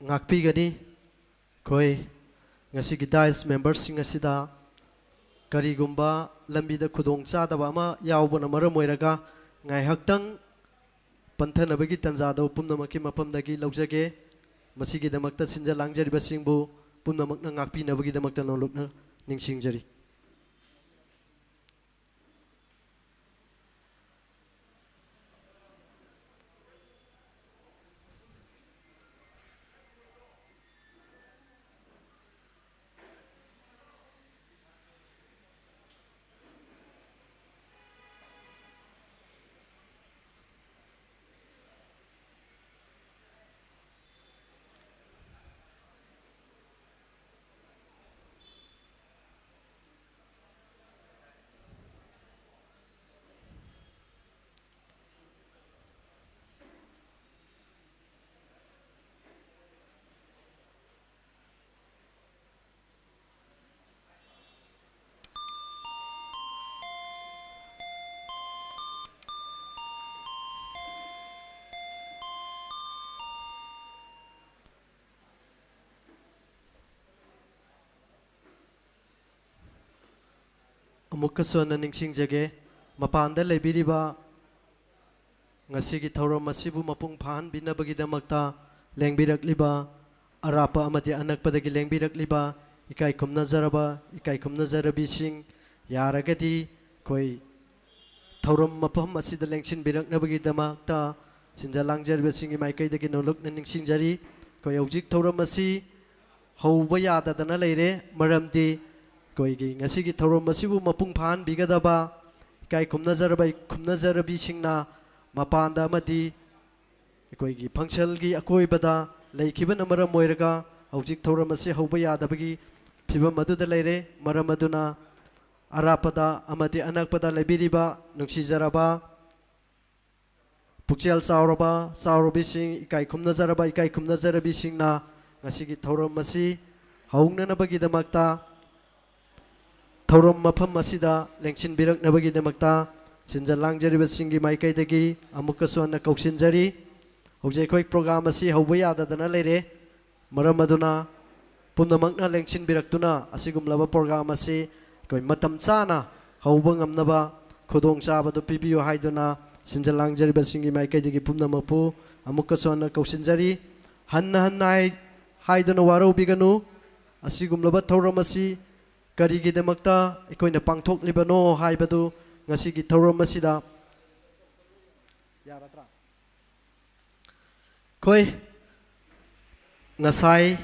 ngakpigani koi ngasi ki DICE members sing asida karigumba lambida khudong chadaba ama yaubana maram oiraga ngai haktang panthanabagi tanjado pumnamaki mapamdagi laujage masigi damakta sinja langjariba singbu pumnamakna ngakpinabagi damakta nolokna ningsingjari Amukaswana ningsingjage mapanda lebiriba ngasigi thauram masibu mapung phan binabagidamagta lengbirakliba arapa amati anakpadagi lengbirakliba ikai khumna zarabi sing yaragati koi thauram mapam asida lengsin biraknabagidamagta sinjalangjarba singi maikaidagi nolokna ningsingjari koi hojik thauram asi hauba yadadana leire maramdi Koigi ngasigi thauram masibu mapung phan bigadaba kai khumnazarabi singna mapanda amadi koigi phangshal gi akoibada leikibana maram moiraga hojik thauram asi hauba yadabagi phibam aduda leire maram aduna arapada amadi anakpada lebiriba nungsizaraba pukchel saurabi sing ikai khumnazarabi singna ngasigi thauram asi haungnanabagidamagta Thauram mafam asida lengsin biraknabagidamagta sinjalangjaribba singi maikaidagi amukaswana kauksinjari hojai khoi program asi hauba yadadana leire maram aduna pumnamakna lengsin biraktuna asigumlaba program asi koi matam chana hauba ngamnaba khudong chabadu pibiyo haiduna sinjalangjaribba singi maikaidagi pumnamakpu amukaswana kauksinjari hanna haiduna warau biganu asigumlaba thauram asi Karigidamagta ikoina pangthok libano haibadu ngasigi thauram asida yaratra koi ngasai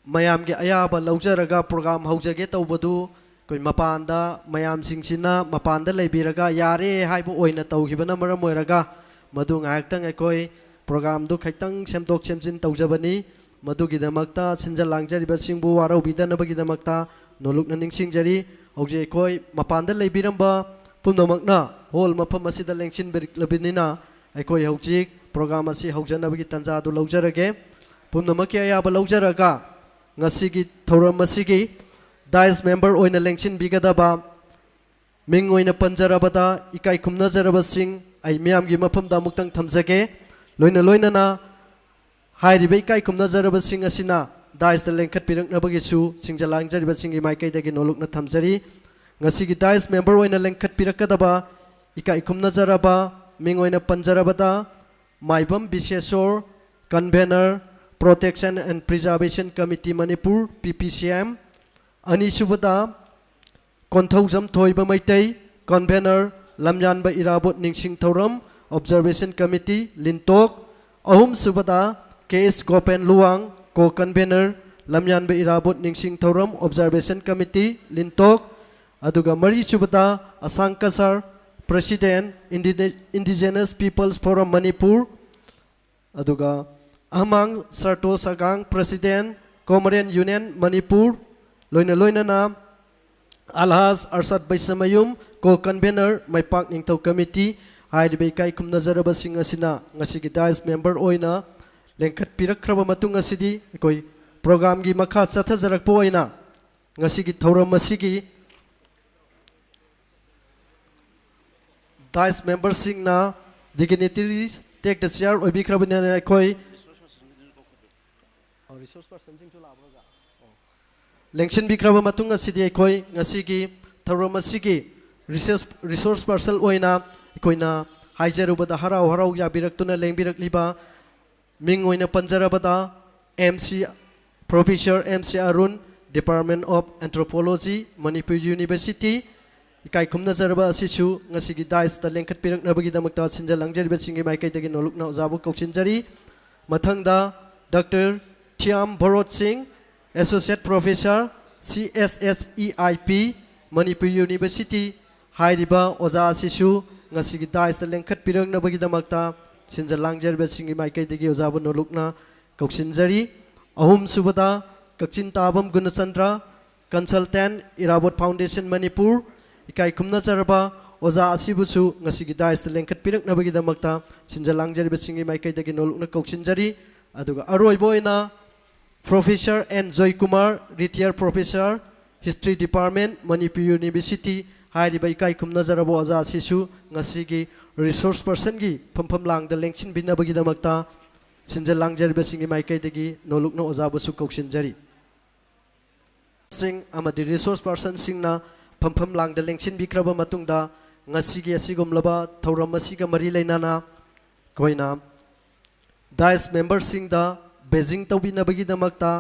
mayamgi ayaba laujaraga program haujage tawbadu koi mapanda mayam singsina mapanda leibiraga yare haibu oina tawgibana maram oiraga madu ngaktang ekoi program du khaitang semtok semjin tawjabani Madugidamagta sinjalangjaribba singbu waraubidanabagidamagta nolokna ningsingjari hojai khoi mapanda leibiramba pumnamakna hol mafam asida lengsin biriklabinina aikoi hojik program asi haujanabagi tanjadu laujarage pumnamaki ayaba laujaraga ngasigi thauram asigi DICE member oina lengsin bigadaba ming oina panjarabada ikai khumnazaraba sing ai miyamgi mafamda muktang thamjage loinana Hairibai kai khumnazaraba sing asina DICE da lengkhat piraknabagisu singjalangjaribba singi maikaidagi nolokna thamjari ngasigi DICE member oina lengkhat pirakadaba ikai khumnazaraba ming oina panjarabada maibam bisesor convener protection and preservation committee manipur PPCM anisubada konthaujam thoiba maitai convener Lamyanba Irabot Ningshing Thouram observation committee LINTOC ahum subada KS Gopen Luang, Co-Convener, Lamyanba Irabot Ningshing Thouram Observation Committee, LINTOC, aduga Mari Subata, Asankasar, President, Indigenous Peoples Forum Manipur, aduga Amang Sarto Sagang, President, Comoran Union Manipur, Loina na Alhaz Arsad Baisamayum, Co-Convener, Maipak Ningtau Committee, Haidibay Kai Khumnazaraba Singasina, ngasigi DICE member oina, lengkhat pirakraba matung asidi koi program gi makha chathajarakpo oina ngasigi thauram asigi DICE members singna dignitaries take the chair obi khrabina koi resource person sing chula broga lengsin bikraba matung asidi koi ngasigi thauram asigi resource person oina koina haijarubada harau harau yabiraktuna lengbirakliba ming oina panjarabada MC Professor MC Arun Department of Anthropology Manipur University ikai khumna jaraba asisu ngasigi dais ta lengkhat pirak nabagi damakta sinja langjariba singi mai kai tagi nolukna ojabu koksinjari mathangda Dr. Thiam Bharot Singh Associate Professor CSSEIP Manipur University hairiba oja asisu ngasigi dais ta lengkhat pirak nabagi damakta sinja langjariba singi mai kai tagi ojabu nolukna koksinjari ahum subada Kakchin Tabam Gunachandra Consultant Irabot Foundation Manipur ikai khumna jaraba oza asibusu ngasigi dais lengkhat pirak nabagi damakta sinjalang jariba singi mai kai dagi nolukna koksinjari aduga aroiboina Professor N Joy Kumar Retired Professor History Department Manipur University hairiba ikai khumna jaraba oza asisu ngasigi resource person gi phampham langda lengchin binabagi damakta sinjalang jariba singi mai kai dagi nolukna oza busu koksinjari sing amadi resource person singna phampham langda lengsin bikraba matungda ngasigi asigumlaba thauram asiga mari leinana koina dais member singda Beijing tawbinabagi damakta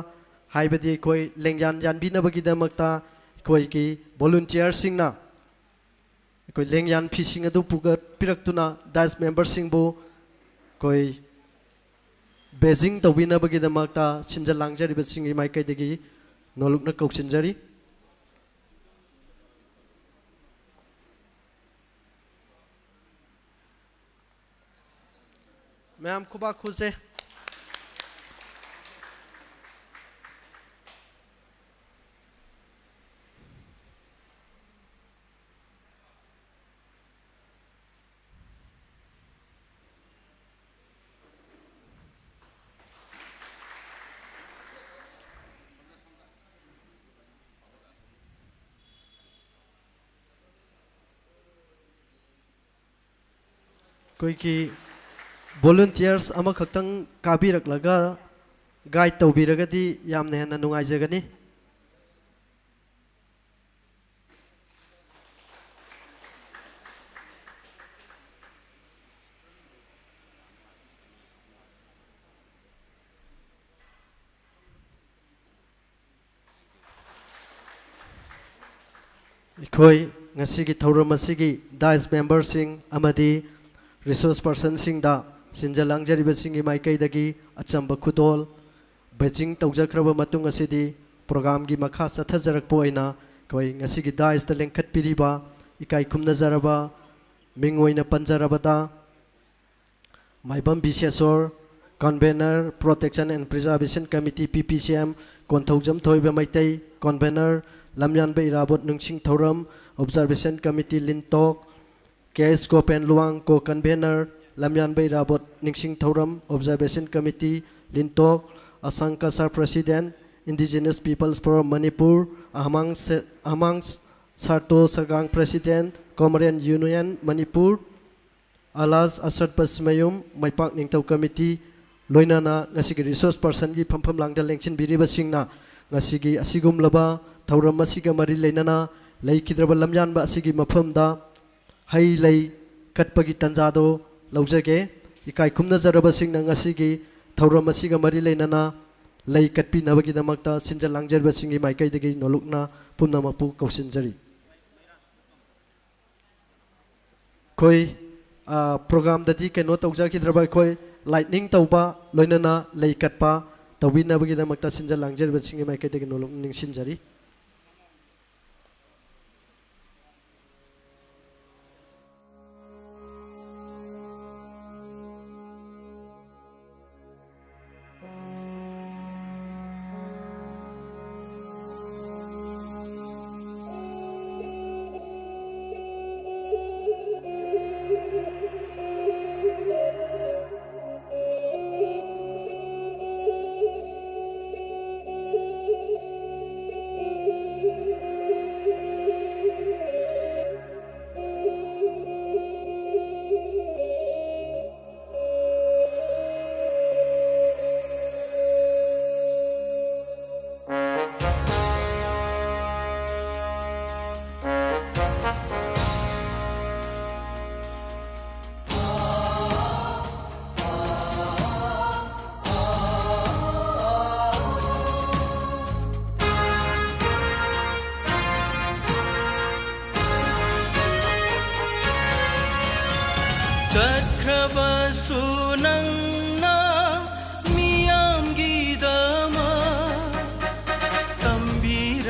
haibadi koi lengyan yanbinabagi damakta koi ki volunteer singna koi lengyan fishing adu pugat piraktuna dais member singbu koi Beijing tawbinabagi damakta sinjalang jariba singi mai kai degi nolukna koksinjari मैम खुबा खुसे कोई की volunteers ama khaktang kabirak laga guide tawbiragadi yamna hena nungaijagani ikoi ngasigi thauram asigi dais member sing amadi resource person sing da sinjalang jariba singi mai kai dagi achamba khudol Beijing tawjakraba matung asidi program gi makha sathajarak poina koi ngasigi dais ta lengkhat piriba ikai khumna jaraba mingoina panjarabada maibam bisesor convener protection and preservation committee PPCM konthaujam thoiba maitai convener Lamyanba Irabot Ningshing Thouram observation committee LINTOC case ko pen luang ko convener Lamyanba Irabot Ningshing Thouram Observation Committee LINTOC Asangka Sar President Indigenous Peoples Forum Manipur Amang Sarto Sagang President Comoran Union Manipur Alas Asad Pasmayum Maipak Ningtau Committee Loinana ngasigi resource person gi phampham langda lengchin biriba singna ngasigi asigum laba thauram asiga mari leinana leikidraba lamyanba asigi maphamda hai lei katpagi tanjado laujage ikai khumna jaraba singna ngasigi thauram asiga mari leinana lei katpi nabagi damakta sinjalang jarba singi maikai degi nolukna punamapu kausinjari koi program dadi keno tawjaki draba koi lightning tauba loinana lei katpa tawina bagi damakta sinjalang jarba singi maikai degi nolok ningsinjari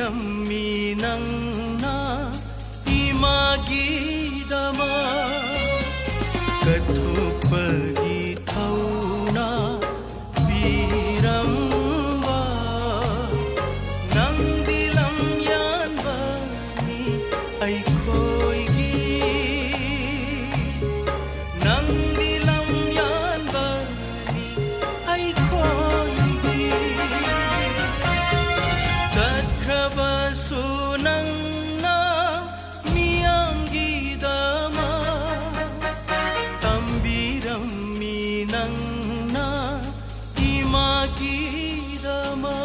tambirammi nangna imagidama kathupagi thauna biramba nangdi lamyanba ni aikhoigi nangdi lamyanba ni aikhoigi tathrabasu nangna miyamgidama tambirammi nangna imagidama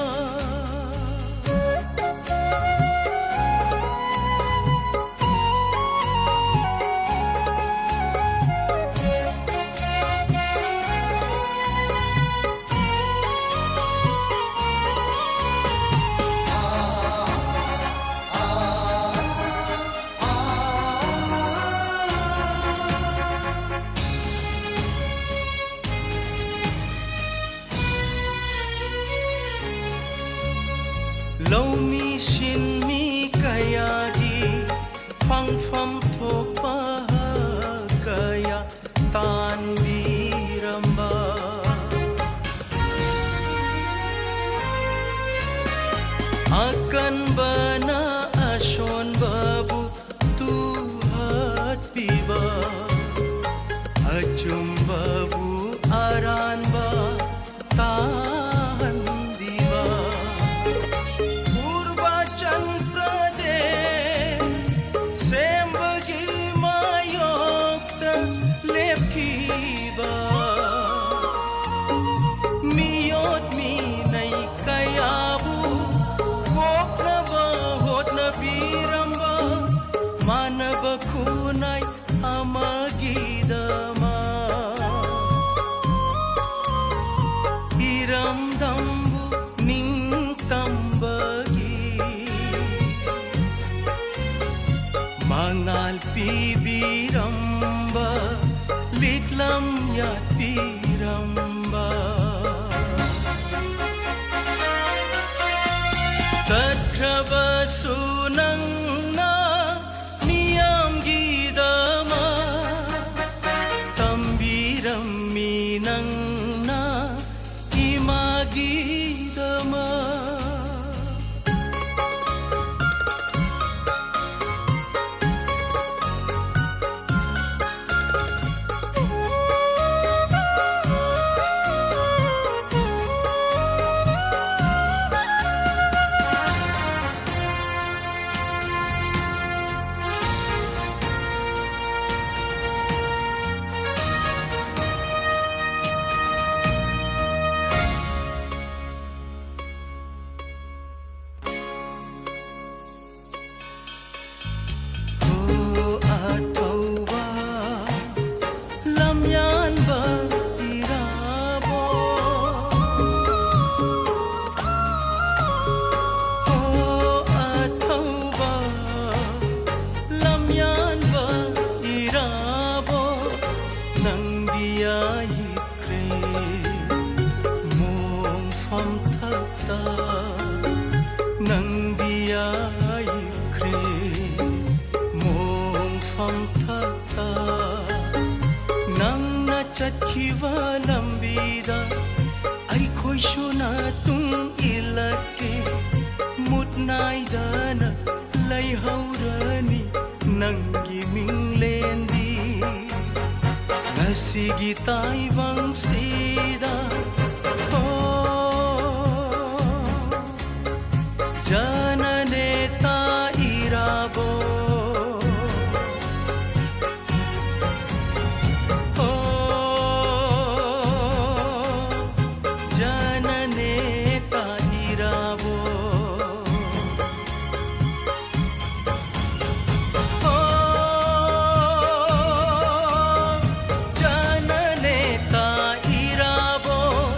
Lomi shin mi kayagi phang pham thopa kaya tan biramba akan bana ashon babu tu hat piba achum babu aran ba tahan diba Purvachan Pradesh sembagi mayokta lephiba miyot minay kayabu Voklaba hotna biramba manaba kunay amagidama Iramdambu ningtambagi Mangal pibiramba litlam yat biramba Tathrabasu nangna miyamgidama tambirammi nangna imagidama Atauba Lamyanba Irabot Atauba Lamyanba Irabot nang biyay kre mong pham thakta nang biyay kre pham thakta nang na chatkiva lambida aikhoi shona tung ilake mutnai dana lai haurani nangi minglendi ngasigi taibang sida janane ta irabot janane ta irabot janane ta irabot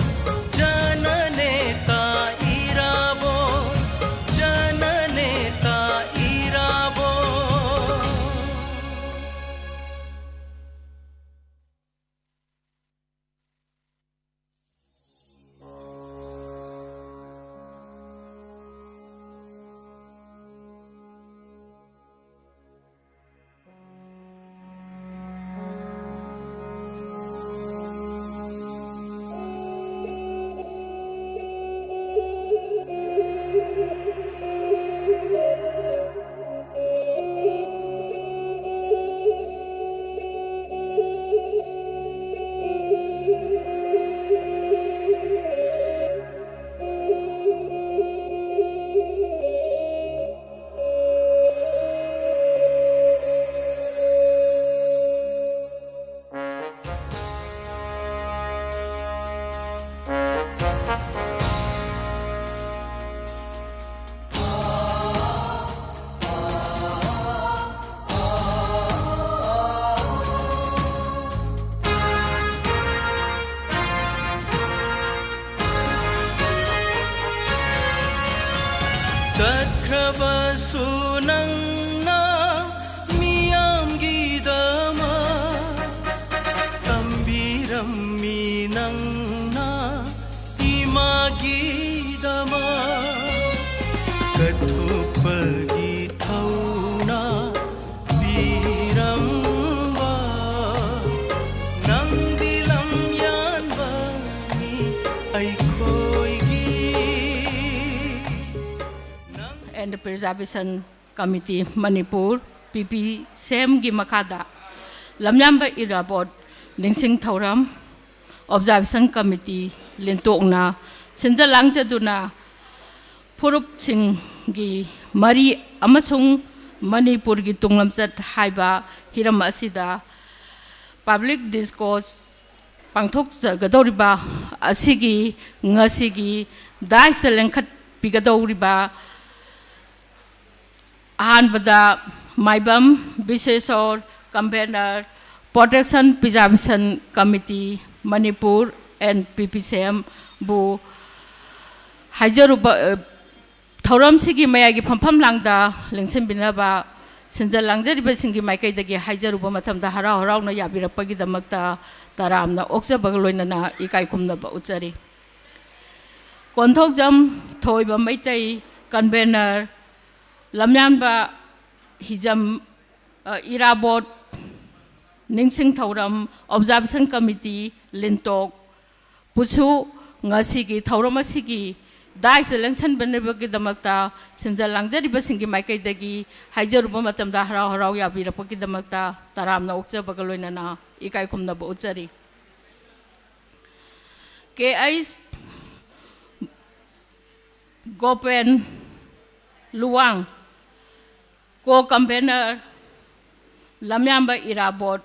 nangna miyamgidama tambirammi nangna imagidama kathupagi thauna biramba nangdi lamyanba ni aikhoigi. And the Preservation Committee Manipur PP Sem gi makada Lamyanba Irabot Ningshing Thouram Observation Committee LINTOC na Singjamei jaduna Purup sing gi mari amasung Manipur gi tunglamchat haiba hiram asida public discourse pangthok gadoriba asigi ngasigi dai selengkhat pigadoriba Ahanbada Maibam Bisesor Convener Protection Preservation Committee Manipur and PPCM Bu Hajaruba Thouram Sigi Mayagi Pampam Langda Lingsen Binaba Sinja Langjariba Singi Maikaidagi Hajaruba Matamda Hara Horana Yabirapagi the Makta Taramna Oxa Bagaloina Ikai Kumna Utsari Kontok Jam Toiba Maitai Convener Lamyanba Irabot Ningshing Thouram Observation Committee LINTOC Pusu Ngasigi Thouram Asigi Dai Selection Benebaki Damakta Singjamei Jariba Singi Maikaidagi Hajaruba Matamda Hara Horau Yabirapaki Damakta Taramna Oksa Bagaloina Ikai Kumna Utsari KI's Gopen Luang Co-Convener Lamyanba Irabot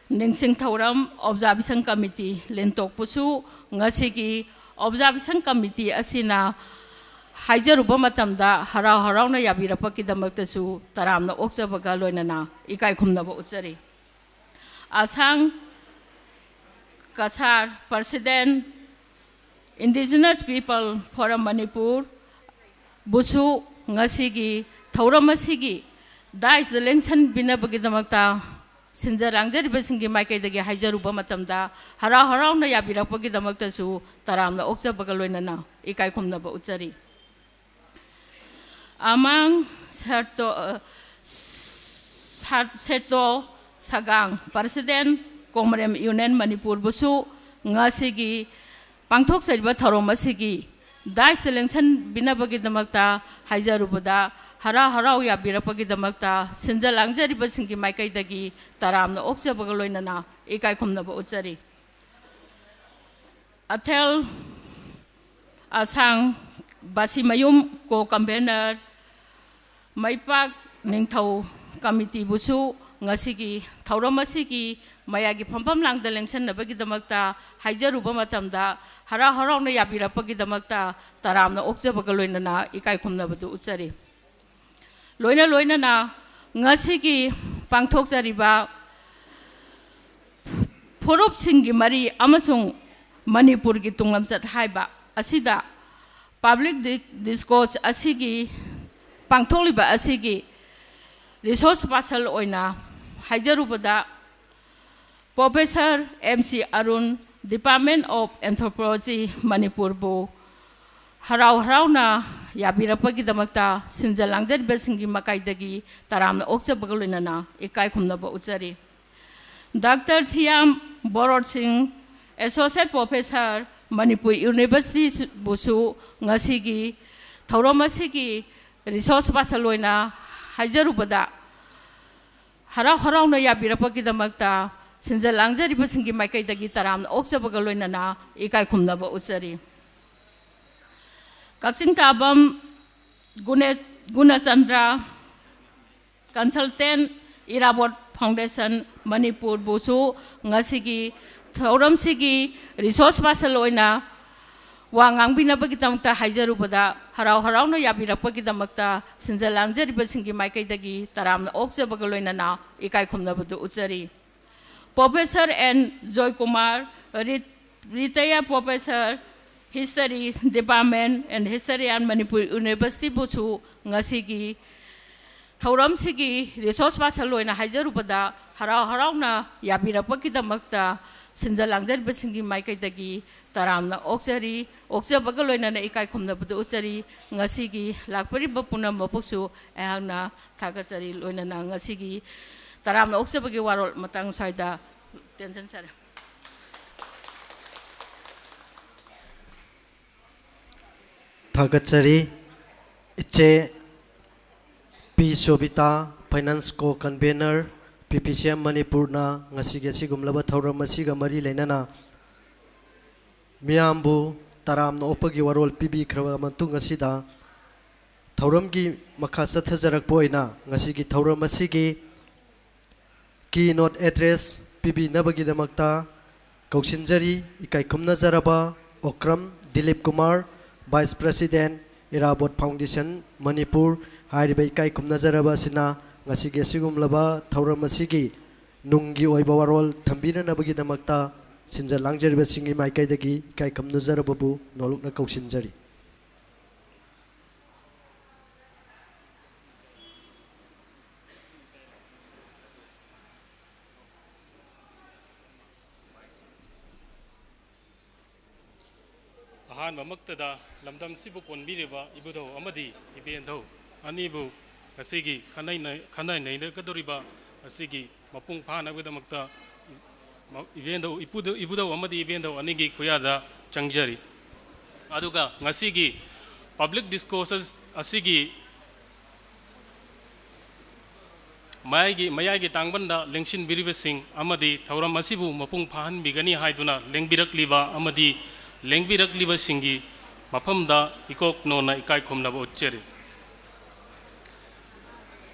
Ningshing Thouram Observation Committee LINTOC Pusu Ngasigi Observation Committee Asina Hajaruba Matamda Hara Harauna Yabirapaki Damaktasu Taramna Oksa Bagaloina Ikai Kumna Utsari Asang Kachar President Indigenous People Forum Manipur Busu Ngasigi Thouram asigi Dai Selection Binabagi Damakta Singjamei Jariba Singi Maikaidagi Hajaruba Matamda Hara Harauna Yabirapagi Damaktasu Taramna Oksa Bagaloina Ikai Kumna Utsari Amang Seto Sagang President Comrem Union Manipur Busu Ngasigi Pangthok Sariba Thouram asigi Dai Selection Binabagi Damakta Hajarubada Hara Harau Yabirapagi Damakta Singjamei Jariba Singi Maikaidagi Taramna Oksa Bagaloina Ikai Kumna Utsari Athel Asang Basimayum Co-Convener Maipak Ningthau Committee Busu Ngasigi Thouram asigi Mayagi Pampam Langda Lengsen Nabagi Damakta Hajaruba Matamda Hara Harauna Yabirapagi Damakta Taramna Oksa Bagaloina Ikai Kumna Utsari Loina na Ngasigi Pangthok Jariba Purup Singi Mari Amasung Manipur gi Tunglamchat Haiba Asida Public Discourse Asigi Pangtholiba Asigi Resource Parcel Oina Hajarubada Professor MC Arun Department of Anthropology Manipur Bu Harau na Yabirapagi Damakta Singjamei Jariba Singi Makaidagi Taramna Oksa Bagaloina Ikai Kumna Utsari Dr. Thiam Borot Singh Associate Professor Manipur University Busu Ngasigi Thouram asigi Resource Pasaloina Hajarubada Hara Harauna Yabirapagi Damakta Singjamei Jariba Singi Makaidagi Taramna Oksa Bagaloina Ikai Kumna Utsari Kaksing Tabam Gunachandra Consultant Irabot Foundation Manipur Busu Ngasigi Thouram Sigi Resource Pasaloina Wangang Binabagi Damakta Hajarubada Harau Harauna Yabirapagi Damakta Singjamei Jariba Singi Makaidagi Taramna Oksa Bagaloina Ikai Kumna Utsari Professor N. Joy Kumar Retired Professor History Department and History and Manipur University buchu ngasigi thauram sigi resource person loina haijarubada harauna yabirapakidamata sinjalangjar besingi maikaitagi taramna oksari oksabaga loina na ikai khumna budu usari ngasigi lakpari bapuna mapusu ehangna thagachari loina na ngasigi taramna oksabagi warol matang saida tension sara Thagachari Iche P. Shobita Finance Co-Convener PPCM Manipur na ngasige sigumlaba thauram masiga mari leinana miyambu taram no opagi warol pibi khraba mantung asida thauram gi makha sathajarak poina ngasigi thauram masigi keynote address pibi nabagi damakta kauksinjari ikai khumna jaraba Okram Dilip Kumar Vice President Irabot Foundation Manipur Haribai Kai Kumnazaraba Sina Ngasige Sigumlaba Thauram Masigi Nungi Oiba Warol Tambina Nabagi Damakta Sinja Langjariba Singi Maikai Dagi Kai Kumnazarababu Nolukna Kauksinjari Ahan mamaktada lamdam sibu ponbiriba ibudo amadi ibendo anibu asigi khanai nei kadoriba asigi mapung phana gadamakta ibendo ibudo amadi ibendo anigi kuyada changjari aduga ngasigi public discourses asigi mayagi tangbanda lengshin biribasing amadi thauram asibu mapung phahan bigani haiduna lengbirakliba amadi lengbirakliba singi mafamda ikok nona ikai khomnaba ucheri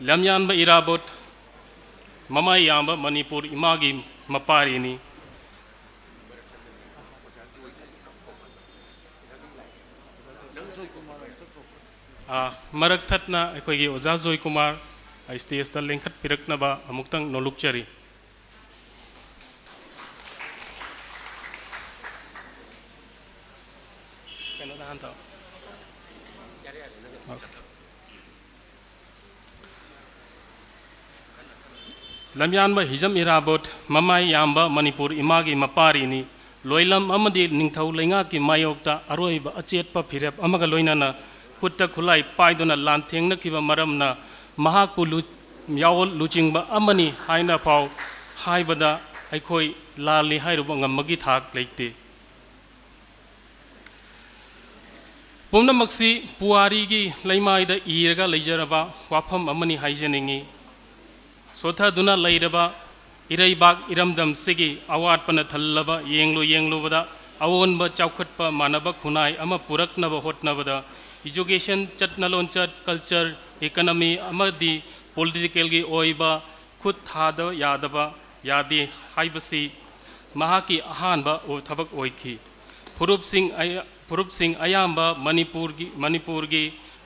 Lamyanba Irabot Mamai Yamba Manipur imagi maparini marak thatna akoigi Oja Joy Kumar ISTV ta lengkhat piraknaba amuktang nolukchari Lamyanba Hijam Irabot Mamai Yamba Manipur imagi maparini loilam amadi ningthau lenga ki mayokta aroiba achetpa phirep amaga loinana khutta khulai paidona lanthengna kiba maramna mahakpu yawol luchingba amani haina pau haibada aikoi lali hairuba ngamagi thak leite Pumnamaksi puari gi laimaida iraga leijaraba wafam amani haijaningi Sotha duna lairaba iraibak iramdam sigi awat pana thallaba yenglo bada awonba chaukhatpa manaba khunai ama puraknaba hotnabada education chatnalonchat culture economy amadi political gi oiba khut thada yadaba yadi haibasi mahaki ahanba o thabak oikhi Purup Singh ayamba Manipur gi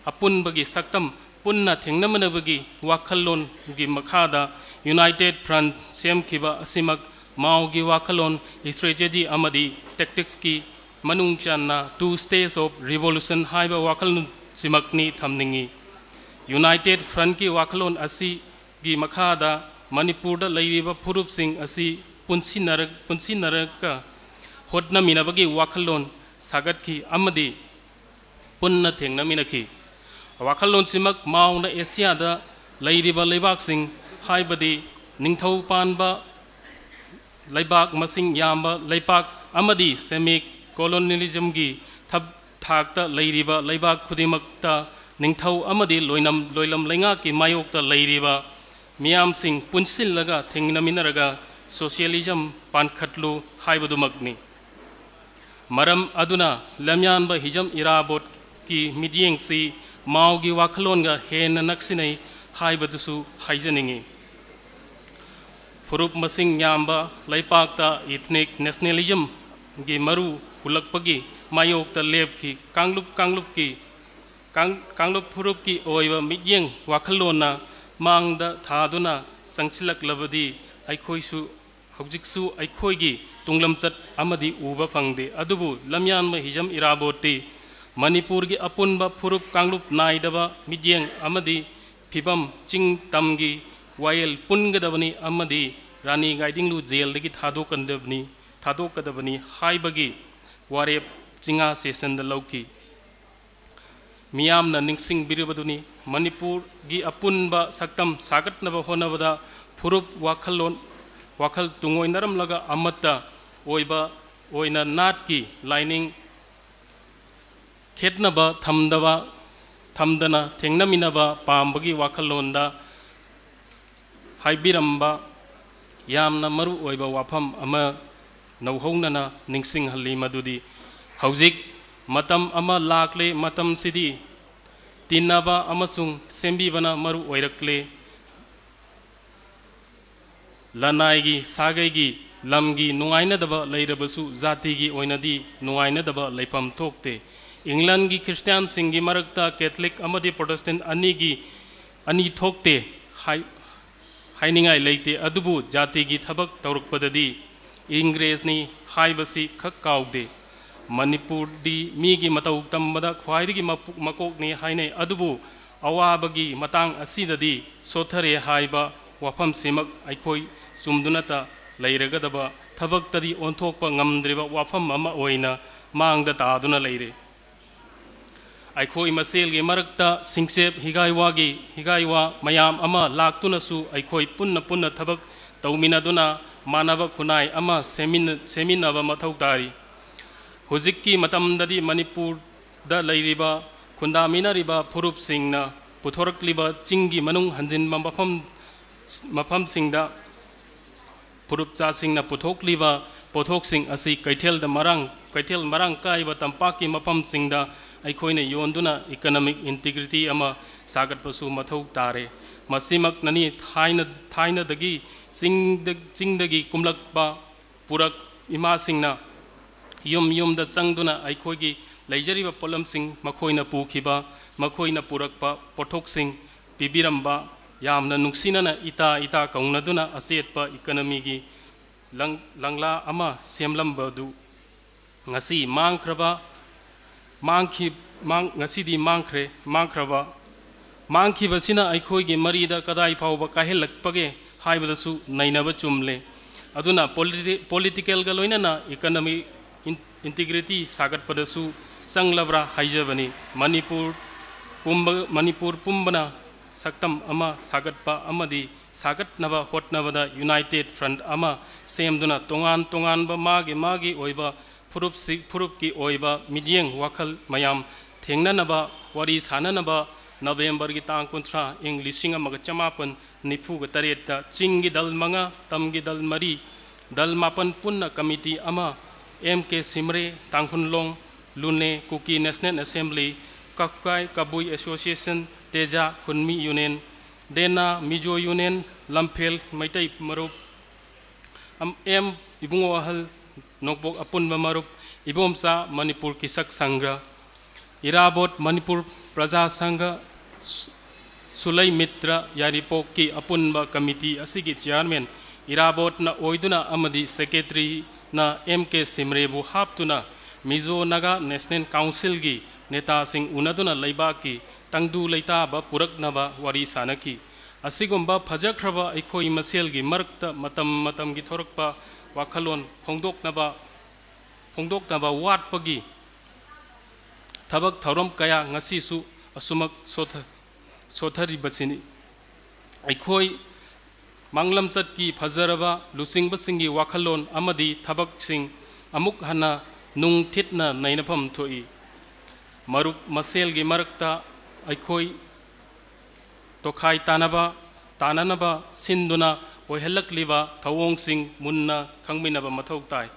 apunbagi saktam punna thengnamanabagi wakhallon gi makhada United Front semkhiba asimak mao gi wakhalon strategy amadi tactics ki manung channa 2 stages of revolution haiba wakhalon simakni thamningi United Front ki wakhalon asi gi makhada Manipur da leiba Purup Singh asi punsinaraka hotna minabagi wakhalon sagat ki amadi punna thengna minaki wakhalon simak mauna Asia da leiriba leibak sing haibadi ningthau panba leibak masing yamba leipak amadi semi colonialism gi thab thakta leiriba leibak khudimakta ningthau amadi loilam lenga ki mayokta leiriba miyam sing punsillaga thengna minaraga socialism pankhatlu haibadumakni Maram aduna Lamyanba Hijam Irabot ki midyeng si mao gi wakhalon ga hen naksinai haibadusu haijaningi Furup masing yamba laipakta ethnic nationalism gi maru hulakpagi mayokta lepki kanglup furup ki oiba midyeng wakhalona mangda thaduna sangchilak labadi aikhoisu haujiksu aikhoigi tunglamchat amadi uba phangde adubu lamyanma hijam iraboti manipur gi apunba phurup kanglup naidaba midyeng amadi phibam ching tamgi wayel pungadabani amadi rani gaidinglu jail dagi thadokadabani haibagi warep chinga session da lauki miyamna ningsing biribaduni manipur gi apunba saktam sagatnaba honabada phurup wakhal tungoi naram laga amata oiba oina nat ki lining khetnaba thamdana thengnaminaba pambagi wakhalonda haibiramba yamna maru oiba wafam ama nauhounana ningsing halli madudi haujik matam ama lakle matam sidi tinaba amasung sembibana maru oirakle lanaigi sagaigi lamgi nungainadaba leirabasu zatigi oinadi nungainadaba leipam thokte England gi Christian singi marakta Catholic amadi Protestant ani thokte hainingai leite adubu jati gi thabak tawrukpadadi Ingres ni haibasi khak kaugde Manipur di mi gi matau tambada khwaidigi makok ni haine adubu awabagi matang asidadi sothare haiba wafam simak aikoi sumdunata leiragadaba thabak tadi onthokpa ngamdriba wafam ama oina mangda taaduna leire aikoi masel ge marakta singsep higaiwa mayam ama laktunasu aikoi punna thabak tauminaduna manaba khunai ama seminaba mathau tari hujikki matamdadi manipur da leiriba khundaminariba phurup singna puthorakliba chingi manung hanjinba mafam singda phurup cha singna puthokliba pothok sing asi kaitel marang kaiba tampaki mafam singda aikhoina yonduna economic integrity ama sagat pasu mathau tare masimak nani thaina dagi chingdagi kumlakpa purak ima singna yum da changduna aikhoigi leijariba polam sing makhoina pukhiba makhoina purakpa pothok sing pibiramba yamna nungsinana ita kaunaduna asetpa economy gi langla ama semlambadu ngasi ngasidi mangkraba mangkhibasina aikhoigi marida kadai fauba kahelakpage haibadasu nainaba chumle aduna political ga loinana economy integrity sagatpadasu sanglabra haijabani manipur pumbana saktam ama sagatpa amadi sagatnaba hotnabada united front ama semduna tongan ba magi oiba phurup ki oiba midyeng wakhal mayam thengnanaba wari sananaba November gi tang kunthra ing lising amaga chamapan nifu ga tareta chingi dal manga tamgi dal mari dal mapan punna committee ama MK Simre Tangkhunlong Lune Kuki National Assembly Kakai Kabui Association Teja Khunmi Union Dena Mijo Union Lamphel Maitai Marup M Ibungo Hal Nokbok Apun Marup Ibomsa Manipur Kisak Sangra Irabot Manipur Praja Sangha Sulai Mitra Yaripok ki Apunba Committee Asigi Chairman Irabot na Oiduna Amadi Secretary na MK Simrebu Haptuna Mizo Naga National Council gi Neta Sing Unaduna Laibaki Tangdu Laitaba Puraknaba Wari Sanaki Asigumba Pajakraba Ikoi Masel gi Markta Matam gi Thorakpa Wakhalon Hongdoknaba Watpagi Thabak Thauram Kaya Ngasisu Asumak Sothari Basini Aikoi Manglam Chatki Fazaraba Lusing Basingi Wakhalon Amadi Thabak Sing Amuk Hana Nung Titna Nainapam Toi Marup Masel gi Marakta Aikoi Tokhai Tananaba Sinduna Ohelakliba Thawong Sing Munna Kangminaba Mathau Tai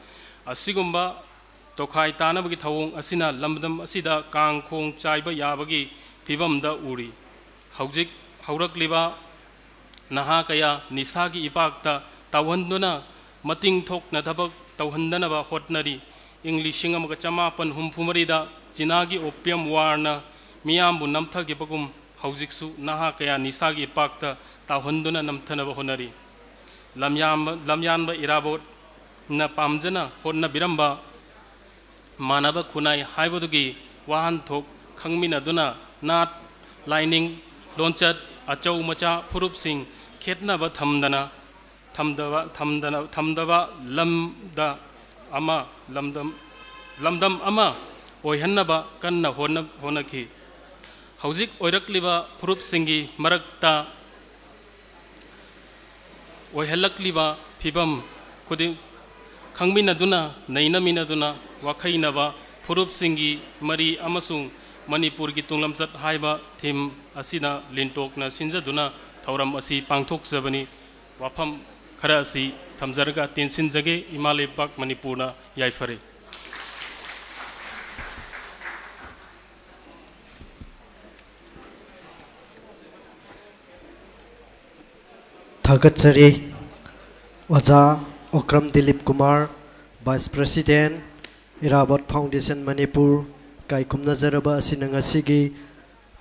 Asigumba Tokhai Tanabagi Thawong Asina Lambdam Asida Kang Khong Chaiba Yabagi Pibamda Uri Haujik Haurakliba Naha Kaya Nisagi Ipakta Tawhanduna Mating Thokna Thabak Tawhandanaba Hotnari Englishing Amaga Chamapan Humfumarida Jinagi Opium Warna Miyambu Namthagi Bagum Haujiksu Naha Kaya Nisagi Ipakta Tawhanduna Namthanaba Honari Lamyanba Irabot na pamjana honna biramba manaba khunai haibadugi wahan thok khangmina duna nat lining lonchat achau macha phurup sing khetna ba thamdana thamdaba lamda ama lamdam ama oihannaba kanna honaki hauzik oirakliba phurup singi marakta oihallakliba phibam khuding khangminaduna nainaminaduna wakhainaba phurup singi mari amasung manipur gi tunglamchat haiba thim asina LINTOC na sinjaduna thauram asi pangthokjabani wafam khara asi thamjarga tinsinjage imalebak manipurna yaifare Thagatsari Oja Okram Dilip Kumar Vice President Irabot Foundation Manipur Kai Kumna Zaraba Asinangasigi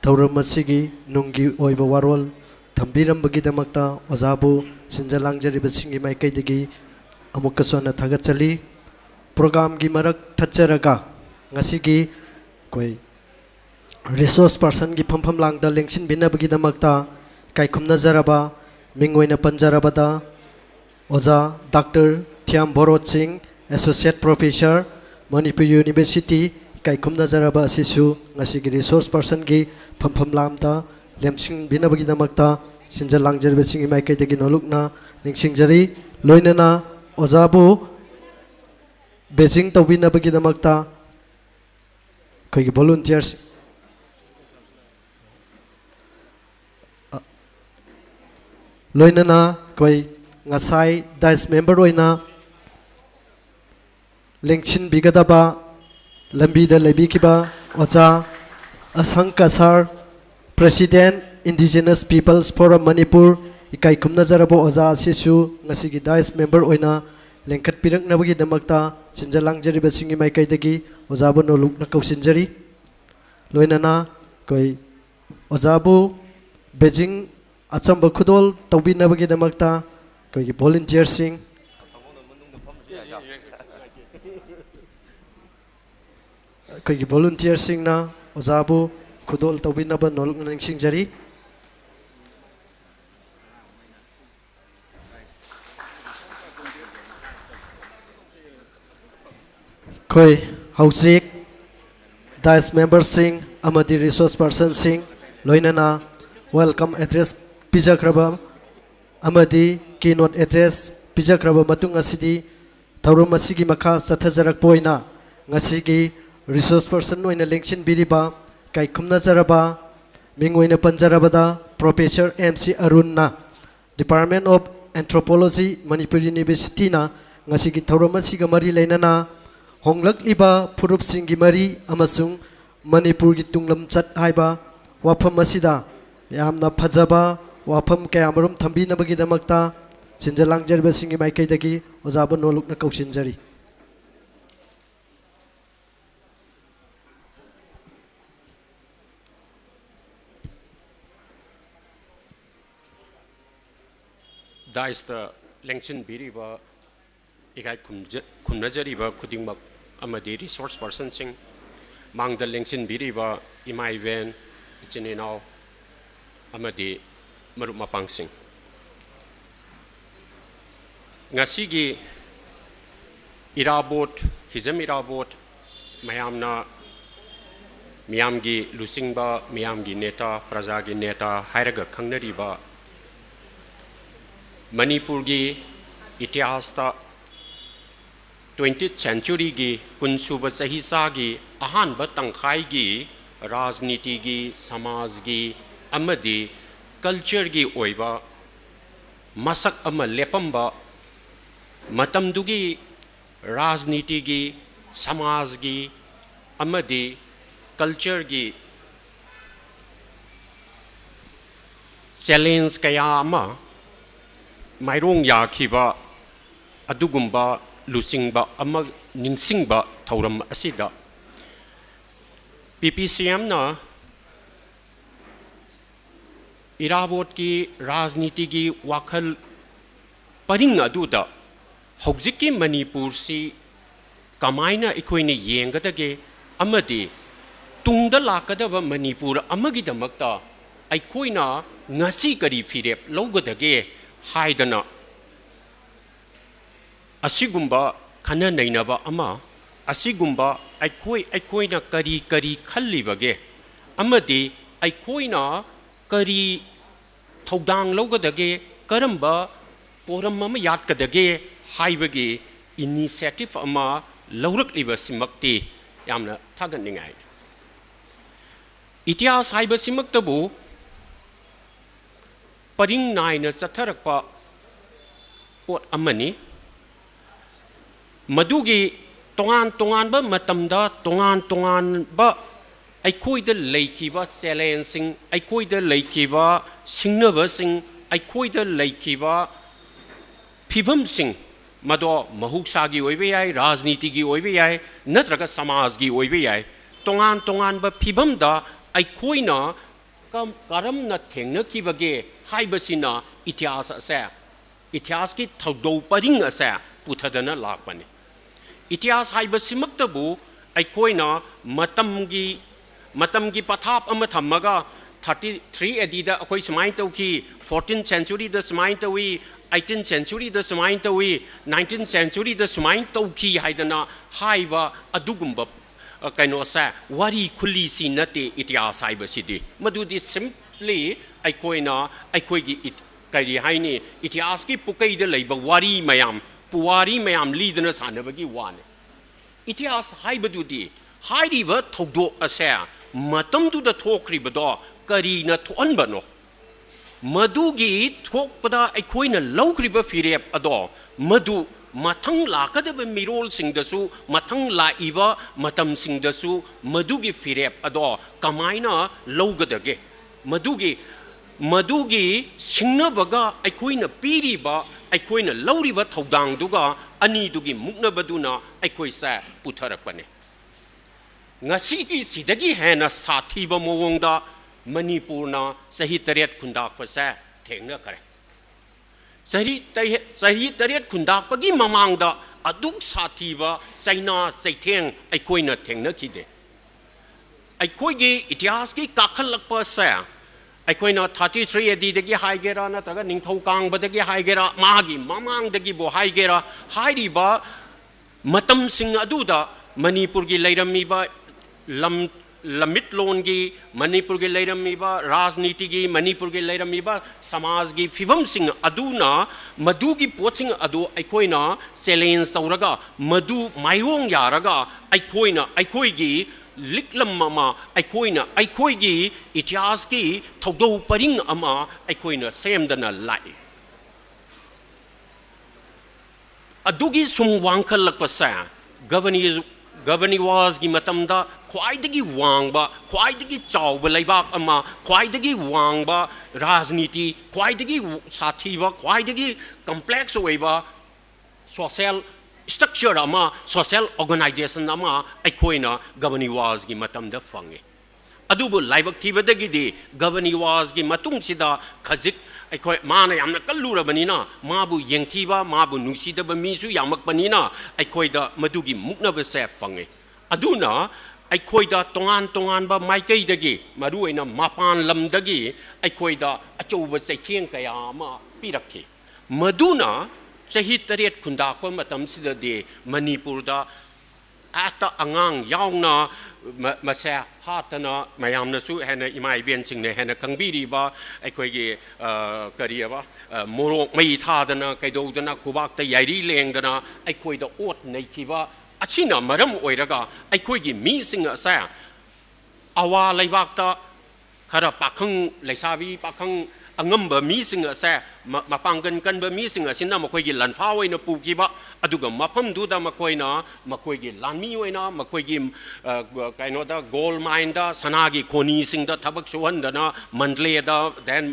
Thauramasi Nungi Oiba Warol Tambiram Bagidamakta Ozabu Sinjalangjari Basingi Maikaidigi Amukasona Thagatsali Program Gimarak Tacharaga Ngasigi Koi Resource Person Gi Pampam Langda Lengshin Bina Bagidamakta Kai Kumna Zaraba Mingwena Panjarabada Oza Dr. Thiam Borot Singh Associate Professor Manipur University Kai Kumna Zaraba Asisu Ngasigi Resource Person Gi Pampam Lamda Lemsing Binabagi Damakta Sinjalangjar Besingi Maikai Degi Nolukna Ningshing Jari Loinana Ozabu Beijing Tawina Bagi Damakta Koi volunteers Loinana Koi Ngasai Dice Member Oina Lengshin Bigadaba Lambida Lebikiba Oza Asankasar President Indigenous Peoples Forum Manipur Ikai Kumna Zarabo Oza Sisu Ngasigi Dice Member Oina Lengkat Pirak Nabagi Damakta Sinjalangjari Basingi Maikai Degi Ozabu Noluk Nakausinjari Loinana Koi Ozabu Beijing Achamba Khudol Tawbinabagi Damakta Koi volunteer sing Koi volunteer sing na Ozabu Khudol Tawbinaba Noluk Ningshing Jari Koi Hauzik Dice Member Sing Amadi Resource Person Sing Loinana Welcome Address Pijakraba Amadi Keynote Address Pijakraba Matung Asidi Thauram Asigi Makha Sathajarak Poina Ngasigi Resource Person Oina Lengshin Biriba Kai Kumna Zaraba Mingwena Panjarabada Professor MC Arunna Department of Anthropology Manipur University na Ngasigi Thauram Asiga Mari Leinana Honglak Liba Phurup Singi Mari Amasung Manipur Gi Tunglam Chat Haiba Wafam Asida Yamna Phajaba Wafam Kayamarum Thambi Nabagi Damakta Sinjalangjar Basingi Maikai Dagi Ozabu Noluk na Kausinjari Daista Lengshin Biriba Ikai Kumnajariba Kudingmak Amadi Resource Person Sing Mangda Lengshin Biriba Imai Ven Ichinino Amadi Marup Mapang Sing Ngasigi Irabot Hizam Irabot Mayamna Miyamgi Lusingba Miyamgi Neta Prajagi Neta Hairaga Kangnariba Manipur gi Itihasta 20th century gi Kunsuba Sahisa gi Ahanba Tangkhai gi Rajniti gi Samaj gi Amadi culture gi Oiba Masak Ama Lepamba Matamdugi Rajniti gi Samaj gi Amadi culture gi challenge kaya ama Mairong Yakiba Adugumba Lusingba Ama Ningsingba Thouram Asida PPCM na Irabot ki Rajniti ki Wakhal Paring Aduda ꯍꯧꯖꯤꯛꯀꯤ ꯃꯅꯤꯄꯨꯔꯁꯤ ꯀꯃꯥꯏꯅ ꯑꯩꯈꯣꯏꯅ ꯌꯦꯡꯒꯗꯒꯦ ꯑꯃꯗꯤ ꯇꯨꯡꯗ ꯂꯥꯛꯀꯗꯕ ꯃꯅꯤꯄꯨꯔ ꯑꯃꯒꯤꯗꯃꯛꯇ ꯑꯩꯈꯣꯏꯅ ꯉꯁꯤ ꯀꯔꯤ ꯐꯤꯔꯦꯞ ꯂꯧꯒꯗꯒꯦ ꯍꯥꯏꯗꯅ ꯑꯁꯤꯒꯨꯝꯕ ꯈꯟꯅ ꯅꯩꯅꯕ ꯑꯃ ꯑꯁꯤꯒꯨꯝꯕ ꯑꯩꯈꯣꯏꯅ ꯀꯔꯤ ꯈꯜꯂꯤꯕꯒꯦ ꯑꯃꯗꯤ ꯑꯩꯈꯣꯏꯅ ꯀꯔꯤ ꯊꯧꯗꯥꯡ ꯂꯧꯒꯗꯒꯦ ꯀꯔꯝꯕ ꯄꯣꯔꯝ ꯑꯃ ꯌꯥꯠꯀꯗꯒꯦ ꯍꯥꯏꯕꯒꯤ ꯏꯅꯤꯁꯤꯌꯦꯇꯤꯚ ꯑꯃ ꯂꯧꯔꯛꯂꯤꯕꯁꯤꯃꯛꯇꯤ ꯌꯥꯝꯅ ꯊꯥꯒꯠꯅꯤꯡꯉꯥꯏ ꯏꯇꯤꯍꯥꯁ ꯍꯥꯏꯕꯁꯤꯃꯛꯇꯕꯨ ꯄꯔꯤꯡ ꯅꯥꯏꯅ ꯆꯠꯊꯔꯛꯄ ꯄꯣꯠ ꯑꯃꯅꯤ ꯃꯗꯨꯒꯤ ꯇꯣꯉꯥꯟ ꯇꯣꯉꯥꯟꯕ ꯃꯇꯝꯗ ꯇꯣꯉꯥꯟ ꯇꯣꯉꯥꯟꯕ ꯑꯩꯈꯣꯏꯗ ꯂꯩꯈꯤꯕ ꯆꯦꯂꯦꯟꯖꯁꯤꯡ ꯑꯩꯈꯣꯏꯗ ꯂꯩꯈꯤꯕ ꯁꯤꯡꯅꯕꯁꯤꯡ ꯑꯩꯈꯣꯏꯗ ꯂꯩꯈꯤꯕ ꯐꯤꯕꯝꯁꯤꯡ ꯃꯗꯣ ꯃꯍꯧꯁꯥꯒꯤ ꯑꯣꯏꯕ ꯌꯥꯏ ꯔꯥꯖꯅꯤꯇꯤꯒꯤ ꯑꯣꯏꯕ ꯌꯥꯏ ꯅꯠꯇ꯭ꯔꯒ ꯁꯃꯥꯖꯒꯤ ꯑꯣꯏꯕ ꯌꯥꯏ ꯇꯣꯉꯥꯟ ꯇꯣꯉꯥꯟꯕ ꯐꯤꯕꯝꯗ ꯑꯩꯈꯣꯏꯅ ꯀꯔꯝꯅ ꯊꯦꯡꯅꯈꯤꯕꯒꯦ ꯍꯥꯏꯕꯁꯤꯅ ꯏꯇꯤꯍꯥꯁ ꯑꯁꯦ ꯏꯇꯤꯍꯥꯁꯀꯤ ꯊꯧꯗꯧ ꯄꯔꯤꯡ ꯑꯁꯦ ꯄꯨꯊꯗꯅ ꯂꯥꯛꯄꯅꯤ ꯏꯇꯤꯍꯥꯁ ꯍꯥꯏꯕꯁꯤꯃꯛꯇꯕꯨ ꯑꯩꯈꯣꯏꯅ ꯃꯇꯝꯒꯤ ꯄꯊꯥꯞ ꯑꯃ ꯊꯝꯃꯒ 33 AD ꯗ ꯑꯩꯈꯣꯏ ꯁꯨꯃꯥꯏꯅ ꯇꯧꯈꯤ 14th century ꯗ ꯁꯨꯃꯥꯏꯅ ꯇꯧꯏ 18th century ꯗ ꯁꯨꯃꯥꯏꯅ ꯇꯧꯏ 19th century ꯗ ꯁꯨꯃꯥꯏꯅ ꯇꯧꯈꯤ ꯍꯥꯏꯗꯅ ꯍꯥꯏꯕ ꯑꯗꯨꯒꯨꯝꯕ ꯀꯩꯅꯣꯁꯦ ꯋꯥꯔꯤ ꯈꯨꯜꯂꯤꯁꯤ ꯅꯠꯇꯦ ꯏꯇꯤꯍꯥꯁ ꯍꯥꯏꯕꯁꯤꯗꯤ ꯃꯗꯨꯗꯤ ꯁꯤꯝꯄꯂꯤ ꯑꯩꯈꯣꯏꯅ ꯑꯩꯈꯣꯏꯒꯤ ꯀꯔꯤ ꯍꯥꯏꯅꯤ ꯏꯇꯤꯍꯥꯁꯀꯤ ꯄꯨꯀꯩꯗ ꯂꯩꯕ ꯋꯥꯔꯤ ꯃꯌꯥꯝ ꯄꯨꯋꯥꯔꯤ ꯃꯌꯥꯝ ꯂꯤꯗꯅ ꯁꯥꯟꯅꯕꯒꯤ ꯋꯥꯅꯤ ꯏꯇꯤꯍꯥꯁ ꯍꯥꯏꯕꯗꯨꯗꯤ ꯍꯥꯏꯔꯤꯕ ꯊꯧꯗꯣꯛ ꯑꯁꯦ ꯃꯇꯝꯗꯨꯗ ꯊꯣꯛꯈ꯭ꯔꯤꯕꯗꯣ ꯀꯔꯤꯅ ꯊꯣꯛꯍꯟꯕꯅꯣ ꯃꯗꯨꯒꯤ ꯊꯣꯛꯄꯗ ꯑꯩꯈꯣꯏꯅ ꯂꯧꯈ꯭ꯔꯤꯕ ꯐꯤꯔꯦꯞ ꯑꯗꯣ ꯃꯗꯨ ꯃꯊꯪ ꯂꯥꯛꯀꯗꯕ ꯃꯤꯔꯣꯜꯁꯤꯡꯗꯁꯨ ꯃꯊꯪ ꯂꯥꯛꯏꯕ ꯃꯇꯝꯁꯤꯡꯗꯁꯨ ꯃꯗꯨꯒꯤ ꯐꯤꯔꯦꯞ ꯑꯗꯣ ꯀꯃꯥꯏꯅ ꯂꯧꯒꯗꯒꯦ ꯃꯗꯨꯒꯤ ꯁꯤꯡꯅꯕꯒ ꯑꯩꯈꯣꯏꯅ ꯄꯤꯔꯤꯕ ꯑꯩꯈꯣꯏꯅ ꯂꯧꯔꯤꯕ ꯊꯧꯗꯥꯡꯗꯨꯒ ꯑꯅꯤꯗꯨꯒꯤ ꯃꯨꯛꯅꯕꯗꯨꯅ ꯑꯩꯈꯣꯏꯁꯦ ꯄꯨꯊꯔꯛꯄꯅꯤ ꯉꯁꯤꯒꯤ ꯁꯤꯗꯒꯤ ꯍꯦꯟꯅ ꯁꯥꯊꯤꯕ ꯃꯑꯣꯡꯗ ꯃꯅꯤꯄꯨꯔꯅ ꯆꯍꯤ 8 ꯈꯨꯟꯗꯥꯛꯄꯁꯦ ꯊꯦꯡꯅꯈ꯭ꯔꯦ ꯆꯍꯤ 8 ꯈꯨꯟꯗꯥꯛꯄꯒꯤ ꯃꯃꯥꯡꯗ ꯑꯗꯨꯛ ꯁꯥꯊꯤꯕ ꯆꯩꯅꯥ ꯆꯩꯊꯦꯡ ꯑꯩꯈꯣꯏꯅ ꯊꯦꯡꯅꯈꯤꯗꯦ ꯑꯩꯈꯣꯏꯒꯤ ꯏꯇꯤꯍꯥꯁꯀꯤ ꯀꯥꯈꯠꯂꯛꯄꯁꯦ ꯑꯩꯈꯣꯏꯅ 33 AD ꯗꯒꯤ ꯍꯥꯏꯒꯦꯔꯥ ꯅꯠꯇ꯭ꯔꯒ ꯅꯤꯡꯊꯧ ꯀꯥꯡꯕꯗꯒꯤ ꯍꯥꯏꯒꯦꯔꯥ ꯃꯥꯒꯤ ꯃꯃꯥꯡꯗꯒꯤꯕꯨ ꯍꯥꯏꯒꯦꯔꯥ ꯍꯥꯏꯔꯤꯕ ꯃꯇꯝꯁꯤꯡ ꯑꯗꯨꯗ ꯃꯅꯤꯄꯨꯔꯒꯤ ꯂꯩꯔꯝꯃꯤꯕ ꯂꯝꯃꯤꯠꯂꯣꯟꯒꯤ ꯃꯅꯤꯄꯨꯔꯒꯤ ꯂꯩꯔꯝꯃꯤꯕ ꯔꯥꯖꯅꯤꯇꯤꯒꯤ ꯃꯅꯤꯄꯨꯔꯒꯤ ꯂꯩꯔꯝꯃꯤꯕ ꯁꯃꯥꯖꯒꯤ ꯐꯤꯕꯝꯁꯤꯡ ꯑꯗꯨꯅ ꯃꯗꯨꯒꯤ ꯄꯣꯠꯁꯤꯡ ꯑꯗꯨ ꯑꯩꯈꯣꯏꯅ ꯆꯦꯂꯦꯟꯖ ꯇꯧꯔꯒ ꯃꯗꯨ ꯃꯥꯏꯌꯣꯡ ꯌꯥꯔꯒ ꯑꯩꯈꯣꯏꯅ ꯑꯩꯈꯣꯏꯒꯤ ꯂꯤꯛꯂꯝ ꯑꯃ ꯑꯩꯈꯣꯏꯅ ꯑꯩꯈꯣꯏꯒꯤ ꯏꯇꯤꯍꯥꯁꯀꯤ ꯊꯧꯗꯧ ꯄꯔꯤꯡ ꯑꯃ ꯑꯩꯈꯣꯏꯅ ꯁꯦꯝꯗꯅ ꯂꯥꯛꯏ ꯑꯗꯨꯒꯤ ꯁꯨꯝ ꯋꯥꯡꯈꯠꯂꯛꯄꯁꯦ ꯒꯕꯔꯅꯤꯋꯥꯖꯒꯤ ꯃꯇꯝꯗ ꯈ꯭ꯋꯥꯏꯗꯒꯤ ꯋꯥꯡꯕ ꯈ꯭ꯋꯥꯏꯗꯒꯤ ꯆꯥꯎꯕ ꯂꯩꯕꯥꯛ ꯑꯃ ꯈ꯭ꯋꯥꯏꯗꯒꯤ ꯋꯥꯡꯕ ꯔꯥꯖꯅꯤꯇꯤ ꯈ꯭ꯋꯥꯏꯗꯒꯤ ꯁꯥꯊꯤꯕ ꯈ꯭ꯋꯥꯏꯗꯒꯤ ꯀꯝꯄ꯭ꯂꯦꯛꯁ ꯑꯣꯏꯕ ꯁꯣꯁꯤꯌꯦꯜ ꯁ꯭ꯇ꯭ꯔꯛꯆꯔ ꯑꯃ ꯁꯣꯁꯤꯌꯦꯜ ꯑꯣꯔꯒꯅꯥꯏꯖꯦꯁꯟ ꯑꯃ ꯑꯩꯈꯣꯏꯅ ꯒꯕꯔꯅꯤꯋꯥꯖꯒꯤ ꯃꯇꯝꯗ ꯐꯪꯉꯤ ꯑꯗꯨꯕꯨ ꯂꯥꯏꯕꯛ ꯊꯤꯕꯗꯒꯤꯗꯤ ꯒꯕꯔꯅꯤꯋꯥꯖꯒꯤ ꯃꯇꯨꯡꯁꯤꯗ ꯈꯖꯤꯛ ꯑꯩꯈꯣꯏ ꯃꯥꯅ ꯌꯥꯝꯅ ꯀꯜꯂꯨꯔꯕꯅꯤꯅ ꯃꯥꯕꯨ ꯌꯦꯡꯊꯤꯕ ꯃꯥꯕꯨ ꯅꯨꯡꯁꯤꯗꯕ ꯃꯤꯁꯨ ꯌꯥꯝꯃꯛꯄꯅꯤꯅ ꯑꯩꯈꯣꯏꯗ ꯃꯗꯨꯒꯤ ꯃꯨꯛꯅꯕꯁꯦ ꯐꯪꯉꯤ ꯑꯗꯨꯅ ꯑꯩꯈꯣꯏꯗ ꯇꯣꯉꯥꯟ ꯇꯣꯉꯥꯟꯕ ꯃꯥꯏꯀꯩꯗꯒꯤ ꯃꯔꯨꯑꯣꯏꯅ ꯃꯄꯥꯟ ꯂꯝꯗꯒꯤ ꯑꯩꯈꯣꯏꯗ ꯑꯆꯧꯕ ꯆꯩꯊꯦꯡ ꯀꯌా ꯑꯃ ꯄꯤꯔꯛꯈꯤ ꯃꯗꯨꯅ ꯆꯍꯤ 8 ꯈꯨꯟꯗꯥꯛꯄ ꯃꯇꯝꯁꯤꯗꯗꯤ ꯃꯅꯤꯄꯨꯔꯗ ꯑꯦꯛꯇ ꯑꯉꯥꯡ ꯌꯥꯎꯅ ꯃꯁꯦ ꯍꯥꯠꯇꯅ ꯃꯌꯥꯝꯅꯁꯨ ꯍꯦꯟꯅ ꯏꯃꯥ ꯏꯕꯦꯟꯁꯤꯡꯅ ꯍꯦꯟꯅ ꯈꯪꯕꯤꯔꯤꯕ ꯑꯩꯈꯣꯏꯒꯤ ꯀꯔꯤꯑꯕ ꯃꯣꯔꯣꯛ ꯃꯩ ꯊꯥꯗꯅ ꯀꯩꯗꯧꯗꯅ ꯈꯨꯕꯥꯛꯇ ꯌꯥꯏꯔꯤ ꯂꯦꯡꯗꯅ ꯑꯩꯈꯣꯏꯗ ꯑꯣꯠ ꯅꯩꯈꯤꯕ ꯑꯁꯤꯅ ꯃꯔꯝ ꯑꯣꯏꯔꯒ ꯑꯩꯈꯣꯏꯒꯤ ꯃꯤꯁꯤꯡ ꯑꯁꯦ ꯑꯋꯥ ꯂꯩꯕꯥꯛꯇ ꯈꯔ ꯄꯥꯈꯪ ꯂꯩꯁꯥꯕꯤ ꯄꯥꯈꯪ ꯑꯉꯝꯕ ꯃꯤꯁꯤꯡ ꯑꯁꯦ ꯃꯄꯥꯡꯒꯟ ꯀꯟꯕ ꯃꯤꯁꯤꯡ ꯑꯁꯤꯅ ꯃꯈꯣꯏꯒꯤ ꯂꯟꯐꯥ ꯑꯣꯏꯅ ꯄꯨꯈꯤꯕ ꯑꯗꯨꯒ ꯃꯐꯝꯗꯨꯗ ꯃꯈꯣꯏꯅ ꯃꯈꯣꯏꯒꯤ ꯂꯥꯟꯃꯤ ꯑꯣꯏꯅ ꯃꯈꯣꯏꯒꯤ ꯀꯩꯅꯣꯗ ꯒꯣꯜ ꯃꯥꯏꯟꯗ ꯁꯅꯥꯒꯤ ꯈꯣꯅꯤꯁꯤꯡꯗ ꯊꯕꯛ ꯁꯨꯍꯟꯗꯅ ꯃꯟꯗꯂꯦꯗ ꯗꯦꯟ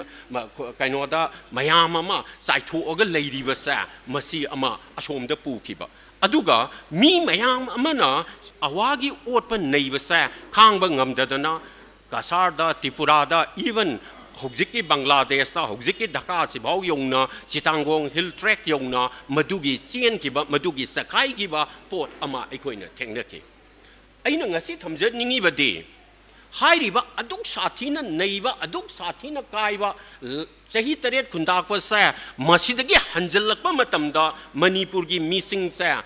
ꯀꯩꯅꯣꯗ ꯃꯌꯥꯝ ꯑꯃ ꯆꯥꯏꯊꯣꯛꯑꯒ ꯂꯩꯔꯤꯕꯁꯦ ꯃꯁꯤ ꯑꯃ ꯑꯁꯣꯝꯗ ꯄꯨꯈꯤꯕ ꯑꯗꯨꯒ ꯃꯤ ꯃꯌꯥꯝ ꯑꯃꯅ ꯑꯋꯥꯒꯤ ꯑꯣꯠꯄ ꯅꯩꯕꯁꯦ ꯈꯥꯡꯕ ꯉꯝꯗꯗꯅ ꯀꯁꯥꯔꯗ ꯇ꯭ꯔꯤꯄꯨꯔꯥꯗ even hojiki Bangladesh na hojiki Dhaka sibao yung na Chittagong Hill Trek yung na madugi chien kiba madugi sakai kiba pot ama ikoi na tengna ki ai na ngasi thamjat ningi badi hai riba aduk sathi na neiba aduk sathi na kaiba chahi taret khunda ko sa masidagi hanjalakpa matamda Manipur gi missing sa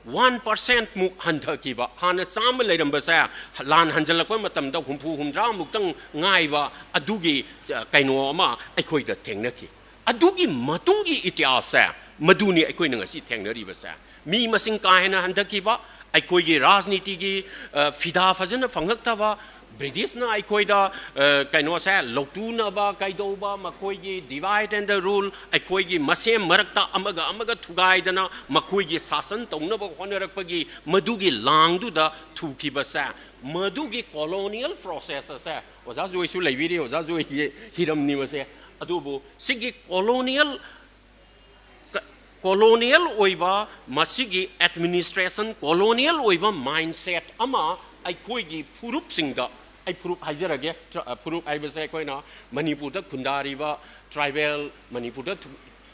1% muk handakiba hana sam leiramba sa lan hanjalakpa matamda humpu humdra muktang ngaiba adugi kaino ama aikoi da tengnaki adugi matungi itiasa maduni aikoi na ngasi tengnari ba sa mi masing kaina handakiba aikoi gi rajniti gi fida fajana phangaktawa British na aikoi da kaino sa loktu na ba kaido ba makoi gi divide and rule aikoi gi masem marakta amaga thugai dana makoi gi sasan tongna ba honarak gi madugi langdu da thuki ba sa madugi colonial process sa oja joi su lei video oja joi hiram ni ma se adubu sigi colonial oiba masigi administration colonial oiba mindset ama aikoi gi furup singda ai furup hajarage furup ai base koi na Manipur da khundari ba tribal Manipur da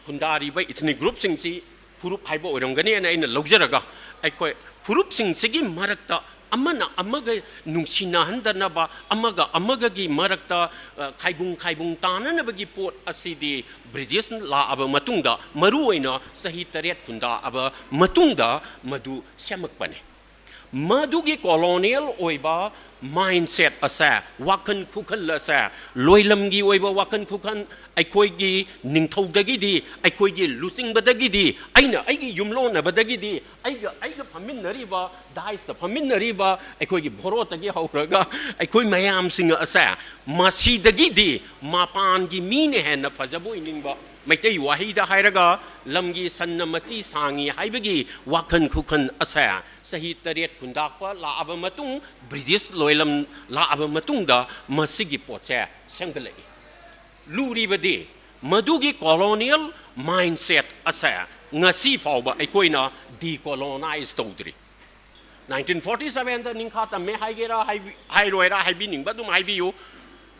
khundari ba ethnic group sing si furup hai ba oirangani na ina logjaraga ai koi furup sing sigi marakta amana amaga nungsina handana ba amaga gi marakta khaibung tanana ba gi pot asidi British la aba matungda maru oina sahi taret khunda aba matungda madu semak pane madu gi colonial oiba mindset asa wakan khukan la sa loilam gi oiba wakan khukan aikoi gi ningthau dagi di aikoi gi lusing badagi di aina aigi yumlo na badagi di aiga phamin nari ba dais ta phamin nari ba aikoi gi bhoro ta gi hauraga aikoi mayam singa asa masi dagi di mapan gi mine he na fajabu ining ba maitai wahida hairaga lamgi sanna masi sangi haibagi wakan khukan asa sahi taret khundakpa la aba matung British loilam la aba matung da masigi poche sengalai luri badi madugi colonial mindset asa ngasi fauba aikoina decolonize tawdri 1947 da ningkhata me haigera hairoira haibi ningba dum haibiyu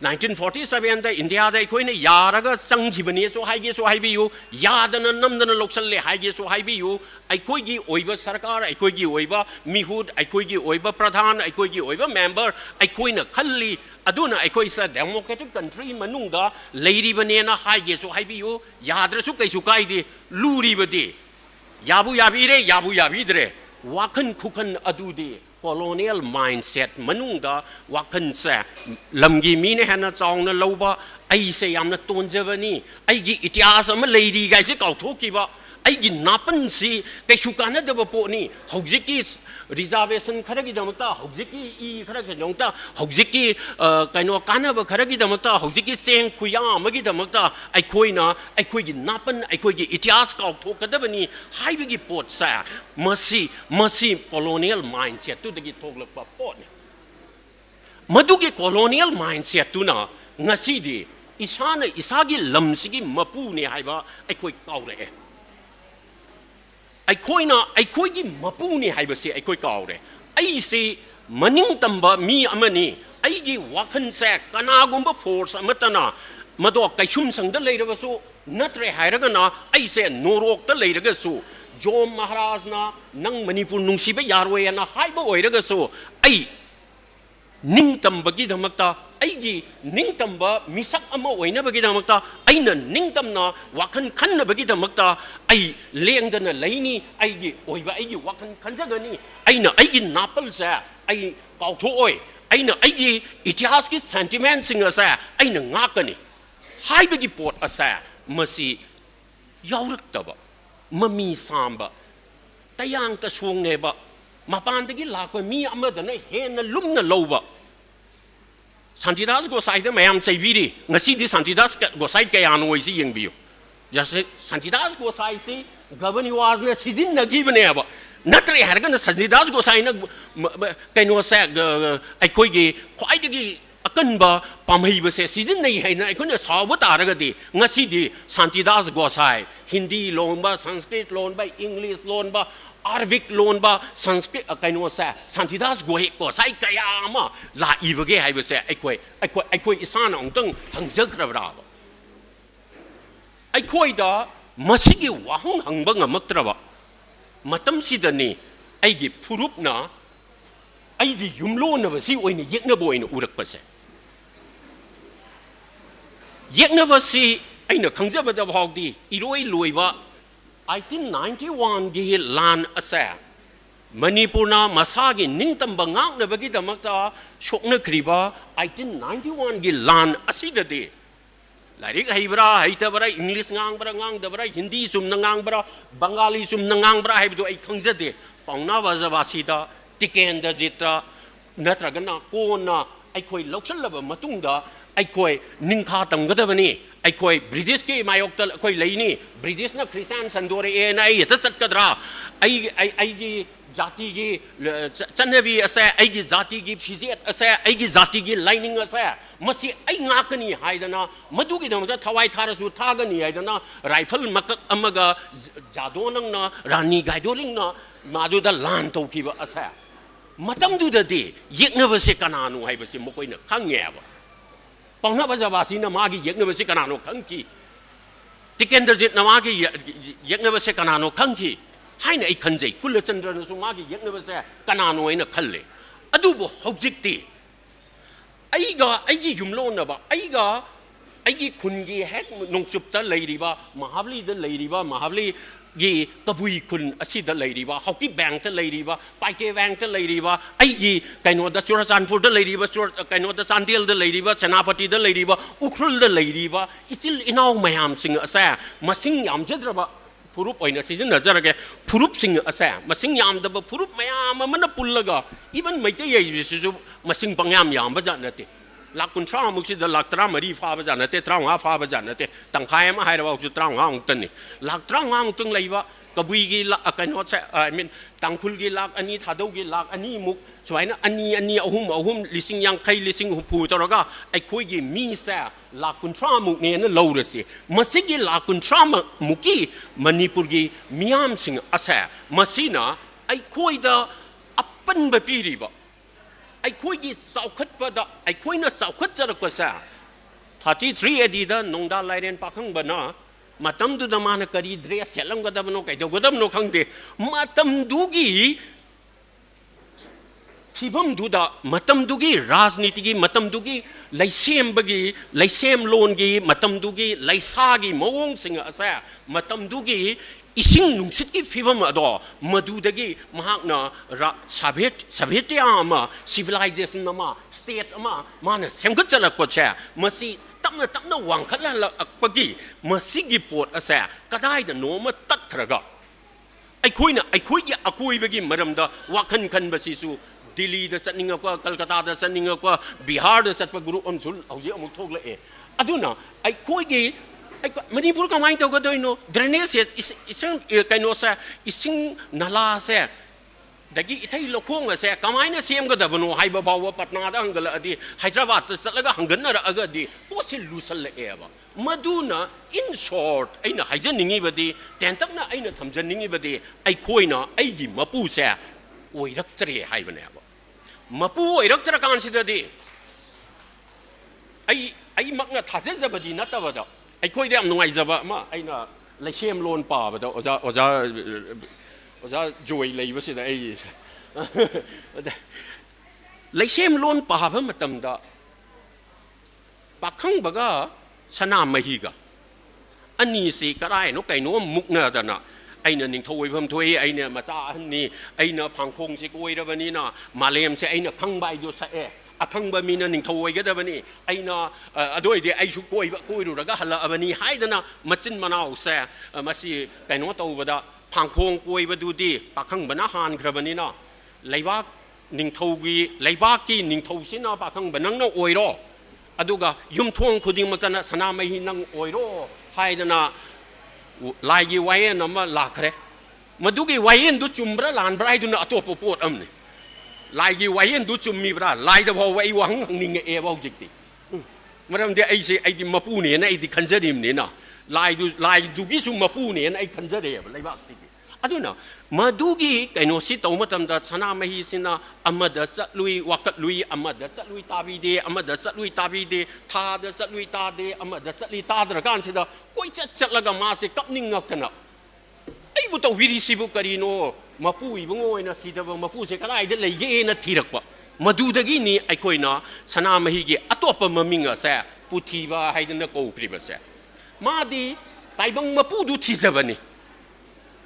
1947 da India da aikoina yaraga sangjibani so haige so haibiyu yadana namdana loksalle haige so haibiyu aikoigi oiba sarkar aikoigi oiba mihud aikoigi oiba pradhan aikoigi oiba member aikoina khalli aduna aikoi sa democratic country manungda leiri banena haige so haibiyu yadra su kaisu kaide luri bade yabu yabidre wakan khukan adudi colonial mindset manungda wakan sa lamgi mine hana chawna loba ai se yamna tonjabani aigi itias ama leiri gai se kauthokiba aigi napan si kaisu kana daba poni hojiki reservation kharagi damata hojiki I kharagi damata hojiki kaino kana ba kharagi damata hojiki seng khuya amagi damata aikoi gi napan aikoi gi itias kauthokadabani haibigi pot sa masi colonial mindset tu dagi thoglakpa pot madugi colonial mindset tu na ngasi di isana isagi lamsigi mapu ne haiba aikoi kaure aikoigi mapuni haibase aikoi kaure aise maning tamba mi amani aigi wakhan se kanagumba force amatana mado kaisum sangda leirabasu natre hairagana aise norok ta leiragasu Jom Maharaj na nang Manipur nungsiba yarwe na haiba oiragasu ai ningtambagi dhamakta aigi ningtamba misak ama oina bagi dhamakta aina ningtamna wakhan khanna bagi dhamakta ai lengdana laini aigi oiba aigi wakhan khanjagani aina aigi napal sa ai kautho oi aina aigi itihas ki sentiment singa sa aina ngakani haibagi pot asa masi yauraktaba mami samba tayang ta suwngneba mapandagi lakwa mi amadana hena lumna lowba Santidas Gosai da mayam say viri ngasi di Santidas Gosai kayano isi yengbiyo jase Santidas Gosai si gavani was na sizin na gibne aba natre hargan Santidas Gosai na kaino sa aikoi gi khwaidagi akanba pamhai base sizin nei haina aikona sawa taragadi ngasi di Santidas Gosai Hindi lonba Sanskrit lonba English lonba Arabic โลนบาสันสกฤตกันโนเซ่สันติดาสกัวเฮก็ใส่กายามาลาอีวเกให้เบเซ่ไอ้คุยอิสานองตึงหังเจกระบราบไอ้คุยดามาสิกิวะหังบังมักตระบะมาตั้มสิดานี่ไอ้กิพูรุปนะไอ้ดิยุมโลนนะสิโอ้ยนี่เยกนะบ่อยนะอุรักเปเซ่เยกนะว่าสิไอ้เนี่ยขังเจ้าบัดบอกดีอีโรยรวยว่า1991 gi lan asa manipurna masagi ningtam bangak na bagi damakta shokna kriba 1991 gi lan asida de larik haibra haitabra english ngang bra ngang dabra hindi sum ngang bra bengali sum ngang bra haibu ai khangja de pauna wazabasi da tikenda jitra natragana kona ai khoi lokchal laba matungda ai khoi ningkha tamgadabaniไอ้คอยบริติชกี้มายกตะคอยเลยนี่บริติชนะคริสเตียนสันโดเรเอไอ้จะจัดกระดาไอ้กีจัติกีจันเนวีอาศัยไอ้กีจัติกีฟิสิกส์อาศัยไอ้กีจัติกีไลนิ่งอาศัยมาสิไอ้งากันนี่หายดนะมาดูกันนะมันจะทวายทารสุท่ากันนี่หายดนะไรเฟิลมักอเมกาจัดโดนังนะรานีไกด์โดริงนะมาดูแต่ลานตัวกีบอาศัยมาตั้มดูแต่ดียิ่งเนวสิกันนานูให้ไปสิมุกไว้เนี่ยข้างแง่บปองนับว่าจะว่าสินะมากี่ยักษ์เนวสิกันนานูขังกี่ที่เกณฑ์จะจิตนะมากี่ยักษ์เนวสิกันนานูขังกี่ให้เนี่ยไอ้ขันใจคุณเลจันทร์นสุมากี่ยักษ์เนวสิกันนานูไอ้เนี่ยขันเลยอะดูบ่หกจิตตีไอ้กี่ยุมโลนนะบ่ไอ้กี่คุณกี่แฮกนงจุบตะเลยดีบ่มหาบลีตะเลยดีบ่มหาบลีกี่กบุยคุณอสิตะเลยดีบ่เขากี่แบงตะเลยดีบ่ไปเกแบงตะเลยดีบ่ไอ้กี่กันวดจุรสันฟูตะเลยดีบ่จุรกันวดสันเดียลตะเลยดีบ่ชนาปฏิตะเลยดีบ่อุครุลตะเลยดีบ่อิสิลอินเอาไม่หามสิงอาศัยมาสิงยามเจดระบ่ผู้รูปไอ้เนี่ยสินะจะระแกผู้รูปสิงอาศัยมาสิงยามตะบ่ผู้รูปไม่หามมันน่ะปุลละก็อีบันไม่เตยสิมาสิงปังยามบ่จันนะติลักคุณทรามุกสิเดลักตรามารีฟ้าประจันนะเตตรางหาฟ้าประจันนะเตตั้งใครมาให้เราบอกจุดตรางหาองตันนี่ลักตรางหาองตันเลยว่ากบุยกีลักกันว่าใช่มินตั้งคุลกีลักอันนี้ทัดกีลักอันนี้มุกสวยนะอันนี้เอาหุ่มลิสิงยังใครลิสิงหุบผูตัวเราก็ไอ้คุยกีมีเสียลักคุณทรามุกเนี่ยนั่นเราเลยสิมาสิกีลักคุณทรามุกีมันนิปุรกีมียามสิงอาศัยมาสินะไอ้คุยเดออัปปันแบบปีรีบ่ไอ้คุยกี่สาวขัดปะดะไอ้คุยน่ะสาวขัดจะรักษาถ้าที่3 อดีตนงดาไลเรนปักขังบนะมาทำดูดามันกรีดเรียเสลังก็ดำโนกไอ้เจ้าก็ดำโนขังเดมาทำดูกี่ที่ผมดูดามาทำดูกี่ราชนิติกี่มาทำดูกี่ไลเซมบกี่ไลเซมโลนกี่มาทำดูกี่ไลซากี่มงสิงห์อาศัยมาทำดูกี่อิสิงนุ่งสิกิฟิวมาดอมาดูดกี้มหากนาระสาเบตยามา civilization นามา state มาเนี่ยเสียงก็จะละกว่าแช่มาสิตั้งน่ะหวังขัดละปกี้มาสิกิปวดอาศัยก็ได้แต่โน้มาตัดทระกะไอ้คุยบกี้มาดำดาว่าคันบสิสูดิลีเดสันนิงก็กัลกัตตาเดสันนิงก็บิฮาร์เดสัตปะกรุอัมสุลเอาเยอะมุทกเลยอะดูนะไอ้คุยกี้มันนี่พูดกันไม่ตัวก็ได้โน่เดรเนสอิสิงกันโน่เสอิสิงนาลาเสแต่กี้ที่ลูกพวงเสก็ไม่เนี่ยเสียมก็ได้บนหัวไฮบะบ่าวปัตนาดังก็เลยดีไฮดราบาดสักแล้วก็หังกันน่ะก็ดีพวกสิลูสเลยบ่มาดูนะ in short ไอ้น่ะไฮจันนิ่งบ่ดีแต่ตั้งน่ะไอ้น่ะทำจันนิ่งบ่ดีไอ้คุยน่ะไอ้ยิมมาปูเสโอ้ยรักตรีไฮบ่เนี่ยบ่มาปูไอ้รักตระการสิดีไอ้มักน่ะท่าเจจะบ่ดีนะตะบ่ดไอ้คุยได้อำนวยจะบ่มาไอ้น่ะไล่เชื่อมโลนป่าบ่ดอกจะจวยเลยว่าสิไอ้ไล่เชื่อมโลนป่าเพิ่มมาตำดาปักขังบ่ก็ชนะไม่ฮีกะอันนี้สิก็ได้นกไก่น้อมุกเนื้อแต่น่ะไอ้เนี่ยนิ่งถวยเพิ่มถวยไอ้เนี่ยมาจ้าอันนี้ไอ้เนี่ยพังคงสิกุยแล้ววันนี้น่ะมาเลมสิไอ้เนี่ยขังใบดูซะอะทั้งบะมีนั่นนิ่งถวยก็ได้บันนี้ไอ้น่ะด้วยเดี๋ยวไอ้ชุกกุยดูแล้วก็ฮัลโหลบันนี้หายแล้วนะมาจินมานาวเสมาสิไก่น้อโตบ่ได้พังคงกุยบ่ดูดีปักขังบรรณาหารครับบันนี้น่ะไล่บ้านิ่งถวยไล่บ้ากี้นิ่งถวยสินะปักขังบรรณาโนอวยรออะดูก็ยุ่มทวงคุดิ้งมาตนะสนามไม่หินังอวยรอหายแล้วนะลายกี่ไว้น่ะมาลากเลยมาดูกี่ไว้ดูจุ่มบระลานบระไอ้ดูน่ะตัวปวดนี่ลายกี่ไว้ดูจุ่มมีบระลายแต่พอไว้วังนิ่งเอวเอาจิกติมาทำเดี๋ยวไอ้ที่มาปูเนี่ยนะไอ้ที่คันเจริมเนี่ยนะลายดูกี่ซุ่มมาปูเนี่ยนะไอ้คันเจริมอะไรบ้างสิ aduna madugi kaino si tawmatam da sana mahi sina amada satlui wakatlui amada satlui tabide amada satlui tabide tha da satlui tade amada satli tadra kan sida koi chatlaga ma se kapning ngakana ai bu taw wiri sibu karino mapu ibungo ina sidaba mapu se kanai de leige na thirakpa madudagi ni aikoina sana mahi gi atopa maminga sa puthiba haidana ko kriba sa madi taibang mapu du thizabani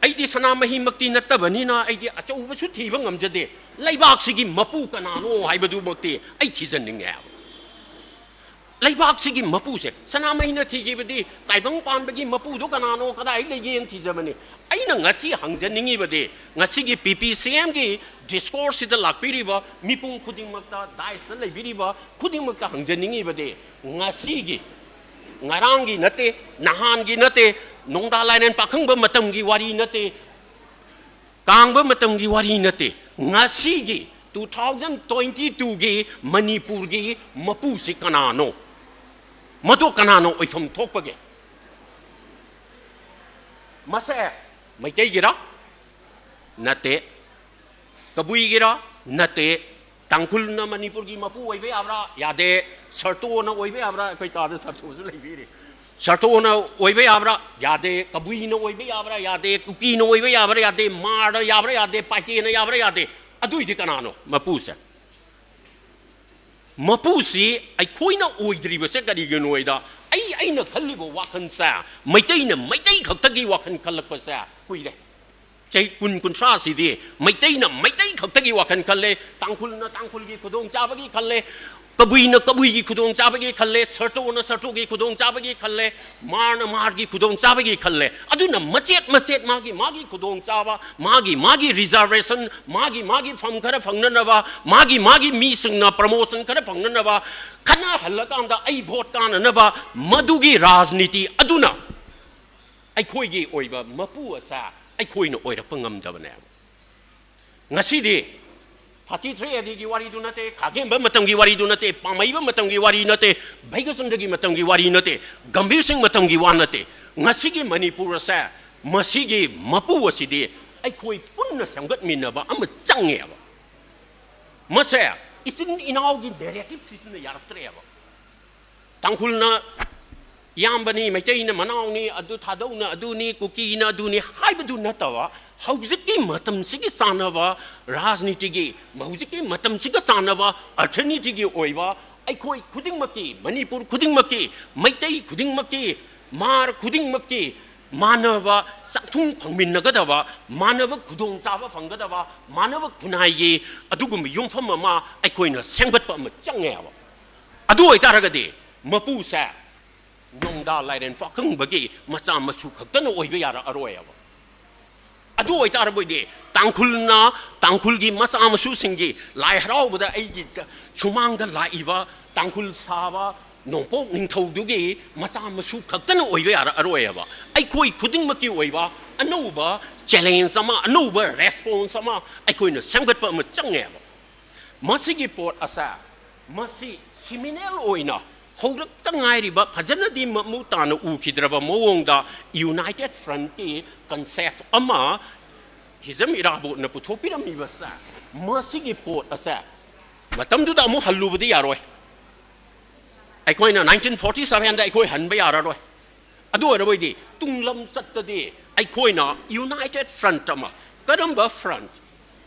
aidi sana mahi makti natabani na aidi achauba su thiba ngamjade laibak sigi mapu kanano haibadu makti ai thizaninga laibak sigi mapu se sana mahi na thigibadi taibang panbagi mapu do kanano kada ai legen thizabani aina ngasi hangjaningi bade ngasi gi PPCM gi discourse da lakpiriba mipung khuding makta dais da leibiriba khuding makta hangjaningi bade ngasi gi ngarangi nate nahan gi nate nongda lainen pakhang ba matam gi wari nate kang ba matam gi wari nate ngasi gi 2022 gi manipur gi mapu se kanano mado kanano oifam thokpage masa maitai gira nate kabui gira nate tangkul na manipur gi mapu oibe abra yade sarto na oibe abra koi ta da sarto su leibiri sarto na oibe abra yade kabui na oibe abra yade kuki na oibe abra yade mar yabra yade paite na yabra yade adui di kanano mapu se mapu si ai khoina oidriba se kari gi noida ai na khallibo wakhan sa maitai na maitai khaktagi wakhan khallakpa sa kuire chai kun sa si di maitai na maitai khaktagi wakhan khalle tangkhul gi khudong chabagi khalle kabui na kabui gi khudong chabagi khalle sarto na sarto gi khudong chabagi khalle mar gi khudong chabagi khalle aduna machet magi khudong chaba magi reservation magi pham khara phangna ba magi mi singna promotion khara phangna ba khana halakam da ai vote kana na ba madugi rajniti aduna ai khoi gi oiba mapu asa ai khoi na oira pangam da bane ngasi di 33 adigi wari du nate khagem ba matam gi wari du nate pamai ba matam gi wari nate bhaigasun gi matam gi wari nate gambir sing matam gi wan nate ngasi gi manipur sa masi gi mapu asidi ai khoi punna samgat minna ba am change ba masa isin inaw gi narrative sisuna yaratre ba tangkhul na yambani maitai na manaw ni adu thadau na adu ni kuki na adu ni haibadu natawa haujiki matam sigi sanaba rajniti gi mahujiki matam siga sanaba arthaniti gi oiba ai khoi khuding maki manipur khuding maki maitai khuding maki mar khuding maki manava sakthung phangmin nagadaba manava khudong chaba phanggadaba manava khunai gi adugum yumpham ma ai khoina sengbat pa ma changeba adu oi taragadi mapu sa nongda laiden fakhang bagi macha masu khaktana oiba yara aroyaba adu oi taraboi tangkhul gi macha masu singi lai harau bada ai gi chumang da laiba tangkhul saba nongpok ningthau du gi macha masu khaktana oiba yara aroyaba ai khoi khuding maki oiba anouba challenge sama anouba response sama ai khoina samgat pa ma changeba masigi port asa masi seminal oina hograk tangai riba phajana di mu tana u khidraba mowongda united front ki concept ama hizam irabot na puthopirami basa masigi port asa matam du da mu hallubadi yaroi ai koina 1947 da ai koi hanba yararoi adu araboi di tunglam sattadi ai koina united front ama kadamba front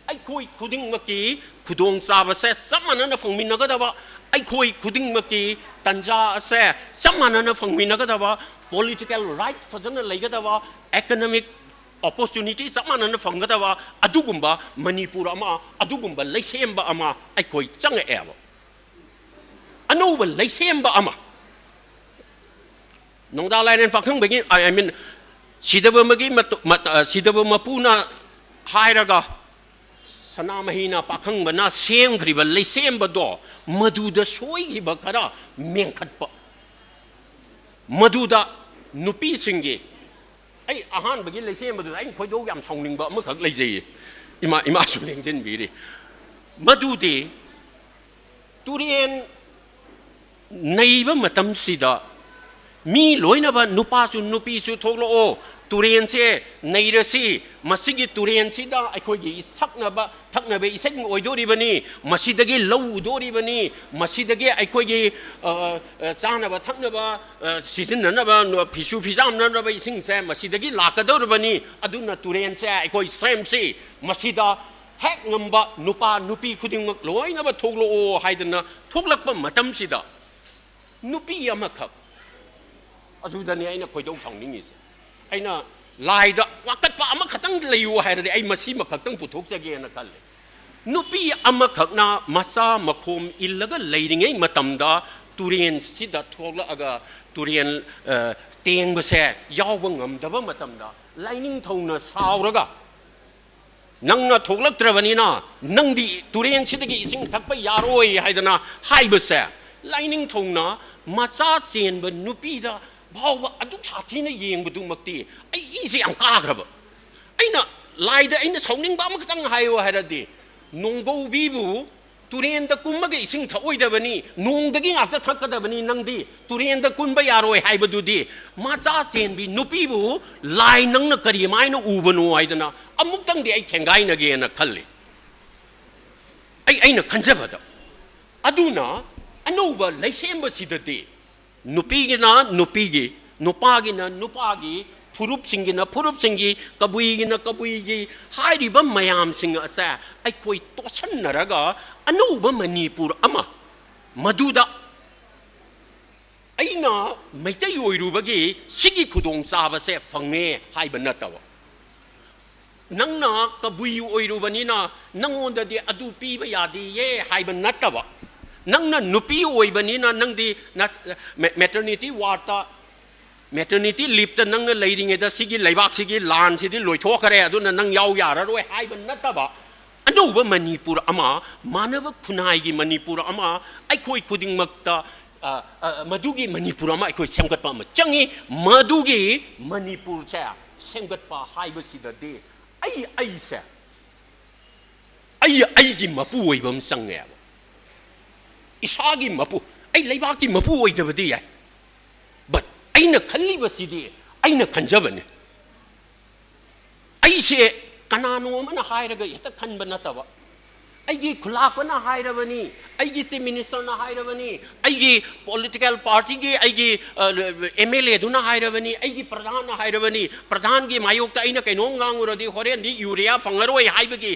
ai koi khuding maki khudong saba se samana na phongmin nagadaba ai khoi khuding maki tanja se samana na phongmin nagadaba political right fajana leigadaba economic opportunity samana na phanggadaba adugumba manipur ama adugumba leisemba ama ai khoi changa eba anouba leisemba ama nongda lainen fakhang begi I mean sidaba magi sidaba mapuna hairaga sana mahina pakhang bana sem griba leisemba do maduda soi giba kara menkhatpa maduda nupi singi ai ahan bagi leisemba do ai khoido yam sawningba ma khak leijei ima su lengjen biri madudi turien naiba matam sida มีลอยนะบ้านนุปาสุนุปีสุทกโลโอตุเรียนเสในเรซีมาสิกิตุเรียนสิดาไอ้คนยี่สักนะบ้าทักนะเบอีเซ็งโอยดูริบันีมาสิดกิเล่าดูริบันีมาสิดกิไอ้คนยี่จานะบ้าทักนะบ้าสิสินนะบ้าพิสูพิจามนะบ้าอีสิงเสมาสิดกิลากระโดริบันีอดุนตุเรียนเสไอ้คนเซมซีมาสิดาแฮกงำบะนุปานุปีคุดิงมักลอยนะบ้าทกโลโอให้ดนะทกลักปะมาทำสิดานุปียามักครับอาจุดนี้ไอ้น่ะคอยดูช่องนี้สิไอ้น่ะลายดะว่ากัดปะอามาขัดตั้งเลยอยู่ให้ได้ไอ้มาซีมาขัดตั้งผู้ทุกข์จะเกี่ยนะกันเลยนุปีอามาขัดน่ะมาซามาคมอิลลักเลยดิ่งไอ้มาทำดาตุเรียนสิดาทอกละอากาตุเรียนเตียงบะเสยาวงามแต่ว่ามาทำดาไลนิ่งทงน่ะสาวละกะนังน่ะทอกละตระวันนี้น่ะนังดีตุเรียนสิดากี่สิ่งทักไปยาโรยให้ดนะให้บะเสไลนิ่งทงน่ะมาซาเซียนบนนุปีดาเพราะว่าอดุชาตินี่ยิงบุตรมักตีไอ้อีเสียงกล้าครับไอ้น่ะลายเดไอ้น่ะสองนิ่งบ้ามันก็ตั้งให้ว่าให้ได้ดีนงกูวิบูตุเรียนตะกุมมาเกี่ยสิ่งถ้าโอ้ยเดบันีนงตะกี้อาจจะทักกันเดบันีนังดีตุเรียนตะกุมไปยาโรยให้บุตรดีมาจ้าเจนบีนุปีบูลายนังน่ะกระดิ่งไม้น่ะอูบนูไอ้เดนะอามุกตั้งดีไอ้แข่งไก่น่ะเกี่ยน่ะขันเลยไอ้น่ะขันเจ็บอะอดุน่ะอันนู้นว่าเลยเชื่อมสิเดดีนุปีกินะนุปีกินุปากินะนุปากิผู้รูปสิงกินะผู้รูปสิงกิกบุยกินะกบุยกิให้ดีบ้างไม่ยามสิงห์เสไอ้คุยตัวฉันน่ะระกะอันนู้นบ้างมณีปุระมามาดูดะไอ้น่ะไม่ได้อยู่รู้บ้างกี่สิกิขุดงซาบเสฟังเง่ให้บรรณาตัวนังน่ะกบุยอยู่รู้บ้างนี่น่ะนังวันเดียอดูปีไปยาดีเย่ให้บรรณาตัวนังนั้นนุปีโอยบันนี้นะนังดีนะmaternity ward maternity leave แต่นังนั้นเลยดิ่งแต่สิกิเลยบักสิกิลานสิที่ลอยทั่วกระเรื่องดูนั้นนังยาวยาระด้วยให้บันนัตตาบะอันนู้นว่ามณีปุระอามามาเนวคุณายกิมณีปุระอามาไอ้คุยคุดิ่งมักตามาดูกิมณีปุระอามาไอ้คุยเซมกัดปามาจังงี้มาดูกิมณีปุระเช่เซมกัดปาให้บัสิดาเดไอ้เช่ไอ้กิมาป่วยบัมสังเงาอิสากิมาพูไอ้เลยบ้ากิมาพูไอ้เดบดีไอ้บัดไอ้น่ะขันลีบสิดีไอ้น่ะขันจับเนี่ยไอ้เช่กันนาโนมันหายระกะยัตขันบันนัตวะไอ้ยี่ขลักมันหายระบันี่ไอ้ยี่เซมินิสเตอร์น่ะหายระบันี่ไอ้ยี่ political party กี่ไอ้ยี่MLA ดูน่ะหายระบันี่ไอ้ยี่ประธานน่ะหายระบันี่ประธานกี่มายุกตาไอ้น่ะแกน้องงางอุระดีขอเรียนดียูเรียฟังอะไรหายไปกี่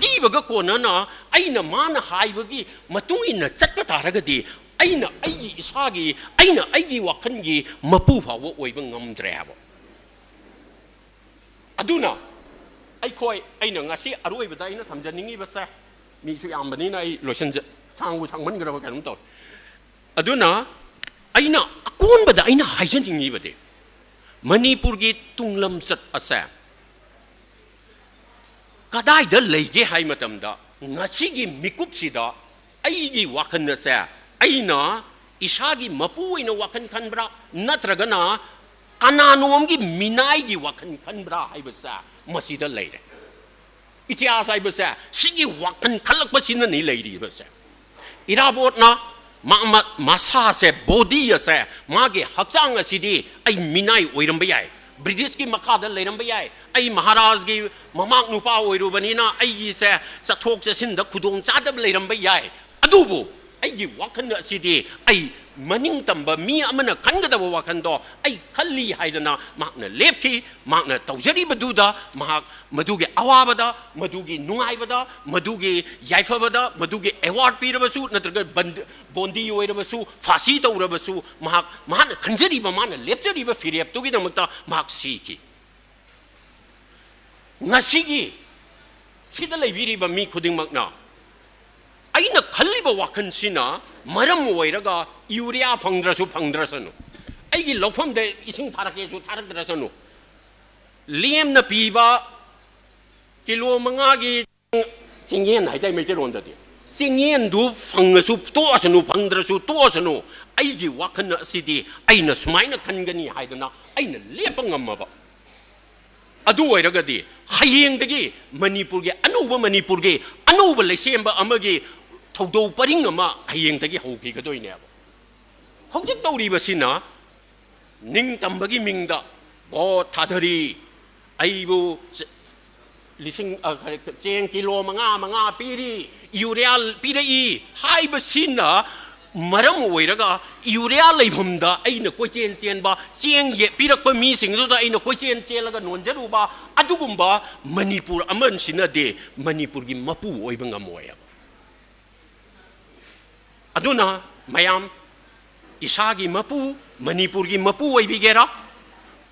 กี่บก็คนนั้นนะไอ้น่ะมาน่ะหายไปกี่มาตุ้งอินน่ะจัดก็ตาระกะดีไอ้น่ะไอ้ยี่สากี่ไอ้น่ะไอ้ยี่วักขันกี่มาปูฟ้าว่าโอ้ยบังงำแตรบอะดูน่ะไอ้คอยไอ้น่ะงาซีอร่อยไปได้น่ะทำจะนิ่งๆไปซะมีสุยามแบบนี้นะไอ้โลชั่นจะช่างมันก็เราแค่นั้นต่ออะดูนะไอ้น่ะก้นไปได้ไอ้น่ะหายฉันจริงๆไปได้มณีปุรกีตุงลำสัตอาศัยก็ได้เดินเลยยี่ให้มาทำได้งาซีกิมิกุบสิดาไอ้ยี่วักขันอาศัยไอ้น่ะอิชากิมาปูไอ้น่ะวักขันขันบรานัตระกันนะกันนานุมกิมินายกิวักขันขันบราให้ภาษามาสิเดินเลยอิทธิอาศัยภาษาสิ่งวักกันขลักภาษาหนีเลยดีภาษาอิราบทนะมาซาเสบอดี้เสมาเกหักจังสิดีไอ้มินายโอยรำไปใหญ่บริติชกิมาขาดเลยรำไปใหญ่ไอ้มหาราชกิมามักนุป้าโอยรูบันีนะไอ้ยี่เสสะทกเสสินดักขุดงจัดเลยรำไปใหญ่อดูบุไอ้ยี่วักกันสิดีไอ้มันยิ่งตั้มบะมีอะมันน่ะขันก็ได้ว่าขันต่อไอ้ขันลีให้ดนะมักน่ะเล็บขี้มักน่ะเต้าเจริบดูดามักมาดูกี่อาวาบดามาดูกี่นุ่งไอบดามาดูกี่ยายฟ้าบดามาดูกี่อวอร์ดปีระบสูนั่นตระก็บอนดีโอยระบสูฟาสีตัวระบสูมักน่ะขันเจริบมันน่ะเล็บเจริบฟิเรียบตัวกี่นั่นมันตามักสีกี่งั้นสีกี่สิได้เลยวิริบะมีคุดิ่งมักน่ะไอ้น่ะขันลีบวักขันสินะมารำมวยแล้วก็ยูเรียฟังดรสนุไอ้กี่หลบผมเดอิสิงทารักเยซูทารักดรสนุเลี้ยมน่ะปีบะกิโลมังอากีสิงเงียนไหนได้ไม่เจริญได้สิงเงียนดูฟังสุตัวสนุฟังดรสุตัวสนุไอ้กี่วักขันน่ะสิดีไอ้น่ะสมัยน่ะขันกันนี่ให้ดนะไอ้น่ะเลี้ยปังงามมาบะอะดูไอ้ระก็ดีใครยังตะกี้มณีปุรกีอันนู้นมณีปุรกีอันนู้นเลยเสียมบะอามากีทดูปริงมาไอ้ยังตะกี้หูกีก็ด้วยเนี่ยเขาจะตัวดีบสินะ ning tambagi mingda bo thadari aibu lising cheng kilo manga piri urea piri haiba sinna maram oiraga urea leibhamda aina koi chen ba cheng ye pirakpa mi singdu da aina koi chen laga nonjaru ba adugumba manipur aman sina de manipur gi mapu oiba ngamoya aduna mayam isagi mapu manipur gi mapu oibigera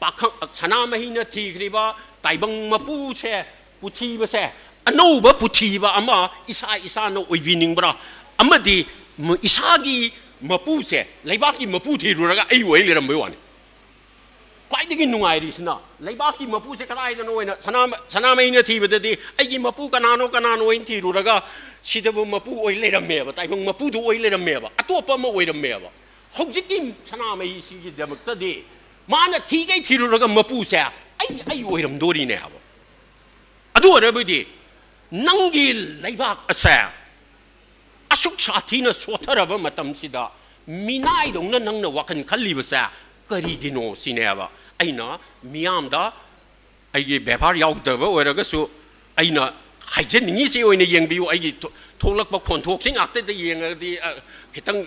pakhang sana mahina thigriba taibang mapu se puthi ba se anouba puthi ba ama isa no oibiningbra amadi isagi mapu se leibaki mapu thiruraga ai oi lerambai wani kwaidagi nungairi sina leibaki mapu se kadai da noina sana mahina thibadadi aigi mapu kanano oin thiruraga sidabu mapu oi lerammeba taibang mapu du oi lerammeba atopa ma oirammeba hojiki sana mahi sigi damakta de mana thigai thiruraga mapu se ai oiramdori ne haba adu arabudi nangi leibak asa asuk sathina sotaraba matam sida minai dongna nangna wakan khalliba sa karigino sineba aina miyamda aigi bebar yaudaba oraga su aina haijen ningi se oina yengbiu aigi tholakba khonthok sing akte de yengadi khitang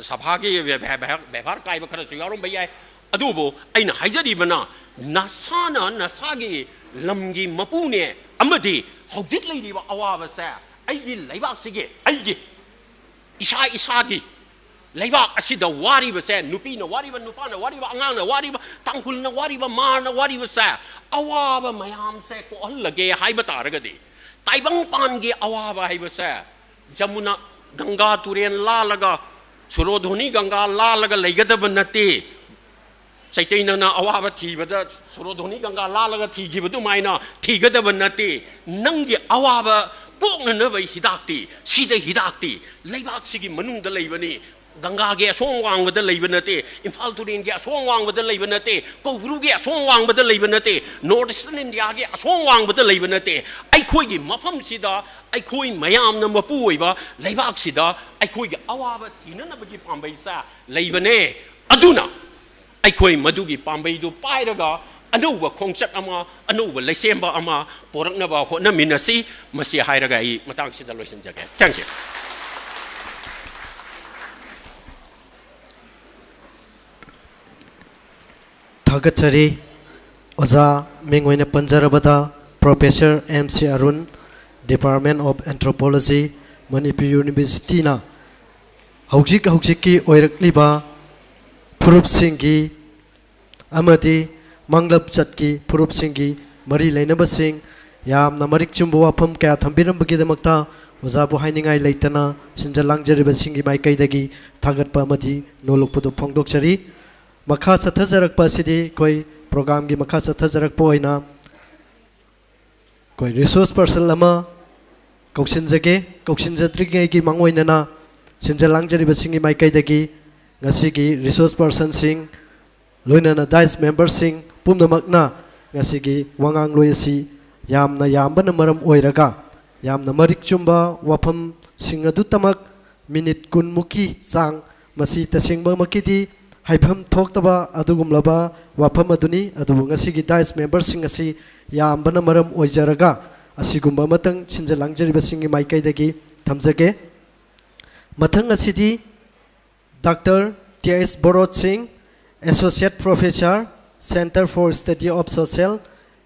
sabhagi bebar kaiba khara su yarom bayai adubo aina haijari bana nasagi lamgi mapune amadi hojik leiriba awaba sa aigi leibak sige aigi isagi leibak asida wariba sa nupi na wariba nupa na wariba angang na wariba tangkul na wariba mar na wariba sa awaba mayam sa ko allage haiba taragadi taibang pangi awaba haiba sa jamuna ganga turen lalaga surodhoni ganga lalaga leigadaba nate Saitena na awaba thibada surodhoni ganga lalaga thigibadu maina thigadaba nate nangi awaba pokna nabai hidakti sida hidakti leibak sigi manungda leibani ganga ge song wangbada leiba nate Imphal turin ge song wangbada leiba nate Kobru ge song wangbada leiba nate Northeastern India ge song wangbada leiba nate ai khoi gi mafam sida ai khoi mayam na mapu oiba leibak sida ai khoi gi awaba thinana bagi pambai sa leibane aduna ai khoi madugi pambai du pairaga anouba khongchat ama anouba leisemba ama poraknaba hotnaminasi masi hairaga ai matang sida loisanjage thank you Thagachari Oza Mingwena Panjarabada Professor MC Arun Department of Anthropology Manipur University na Haujiki Oirakliba Purup Singhi Amadi Manglab Chatki Purup Singhi Mari Lainaba Singh Yam Namarik Chumbo Apam Kaya Thambiram Bagidamakta Ozabu Hainingai Laitana Sinjalang Jariba Singhi Maikaidagi Thagat Pamadi Nolokpudu Pongdokchari Makha Sathajarak Pasidi Koi Program Gi Makha Sathajarak Poina Koi Resource Person Lama Kauksinjage Kauksinjatri Gi Mangoinana Sinjalang Jariba Singhi Maikaidagi Ngasigi Resource Person Sing Loinana Dice Member Sing Pumnamakna Ngasigi Wangang Loyasi Yamna Yambana Maram Oiraga Yamna Marik Chumba Wapam Singadu Minute Kun Muki Sang Masi Tasingba Makiti Haipam Toktaba Adugumlaba Wapam Aduni Adu Ngasigi Dice Member Sing Asi Yambana Maram Oijaraga Asigumba Matang Sinjalang Jariba Singi Maikaidagi Tamzage Matang Asidi Dr. T.S. Irabot Singh, Associate Professor, Center for Study of Social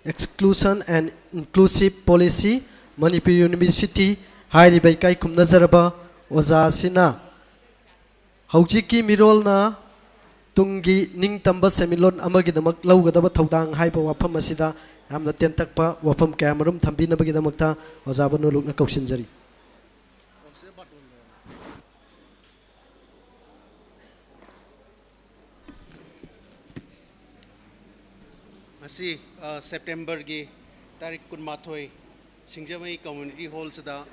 Exclusion and Inclusive Policy, Manipur University, Hairi Baikai Kumnazaraba, Oza Sina. Haujiki Mirolna, Tungi Ning Tamba Semilon Amagidamak Laugadaba Taudang Hyper Wapam Masida, Am the Tentakpa, Wapam Camerum, Tambina Bagidamakta, Ozabano Lukna Kaushinjari. September gi tarik kun mathoi Singjamei Community Hall sada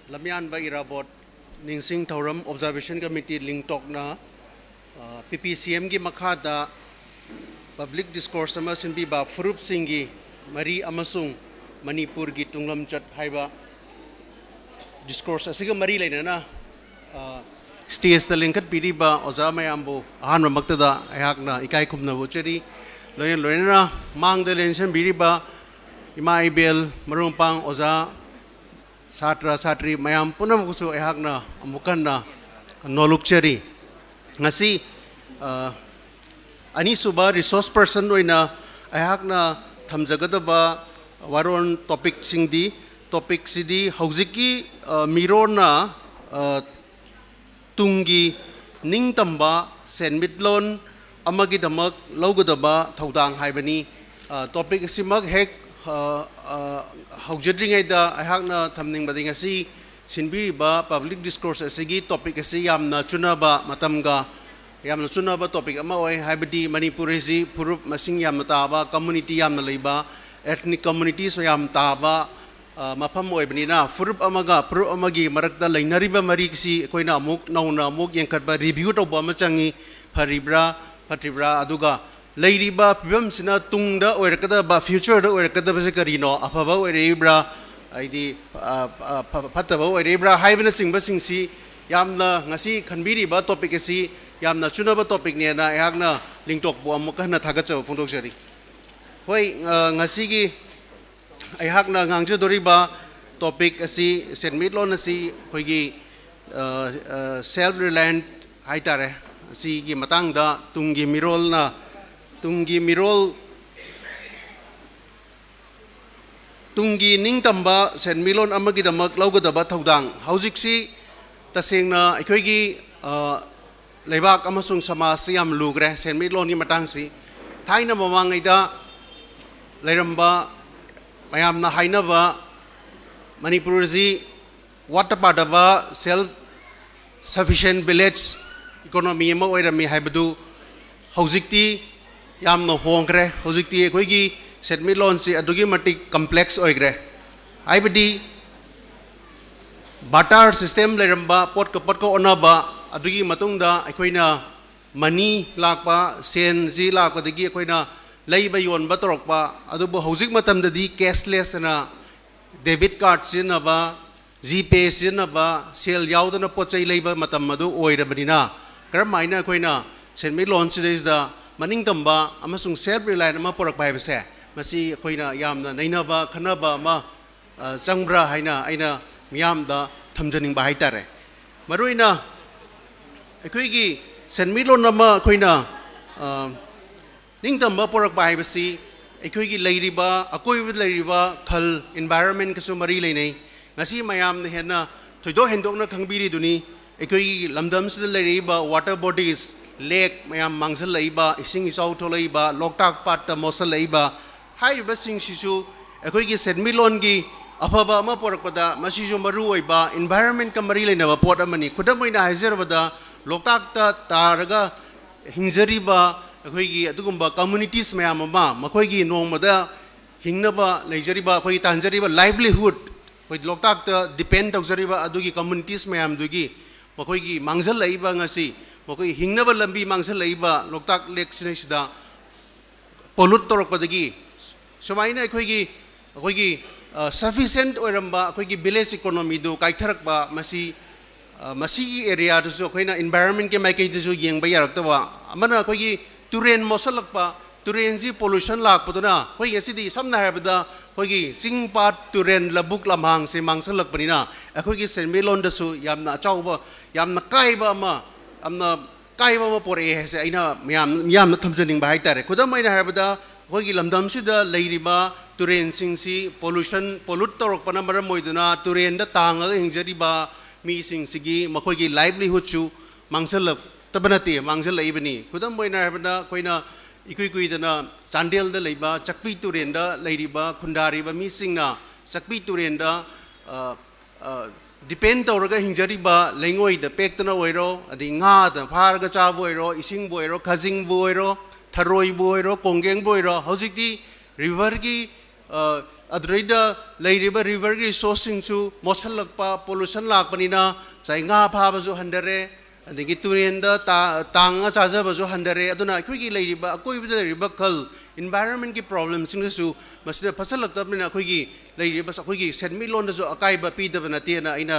Lamyanba Irabot Ningshing Thouram Observation Committee LINTOC na PPCM gi makhada public discourse ama sinbi ba Furup Singhi Mari amasung Manipur gi tunglam chat haiba discourse asiga mari laina na stage the linkat piriba oza mayambo ahan mamaktada ayakna ikai kumna bocheri loina mang the lension biriba ima ibel marumpang oza satra satri mayam punam kusu ayakna amukanna nolukcheri ngasi ani suba resource person oina ayakna thamjagadaba waron topic singdi topic sidi hauziki mirona tungi ningtamba senmitlon amagi damak laugadaba thaudang haibani topic simak hek haujadringaida ayakna thamning bading asi sinbiriba public discourse asigi topic asi yamna chunaba matamga yamna chunaba topic ama oi haibadi manipurisi purup masing yamna taba community yamna leiba ethnic communities yam taba mafam oibnina furup amaga purup amagi marakta lainariba mariksi koina amuk nauna amuk yengkatba review tawba machangi pharibra phatribra aduga leiriba pibam sina tungda oirakada ba future da oirakada base karino afaba oiribra aidi phataba oiribra haibna singba singsi yamna ngasi khanbiriba topic asi yamna chunaba topic ne na yakna LINTOC bu amukha na thagachaw phongdoksari hoi ngasi gi ayakna ngangjadoriba topic asi senmitlon asi hoigi self reliant haitare asi gi matangda tungi mirol na tungi ningtamba senmilon amagi damak laugadaba thaudang haujiksi tasengna aikoigi leibak amasung samas yam lugre senmitlon ni matangsi thaina mamangaida leiramba mayamna hainaba manipurji watapadaba self sufficient village economy ama oirami haibadu haujikti yamna hongre haujikti ekoigi senmitlon si adugi matik complex oigre haibadi barter system leiramba pot ko onaba adugi matungda ekoina money lakpa sen ji lakpa digi ekoina leiba yonba torokpa adubu hojik matamdadi cashless na debit card sinaba gpay sinaba sel yaudana pochai leiba matam adu oirabanina karamaina koina senmitlon sidesda maningtamba amasung self reliant ama porakpa haibase masi koina yamna nainaba khanaba ma changbra haina aina miyamda thamjaning ba haitare maruina ekoigi senmitlon nama koina ningtamba porak bai basi ekoigi leiriba akoi leiriba khal environment kasu mari leinei ngasi mayam ne hena thoido hendok na khangbiri duni ekoigi lamdam sil leiriba water bodies lake mayam mangsal leiba ising isau tholaiba loktak pat ta mosal leiba haiba sing sisu ekoigi senmitlon gi afaba ma porak pada masijo maru oiba environment ka mari leina ba pot amani khudamoina haizer bada loktak ta taraga hinjariba अखोई communities मैम मखोई नोमद हिंगनबा लेजरिबा अखोई तांजरिबा livelihood अखोई Loktak depend तौजरिबा अदुगी कम्युनिटीज मैम दुगी मखोई मांगजल लईबा ngasi मखोई हिंगनबा लंबी मांगजल लईबा लोकताक लेक सिनेसिदा पोलुट तोरकपदगी सुमाइना अखोई सफिशिएंट ओरंबा अखोई विलेज इकोनॉमी दु काइथरकबा मसी एरिया दुसु अखोइना एनवायरनमेंट के माइकई दुसु येंगबा यारक्तबा अमना अखोई तुरेन मोसलकपा तुरेन जी पोल्यूशन लाकपदुना होई गसिदी समना हाबदा होगी सिंगपाट तुरेन लबुक लमहांग से मांगसलकपनिना अखोगी सेनमेलोन दसु यामना अचाउबा यामना काइबा अमा पोरे हेसे आइना यामना थमजनिंग बा हाइतारे खुदमैना हाबदा होगी लमदम सिदा लेरिबा तुरेन सिंगसी पोल्यूट तोरकपना मरम मोइदुना तुरेन दा तांगा हिंजरिबा मी सिंगसिगी मखोगी लाइवलीहुड चु मांगसलक तबनती मांगजल लेबनी खुदम मोइना हाबदा कोइना इकुइदना चांदेल द लेबा चकपी तुरेन द लेरिबा खुंडारिबा मिसिंगना चकपी तुरेन द डिपेंड तौरगा हिंजरिबा लेंगोइ द पेक्तना ओइरो अदि nga द फारगा चाबो ओइरो इसिंग बो ओइरो खजिंग बो ओइरो थरोइ बो ओइरो कोंगेंग बो ओइरो हौजिकती रिवर की अद्रैदा लेरिबा रिवर की रिसोर्सिंग सु मोसलकपा पोल्यूशन लाकपनिना चाइंगा फाबजु हंडरे अदगी तुरेंदा तांगा चाजबजु हंडरे अदुना अखोगी लेरिबा अकोइबदा लेरिबा खल environment की प्रॉब्लम सिंगसु मसिदा फसलक्तबनिना अखोगी लेरिबा अखोगी सेनमिलोन दजु अकाइबा पीदबना तेना आइना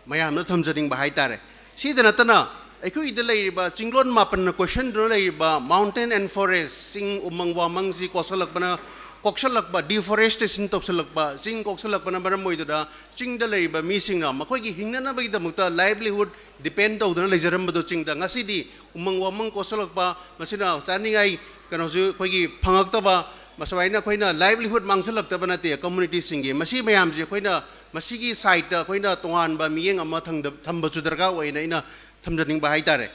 मयामना थमजनिंग बा हाइतारे सीद नतना अखोई द लेरिबा चिंगलोन मापन क्वेश्चन दो लेरिबा माउंटेन एंड फॉरेस्ट सिंग उमंग वामंग सी कोसलकपना कोक्सलकपा डिफॉरेस्टेशन तोक्सलकपा चिंग कोक्सलकपना मरम मोइददा चिंग द लेरिबा मीसिंगना मखोगी हिंगना बगी दमुक्ता लाइवलीहुड डिपेंड तौदना लेजरमबदो चिंगदा ngasiदी उमंग वामंग कोसलकपा मसिना चानिंगाई कनोजु खोगी फंगक्तबा मसवाइना खोइना लाइवलीहुड मांगसलक्तबा नते कम्युनिटी सिंगे मसी मयाम जे खोइना मसीगी साइट खोइना तोंगानबा मियेंग अमा थंबसु दरका ओइना इना थमजनिंगबा हाइतारे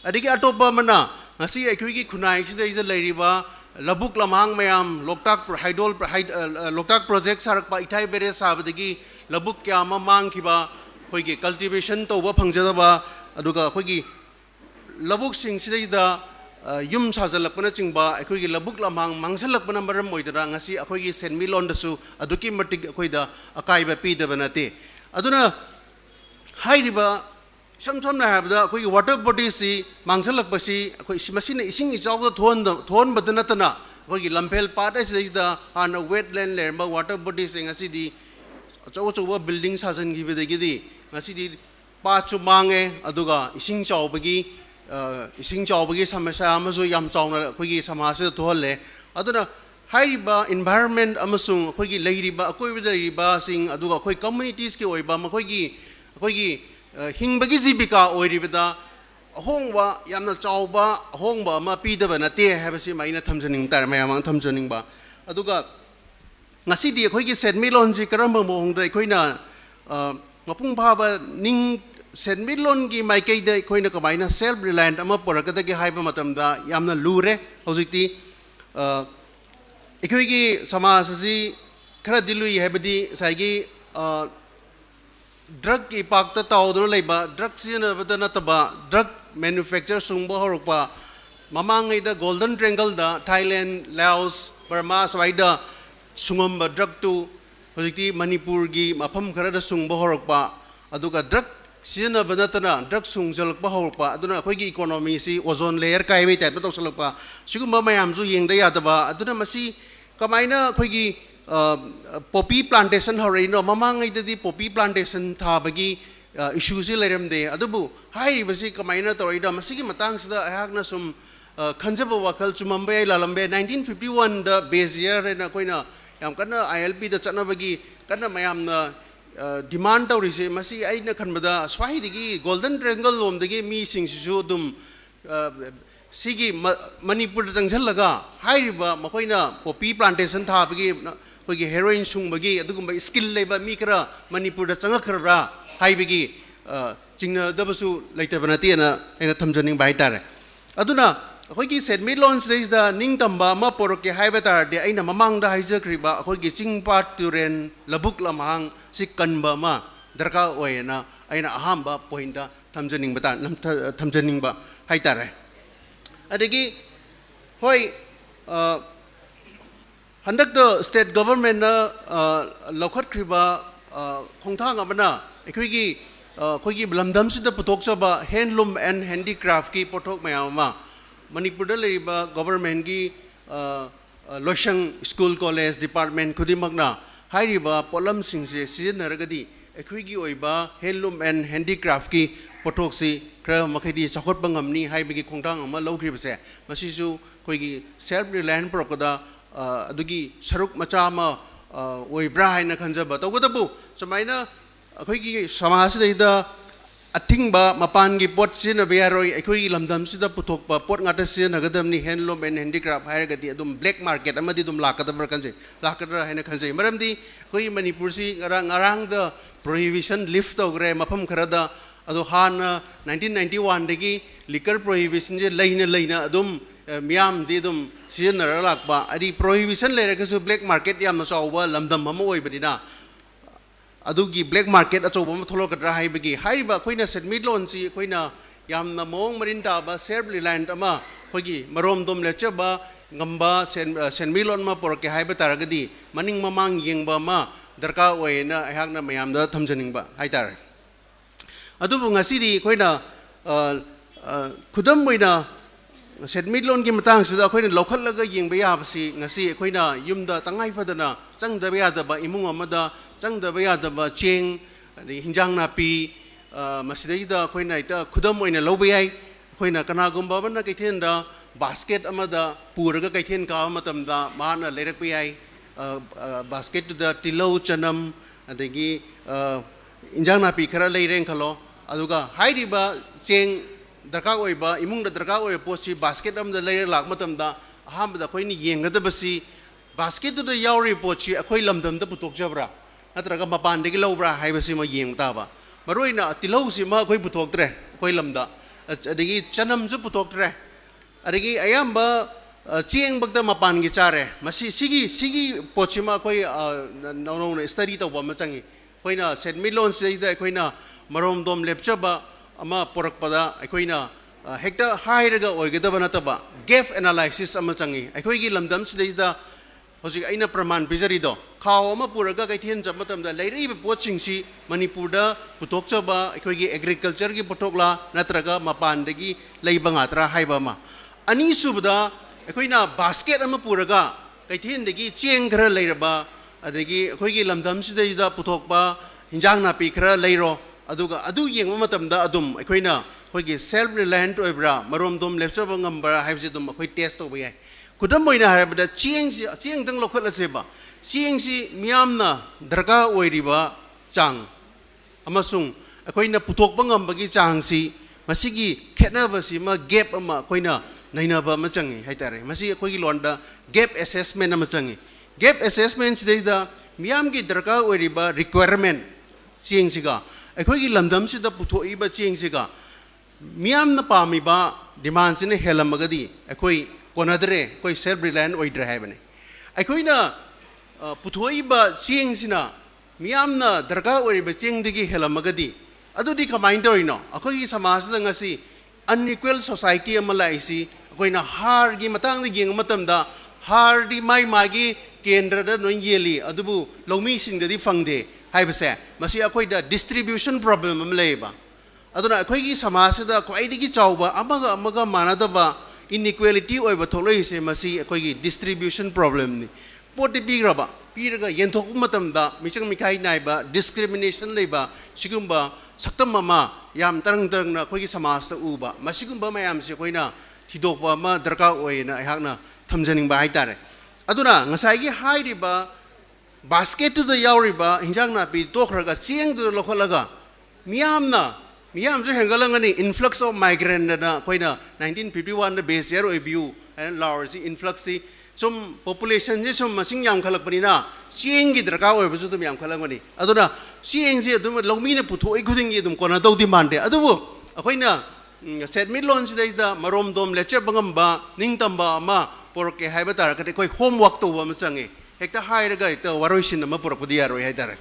अदिगी अटोपा मना ngasi अखोगी खुनाई सिदा लेरिबा लबुक लमांग मयाम लोकटाक हाइडोल लोकटाक प्रोजेक्ट सारकपा इथाई बेरे साबदगी लबुक क्या मांगखिबा खोगी कल्टिवेशन तौबा फंगजदबा अदुगा खोगी लबुक सिंग सिदा युम साजलकपना चिंगबा अखोगी लबुक लमांग मांगसलकपना मरम ओइदरा ngasi अखोगी सेनमिलोंदसु अदुकी मटिक अखोइदा अकाइबा पीदबा नते अदुना हाइरिबा समसमना हाबदा अखोगी वाटर बॉडी सी मांगसलकपसी अखोई मसिना इसिंग इचाव थोन बदनतना अखोगी लंफेल पाट एसिदा हान वेटलैंड लेरबा वाटर बॉडी से ngasi di अचौ बिल्डिंग साजनगिबदगिदी ngasi di पाचु मांगे अदुगा इसिंग चावबगी समस्या अमसु याम चावना अखोगी समाज थोहले अदुना हाइरिबा एनवायरनमेंट अमसुंग अखोगी लेरिबा अकोइबदा लेरिबा सिंग अदुगा अखोई कम्युनिटीज के ओइबा मखोगी अखोगी हिंबगी जीविका ओइरिबदा अहोंगबा यामना चावबा अहोंगबा अमा पीदबा नते हैबसि माइना थमजनिंग तार मयाम थमजनिंगबा अदुगा ngasiदी अखोगी सेनमिलोन जी करम मोंगदा अखोइना मपुंग फाबा निंग सेनमिलोन की माइकैदा अखोइना कमाइना सेल्फ रिलायंट अमा पोरकदगे हाइबा मतमदा यामना लूरे हौजिकती अखोगी समाज असि खरा दिलुई हैबदी साइगी ड्रग की पाकता ताउदना लेबा ड्रग सिनबदा नतबा ड्रग मैन्युफैक्चर सुंगबा होरकपा ममांगैदा गोल्डन ट्रायंगल दा थाईलैंड लाओस बर्मा सवाइदा सुंगम ड्रग टू हजिकती मणिपुर की मफम खरदा सुंगबा होरकपा अदुगा ड्रग सिनबदा नतना ड्रग सुंगजलकपा होरकपा अदुना अखोगी इकोनॉमी सी ओजोन लेयर काइबे टाइप तौसलकपा सिगुम्बा मयामजु येंगदा यादबा अदुना मसी कमाइना अखोगी पॉपी प्लांटेशन हौरैनो ममांगैददी पॉपी प्लांटेशन थाबगी इशू से लेरमदे अदुबु हाइरिबसि कमाइना तौरैदा मसिगी मतांगसिदा अहाकना सुम खंजब वखल चुमंबे लालंबे 1951 द बेस ईयर रेना कोइना याम कन्ना ILP द चनबगी कन्ना मयामना डिमांड तौरिसे मसी आइना खनबदा स्वाहिदिगी गोल्डन ट्रायंगल लोमदगी मी सिंगसिसु दुम सिगी मणिपुर जंगजलगा हाइरिबा मखोइना पॉपी प्लांटेशन थाबगी कोई हेरोइन सुंबगी अदुगुंबा स्किल लेबा मी करा मणिपुर चंगखरबा हाइबगी चिंगना दबसु लेतबनतीना एना थमजनिंग बाइतारे अदुना अखोगी सेनमिलोन स्टेजदा निंगतंबा मा पोरके हाइबा तारदे आइना ममांगदा हाइजख्रिबा अखोगी चिंगपाट तुरेन लबुक लमांग सिकनबा मा दरका ओयना आइना अहामबा पॉइंटा थमजनिंगबा हाइतारे अदगी होय हंदक स्टेट गवर्नमेंट लौखत्रिबा खोंथांग अमना अखोगी लमदमसिदा पुथोकचबा हैंडलूम एंड हैंडीक्राफ्ट की पोथोक मयामा मणिपुर लेरिबा गवर्नमेंट की लोशंग स्कूल कॉलेज डिपार्टमेंट खुदिमकना हाइरिबा पोलम सिंगसे सिजनरगदी अखोगी ओइबा हैंडलूम एंड हैंडीक्राफ्ट की पोथोकसी खरा मखैदी चाखोटबा ngamni हाइबगी खोंथांग अमा लौख्रिबसे मसिसु अखोगी सेल्फ रिलायंट प्रोकदा अदुगी सरुक मचा मा ओइब्रा हाइना खंजबा तौगदबु समाइना अखोगी समाजसिदा अथिंगबा मपान की पोट सिनबा यारोय अखोगी लमदमसिदा पुथोकपा पोट ngata सिनगदमनी हैंडलूम एंड हैंडीक्राफ्ट हाइरगदी अदुम ब्लैक मार्केट अमदी दुम लाकदबर कंजे लाकदरा हाइना खंजे मरमदी अखोगी मणिपुर सि ngarang द प्रोहिबिशन लिफ्ट तौग्रे मफम खरदा अदो हान 1991 दगी लिकर प्रोहिबिशन जे लेना अदुम मियाम दी दुम सिजनर लाकबा अदी प्रोहिबिशन लेरगसु ब्लैक मार्केट याम चावबा लमदम अमा ओइबदिना अदुगी ब्लैक मार्केट अचौबा अमा थोलकद्रा हाइबगी हाइबा अखोइना सेनमिलोन सि अखोइना यामना मोंग मरिन ताबा सेल्फ रिलायंट अमा अखोइगी मरोम दोम लेचबा ngamba सेनमिलोन मा पोरके हाइबा तारगदी मनिंग ममांग येंगबा मा दरका ओइना अहाकना मयामदा थमजनिंगबा हाइतारे अदुबु ngasiदी अखोइना खुदम ओइना सेनमिलोन की मतंगसिदा अखोइना लौखलगा येंगबा याबसि ngasi अखोइना युमदा तंगाइ फदना चंगदबा यादबा इमुंग अमदा चंगदबा यादबा चेंग हिंजांग नापी ꯃꯁꯤꯗꯩꯗ ꯑꯩꯈꯣꯏꯅ ꯍꯦꯛꯇ ꯈꯨꯗꯝ ꯑꯣꯏꯅ ꯂꯧꯕ ꯌꯥꯏ ꯑꯩꯈꯣꯏꯅ ꯀꯅꯥꯒꯨꯝꯕ ꯑꯃꯅ ꯀꯩꯊꯦꯜꯗ ꯕꯥꯁꯀꯦꯠ ꯑꯃꯗ ꯄꯨꯔꯒ ꯀꯩꯊꯦꯜ ꯀꯥꯕ ꯃꯇꯝꯗ ꯃꯥꯅ ꯂꯩꯔꯛꯄ ꯌꯥꯏ ꯕꯥꯁꯀꯦꯠꯇꯨꯗ ꯇꯤꯜꯍꯧ ꯆꯅꯝ ꯑꯗꯒꯤ ꯏꯟꯖꯥꯡ ꯅꯥꯄꯤ ꯈꯔ ꯂꯩꯔꯦꯅ ꯈꯜꯂꯣ ꯑꯗꯨꯒ ꯍꯥꯏꯔꯤꯕ ꯆꯦꯡ ꯗꯔꯀꯥꯔ ꯑꯣꯏꯕ ꯏꯃꯨꯡꯗ ꯗꯔꯀꯥꯔ ꯑꯣꯏꯕ ꯄꯣꯠꯁꯤ ꯕꯥꯁꯀꯦꯠ ꯑꯃꯗ ꯂꯩꯔ ꯂꯥꯛꯄ ꯃꯇꯝꯗ ꯑꯍꯥꯟꯕꯗ ꯑꯩꯈꯣꯏꯅ ꯌꯦꯡꯒꯗꯕꯁꯤ ꯕꯥꯁꯀꯦꯠꯇꯨꯗ ꯌꯥꯎꯔꯤꯕ ꯄꯣꯠꯁꯤ ꯑꯩꯈꯣꯏ ꯂꯝꯗꯝꯗ ꯄꯨꯊꯣꯛꯆꯕ꯭ꯔꯥ ꯅꯠꯇ꯭ꯔꯒ ꯃꯄꯥꯟꯗꯒꯤ ꯂꯧꯕ꯭ꯔꯥ ꯍꯥꯏꯕꯁꯤꯃ ꯌꯦꯡꯕ ꯇꯥꯕ ꯃꯔꯨꯑꯣꯏꯅ ꯇꯤꯜꯍꯧꯁꯤꯃ ꯑꯩꯈꯣꯏ ꯄꯨꯊꯣꯛꯇ꯭ꯔꯦ ꯑꯩꯈꯣꯏ ꯂꯝꯗ ꯑꯗꯒꯤ ꯆꯅꯝꯁꯨ ꯄꯨꯊꯣꯛꯇ꯭ꯔꯦ ꯑꯗꯒꯤ ꯑꯌꯥꯝꯕ ꯆꯦꯡꯕꯛꯇ ꯃꯄꯥꯟꯒꯤ ꯆꯥꯔꯦ ꯃꯁꯤ ꯁꯤꯒꯤ ꯄꯣꯠꯁꯤꯃ ꯑꯩꯈꯣꯏ ꯅꯧꯅ ꯁ꯭ꯇꯗꯤ ꯇꯧꯕ ꯑꯃ ꯆꯪꯉꯤ ꯑꯩꯈꯣꯏꯅ ꯁꯦꯟꯃꯤꯠꯂꯣꯟꯁꯤꯗꯩꯗ ꯑꯩꯈꯣꯏꯅ ꯃꯔꯣꯝꯗꯣꯝ ꯂꯦꯞꯆꯕ ꯑꯃ ꯄꯣꯔꯛꯄꯗ ꯑꯩꯈꯣꯏꯅ ꯍꯦꯛꯇ ꯍꯥꯏꯔꯒ ꯑꯣꯏꯒꯗꯕ ꯅꯠꯇꯕ ꯒꯦꯞ ꯑꯦꯅꯥꯂꯥꯏꯁꯤꯁ ꯑꯃ ꯆꯪꯉꯤ ꯑꯩꯈꯣꯏꯒꯤ ꯂꯝꯗꯝꯁꯤꯗꯩꯗ ꯍꯧꯖꯤꯛ ꯑꯩꯅ ꯄ꯭ꯔꯃꯥꯟ ꯄꯤꯖꯔꯤꯗꯣ ꯈꯥꯎ ꯑꯃ ꯄꯨꯔꯒ ꯀꯩꯊꯦꯜ ꯆꯠꯄ ꯃꯇꯝꯗ ꯂꯩꯔꯛꯏꯕ ꯄꯣꯠꯁꯤꯡꯁꯤ ꯃꯅꯤꯄꯨꯔꯗ ꯄꯨꯊꯣꯛꯆꯕ ꯑꯩꯈꯣꯏꯒꯤ ꯑꯦꯒ꯭ꯔꯤꯀꯜꯆꯔꯒꯤ ꯄꯣꯠꯊꯣꯛꯂ ꯅꯠꯇ꯭ꯔꯒ ꯃꯄꯥꯟꯗꯒꯤ ꯂꯩꯕ ꯉꯥꯛꯇ꯭ꯔꯥ ꯍꯥꯏꯕ ꯑꯃ ꯑꯅꯤꯁꯨꯕꯗ ꯑꯩꯈꯣꯏꯅ ꯕꯥꯁꯀꯦꯠ ꯑꯃ ꯄꯨꯔꯒ ꯀꯩꯊꯦꯜꯗꯒꯤ ꯆꯦꯡ ಖꯔ ꯂꯩꯔꯕ ꯑꯗꯒꯤ ꯑꯩꯈꯣꯏꯒꯤ ꯂꯝꯗꯝꯁꯤꯗꯩꯗ ꯄꯨꯊꯣꯛꯄ ꯍꯤꯟꯖꯥꯡ ꯅꯥꯄꯤꯈꯔ ꯂꯩꯔꯣ ꯑꯗꯨꯒ ꯑꯗꯨ ꯌꯦꯡꯕ ꯃꯇꯝꯗ ꯑꯗꯨꯝ ꯑꯩꯈꯣꯏꯅ ꯑꯩꯈꯣꯏꯒꯤ ꯁꯦꯜꯐ ꯔꯤꯂꯥꯌꯦꯟꯠ ꯑꯣꯏꯕ꯭ꯔꯥ ꯃꯔꯣꯝꯗꯣꯝ ꯂꯦꯞꯆꯕ ꯉꯝꯕ꯭ꯔꯥ ꯍꯥꯏꯕꯁꯤ ꯑꯗꯨꯝ ꯑꯩꯈꯣꯏ ꯇꯦꯁ ꯇꯧꯕ ꯌꯥꯏ ꯈꯨꯗꯝ ꯑꯣꯏꯅ ꯍꯥꯏꯔꯕꯗ ꯆꯦꯡꯗꯪ ꯂꯧꯈꯠꯂꯁꯦꯕ ꯆꯦꯡꯁꯤ ꯃꯤꯌꯥꯝꯅ ꯗꯔꯀꯥꯔ ꯑꯣꯏꯔꯤꯕ ꯆꯥꯡ ꯑꯃꯁꯨꯡ ꯑꯩꯈꯣꯏꯅ ꯄꯨꯊꯣꯛꯄ ꯉꯝꯕꯒꯤ ꯆꯥꯡꯁꯤ ꯃꯁꯤꯒꯤ ꯈꯦꯠꯅꯕꯁꯤꯃ ꯒꯦꯞ ꯑꯃ ꯑꯩꯈꯣꯏꯅ ꯅꯩꯅꯕ ꯑꯃ ꯆꯪꯉꯤ ꯍꯥꯏꯇꯥꯔꯦ ꯃꯁꯤ ꯑꯩꯈꯣꯏꯒꯤ ꯂꯣꯟꯗ ꯒꯦꯞ ꯑꯦꯁꯦꯁꯃꯦꯟ ꯑꯃ ꯆꯪꯉꯤ ꯒꯦꯞ ꯑꯦꯁꯦꯁꯃꯦꯟꯁꯤꯗꯩꯗ ꯃꯤꯌꯥꯝꯒꯤ ꯗꯔꯀꯥꯔ ꯑꯣꯏꯔꯤꯕ ꯔꯤꯀ꯭ꯋꯥꯌꯔꯃꯦꯟ ꯆꯦꯡꯁꯤꯒ ꯑꯩꯈꯣꯏꯒꯤ ꯂꯝꯗꯝꯁꯤꯗ ꯄꯨꯊꯣꯛꯏꯕ ꯆꯦꯡꯁꯤꯒ ꯃꯤꯌꯥꯝꯅ ꯄꯥꯝꯃꯤꯕ ꯗꯤꯃꯥꯟꯁꯤꯅ ꯍꯦꯜꯂꯝꯃꯒꯗꯤ ꯑꯩꯈꯣꯏ ꯀꯣꯟꯅꯗ꯭ꯔꯦ ꯑꯩꯈꯣꯏ ꯁꯦꯜꯐ ꯔꯤꯂꯥꯌꯦꯟꯠ ꯑꯣꯏꯗ꯭ꯔꯦ ꯍꯥꯏꯕꯅꯤ ꯑꯩꯈꯣꯏꯅ ꯄꯨꯊꯣꯛꯏꯕ ꯆꯦꯡꯁꯤꯅ ꯃꯤꯌꯥꯝꯅ ꯗꯔꯀꯥꯔ ꯑꯣꯏꯔꯤꯕ ꯆꯦꯡꯗꯒꯤ ꯍꯦꯜꯂꯝꯃꯒꯗꯤ ꯑꯗꯨꯗꯤ ꯀꯃꯥꯏꯅ ꯇꯧꯔꯤꯅꯣ ꯑꯩꯈꯣꯏꯒꯤ ꯁꯃꯥꯖꯗ ꯉꯁꯤ ꯑꯟꯏꯀ꯭ꯋꯦꯜ ꯁꯣꯁꯥꯏꯇꯤ ꯑꯃ ꯂꯥꯛꯏꯁꯤ ꯑꯩꯈꯣꯏꯅ ꯍꯥꯔꯒꯤ ꯃꯇꯥꯡꯗ ꯌꯦꯡꯕ ꯃꯇꯝꯗ ꯍꯥꯔꯗꯤ ꯃꯥꯒꯤ ꯀꯦꯟꯗ꯭ꯔꯗ ꯂꯣꯏ ꯌꯦꯜꯂꯤ ꯑꯗꯨꯕꯨ ꯂꯧꯃꯤꯁꯤꯡꯗꯗꯤ ꯐꯪꯗꯦ ꯍꯥꯏꯕꯁꯦ ꯃꯁꯤ ꯑꯩꯈꯣꯏꯗ ꯗꯤꯁꯇ꯭ꯔꯤꯕ꯭ꯌꯨꯁꯟ ꯄ꯭ꯔꯣꯕ꯭ꯂꯦꯝ ꯑꯃ ꯂꯩꯌꯦꯕ ꯑꯗꯨꯅ ꯑꯩꯈꯣꯏꯒꯤ ꯁꯃꯥꯖꯁꯤꯗ ꯈ꯭ꯋꯥꯏꯗꯒꯤ ꯆꯥꯎꯕ ꯑꯃꯒ ꯃꯥꯟꯅꯗꯕ ꯏꯟꯏꯀ꯭ꯋꯦꯂꯤꯇꯤ ꯑꯣꯏꯕ ꯊꯣꯛꯂꯛꯏꯁꯦ ꯃꯁꯤ ꯑꯩꯈꯣꯏꯒꯤ ꯗꯤꯁꯇ꯭ꯔꯤꯕ꯭ꯌꯨꯁꯟ ꯄ꯭ꯔꯣꯕ꯭ꯂꯦꯝꯅꯤ ꯄꯣꯠꯇꯤ ꯄꯤꯔꯒ ꯌꯦꯟꯊꯣꯛꯄ ꯃꯇꯝꯗ ꯃꯤꯆꯪ ꯃꯤꯈꯥꯏ ꯅꯥꯏꯕ ꯗꯤꯁꯀ꯭ꯔꯤꯃꯤꯅꯦꯁꯟ ꯂꯩꯕ ꯁꯤꯒꯨꯝꯕ ꯁꯛꯇꯝ ꯑꯃ ꯌꯥꯝ ꯇꯔꯪ ꯑꯩꯈꯣꯏꯒꯤ ꯁꯃꯥꯖꯇ ꯎꯕ ꯃꯁꯤꯒꯨꯝꯕ ꯃꯌꯥꯝꯁꯦ ꯑꯩꯈꯣꯏꯅ ꯊꯤꯗꯣꯛꯄ ꯑꯃ ꯗꯔꯀꯥꯔ ꯑꯣꯏꯌꯦꯅ ꯑꯩꯍꯥꯛꯅ ꯊꯝꯖꯅꯤꯡꯕ ꯍꯥꯏꯇꯥꯔꯦ ꯑꯗꯨꯅ ꯉꯁꯥꯏꯒꯤ ꯍꯥꯏꯔꯤꯕ ꯕꯥꯁꯀꯦꯠꯇꯨꯗ ꯌꯥꯎꯔꯤꯕ ꯍꯤꯟꯖꯥꯡ ꯅꯥꯄꯤ ꯇꯣꯛꯈ꯭ꯔꯒ ꯆꯦꯡꯗꯨꯗ ꯂꯧꯈꯠꯂꯒ ꯃꯤꯌꯥꯝꯁꯨ ꯍꯦꯟꯒꯠꯂꯝꯒꯅꯤ ꯏꯟꯐ꯭ꯂꯛꯁ ꯑꯣꯐ ꯃꯥꯏꯒ꯭ꯔꯦꯟꯗꯅ ꯑꯩꯈꯣꯏꯅ 1951ꯗ ꯕꯦꯁ ꯏꯌꯔ ꯑꯣꯏꯕꯤꯌꯨ ꯍꯥꯏꯅ ꯂꯥꯎꯔꯤꯁꯤ ꯏꯟꯐ꯭ꯂꯛꯁꯁꯤ ꯁꯨꯝ ꯄꯣꯄꯨꯂꯦꯁꯟꯁꯤ ꯁꯨꯝ ꯃꯁꯤꯡ ꯌꯥꯝꯈꯠꯂꯛꯄꯅꯤꯅ ꯆꯦꯡꯒꯤ ꯗꯔꯀꯥꯔ ꯑꯣꯏꯕꯁꯨ ꯑꯗꯨꯝ ꯌꯥꯝꯈꯠꯂꯝꯒꯅꯤ ꯑꯗꯨꯅ ꯆꯦꯡꯁꯤ ꯑꯗꯨꯝ ꯂꯧꯃꯤꯅ ꯄꯨꯊꯣꯛꯏ ꯈꯨꯗꯤꯡꯒꯤ ꯑꯗꯨꯝ ꯀꯣꯟꯅꯗꯧꯗꯤ ꯃꯥꯟꯗꯦ ꯑꯗꯨꯕꯨ ꯑꯩꯈꯣꯏꯅ ꯁꯦꯟꯃꯤꯠꯂꯣꯟꯁꯤꯗꯩꯗ ꯃꯔꯣꯝꯗꯣꯝ ꯂꯦꯞꯆꯕ ꯉꯝꯕ ꯅꯤꯡꯇꯝꯕ ꯑꯃ ꯄꯣꯔꯛꯀꯦ ꯍꯥꯏꯕ ꯇꯥꯔꯒꯗꯤ ꯑꯩꯈꯣꯏ ꯍꯣꯝꯋꯥꯔꯛ ꯇꯧꯕ ꯑꯃ ꯆꯪꯉꯤ ꯍꯦꯛꯇ ꯍꯥꯏꯔꯒ ꯍꯦꯛꯇ ꯋꯥꯔꯣꯏꯁꯤꯟ ꯑꯃ ꯄꯨꯔꯛꯄꯗꯤ ꯌꯥꯔꯣꯏ ꯍꯥꯏꯇꯥꯔꯦ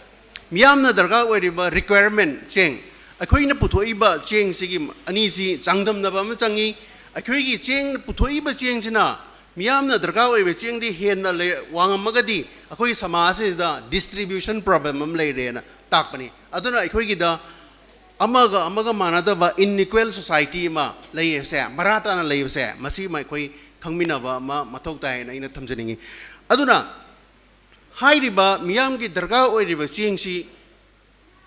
ꯃꯤꯌꯥꯝꯅ ꯗꯔꯀꯥꯔ ꯑꯣꯏꯔꯤꯕ ꯔꯤꯀ꯭ꯋꯥꯌꯔꯃꯦꯟ ꯆꯦꯡ ꯑꯩꯈꯣꯏꯅ ꯄꯨꯊꯣꯛꯏꯕ ꯆꯦꯡꯁꯤꯒꯤ ꯑꯅꯤꯁꯤ ꯆꯥꯡꯗꯝꯅꯕ ꯑꯃ ꯆꯪꯉꯤ ꯑꯩꯈꯣꯏꯒꯤ ꯄꯨꯊꯣꯛꯏꯕ ꯆꯦꯡꯁꯤꯅ ꯃꯤꯌꯥꯝꯅ ꯗꯔꯀꯥꯔ ꯑꯣꯏꯕ ꯆꯦꯡꯗꯤ ꯍꯦꯟꯅ ꯋꯥꯡꯉꯝꯃꯒꯗꯤ ꯑꯩꯈꯣꯏꯒꯤ ꯁꯃꯥꯖꯁꯤꯗ ꯗꯤꯁꯇ꯭ꯔꯤꯕ꯭ꯌꯨꯁꯟ ꯄ꯭ꯔꯣꯕ꯭ꯂꯦꯝ ꯑꯃ ꯂꯩꯔꯦꯅ ꯇꯥꯛꯄꯅꯤ ꯑꯗꯨꯅ ꯑꯩꯈꯣꯏꯒꯤꯗ ꯑꯃꯒ ꯃꯥꯟꯅꯗꯕ ꯏꯟꯏꯀ꯭ꯋꯦꯜ ꯁꯣꯁꯥꯏꯇꯤ ꯑꯃ ꯂꯩꯕꯁꯦ ꯃꯔꯥ ꯇꯥꯅ ꯂꯩꯕꯁꯦ ꯃꯁꯤꯃ ꯑꯩꯈꯣꯏ ꯈꯪꯃꯤꯟꯅꯕ ꯑꯃ ꯃꯊꯧ ꯇꯥꯏꯅ ꯑꯩꯅ ꯊꯝꯖꯅꯤꯡꯉꯤ ꯑꯗꯨꯅ ꯍꯥꯏꯔꯤꯕ ꯃꯤꯌꯥꯝꯒꯤ ꯗꯔꯀꯥꯔ ꯑꯣꯏꯔꯤꯕ ꯆꯦꯡꯁꯤ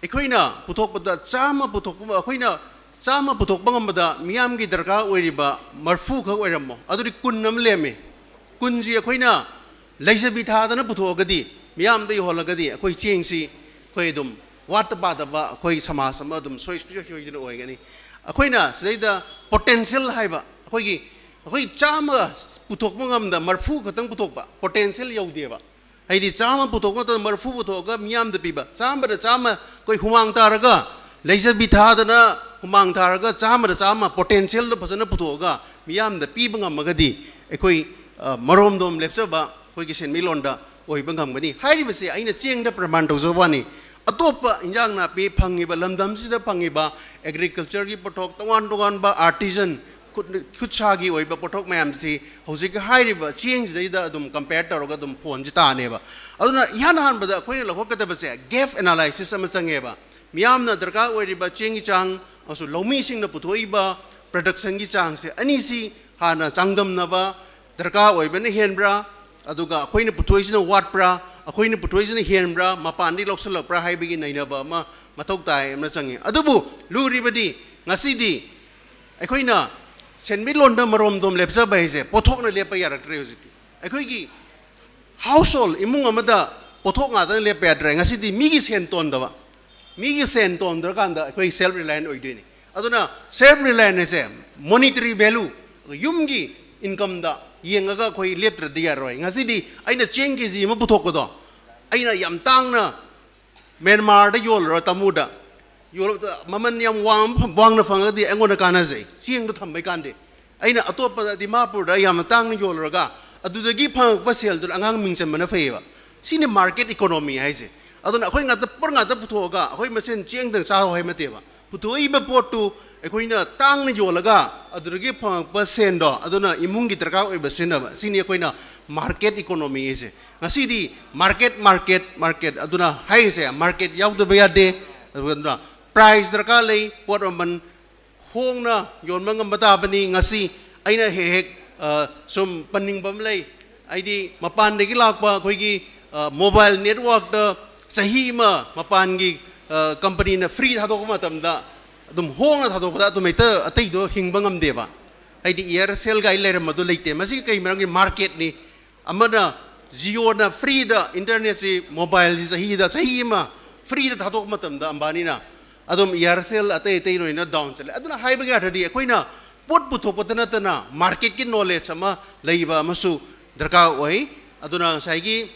ꯑꯩꯈꯣꯏꯅ ꯄꯨꯊꯣꯛꯄꯗ ꯑꯩꯈꯣꯏꯅ 100 ꯄꯨꯊꯣꯛꯄ ꯉꯝꯕꯗ ꯃꯤꯌꯥꯝꯒꯤ ꯗꯔꯀꯥꯔ ꯑꯣꯏꯔꯤꯕ 40 ꯈꯛ ꯑꯣꯏꯔꯝꯃꯣ ꯑꯗꯨꯗꯤ 10 ꯑꯃ ꯂꯦꯝꯃꯦ 10ꯁꯤ ꯑꯩꯈꯣꯏꯅ ꯂꯩꯖꯕꯤ ꯊꯥꯗꯅ ꯄꯨꯊꯣꯛꯑꯒꯗꯤ ꯃꯤꯌꯥꯝꯗ ꯌꯣꯜꯂꯒꯗꯤ ꯑꯩꯈꯣꯏ ꯆꯦꯡꯁꯤ ꯑꯩꯈꯣꯏ ꯑꯗꯨꯝ ꯋꯥꯠꯇ ꯄꯥꯗꯕ ꯑꯩꯈꯣꯏ ꯁꯃꯥꯖ ꯑꯃ ꯑꯗꯨꯝ ꯁꯣꯏꯗꯅ ꯑꯣꯏꯒꯅꯤ ꯑꯩꯈꯣꯏꯅ ꯁꯤꯗꯩꯗ ꯄꯣꯇꯦꯟꯁꯤꯌꯦꯜ ꯍꯥꯏꯕ ꯑꯩꯈꯣꯏ 100 ꯄꯨꯊꯣꯛꯄ ꯉꯝꯗ 40 ꯈꯛꯇꯪ ꯄꯨꯊꯣꯛꯄ ꯄꯣꯇꯦꯟꯁꯤꯌꯦꯜ ꯌꯧꯗꯦꯕ ꯍꯥꯏꯗꯤ 100 ꯄꯨꯊꯣꯛꯄ ꯃꯇꯝꯗ 40 ꯄꯨꯊꯣꯛꯑꯒ ꯃꯤꯌꯥꯝꯗ ꯄꯤꯕ 100ꯗ 100 ꯑꯩꯈꯣꯏ ꯍꯨꯃꯥꯡ ꯇꯥꯔꯒ ꯂꯩꯖꯕꯤ ꯊꯥꯗꯅ ꯍꯨꯃꯥꯡ ꯊꯥꯔꯒ 100ꯗ 100 ꯄꯣꯇꯦꯟꯁꯤꯌꯦꯜꯗꯣ ꯐꯖꯅ ꯄꯨꯊꯣꯛꯑꯒ ꯃꯤꯌꯥꯝꯗ ꯄꯤꯕ ꯉꯝꯃꯒꯗꯤ ꯑꯩꯈꯣꯏ ꯃꯔꯣꯝꯗꯣꯝ ꯂꯦꯞꯆꯕ ꯑꯩꯈꯣꯏꯒꯤ ꯁꯦꯟꯃꯤꯠꯂꯣꯟꯗ ꯑꯣꯏꯕ ꯉꯝꯒꯅꯤ ꯍꯥꯏꯔꯤꯕꯁꯤ ꯑꯩꯅ ꯆꯦꯡꯗ ꯄ꯭ꯔꯃꯥꯟ ꯇꯧꯖꯕ ꯋꯥꯅꯤ ꯑꯇꯣꯞꯄ ꯏꯟꯖꯥꯡ ꯅꯥꯄꯤ ꯐꯪꯉꯤꯕ ꯂꯝꯗꯝꯁꯤꯗ ꯐꯪꯉꯤꯕ ꯑꯦꯒ꯭ꯔꯤꯀꯜꯆꯔꯒꯤ ꯄꯣꯠꯊꯣꯛ ꯇꯣꯉꯥꯟꯕ ꯑꯥꯔꯇꯤꯖꯟ ꯈꯨꯠꯁꯥꯒꯤ ꯑꯣꯏꯕ ꯄꯣꯠꯊꯣꯛ ꯃꯌꯥꯝꯁꯤ ꯍꯧꯖꯤꯛ ꯍꯥꯏꯔꯤꯕ ꯆꯦꯡꯁꯤꯗꯩꯗ ꯑꯗꯨꯝ ꯀꯝꯄꯦꯌꯔ ꯇꯧꯔꯒ ꯑꯗꯨꯝ ꯐꯣꯟꯁꯤ ꯇꯥꯅꯦꯕ ꯑꯗꯨꯅ ꯏꯍꯥꯟ ꯍꯥꯟꯕꯗ ꯑꯩꯈꯣꯏꯅ ꯂꯧꯈꯠꯀꯗꯕꯁꯦ ꯒꯦꯞ ꯑꯦꯅꯥꯂꯥꯏꯁꯤꯁ ꯑꯃ ꯆꯪꯉꯦꯕ ꯃꯤꯌꯥꯝꯅ ꯗꯔꯀꯥꯔ ꯑꯣꯏꯔꯤꯕ ꯆꯦꯡꯒꯤ ꯆꯥꯡ ꯑꯃꯁꯨꯡ ꯂꯧꯃꯤꯁꯤꯡꯅ ꯄꯨꯊꯣꯛꯏꯕ ꯄ꯭ꯔꯗꯛꯁꯟꯒꯤ ꯆꯥꯡꯁꯦ ꯑꯅꯤꯁꯤ ꯍꯥꯟꯅ ꯆꯥꯡꯗꯝꯅꯕ ꯗꯔꯀꯥꯔ ꯑꯣꯏꯕꯅ ꯍꯦꯟꯕ꯭ꯔꯥ ꯑꯗꯨꯒ ꯑꯩꯈꯣꯏꯅ ꯄꯨꯊꯣꯛꯏꯁꯤꯅ ꯋꯥꯠꯄ꯭ꯔꯥ ꯑꯩꯈꯣꯏꯅ ꯄꯨꯊꯣꯛꯏꯁꯤꯅ ꯍꯦꯟꯕ꯭ꯔꯥ ꯃꯄꯥꯟꯗꯒꯤ ꯂꯧꯁꯤꯜꯂꯛꯄ꯭ꯔꯥ ꯍꯥꯏꯕꯒꯤ ꯅꯩꯅꯕ ꯑꯃ मथौ ताय अमना चंगी अदुबु लुरिबदी ngasi अखोइना सेनमिलोंदा मरोमदोम लेपजा बाइसे पोथोकना लेपा यारक्ट्रे होजिति अखोइगी हाउसहोल्ड इमुंग अमदा पोथोक ngata लेपा याद्रे ngasi मिगी सेन तोंदबा मिगी सेन तोंदर कांदा अखोइ सेल्फ रिलायंट ओइदोनि अदुना सेल्फ रिलायंट से मॉनिटरी वैल्यू युमगी इनकम दा येंगा अखोइ लेपद्रदि यारोय ngasi अइना चेंग केजी म पुथोकदो अइना याम तांगना म्यांमार दा योलरो तमुदा योल ममन याम वांगना फंगदी एंगोना कानाजे चेंग दो थंबै कांदे अइना अतोप दिमापुर दा याम तांगना योलरगा अदुदगी फंगपा सेल दु अंगांग मिंगचमना फैबा सिने मार्केट इकोनॉमी हाइसे अदुना अखोइ ngata पर ngata पुथोगा अखोइ मसेन चेंग दं चाहो हाइ मतेबा पुथोइबा पोटु अखोइना तांगना योलगा अदुदगी फंगपा सेंदो अदुना इमुंगी दरका ओइबा सेनबा सिने अखोइना मार्केट इकोनॉमी हाइसे ngasi market aduna haise market yaudaba yade aduna price darka lei pot man hongna yonma ngambata bani ngasi aina hek sum panning bam lei aidi mapan degi lakpa khoigi mobile network da sahi ma mapan gi company na free thadok matam da adum hongna thadok da adum ita atai do hingba ngamdeba aidi aircell gai leram madu leite masi kai marang market ni amana Jio na free da internet si mobile si sahi da sahi ma free da thadok matam da ambani na adum aircell atai atai no ina down chale aduna haiba ga thadi akoi na pot puthok patana tana market ki knowledge sama leiba masu darka oi aduna saigi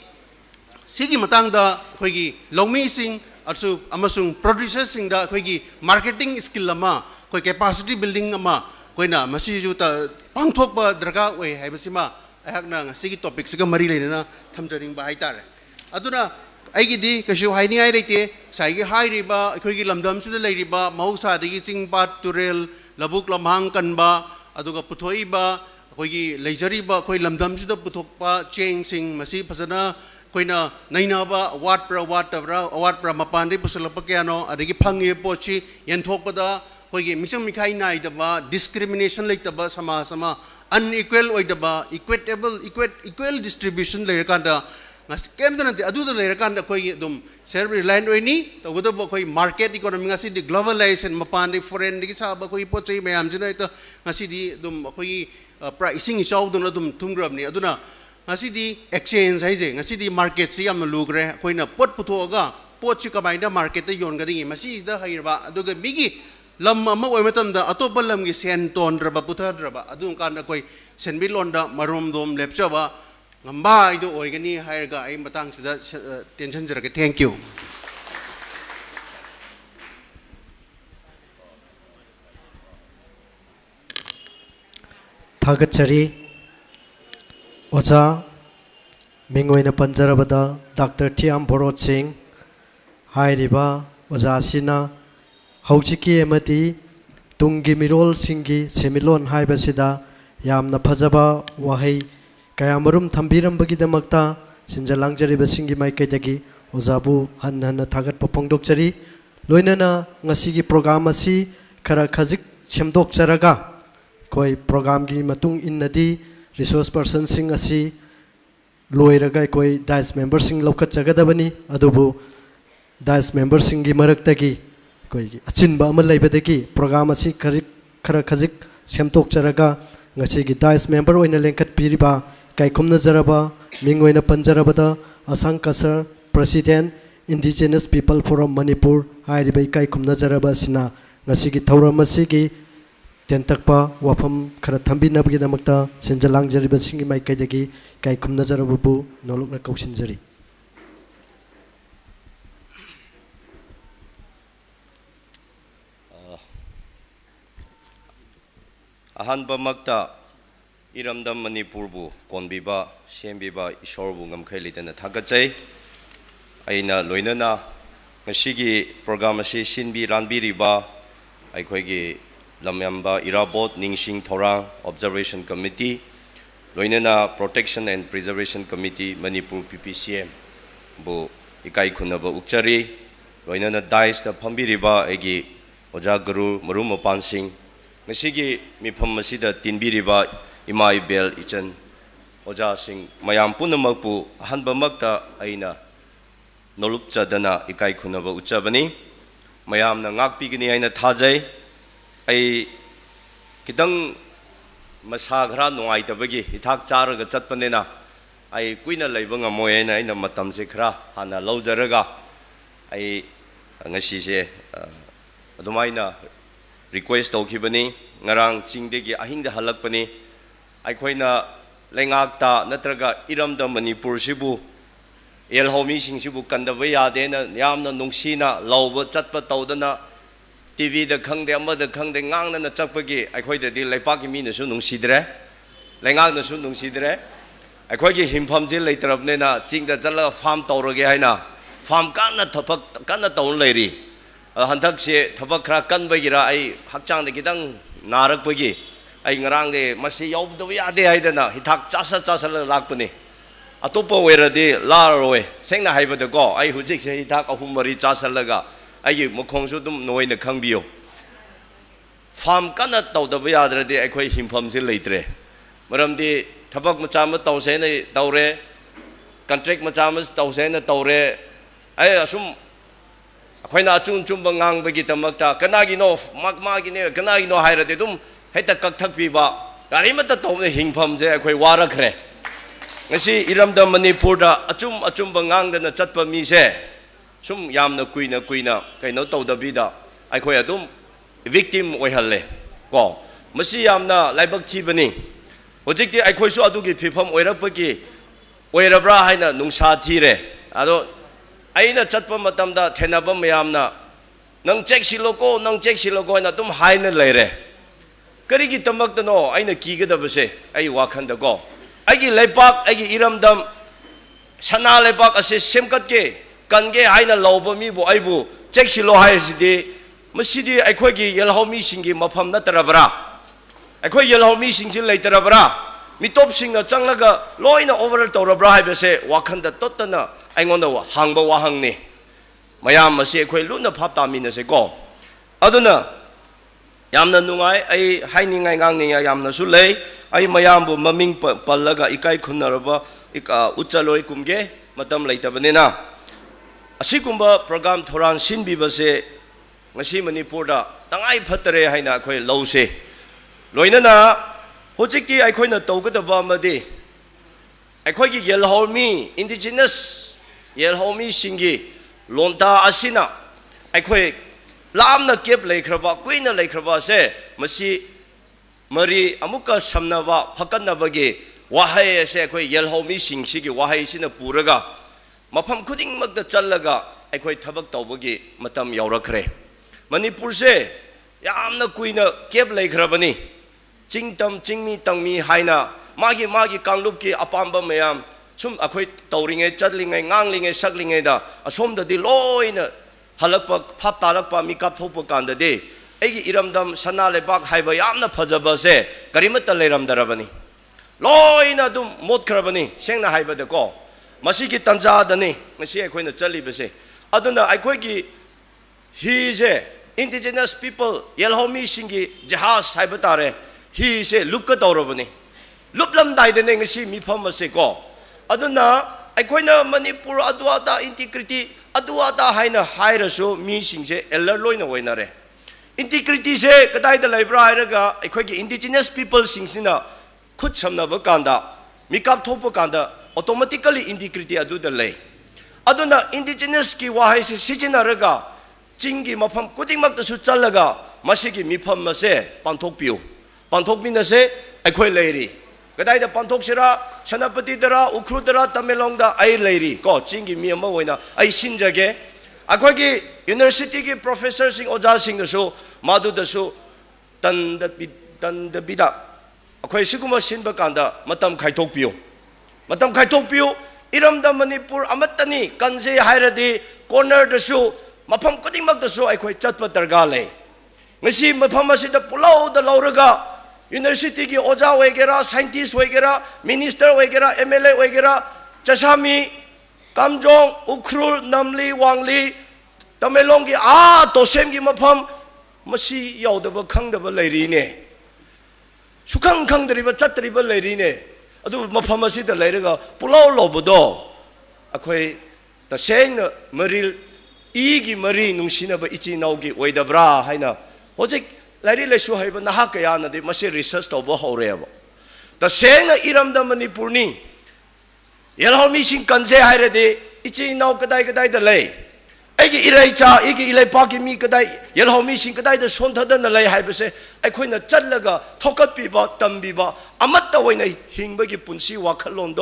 sigi matang da khoi gi longmi sing asu amasung producers sing da khoi gi marketing skill ama khoi capacity building ama khoi na masi ju ta pangthok ba darka oi haiba sima ayakna sigi topic siga mari leina thamjaring ba haitare aduna aigi di kashu haini ai reite saigi hairiba akhoi lamdam sida leiriba mausa digi chingpat turel labuk lamhang kanba aduga puthoiba akhoi leijariba akhoi lamdam sida puthokpa cheng sing masi phasana koina nainaba award pra mapandi pusulapa kyano adigi phangi pochi yenthokpada akhoi misang mikhai nai daba discrimination leitaba sama unequal oidaba equal distribution lerakanda ngas kemdana aduda lerakanda koi dum self reliant oini tawada koi market economy ngasi di globalization mapandi foreign di sa ba koi pochai mayam jina ita ngasi di dum koi pricing isaw dun dum thungrab ni aduna ngasi di exchange haije ngasi di market si am lugre koi na pot puthoga pochi kamaina market ta yon gari masi da hairba aduga migi lam ama oi matam da atopa lam gi sen ton draba puthar draba adun kan koi senbilon da marom dom lepchaba ngamba ido oi gani hairga ai matang sida tension jara thank you thagachari oja mingoina panjarabada Dr. Irabot Ningshing hairiba oja sina हौजिकी एमती Tungi मिरोल सिंगी सेमिलोन हाइबसिदा यामना फजबा वहै कयामरुम थंबिरंबगिदमक्ता सिंजलांगजरिबा सिंगी माइकैदगी ओजाबु Hannan थागत पोंगदोकचरी लोइनना ngasiगी programme असि खरा खजिक सेमदोकचरगा कोई programme की मतुंग इन्नदी resource person सिंग असि लोइरगा कोई dais member सिंग लौकचगदबनी अदुबु डाइस मेंबर सिंगी मरक्तगी कोई अचिनबा अमल लेबदगी प्रोग्राम असि खरा खजिक सेमदोकचरगा ngasiगी डाइस मेंबर ओइना लेंकत पिरिबा काइखुमना जरबा मिंग ओइना पंजरबदा असंग कसर president indigenous people forum Manipur हाइरिबा काइखुमना जरबा सिना ngasiगी थौरम असिगी तेंतकपा वाफम खरा थंबिनबगिदमक्ता सिंजलांगजरिबा सिंगी माइकैदगी काइखुमना जरबबु नोलुकना कौसिनजरी अहनबा मक्ता इरमदम मणिपुरबु कोनबिबा सेमबिबा इशोरबु ngamkhailidana thagachai aina loinana ngasigi program asi sinbi ranbiriba aikhoigi Lamyanba Irabot Ningshing Thouram Observation Committee loinana Protection and Preservation Committee Manipur PPCM bu ikai khunaba ukchari loinana dais da phambiriba agi oja guru marum mapan sing ngasigi mifam masida tinbiriba imai bel ichan oja sing mayam punamakpu ahanba makta aina noluk chadana ikai khunaba uchabani mayamna ngakpigini haina thajai ai kitang masa khara nungaitabagi hithak charaga chatpanena ai kuina leiba ngamoy haina aina matamse khara hana laujaraga ai ngasi se adumaina request tawkhibani ngarang chingdegi ahingda halakpani aikhoina lengakta natraga iramda manipur sibu elhomi singsibu kandaba yadena yamna nungsina lawba chatpa tawdana TV da khangde amada khangde ngangna na chakpagi aikhoida di leipaki mi na su nungsidre lengak na su nungsidre aikhoigi himpham je leitarabne na chingda chala farm tawrage haina farm kana thapak kana tawn leiri hanthak se thapak khra kanbagira ai hakchang de kitang narakpagi ai ngarang de masi yaubdo yade haidana hithak chasa chasa lakpani atopa weradi laroe sengna haibada ko ai hujik se hithak ahum mari chasa laga ai mukhongsu dum noina khangbiyo farm kana tawdaba yadradi aikhoi himpham se leitre maramdi thabak macha ma tawse na tawre contract macha ma tawse na tawre ai asum akhoi chung chumba ngang bagi tamakta kanagi no magmagi ne kanagi no hairade dum heta kakthak piba gari mata tawne hingpham je akhoi wara khre ngasi iramda manipur da achum bangang da na chatpa mi se sum yamna kuina kaino tawdabida aikhoi adum victim oihalle ko masi yamna laibak thibani hojikti aikhoi su adugi phifam oirapaki oirabra haina nungsa thire ado aina chatpa matamda thenaba mayamna nang check siloko na dum haina leire karigi tamak no aina kigadabase ai wakhanda ko aigi leipak aigi iramdam sana leipak ase semkat ke kange haina lawba mi bo aibu check silo haisidi masidi aikhoigi yelhomi singi mafam natarabra aikhoi yelhomi singsi leitarabra mitop singna changlaga loina over tawrabra haibase wakhanda totana aingonda hangba wahangni mayam masi aikhoi luna phapta minase ko aduna yamna nungai ai hainingai ngangninga yamna su lei ai mayambu maming pallaga ikai khunaraba ika uchaloi kumge matam leitabnena asigumba program thoran sinbibase ngasi manipurda tangai phatare haina khoi lause loinana hojiki aikhoina tawgadaba amadi aikhoigi yelholmi indigenous yelholmi singi lonta asina aikhoi lamna kep leikraba kuina leikraba se masi mari amuka samnaba phakanabagi wahai se khoi yelhomi singsigi wahai sina puraga mafam khuding makda challaga aikhoi thabak tawbagi matam yaurakhre manipur se yamna kuina kep leikrabani chingtam chingmi tangmi haina magi kanglup ki apamba mayam sum akhoi tawringe chatlinge nganglinge saklinge da asomda di loina halakpa phap tarakpa mikap thokpa kanda de egi iramdam sana lebak haiba yamna phajaba se karimata leiramdarabani loina dum motkrabani sengna haiba de ko masiki tanja dani masi aikhoina chalibase aduna aikhoigi he je indigenous people yelhomi singi jahas haiba tare he se lupka tawrabani luplam dai de ngasi mi phamase ko aduna aikhoina manipur aduada integrity aduada haina hairasu mi singse alert loina oinare integrity se kadai da laibra hairaga aikhoigi indigenous people singsina khut samnaba kanda mikap thopa kanda automatically integrity adu da lay aduna indigenous ki wahai se sijinaraga chingi mafam kudingmak da su challaga masigi mifam mase panthokmina se aikhoi leiri kadai da panthok sira sanapati dara ukhru dara tamelong da ai leiri ko chingi mi ama oina ai sinjage akhoigi university ki professor sing oja sing da su madu da su tan da bida akhoi siguma sinba kanda matam khaithokpiu iramda manipur amatani kanje hairadi corner da su mafam kudingmak da su aikhoi chatpa targa le ngasi mafam asida pulau da lauraga university ki oja wegera scientist wegera minister wegera MLA wegera chasami kamjong ukrul namli wangli tamelong ki tosem ki mafam masi yaudaba khangdaba leirine sukhang khangdriba chattriba leirine adu mafam asida leiraga pulau lobodo akhoi taseng maril อีกิมารีนุ่งชินาบอิจินาวกิวัยดับราให้นะโอ้ยหลายเรื่องช่วยบันนักกันยานะดิมาเสียรีเสิร์ชตัวบ่าวเรียบแต่เสียงอิรัมดามณีปุรนียัลฮามิชิงกันเสียให้เรดิอิจินาวก็ได้เดลัยไอ้กี่อิเลจ่าไอ้กี่อิเลปากิมีก็ได้ยัลฮามิชิงก็ได้เดชนทัดนั่นเลยให้ไปเสียไอ้คนน่ะจัดแล้วก็ทกัดปีบะตัมปีบะอามัดตัวไว้ในหิงบกิปุ่นซีวาขลอนโด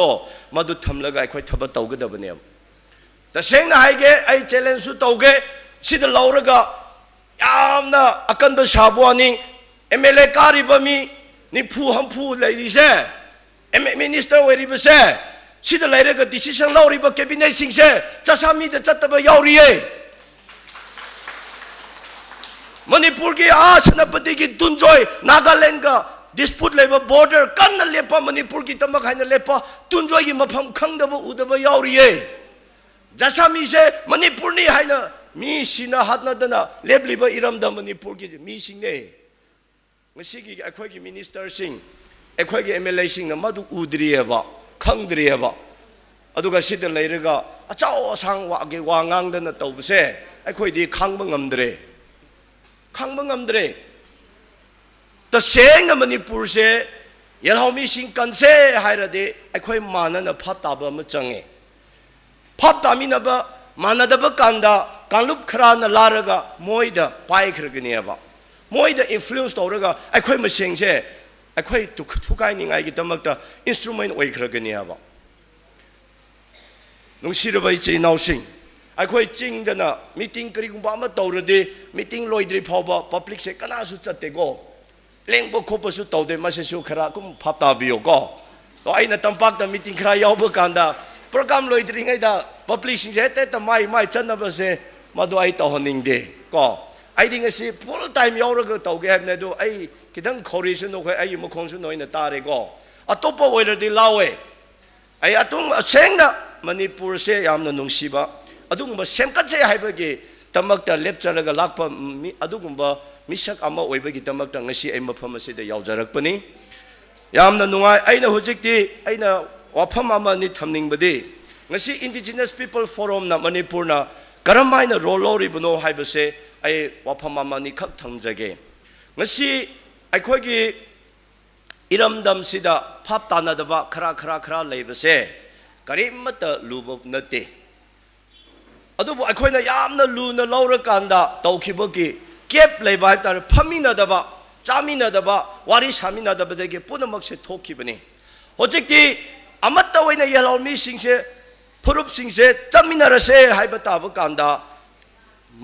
มาดูทำแล้วก็ไอ้คนทับตัวก็ได้บันเนี่ยแต่เสียงน่ะให้แกไอ้เจเลนสุดตัวแกสิเดลาวแล้วก็ยามน่ะอากันเป็นชาวบ้านนี่MLA การิบมีนี่ผู้ฮัมผู้เลยดิเซ่มินิสเตอร์เวริบเซ่สิเดลายเรื่อง decision ลาวริบแคบิเนตสิงเซ่จะสามีเดจัตตะบยาวรีเอมณีปุรกีอาชนะปฏิกิตุนจอยนากาแลนด์ก็ dispute เลยว่า border กันนั่นเล็บมณีปุรกีตั้มมาใครนั่นเล็บตุนจอยมาพังขังเดบอุดบยาวรีเอจะสามีเซ่มณีปุรนี่ให้นะมีสินะฮัดนัดนะเล็บลิบอิรัมดามณีปุรกีมีสิงเน่เมื่อกี้ไอ้คนที่มินิสเตอร์สิงไอ้คนที่MLAสิงนะมาดูอุดรีเอบะขังดรีเอบะอะดูก็สิเดลัยเรื่องก็เจ้าสังวะเกวางงังเดนตัวเสไอ้คนที่ขังบังอัมเดรแต่เสียงมันนี่พูดเสยัลฮามิสิงกันเสให้ระดีไอ้คนมานั่นพับตาบะมันจังเงพับตามินะบะมานั่นบะกันดากันลุกครานลาระก็มวยดะไปครกันเนี่ยบะมวย的 influence ตัวเราไอ้คนมาเสียงเช่ไอ้คนทุกอย่างนี่ไงกิตามักตา instrument ไว้ครกันเนี่ยบ่นุ่งศิลป์ไปเจนเอาสิงไอ้คนจริงเดนะ meeting กรีกุมบ้ามาตัวเราดี meeting ลอยดริพาวบ่ public เสกันน่าสุดจัดเตก็เลี้ยงบุคคลประสุดตัวเดมาเสียสุขระกุมพับตาบิโอก็ตัวไอ้นั่นตั้งปักแต่ meeting ใครยาวบุกันดาโปรแกรมลอยดริไงดา public สิงเช่แต่ไม่จันนะบ่เสมาดูไอ้ตัวหนึ่งเดก็ไอ้ดิ่งสิ full time ยาวแล้วก็ตัวแกเนี่ยดูไอ้คิดถึง correction โอเคไอ้ยังไม่คงสุดหน่อยนะตาเรก็อ่ะตัวพอเวลาที่เล่าไอ้อ่ะตุ้งเสียงนะมันนี่พูดเสียยามนั้นนุ่งชีบะอ่ะตุ้งมาเสียงกันเสียให้ไปกี่ตั้มมักแต่เล็บจะแล้วก็ลักพะมีอ่ะตุ้งมามิสักอามาไว้ไปกี่ตั้มมักแต่เงสิไอ้มาพะมาเสียได้ยาวจรักปนี่ยามนั้นนุ่งไอ้น่ะหัวจิกที่ไอ้น่ะว่าพะมามันนี่ทำนิ่งบดีเงสิ Indigenous People Forum นะมันนี่พูดนะกระมัยน่ะโรลอริบโนให้ไปเสียไอ้ว่าพม่านี่ขัดทั้งใจเกงั้นสิไอ้คนที่อิรัมดัมสิดาพับตานาดบะคราเลยไปเสกริมมัตลูบนัดเตอะดูไอ้คนนั้นยามนั้นลูนั้นเล่าเรื่องกันดาตอกขี้บกี้เก็บเลยไปแต่พมินาดบะจามินาดบะวาริสามินาดบะเด็กปุ่นมักเสทอกขี้บนี่หัวใจที่อามัตตะวันนี้ยัลลมีสิงเสพรุบสิงเสจามินาระเสให้บัตาบกันดา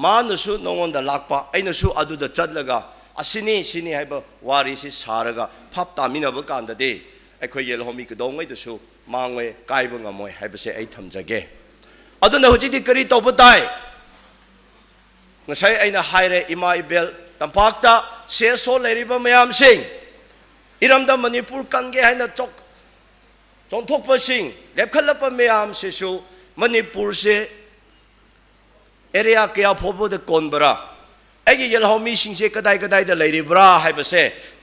มาหนุสุนงอนดาลักปะไอ้หนุสุอดูดจัดละกะอาสินีให้บ่วาริสิสาระกะพับตามินาบกันดาดีไอ้คนยัลฮามิกดงไอ้ดุสุมังเวกายบังอมวยให้ไปเสไอ้ทำจักเกอดุนหัวใจที่กรีตบได้งั้นใช้ไอ้น่ะไฮเรอิมาอิเบลตั้งพักตาเสียโซเลริบะไม่ยามสิงอิรัมดามันนี่พูดกันเกให้น่ะจงทุกข์สิงเล็บขันละปะไม่ยามเสียสูมันนี่พูดเสียเอเรียเกียพบด้วยคนบราไอ้ยี่ยัลฮามิสิงเสกได้เดเลยริบราให้ไปเส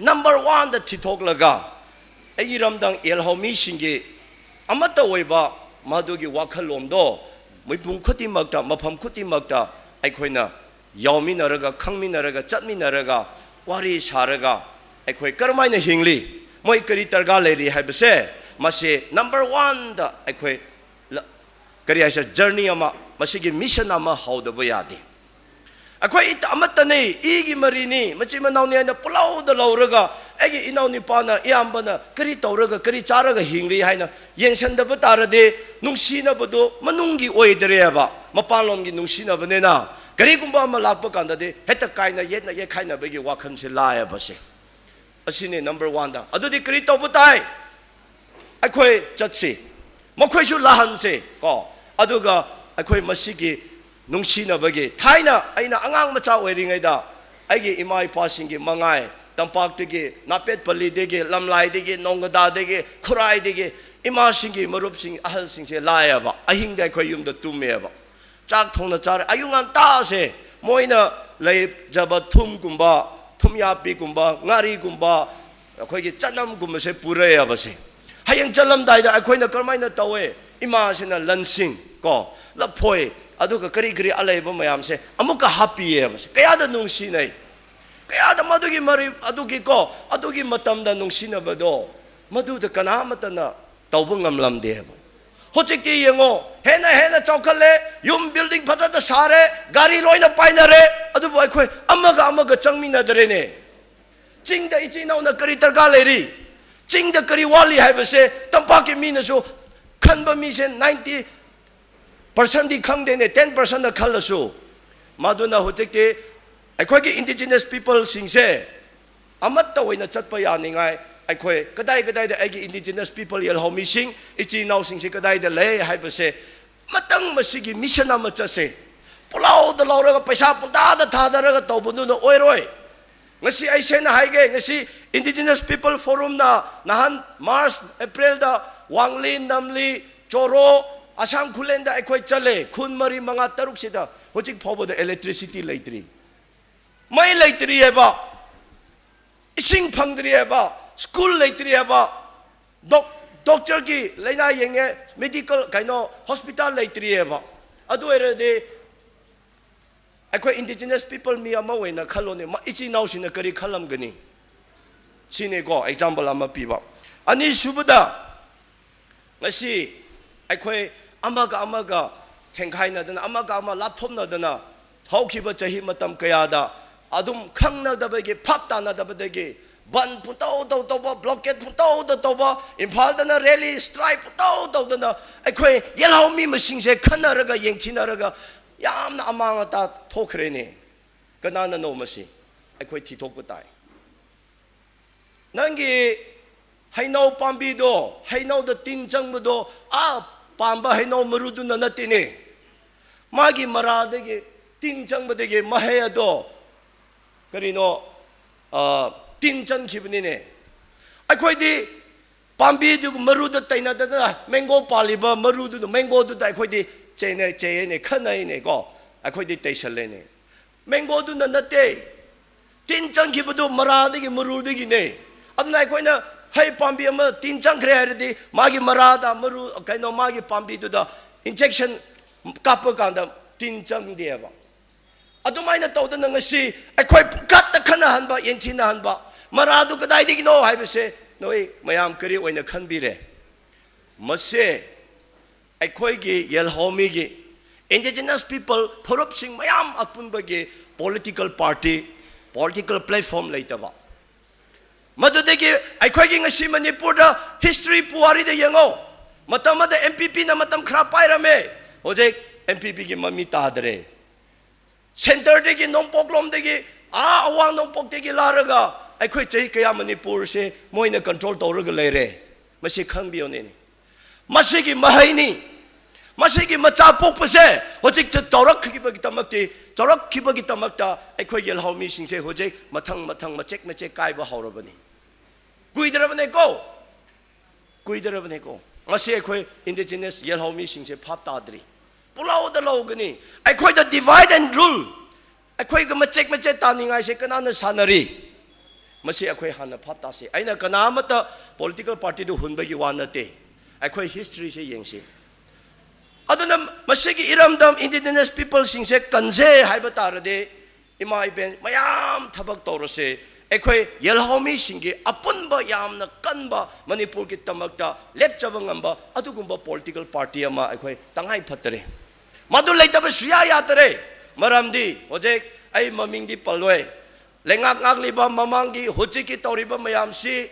number one เดที่ทกละกะไอ้ยี่รำดังยัลฮามิสิงเกอามัตตะไว้บ่มาดูกี่วักขลมโดไม่ปุ่งคุติมักตามาพัมคุติมักตาไอ้คนน่ะยาวมินาระกะขังมินาระกะจัดมินาระกะวาริชาระกะไอ้คนกระไม่เนี่ยหิงลีไม่กรีตระกาเลยริให้ไปเสมาเส number one เดไอ้คนกรีอาศัย journey อามามาสิกิมิชชั่นอามาหาวดบยาดีไอ้คนอิตามัตตานี่อีกิมารีนี่มันจะมาเอาเนี่ยนะพลาวเดลาวระกะไอ้กิอินเอานี่ปานะยามปานะกรีตาวระกะกรีจาระกะหิงลีให้นะยังฉันเดบตาระดีนุ่งชีนะบดูมันนุ่งกีโอยเดรียบะมาปานลมกีนุ่งชีนะบเนี่ยนะกรีกุมบ้ามาลักปะกันดาดีเฮตะไกนะเย็ดนะเย็ดไข่นะเบกิว่าคันสิลายบะสิอันนี้ number one ดังอะดูดิกรีตาวบุตายไอ้คนจัดสิมาคุยชุดละหันสิก็อะดูก็ไอ้คนมาสิกีนุ่งชีนะเบกิไทยนะไอ้นะอ่างมาจ้าเวริงไงดาไอ้กีอิมายพาสิกีมังไงตั้งปากเด็กนับเป็ดผลิตเด็กลำลายเด็กนองกระดาเด็กครายเด็กอิมาสิกีมารุบสิงอาหารสิงเสลายบะอาหิงได้คอยยุ่มเดตุ้มเมียบะจากทงนะจาร์อายุงานตาเสมวยนะเลยจะบัดทุ่มกุมบะทุ่มยาปีกุมบะงารีกุมบะคอยกิจันน้ำกุมบะเสปุเรียบะเสให้ยังจันลำได้ได้คอยนะกระไม่นะตัวอิมาสินะลันสิงก็ละพอย aduga kari kari alai ba mayam se amuka happy e mas kaya da nungsi nei kaya da madugi mari adugi ko adugi matam da nungsi na bado madu da kana matana tawbu ngamlam de ba hojik ti yengo hena chawkhale yum building phata da sare gari loina painare adu boy khoi amaga changmina dare ne ching da ichi na kari targa leri ching da kari wali hai ba se tampa ke mi na so khanba mi se 90% di khang de ne 10% da khal so maduna hojik ti akhoi ki indigenous people sing se amat ta hoina chatpa ya ningai akhoi kadai da agi indigenous people yel homi sing ichi now sing se kadai da le hai ba se matang masigi mission ama cha se pulau da laura ga paisa puta da tha da ga to bunu no oiroi ngasi ai se na hai ge ngasi indigenous people forum na nahan March April da wanglin namli choro asam khulen da akhoi chale khun mari manga taruk sida hojik phobo da electricity leitri mai leitri eba ising phangdri eba school leitri eba doctor ki laina yenge medical kaino hospital leitri eba adu ere de akhoi indigenous people mi ama wena khalone ma ichi naw sina kari khalam gani sine go example ama piba ani subada ngasi akhoi amaga thengkhai na dana amaga ama lapthom na dana thaukiba chahi matam kaya da adum khangna da bege phap ta na da bege ban puto blockade puto Imphal dana rally strike puto dana akhoi yelhaw mi machine se khanaraga yengthinaraga yamna amanga ta thokre ne kanana no masi akhoi thi thok patai nangi hainau pambi do hainau da tin chang do a pamba hainau marudu na natine magi maradege tin chang badege mahaya do karino tin chan khibnine akhoi di pambi du maru da taina da mango paliba maru du mango du da akhoi di chene khanai ne go akhoi di taisale ne mango du na nate tin chan khibudu mara de gi maru de gi ne adna akhoi na hai pambi ama tin chan khre har di magi mara da maru kaino magi pambi du da injection kap ka da tin chan de ba adumaina tawdana ngasi akhoi kat ta khana hanba yenthina hanba maradu kadai digi no hai bese noi mayam kari oina khanbire mase akhoi gi yelhomi gi indigenous people thorup sing mayam apunba gi political party political platform laitaba madudegi akhoi gi ngasi manipur da history puari da yango matama da MPP na matam khra pairame hoje MPP gi mami tadre center degi nompok degi awang nompok degi laraga akhoi chai kaya manipur se moina control tawraga leire masi khangbiyo ne masigi mahaini masigi macha pokpa se hojik tawrak khibagi tamakti tawrak khibagi tamakta akhoi yelhaumi sing se hojik mathang machek kai ba haurabani kuidarabane ko ngasi akhoi indigenous yelhaumi sing se phap tadri pulau da logani akhoi da divide and rule akhoi ga machek taningai se kanana sanari masi akhoi hana phata se aina kana mata political party du hunbagi wanate akhoi history se yengse aduna masigi iramdam indigenous people sing se kanse haiba tarade ima iben mayam thabak torose akhoi yelhomi singi apunba yamna kanba manipur ki tamakta lepchaba ngamba adugumba political party ama akhoi tangai phatare madu leitaba suya yatare maramdi hojek ai mamingdi palwe lengak liba mamangi hojiki tawriba mayamsi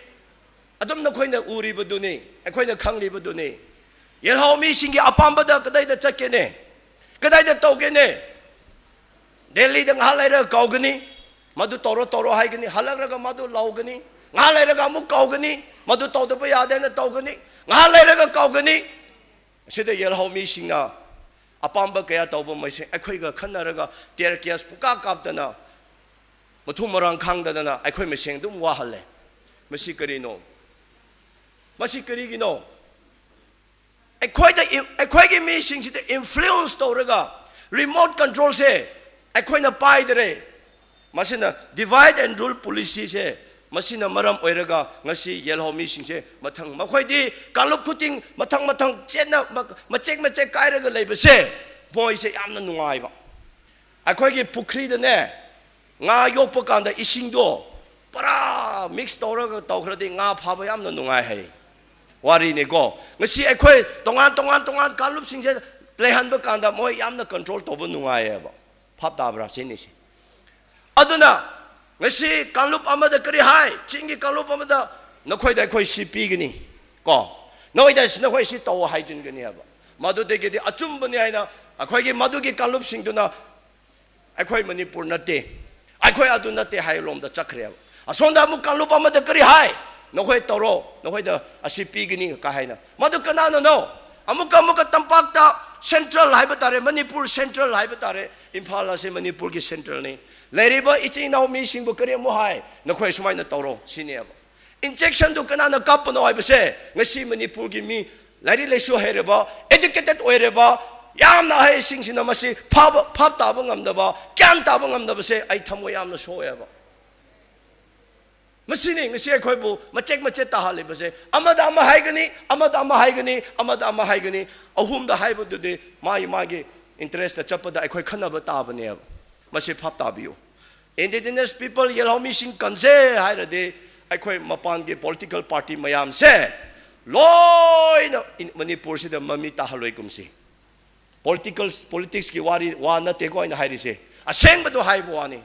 adum na khoina uri baduni akhoina khangli baduni yelhomi singi apamba da kadai da chakene kadai da tawgene delhi da halaira kaugani madu toro haigani halagraga madu laugani ngalairaga mu kaugani madu tawdaba yadena tawgani ngalairaga kaugani sida yelhomi singa apamba kaya tawba maise akhoi ga khanaraga tear kias puka kaptana mathum marang khangdana akhoi meseng dum wa halle masi karino masi karigino akhoi gi mi sing sida influence tawraga remote control se akhoi na pai dere masina divide and rule policy se masina maram oiraga ngasi yelhomi sing se mathang makhoi di kalup kuting mathang chena machek kairaga leibase มวยเสียยามนั้นนุ่งไงบ้างไอ้คนที่ปุกรีดเนี่ยงายกประกันแต่อิสิงดูปรามิกซ์ตัวเราก็ตัวคนที่งาพาไปยามนั้นนุ่งไงให้วารีนี่ก็งั้นสิไอ้คนตรงนั้นการลุบสิงเสเลยหันประกันแต่มวยยามนั้นคอนโทรลตัวบนนุ่งไงบ้างภาพตาบราสินี่สิอันนั้นงั้นสิการลุบอามาเดกรีให้จริงๆการลุบอามาเดนักข่อยได้ข่อยสิปีกันนี่ก็นักข่อยได้นักข่อยสิตัวให้จริงกันนี่บ้างมาดูเด็กที่อาจุมบันนี่ไอ้นะข่อยที่มาดูที่การลุบสิงตัวน่ะไอ้ข่อยมณีปุรนัดเตไอ้ข่อยอาดุนัดเตให้ลมเดจักรเรียบส่วนดามุการลุบอามาเดกรีให้นักข่อยตัวโรนักข่อยเดอาสิปีกันนี่ก็ให้นะมาดูกันนั่นน่ะอามุกตั้มปักตาเซ็นทรัลไลฟ์ตาเรมณีปุรเซ็นทรัลไลฟ์ตาเรอิมพาลาเซมณีปุรที่เซ็นทรัลนี่เลยรีบอีจริงน่ามีสิ่งบุกเรียมให้นักข่อยสมัยนั้นตัวโรสิเนี่ยอินเจคชั่นดูกันนั่นกับปนเอาไปเสียงั้นสิมณีปุรที่มีเลยรีเลชัวให้เรบeducated โอ้ยเรบยามน่าให้สิ่งสิ่งนั้นมาสิภาพตาบังงำดับแก้มตาบังงำดับเสียไอ้ทำไว้ยามน่าโชว์เอบมาสินี่งั้นสิไอ้ข่อยบูมาเช็คตาหาเลยไปเสียอามาดามาให้กันนี่อามาดามาให้กันนี่เอาหุ่มดาให้บุตรดีมาเกี่ย interest จับปะดาไอ้ข่อยขันนับตาบันเนี่ยมาสิภาพตาบิว indigenous people ยังเรามีสิ่งกันเสียให้ระดีไอ้ข่อยมาปานเกี่ย political party มายามเสียลอยนะมณีปุรสิเดมันมีตาหลอยกุมสิ politics กี่วานะเตก้อยนะให้ดิเสอาเซงบัดให้บัวนี่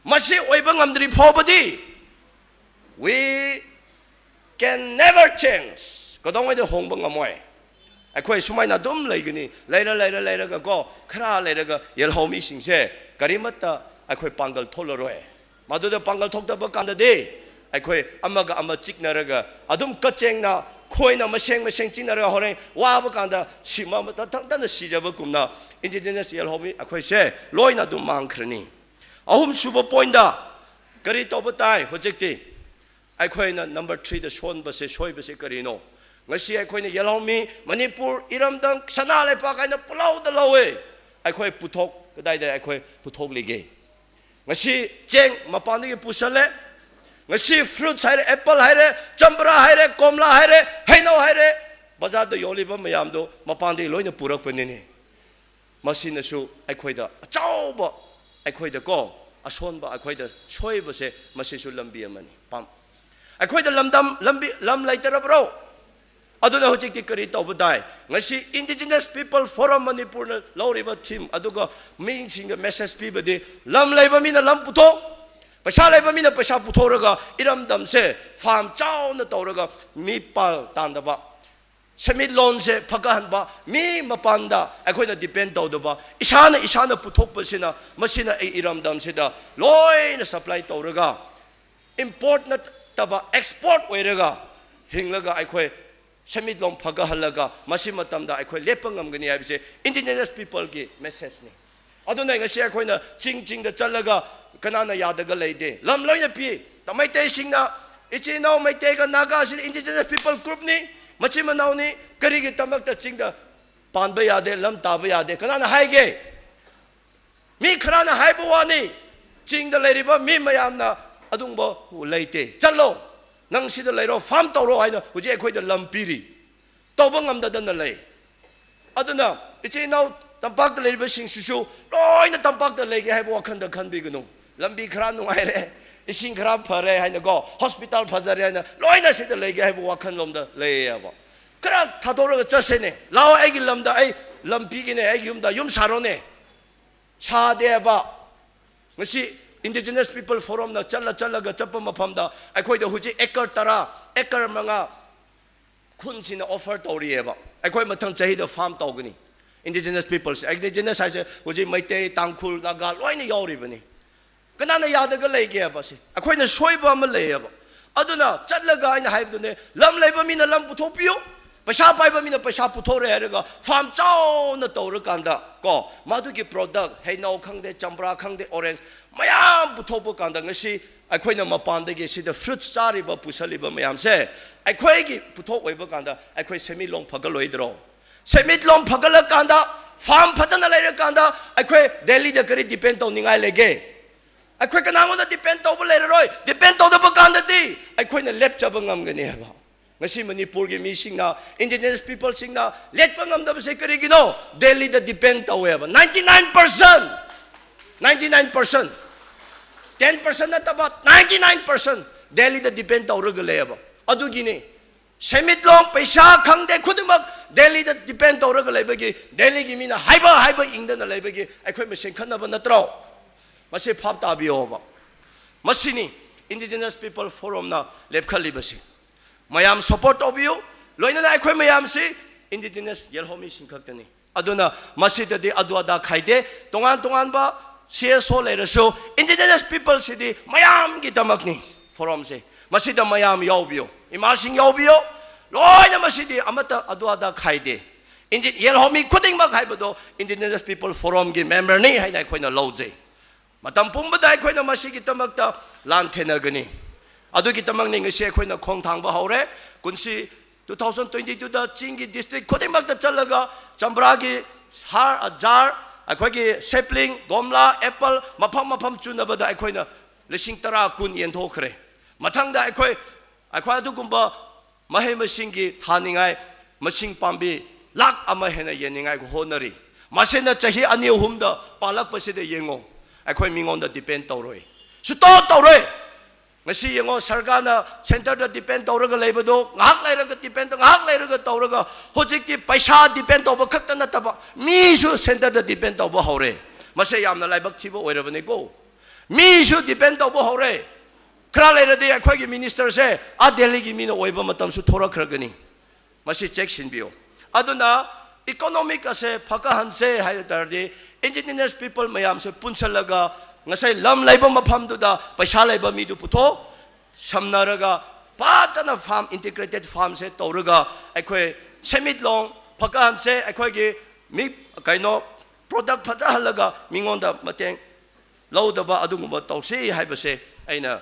มาสิโอ้ยบังอัมดรีพอบดี we can never change ก็ต้องไว้เดี๋ยวหงบังอัมไว้ไอ้คนสมัยนั้นดุมเลยกันนี่เลยก็คราเลยก็ยัลฮามีสิ่งเสกริมัตตาไอ้คนปังกัลทอลรวยมาดูเดี๋ยวปังกัลทอกตะบักกันเดย์ไอ้คนอามาจิกนาระก็อดุมกัดเจงนะคอยน่ะมาเชงจริงนะเราเนี่ยว่าบุกันดาสิมาตั้งแต่สิจะบุกุมนะอินดิเจเนสยัลฮอมีคอยเช่ลอยน่ะดูมังครนี่อาหุมซูเปอร์พอยต์ดากรีตัวบุตรโปรเจกต์ที่ไอ้คอยน่ะ number 3的ชวนไปเสียช่วยไปเสียกรีโน่งั้นสิไอ้คอยเนี่ยยัลฮอมีมณีปุรอิรัมดังชนะเลยปากไอ้น่ะปลาวตะลาวไอ้คอยพุทกก็ได้ไอ้คอยพุทกลีเกงั้นสิเจงมาปานนี้พุชเลยงั้นสิฟรุตให้แอปเปิลให้จัมปราให้กอมลาให้นอให้บาร์ดโยลีบไม่ยามดูมาปานดีลอยเนี่ยปุรักเป็นนี่มาสินะสู้ไอ้คอยเดาเจ้าบ่ไอ้คอยเดาก็อาชวนบ่ไอ้คอยเดาช่วยบ่เสมาสิสู้ลำบีมันนี่ปั๊มไอ้คอยเดาลำไหลเตอร์บเราอะดูนะหัวใจที่กรีตเอาบุได้งั้นสิ indigenous people forum มณีปุรน่ะเราเรียกว่าทีมอะดูก็มีสิ่งเมสเซจปีบดีลำไหลบ่มีนะลำพุทโธประชาเลยบ่มีนะประชาพุทโธระก็อิรัมดำเสฟาร์มเจ้าน่ะตัวระก็มีปาลตันดบ่สมิธลอนเสพักหันบ่มีมาปันดาไอ้คนน่ะ depend ตัวดบ่อิชานะพุทโธไปสินะมาสินะไอ้อิรัมดำเสดาลอยน่ะ supply ตัวระก็ import น่ะตบ่ export ไว้ระก็หิงระก็ไอ้คนสมิธลอนพักหันระก็มาสิมาตำดาไอ้คนเล็บงำกันนี่ไอ้เส indigenous people กี่ message นี่อะดูนะไอ้เสียคนน่ะจริงๆจะจัลละก็กันนั่นยาดกันเลยเดลำลอยเนี่ยพี่แต่ไม่เตะสิงนะอีจีน่าไม่เตะกันนักสิอินดิเจเนสพีเพิลกรุ๊ปนี่มาชิมนาวนี่กรีกิตมักแต่จริงนะปานไปยาเดลำตาไปยาเดกันนั่นให้เกมีครานะให้บัวนี่จริงแต่เลยริบมีมายามนะอดุงบ่เลยเตะจัลโลนังสิแต่เลยเราฟาร์มตัวเราไอ้นะหุ่นเจ้าคุยแต่ลำปีรีตัวบังงำแต่ดันนั่นเลยอดุนะอีจีน่าตั้มปักแต่เลยริบสิงชูร้อยนะตั้มปักแต่เลยให้บัวขันแต่ขันบีกันนู่ลำบีครานนุ่งไอ้เร่อิสิงคราบเพอเร่ให้นะก็ hospital พาจารีให้นะลอยน่ะสิแต่เลยให้บัวขันลมเดเลยอ่ะบ่คราถ้าตัวเราจะเสน่ห์เราไอ้กิลำดาไอ้ลำบีกินไอ้กิมดายุ่มสารโน่ชาเดียบ่งั้นสิ indigenous people forum นะจัลละก็จับมาพัมดาไอ้คุยเดี๋ยวหุ่นจีเอกตระเอกมังอ่ะคุณสินะ offer ตัวเรียบ่ไอ้คุยมาทั้งใจเดี๋ยวฟาร์มตัวกันนี่ indigenous people indigenous ไอ้เจ้าหุ่นจีไม่เตะตังคุลนากาลอยนี่ยาวรีบนี่ก็นั่นยาดก็เลยแก่ป่ะสิไอ้คนเนี่ยช่วยบ้ามันเลยอ่ะอะดูนะจัดละกันนะให้ดูเนี่ยลำเลยบ้ามีนะลำพุทโธพิโอประชาไปบ้ามีนะประชาพุทโธเรื่องก็ฟาร์มเจ้าน่ะตัวละกันดะก็มาดูกี่ product ให้นาวขังเดจัมปราขังเด orange ไม่ยามพุทโธปกันดะงั้นสิไอ้คนเนี่ยมาปานเดกี่สิเด fruit ซาริบ้าพุชลิบ้าไม่ยามเสไอ้คนกี่พุทโธไว้บ้ากันดะไอ้คนเซมิลงพักก็ลอยดรอเซมิลงพักก็ละกันดะฟาร์มพัฒนาอะไรกันดะไอ้คนเดลี่จะกรีด depend ตัวนี้ไงเลยเกไอ้คนก็นั่งว่า depend ตัวไปเลยร้อย depend ตัวเด็กกันดีไอ้คนเนี่ยเล็บจะบังงำกันเนี่ยบ่ ngasi Manipur gi mi singna indigenous people singna let pangam da se kari gino Delhi da depend taweba 99% 10% na taba 99% Delhi da depend tawraga leba adu gini semit long paisa khangde khudmak Delhi da depend tawraga lebagi Delhi gi mina haiba ingda na lebagi akhoi mesen khanna ba natro mase phap ta bi oba masini indigenous people forum na lepkhali basi mayam support of you loina na akhoi mayam si indigenous yelhomi singkhaktani aduna masida di adwada khaide tongan ba CSO lereso indigenous people sidi mayam gi tamakni forum se masida mayam yawbio imasing yawbio loina masidi amata adwada khaide indi yelhomi kuding mak haibado indigenous people forum gi member ni haina khoina loje matam pumba dai khoina masigi tamakta lan thenagani adu gi tamak ni ngase khoina khong thang ba hore kunsi 2022 da chingi district kuding mak ta chalaga chambra gi har ajar akhoi sapling gomla apple mafam chunabada akhoi lising tara kun yenthokre mathangda akhoi adugumba mahe masingi thaningai masing pambi lak ama hena yeningai honari masena chahi ani humda palak paside yengo akhoi mingonda depend tawroi suto tawroi ngasi yengo sargana center da depend tawraga leibado ngak lairaga depend ngak lairaga tawraga hojikti paisa depend tawba khakta nataba mi su center da depend tawba hore mase yamna laibak thibo oirabane ko mi su depend tawba hore khra lairade akhoi gi minister se a Delhi gi mina oiba matam su thora khragani mase check sinbio aduna economic ase phaka hanse haydarde indigenous people mayam se punsalaga ngasai lam laiba mafam duda paisa laiba mi du putho samnaraga pachana farm integrated farm se tawraga akhoi semit long phakan se akhoi gi mi kaino product phaja halaga mingonda mateng lawdaba adungba tawsi haibase aina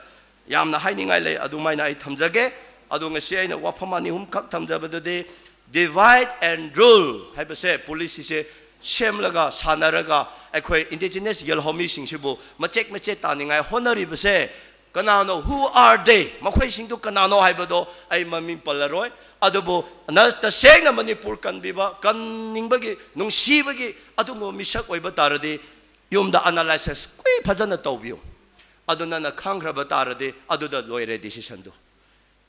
yamna hainingai le adumaina ai thamjage adu ngasi aina wafamani hum khak thamjabadade divide and rule haibase policy se semlaga sanaraga akhoi indigenous yelhomi singsibu machek taningai honori base kanano who are they makhoi singdu kanano haibado ai mamim palaroi adubo na ta sengna Manipur kanbiba kanningbagi nungsibagi adumo misak oiba tarade yumda analysis kui phajana tawbiyo aduna na khangraba tarade aduda loire decision do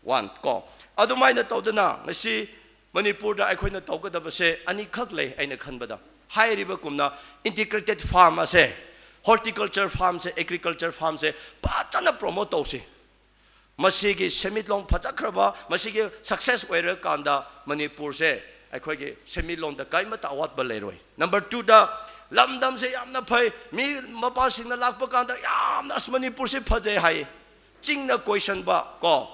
one ko adumaina tawdana ngasi Manipur da akhoi tawgadaba se ani khak lei aina khanbada hairiba kumna integrated farm ase horticulture farm se agriculture farm se patana promote tawse masigi semitlong phajakraba masigi success oira kanda Manipur se akhoi ge semilong da kaima ta awat ba leroi number 2 da lamdam se yamna phai mi mapa singna lakpa kanda yamna Manipur se phajai hai chingna question ba ko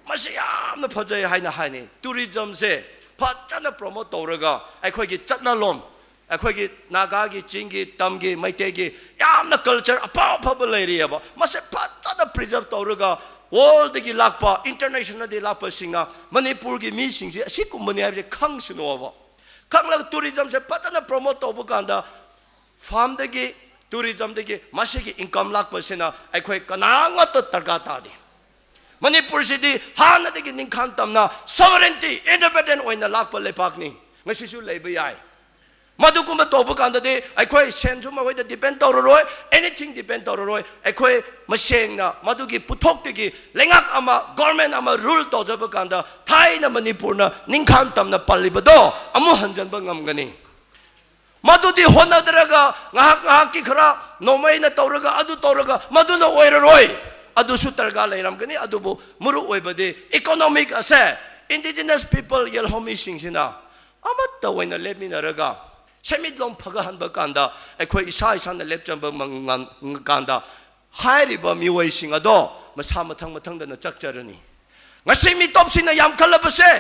masi yamna phajai haina haini tourism se pachana promote tawraga akhoi gi chatna lom akhoi gi naga gi chingi tamgi maite gi yamna culture apa leiriaba mase pachana preserve tawraga world gi lakpa international de lakpa singa Manipur gi mi singsi asikumani habi khangsunoba khangla tourism se pachana promote tawbu kanda farm de gi tourism de gi mase gi income lakpa sina akhoi kananga to targa ta di Manipur city hana de ning khan tamna sovereignty independent oina lakpa lepakni ngasisu leiba yai madukuma tobu kanda de akhoi senju ma hoida depend tawroi anything depend tawroi akhoi masengna madugi puthok tegi lengak ama government ama rule tawjaba kanda thaina Manipur na ning khan tamna pallibado amu hanjan ba ngamgani madudi honadraga ngahak ki khara nomaina tawraga adu tawraga maduna oiraroi adu sutarga leiramgani adubu muru oibade economic ase indigenous people yelhomi singsina amatta oina leminaraga semidlom phaga hanba kanda akhoi isa na lepchamba kanda hairiba miwai singado masa mathang da na chakcharani ngasi mi topsina yam khalabase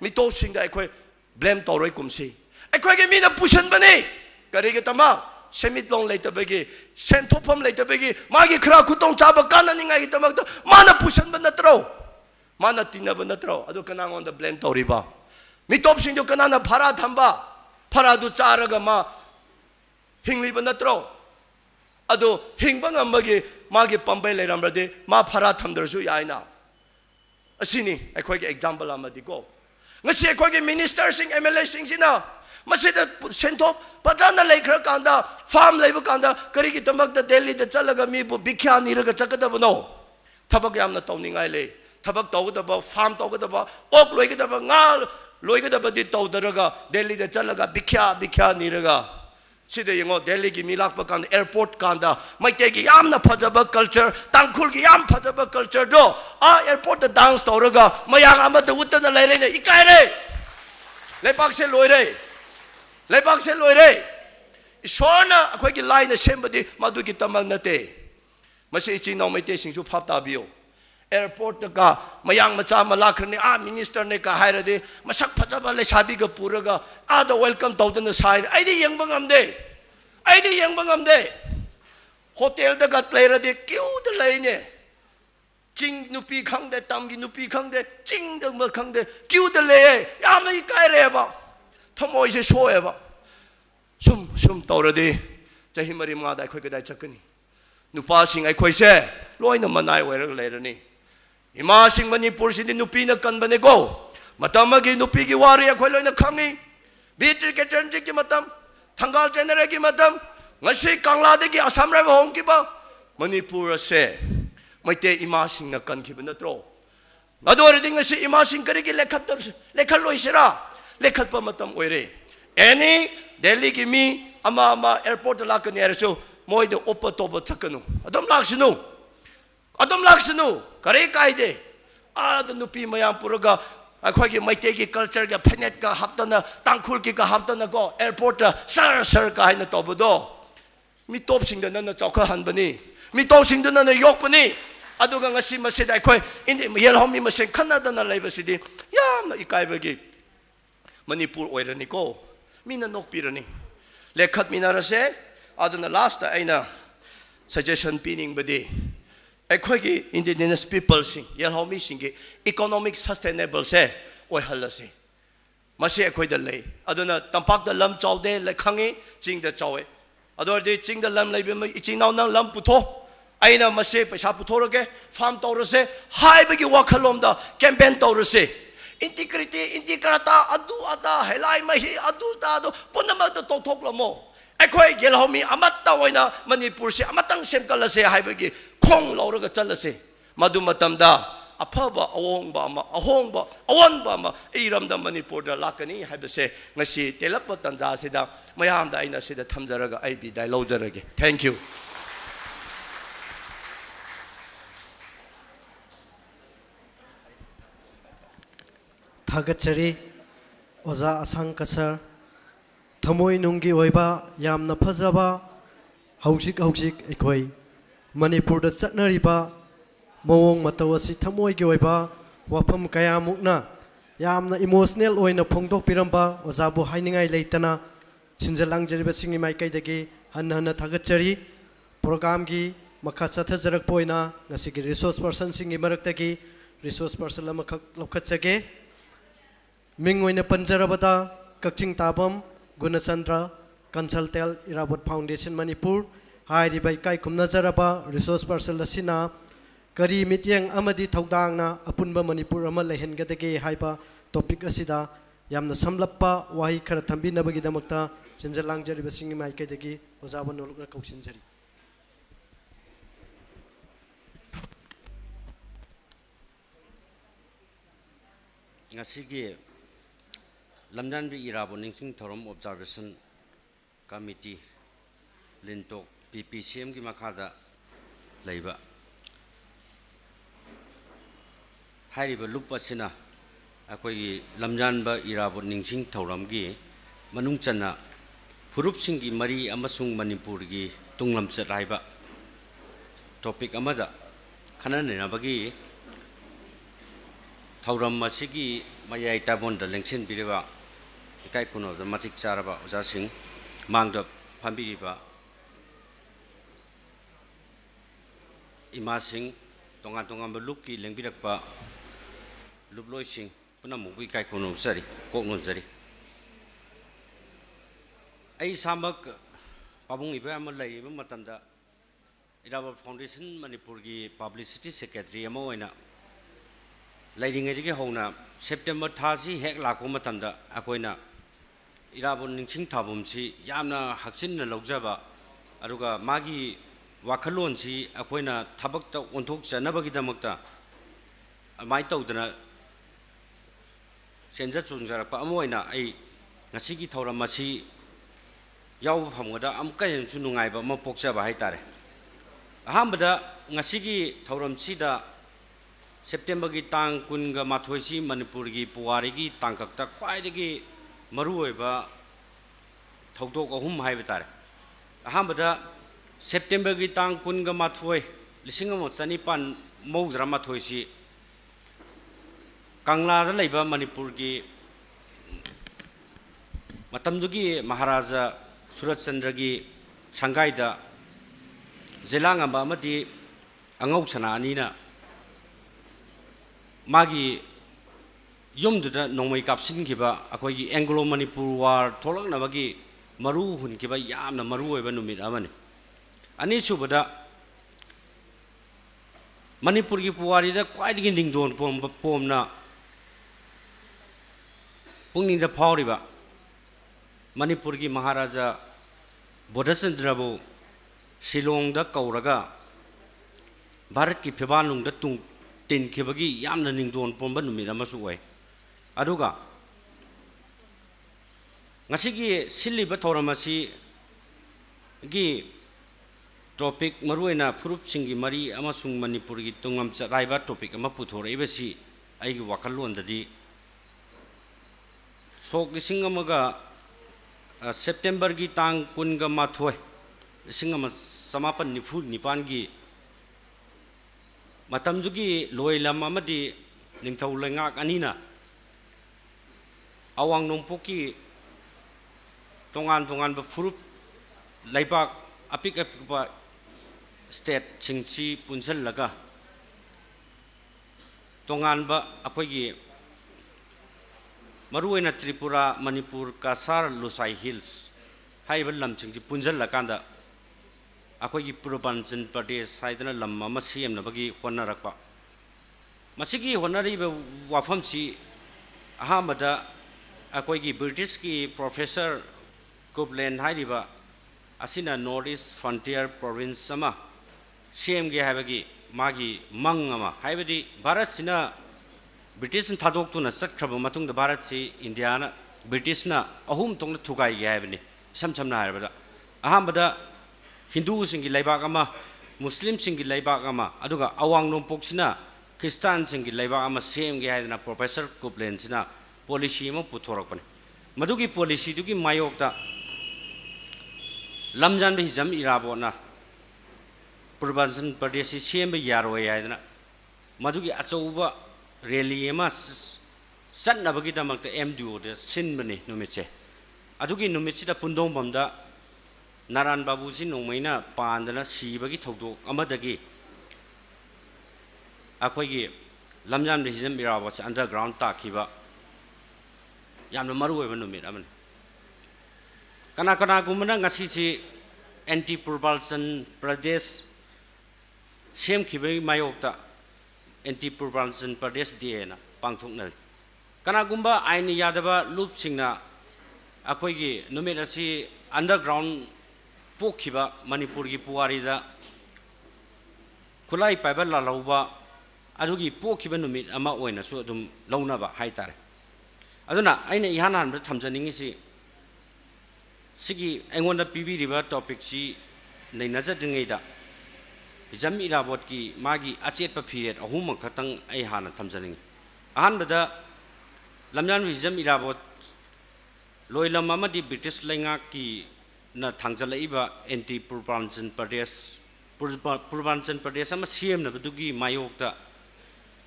mi topsinga akhoi blame tawroi kumsi akhoi ge mi na pusan bani kari ge tama semidlong leitabagi senthopam leitabagi magi khra khutong chaba kananinga gi tamak mana pusan ba natro mana tinaba natro adu kanangon da blame tawriba mi topsing jo kanana phara thamba phara du charaga ma hingliba natro adu hingba ngamagi magi pambai leiramrade ma phara thamdrasu yaina asini akhoi ge example amadi ko ngasi akhoi ge minister sing MLA sing sina masida senthop padana leikhra kanda farm leiba kanda kari gi tamak da Delhi da chalaga mi bu bikhya ni raga chakada bano thabak yamna tawningai le thabak tawgada farm tawgada ok loigada ngal loigada di tawdaraga Delhi da chalaga bikhya ni raga sida yengo Delhi gi milak pa kan airport kanda maite gi yamna phajaba culture tangkhul gi yam phajaba culture do airport da dance tawraga mayang amata utana leire ne ikai re lepak se loire ishona akhoi gi line sembadi madu gi tamang nate masi chi no maite singju phap ta bio airport ka mayang macha malakrani minister ne ka hairade masak phajaba le sabi ga puraga the welcome tawdana side aidi yengbang amde hotel da gat leirade kiu da leine ching nupi khangde tamgi nupi khangde ching da ma khangde kiu da le yamna ikai re ba thamoi se soe ba sum tawrade chahi mari ma da khoi ga dai chakani nupa sing ai khoi se loina manai wera leirani ima sing Manipur sin nupi na kan bane go matamagi nupi gi wari khoi loina khangi bitri ke transit ki matam thangal generate ki matam ngasi kangla de ki asam ra hong ki ba Manipur se maite ima sing na kan ki bana tro adore ding ngasi ima sing kari ki lekhal loisira lekhal pa matam oire any Delhi ki mi ama airport la kan erso moi de oppa toba thakanu adom laksinu kare kaide the nupi mayam puraga akhoi gi maite gi culture ga phanet ka haptana tangkhul ki ka haptana go airport sir ka haina tobodo mi top sing da na chokha han bani mi top sing da na yok bani aduga ngasi masid akhoi indi yel homi masen khana da na leiba sidi yam ikai bagi Manipur oirani ko mina nok pirani lekhat minarase aduna last aina suggestion pining badi akhoi gi indigenous people sing yel homi sing gi economic sustainable se oi halase masi akhoi da lei aduna tampak da lam chawde lekhangi ching da chawe ador de ching da lam leibe ma iching naw nang lam putho aina masi paisa puthorage farm tawrase haibe gi wakhalom da campaign tawrase integrata adu ada helai mahi adu da do punamak da toklomo akhoi yel homi amatta oina Manipur se amatang semkalase haibe gi khong lauraga chalase madu matamda afaba ahongba awanba ma iramda Manipur da lakani haibase ngasi telapa tanja sida mayam da aina sida thamjaraga ai bi dai lawjarage thank you Thagachari Oza Asang Kasar Thamoi nungi oiba yamna phajaba haujik ekhoi Manipur da chatnariba mawong mataw asi thamoi gi oiba wafam kaya mukna yamna emotional oina phongdok piramba ozabu hainingai leitana sinjalang jariba singi mai kaidagi hanna thagachari program gi makha chathajarak poina ngasi gi resource person singi maraktagi resource person lama lokachage Mingoina Panjarabada, Kakching Tabam, Gunachandra, Consultel, Irabot Foundation Manipur, Hai by Kai Kumnajaraba, Resource Parcel Lasina, Kari Mityang Amadi Taudangna, Apunba Manipur Amalahen Gadage Haiba, Topic Asida, Yamna Samlapa, Wahi Karatambina Bagidamakta, Sinjalang Jari Basingi Maikadagi, Ozaban Nolga Kokshinjari. Ngasigi Lamyanba Irabot Ningshing Thouram Observation Committee LINTOC PPCM ki makhada leiba hairiba lupa sina akoi Lamyanba Irabot Ningshing Thouram gi manung chana phurup singi mari amasung Manipur gi tunglam chat raiba topic amada khanane na bagi Thouram masigi mayai tabon da lengchen biriba kai kuno da matik charaba oja sing mangda phambiriba ima sing tonga lukki lengbirakpa lubloi sing puna mugi kai kuno sari kokno sari ai samak pabung iba amal lai ba matamda Irabot Foundation Manipur gi publicity secretary amo oina ꯂꯩꯔꯤꯉꯩꯗꯒꯤ ꯍꯧꯅ September ꯊꯥꯁꯤ ꯍꯦꯛ ꯂꯥꯛꯄ ꯃꯇꯝꯗ ꯑꯩꯈꯣꯏꯅ ꯏꯔꯥꯕꯣꯠ ꯅꯤꯡꯁꯤꯡ ꯊꯥꯕꯝꯁꯤ ꯌꯥꯝꯅ ꯍꯛꯆꯤꯟꯅ ꯂꯧꯖꯕ ꯑꯗꯨꯒ ꯃꯥꯒꯤ ꯋꯥꯈꯜꯂꯣꯟꯁꯤ ꯑꯩꯈꯣꯏꯅ ꯊꯕꯛꯇ ꯑꯣꯟꯊꯣꯛꯆꯅꯕꯒꯤꯗꯃꯛꯇ ꯑꯗꯨꯃꯥꯏꯅ ꯇꯧꯗꯅ ꯁꯦꯟꯖ ꯆꯣꯡꯖꯔꯛꯄ ꯑꯃ ꯑꯣꯏꯅ ꯑꯩ ꯉꯁꯤꯒꯤ ꯊꯧꯔꯝ ꯑꯁꯤ ꯌꯥꯎꯕ ꯐꯪꯕꯗ ꯑꯃꯨꯛꯀ ꯍꯦꯟꯅꯁꯨ ꯅꯨꯡꯉꯥꯏꯕ ꯑꯃ ꯄꯣꯛꯆꯕ ꯍꯥꯏꯇꯥꯔꯦ ꯑꯍꯥꯟꯕꯗ ꯉꯁꯤꯒꯤ ꯊꯧꯔꯝꯁꯤꯗ ꯁꯦꯞꯇꯦꯝꯕꯔꯒꯤ ꯇꯥꯡ 12ꯁꯤ ꯃꯅꯤꯄꯨꯔꯒꯤ ꯄꯨꯋꯥꯔꯤꯒꯤ ꯇꯥꯡꯀꯛꯇ ꯈ꯭ꯋꯥꯏꯗꯒꯤ ꯃꯔꯨꯑꯣꯏꯕ ꯊꯧꯗꯣꯛ ꯑꯍꯨꯝ ꯍꯥꯏꯕ ꯇꯥꯔꯦ ꯑꯍꯥꯟꯕꯗ ꯁꯦꯞꯇꯦꯝꯕꯔꯒꯤ ꯇꯥꯡ 12 1998ꯁꯤ ꯀꯪꯂꯥꯗ ꯂꯩꯕ ꯃꯅꯤꯄꯨꯔꯒꯤ ꯃꯇꯝꯗꯨꯒꯤ ꯃꯍꯥꯔꯥꯖꯥ ꯁꯨꯔꯠꯆꯟꯗ꯭ꯔꯒꯤ ꯁꯪꯒꯥꯏꯗ ꯖꯦꯂꯥꯉꯝꯕ ꯑꯃꯗꯤ ꯑꯉꯧ ꯁꯅꯥ ꯑꯅꯤꯅ ꯃꯥꯒꯤ ꯌꯨꯝꯗꯨꯗ ꯅꯣꯡꯃꯩ ꯀꯥꯞꯁꯤꯟꯈꯤꯕ ꯑꯩꯈꯣꯏꯒꯤ ꯑꯦꯡꯒ꯭ꯂꯣ ꯃꯅꯤꯄꯨꯔ ꯋꯥꯔ ꯊꯣꯛꯂꯛꯅꯕꯒꯤ ꯃꯔꯨ ꯍꯨꯟꯈꯤꯕ ꯌꯥꯝꯅ ꯃꯔꯨꯑꯣꯏꯕ ꯅꯨꯃꯤꯠ ꯑꯃꯅꯤ ꯑꯅꯤꯁꯨꯕꯗ ꯃꯅꯤꯄꯨꯔꯒꯤ ꯄꯨꯋꯥꯔꯤꯗ ꯈ꯭ꯋꯥꯏꯗꯒꯤ ꯅꯤꯡꯗꯣꯟ ꯄꯣꯝꯅ ꯄꯨꯛꯅꯤꯡꯗ ꯐꯥꯎꯔꯤꯕ ꯃꯅꯤꯄꯨꯔꯒꯤ ꯃꯍꯥꯔꯥꯖꯥ ꯕꯣꯙꯆꯟꯗ꯭ꯔꯕꯨ ꯁꯤꯂꯣꯡꯗ ꯀꯧꯔꯒ ꯚꯥꯔꯠꯀꯤ ꯐꯤꯕꯥꯜꯅꯨꯡꯗ ꯇꯤꯟꯈꯤꯕꯒꯤ ꯌꯥꯝꯅ ꯅꯤꯡꯗꯣꯟ ꯄꯣꯝꯕ ꯅꯨꯃꯤꯠ ꯑꯃꯁꯨ ꯑꯣꯏ ꯑꯗꯨꯒ ꯉꯁꯤꯒꯤ ꯁꯤꯜꯂꯤꯕ ꯊꯧꯔꯝ ꯑꯁꯤꯒꯤ ꯇꯣꯄꯤꯛ ꯃꯔꯨꯑꯣꯏꯅ ꯐꯨꯔꯨꯞꯁꯤꯡꯒꯤ ꯃꯔꯤ ꯑꯃꯁꯨꯡ ꯃꯅꯤꯄꯨꯔꯒꯤ ꯇꯨꯡꯂꯝꯆꯠ ꯍꯥꯏꯕ ꯇꯣꯄꯤꯛ ꯑꯃ ꯄꯨꯊꯣꯔꯛꯏꯕꯁꯤ ꯑꯩꯒꯤ ꯋꯥꯈꯜꯂꯣꯟꯗꯗꯤ ꯁꯣꯛ 1000 ꯁꯦꯞꯇꯦꯝꯕꯔꯒꯤ ꯇꯥꯡ 12 1999ꯒꯤ ꯃꯇꯝꯗꯨꯒꯤ ꯂꯣꯏꯂꯝ ꯑꯃꯗꯤ ꯅꯤꯡꯊꯧ ꯂꯩꯉꯥꯛ ꯑꯅꯤꯅ ꯑꯋꯥꯡ ꯅꯣꯡꯄꯣꯛꯀꯤ ꯇꯣꯉꯥꯟ ꯇꯣꯉꯥꯟꯕ ꯐꯨꯔꯨꯞ ꯂꯩꯕꯥꯛ ꯑꯄꯤꯛ ꯑꯄꯤꯛꯄ ꯁ꯭ꯇꯦꯠꯁꯤꯡꯁꯤ ꯄꯨꯟꯁꯤꯜꯂꯒ ꯇꯣꯉꯥꯟꯕ ꯑꯩꯈꯣꯏꯒꯤ ꯃꯔꯨꯑꯣꯏꯅ ꯇ꯭ꯔꯤꯄꯨꯔꯥ ꯃꯅꯤꯄꯨꯔ ꯀꯁꯥꯔ ꯂꯨꯁꯥꯏ ꯍꯤꯜꯁ ꯍꯥꯏꯔꯤꯕ ꯂꯝꯁꯤꯡꯁꯤ ꯄꯨꯟꯁꯤꯜꯂꯀꯥꯟꯗ ꯑꯩꯈꯣꯏꯒꯤ ꯄꯨꯔꯕꯥꯟꯆꯜ ꯄ꯭ꯔꯗꯦꯁ ꯍꯥꯏꯗꯅ ꯂꯝ ꯑꯃ ꯁꯦꯝꯅꯕꯒꯤ ꯍꯣꯠꯅꯔꯛꯄ ꯃꯁꯤꯒꯤ ꯍꯣꯠꯅꯔꯤꯕ ꯋꯥꯐꯝꯁꯤ ꯑꯍꯥꯟꯕꯗ ꯑꯩꯈꯣꯏꯒꯤ ꯕ꯭ꯔꯤꯇꯤꯁꯀꯤ ꯄ꯭ꯔꯣꯐꯦꯁꯔ ꯀꯨꯞꯂꯦꯟ ꯍꯥꯏꯔꯤꯕ ꯑꯁꯤꯅ ꯅꯣꯔꯠ ꯏꯁ ꯐ꯭ꯔꯟꯇꯤꯌꯔ ꯄ꯭ꯔꯣꯚꯤꯟꯁ ꯑꯃ ꯁꯦꯝꯒꯦ ꯍꯥꯏꯕꯒꯤ ꯃꯥꯒꯤ ꯃꯪ ꯑꯃ ꯍꯥꯏꯕꯗꯤ ꯚꯥꯔꯠꯁꯤꯅ ꯕ꯭ꯔꯤꯇꯤꯁꯅ ꯊꯥꯗꯣꯛꯇꯨꯅ ꯆꯠꯈ꯭ꯔꯕ ꯃꯇꯨꯡꯗ ꯚꯥꯔꯠꯁꯤ ꯏꯟꯗꯤꯌꯥꯅ ꯕ꯭ꯔꯤꯇꯤꯁꯅ ꯑꯍꯨꯝ ꯊꯣꯛꯅ ꯊꯨꯒꯥꯏꯒꯦ ꯍꯥꯏꯕꯅꯤ ꯏꯁꯝ ꯁꯝꯅ ꯍꯥꯏꯔꯕꯗ ꯑꯍꯥꯟꯕꯗ ꯍꯤꯟꯗꯨꯁꯤꯡꯒꯤ ꯂꯩꯕꯥꯛ ꯑꯃ ꯃꯨꯁꯂꯤꯝꯁꯤꯡꯒꯤ ꯂꯩꯕꯥꯛ ꯑꯃ ꯑꯗꯨꯒ ꯑꯋꯥꯡ ꯅꯣꯡꯄꯣꯛꯁꯤꯅ ꯈ꯭ꯔꯤꯁꯇꯥꯟꯁꯤꯡꯒꯤ ꯂꯩꯕꯥꯛ ꯑꯃ ꯁꯦꯝꯒꯦ ꯍꯥꯏꯗꯅ ꯄ꯭ꯔꯣꯐꯦꯁꯔ ꯀꯨꯞꯂꯦꯟꯁꯤꯅ ꯄꯣꯂꯤꯁꯤ ꯑꯃ ꯄꯨꯊꯣꯔꯛꯄꯅꯤ ꯃꯗꯨꯒꯤ ꯄꯣꯂꯤꯁꯤꯗꯨꯒꯤ ꯃꯥꯌꯣꯛꯇ ꯂꯝꯖꯥꯟꯕ ꯍꯤꯖꯝ ꯏꯔꯥꯕꯣꯠꯅ ꯄꯨꯔꯕꯥꯟꯆꯜ ꯄ꯭ꯔꯗꯦꯁꯁꯤ ꯁꯦꯝꯕ ꯌꯥꯔꯣꯏ ꯍꯥꯏꯗꯅ ꯃꯗꯨꯒꯤ ꯑꯆꯧꯕ ꯔꯦꯂꯤ ꯑꯃ ꯆꯠꯅꯕꯒꯤꯗꯃꯛꯇ MDOꯗ ꯁꯤꯟꯕꯅꯤ ꯅꯨꯃꯤꯠꯁꯦ ꯑꯗꯨꯒꯤ ꯅꯨꯃꯤꯠꯁꯤꯗ ꯄꯨꯟꯗꯣꯡꯕꯝꯗ ꯅꯥꯔꯥꯟ ꯕꯥꯕꯨꯁꯤ ꯅꯣꯡꯃꯩꯅ ꯄꯥꯟꯗꯅ ꯁꯤꯕꯒꯤ ꯊꯧꯗꯣꯛ ꯑꯃꯗꯒꯤ ꯑꯩꯈꯣꯏꯒꯤ ꯂꯝꯖꯥꯟꯕ ꯍꯤꯖꯝ ꯏꯔꯥꯕꯣꯠꯁꯦ ꯑꯟꯗꯔꯒ꯭ꯔꯥꯎꯟ ꯇꯥꯈꯤꯕ ꯌꯥꯝꯅ ꯃꯔꯨꯑꯣꯏꯕ ꯅꯨꯃꯤꯠ ꯑꯃꯅꯤ ꯀꯅꯥꯒꯨꯝꯕꯅ ꯉꯁꯤꯁꯤ ꯑꯦꯟꯇꯤ ꯄꯨꯔꯕꯥꯟꯆꯜ ꯄ꯭ꯔꯗꯦꯁ ꯁꯦꯝꯈꯤꯕꯒꯤ ꯃꯥꯌꯣꯛꯇ ꯑꯦꯟꯇꯤ ꯄꯨꯔꯕꯥꯟꯆꯜ ꯄ꯭ꯔꯗꯦꯁ ꯗꯦꯅ ꯄꯥꯡꯊꯣꯛꯅꯔꯤ ꯀꯅꯥꯒꯨꯝꯕ ꯑꯥꯏꯟ ꯌꯥꯗꯕ ꯂꯨꯞꯁꯤꯡꯅ ꯑꯩꯈꯣꯏꯒꯤ ꯅꯨꯃꯤꯠ ꯑꯁꯤ ꯑꯟꯗꯔꯒ꯭ꯔꯥꯎꯟ ꯄꯣꯛꯈꯤꯕ ꯃꯅꯤꯄꯨꯔꯒꯤ ꯄꯨꯋꯥꯔꯤꯗ ꯈꯨꯠꯂꯥꯏ ꯄꯥꯏꯕ ꯂꯥꯜꯍꯧꯕ ꯑꯗꯨꯒꯤ ꯄꯣꯛꯈꯤꯕ ꯅꯨꯃꯤꯠ ꯑꯃ ꯑꯣꯏꯅꯁꯨ ꯑꯗꯨꯝ ꯂꯧꯅꯕ ꯍꯥꯏꯇꯥꯔꯦ ꯑꯗꯨꯅ ꯑꯩꯅ ꯏꯍꯥꯟ ꯍꯥꯟꯕꯗ ꯊꯝꯖꯅꯤꯡꯉꯤꯁꯤ ꯁꯤꯒꯤ ꯑꯩꯉꯣꯟꯗ ꯄꯤꯕꯤꯔꯤꯕ ꯇꯣꯄꯤꯛꯁꯤ ꯅꯩꯅꯖꯗ꯭ꯔꯤꯉꯩꯗ ꯍꯤꯖꯝ ꯏꯔꯥꯕꯣꯠꯀꯤ ꯃꯥꯒꯤ ꯑꯆꯦꯠꯄ ꯐꯤꯔꯦꯞ ꯑꯍꯨꯝꯃꯛ ꯈꯛꯇꯪ ꯑꯩ ꯍꯥꯟꯅ ꯊꯝꯖꯅꯤꯡꯉꯤ ꯑꯍꯥꯟꯕꯗ ꯂꯝꯖꯥꯟꯕ ꯍꯤꯖꯝ ꯏꯔꯥꯕꯣꯠ ꯂꯣꯏꯂꯝ ꯑꯃꯗꯤ ꯕ꯭ꯔꯤꯇꯤꯁ ꯂꯩꯉꯥꯛꯀꯤ ꯅ ꯊꯥꯡꯖꯜꯂꯛꯏꯕ ꯑꯦꯟꯇꯤ ꯄꯨꯔꯕꯥꯟꯆꯜ ꯄ꯭ꯔꯗꯦꯁ ꯑꯃ ꯁꯦꯝꯅꯕꯗꯨꯒꯤ ꯃꯥꯌꯣꯛꯇ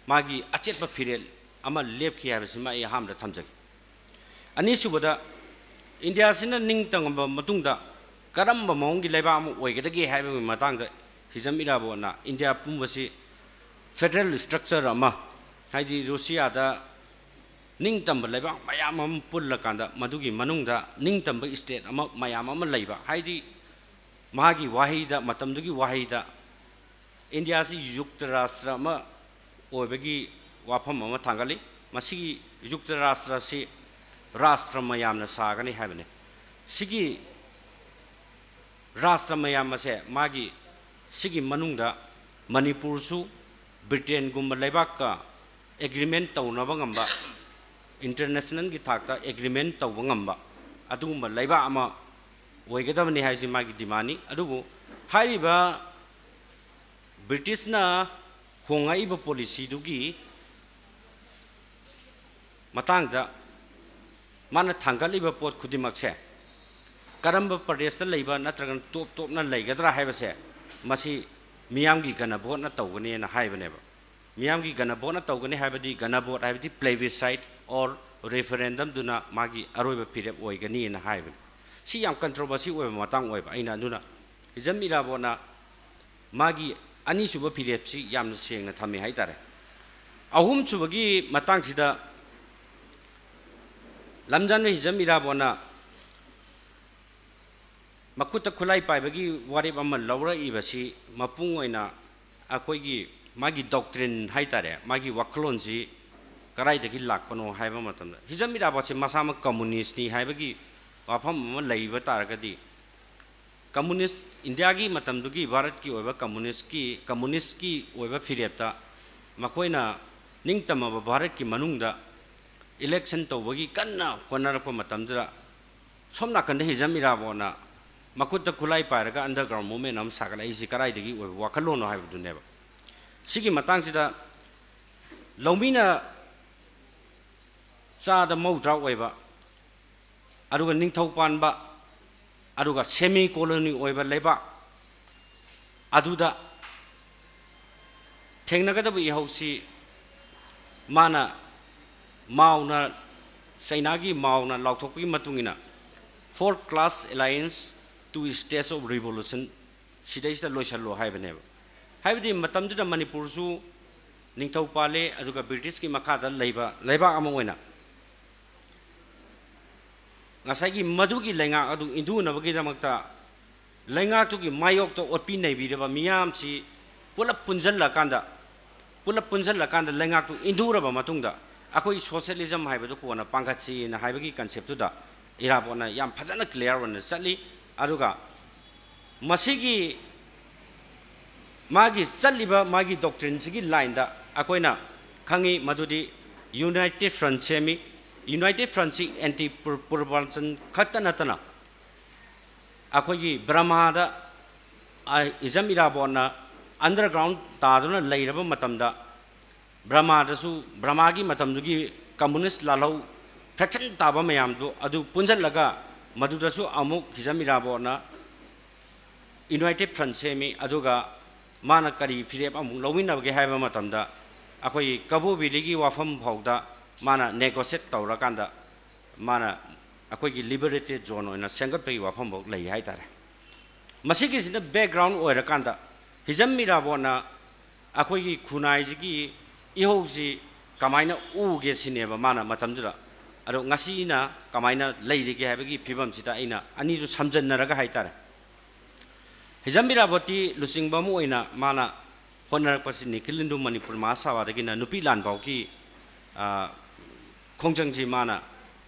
ꯃꯥꯒꯤ ꯑꯆꯦꯠꯄ ꯐꯤꯔꯦꯞ ꯑꯃ ꯂꯦꯞꯈꯤ ꯍꯥꯏꯕꯁꯤꯃ ꯑꯩ ꯑꯍꯥꯟꯕꯗ ꯊꯝꯖꯒꯦ ꯑꯅꯤꯁꯨꯕꯗ ꯏꯟꯗꯤꯌꯥꯁꯤꯅ ꯅꯤꯡꯇꯝꯕ ꯃꯇꯨꯡꯗ ꯀꯔꯝꯕ ꯃꯑꯣꯡꯒꯤ ꯂꯩꯕꯥꯛ ꯑꯃ ꯑꯣꯏꯒꯗꯒꯦ ꯍꯥꯏꯕꯒꯤ ꯃꯇꯥꯡꯗ ꯍꯤꯖꯝ ꯏꯔꯥꯕꯣꯠꯅ ꯏꯟꯗꯤꯌꯥ ꯄꯨꯝꯕꯁꯤ ꯐꯦꯗꯔꯦꯜ ꯁ꯭ꯇ꯭ꯔꯛꯆꯔ ꯑꯃ ꯍꯥꯏꯗꯤ ꯔꯨꯁꯤꯌꯥꯗ ꯅꯤꯡꯇꯝꯕ ꯂꯩꯕꯥꯛ ꯃꯌꯥꯝ ꯑꯃ ꯄꯨꯜꯂꯀꯥꯟꯗ ꯃꯗꯨꯒꯤ ꯃꯅꯨꯡꯗ ꯅꯤꯡꯇꯝꯕ ꯁ꯭ꯇꯦꯠ ꯑꯃ ꯃꯌꯥꯝ ꯑꯃ ꯂꯩꯕ ꯍꯥꯏꯗꯤ ꯃꯥꯒꯤ ꯋꯥꯍꯩꯗ ꯃꯇꯝꯗꯨꯒꯤ ꯋꯥꯍꯩꯗ ꯏꯟꯗꯤꯌꯥꯁꯤ ꯌꯨꯛꯇ ꯔꯥꯁꯇ꯭ꯔ ꯑꯃ ꯑꯣꯏꯕꯒꯤ wafam ama thangali masigi yukta rashtra si rashtra mayamna sagani habane sigi rashtra mayam ase magi sigi manungda manipur su britain gumba leibak ka agreement tawnaba ngamba international gi thakta agreement tawba ngamba adugumba leiba ama oigadabani haisi magi dimani adugu hariba british na hongaiba policy dugi matangda mana thangaliba pot khudimakse karamba pradesh ta leiba natragan top top na leigadra haibase masi miyamgi gana bot na tawgani na haibaneba miyamgi gana bot na tawgani haibadi gana bot haibadi plebiscite or referendum duna magi aroiba period oigani na haiban si yam controversy oiba matang oiba aina duna hizam Irabot na magi ani suba period si yam sengna thami haitare ahum subagi matang sida lamjan hizam Irabot na makuta khulai paibagi warib amma lawra ibasi mapung oina akoigi magi doctrine haitare magi waklon si karai dagi lakpano haiba matamda hizam Irabot se masama communist ni haibagi wafam amma leiba taragadi communist india gi matamdugi bharat ki oiba communist ki oiba phirepta makoina ningtama bharat ki manungda election tawbagi kanna honarakpa matamda somna kande hizam Irabot na makuta khulai pairaga underground movement am sagala isi karai dagi oiba wakalono haibuduneba sigi matang sida lomina chada maudra oiba aduga ningthau panba aduga semi colony oiba leba aduda thengnagadaba ihausi mana mauna sainagi mauna lauthokpi matungina fourth class alliance two stages of revolution sidaisda loisallo haibaneba haibadi matamduda manipur su ningthau pale aduga british ki makhada leiba ama oina ngasagi madugi lenga adu induna bagi damakta lenga tu gi mayok to otpi nei bi ba miyam si pulap punjal la kanda lenga tu indura ba matungda akoi socialism haiba du kona pangkhatsi na haiba gi concept tu da Irabot na yam phajana clear one sali aduga masigi magi saliba magi doctrine sigi line da akoina khangi madudi united front semi united front si anti propulsion khatanatana akogi brahma da izam Irabot na underground taduna leiraba matamda brahma da su brahma gi matamdugi communist lalau fraction taba mayam do adu punjalaga maduda su amuk hizam Irabot na united front semi aduga mana kari firep amuk lawina ge haiba matamda akoi kabu biligi wafam phauda mana negotiate tawrakanda mana akoi liberated zone oina sengat pe wafam bok lei haitare masigi sina background oirakanda hizam Irabot na akoi khunai ji ihousi kamaina uge sineba mana matamdura ado ngasina kamaina leirige habagi phibam sita aina ani du samjannaraga haitare hizam Iraboti lusingbamu oina mana honar pasini kilindu manipur masawa dagina nupi lanbau ki khongjangji mana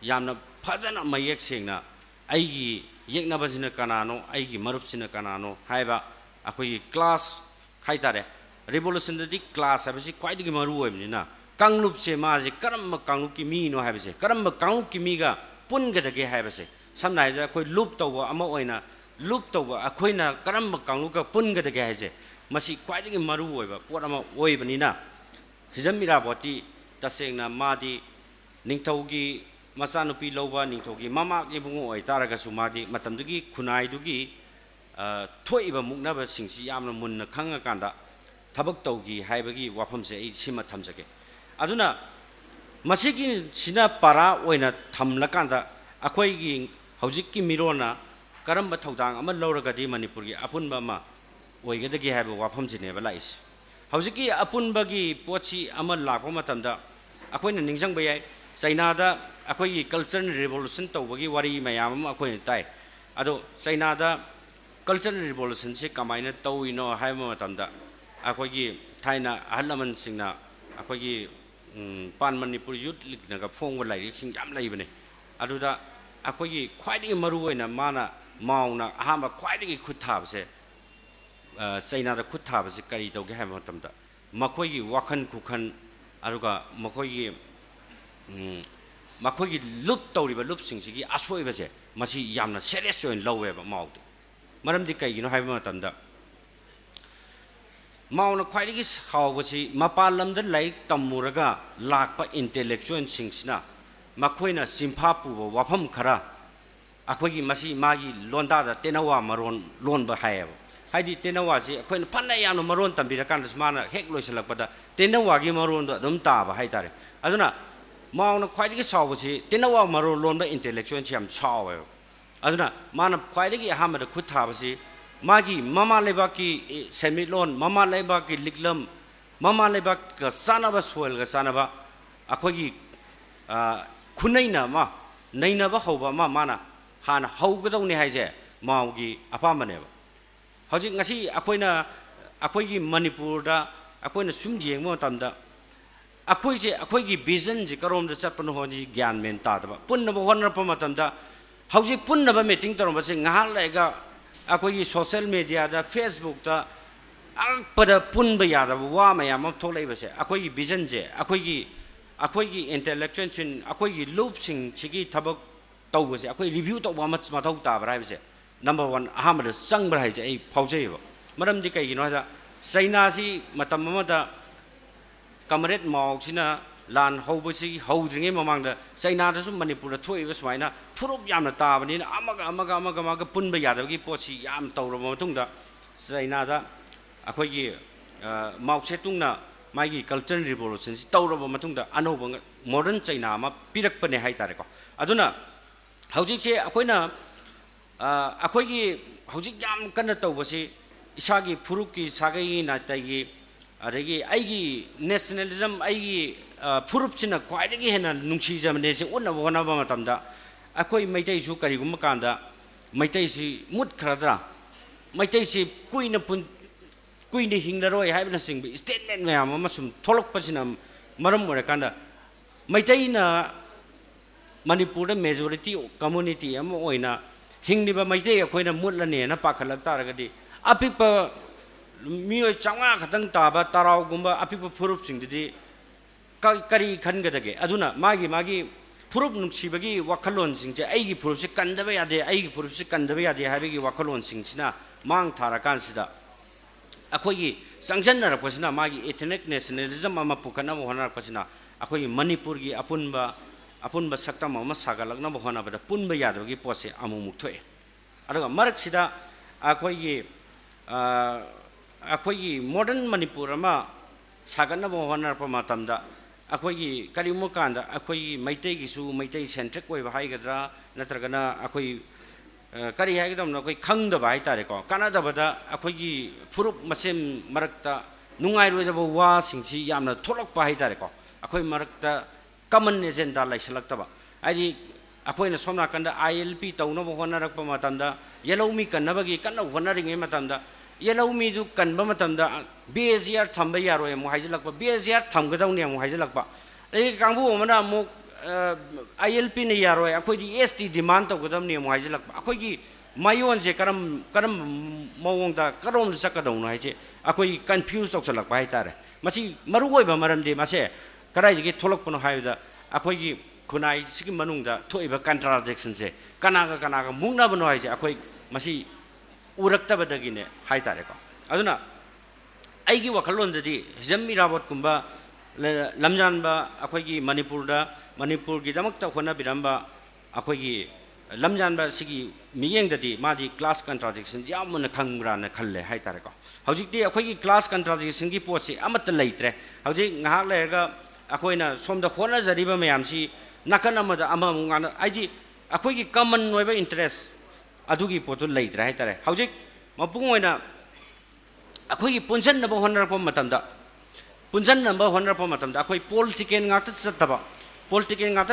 yamna phajana mayek sengna aigi yeknabasina kanano aigi marupsina kanano haiba akoi class haitare revolution di class habisi kwaidigi maru oimnina kanglup se maji karam kanglup ki mi no habise karam kanglup ki mi ga punga dage habise samnai da koi loop tawwa ama oina loop tawwa akoina karam kanglup ka punga dage haise masi kwaidigi maru oiba pot ama oibnina hizam Iraboti tasengna madi ningthaugi masanupi loba ningthaugi mama gi bungo oi taraga su madi matamdugi khunai dugi thoiba muknaba singsi yamna munna khanga kanda thabak tawgi haibagi wafam se ei sima thamjage aduna masigi sina para oina thamlakanda akoi gi hojik ki mirona karamba thaudang ama lawragadi manipur gi apunba ma oigadagi haiba wafam jine ba lais hojik ki apunba gi pochi ama lakpa matamda akoina ningjang bayai China da akoi cultural revolution tawbagi wari mayam ama akoi tai ado China da cultural revolution se kamaina tawino haiba matamda akoi gi thaina ahalaman singna akoi gi pan Manipur Youth League naga phong lai Singjam laibane aduda akoigi khwaidagi maru oina mana mauna ahamba khwaidagi khuthabse China da khuthabse kari tawge ha matamda makoigi wakhan kukhan aruga makoigi lup tawriba lup singsigi asoibase masi yamna serious oin laweba mawde maramdi kaigino ha matamda mauna khwaidagi hawbasi mapalamda laik tamuraga lakpa intellectual singsina makoina simphapu wafam khara akoigi masi magi londa da tenawa maron lonba hayaba haidi tenawa si akoina panna yamna maron tambira kandas mana hek loisalakpada tenawa gi maron do dum taba haitare aduna mauna khwaidagi sawbasi tenawa maron lonba intellectual siam chawe aduna mana khwaidagi hamada khuthabasi magi mama lebaki semilon mama lebaki liklam mama lebak ka sanaba soil ga sanaba akoigi kunaina ma naina ba hoba ma mana hana haugadawni haije maugi apamaneba hojik ngasi akoigi Manipur da akoina sumjeng mo tamda akoigi vision ji karom da chapno hoji gyan men ta da punna ba honra pa matamda hauji punna ba meeting torom ba se ngahal lega akoigi social media da Facebook da pada punba ya da wa ma ya ma tholai ba se akoigi vision je akoigi intellectual chin akoigi loop sing chigi thabak tawbase akoi review tawba mathau ta bra base number 1 ahamada sang bra haije ei phaujei ba maram di kai gino ha China si matam amada kamret maw sina lan hobasi hodringe mamang da China da sum Manipur da thoi ba smaina phurup yamna ta bani amaga punba yadagi pochi yam tawra matung da China da akoigi maw setungna magi cultural revolution si tawra matung da anoba modern China ma pirak pane hai tare ko aduna hojik se akoina akoigi hojik yam kana tawbasi isagi phuruki sagai na taigi adagi aigi nationalism aigi phurup china kwaidagi hena nungsi jamne se unna bona ba matamda akoi maitai su kari gum kanda maitai si mut khradra maitai si kuina pun kuina hinglaroi haibna sing statement mayam amasum tholok pasina maram ore kanda maitai na Manipur majority community am oina hingliba maitai akoina mutlane na pakhalak taragadi apipa miyo changa khatang taba tarau gumba apipa phurup singdi kari khangadage aduna magi phurup nuksibagi wakhalon singje aigi phurup se kandaba yade aigi phurup se kandaba yade habigi wakhalon singsina mang tharakan sida akoi sangjanna rakosina magi ethnic nationalism ama pukana mohana rakosina akoi Manipur gi apunba sakta mama sagalakna mohana bada punba yadagi pose amumuk thoe adaga marak sida akoi modern Manipur ama saganna mohana pamatamda akoi karimu kanda akoi maitai gisu maitai centric koi bahai gadra natragana akoi kari haigdam na koi khangda bai tare ko kanada bada akoi phurup masem marakta nungai roi daba wa singsi yamna tholok bai tare ko akoi marakta common agenda laisalak taba ai akoi na somna kanda ILP tawna mohana rakpa matamda yellow mi kanabagi kanna honaring matamda yellow mi du kanba matamda BSR thamba yaroi mo haijalakpa BSR thamgadawni mo haijalakpa ei kangbu mana mo ILP ne yaroi akoi di ST demand tawgadamni mo haijalakpa akoi gi mayon je karam mawongda karom sakadawna haije akoi confuse tawsalakpa haitare masi marugoi ba maramde mase karai gi tholokpano haida akoi gi kunai sigi manungda thoiba contradiction se kanaga mungna bano haije akoi masi urakta badagine haitare ko aduna aigi wakhalondadi Irabot kumba lamjanba akoigi Manipur gi damakta khona biramba akoigi lamjanba sigi miyengdadi madi class contradiction yamna khangra na khalle haitare ko hojikti akoigi class contradiction gi poche amata leitre hojik ngahak lerga akoina somda khona jariba mayamsi nakana mada amamungana aidi akoigi common noiba interest adugi potu leitre haitare hojik mapung oina akoi punjan naba honarpa matamda akoi political ngata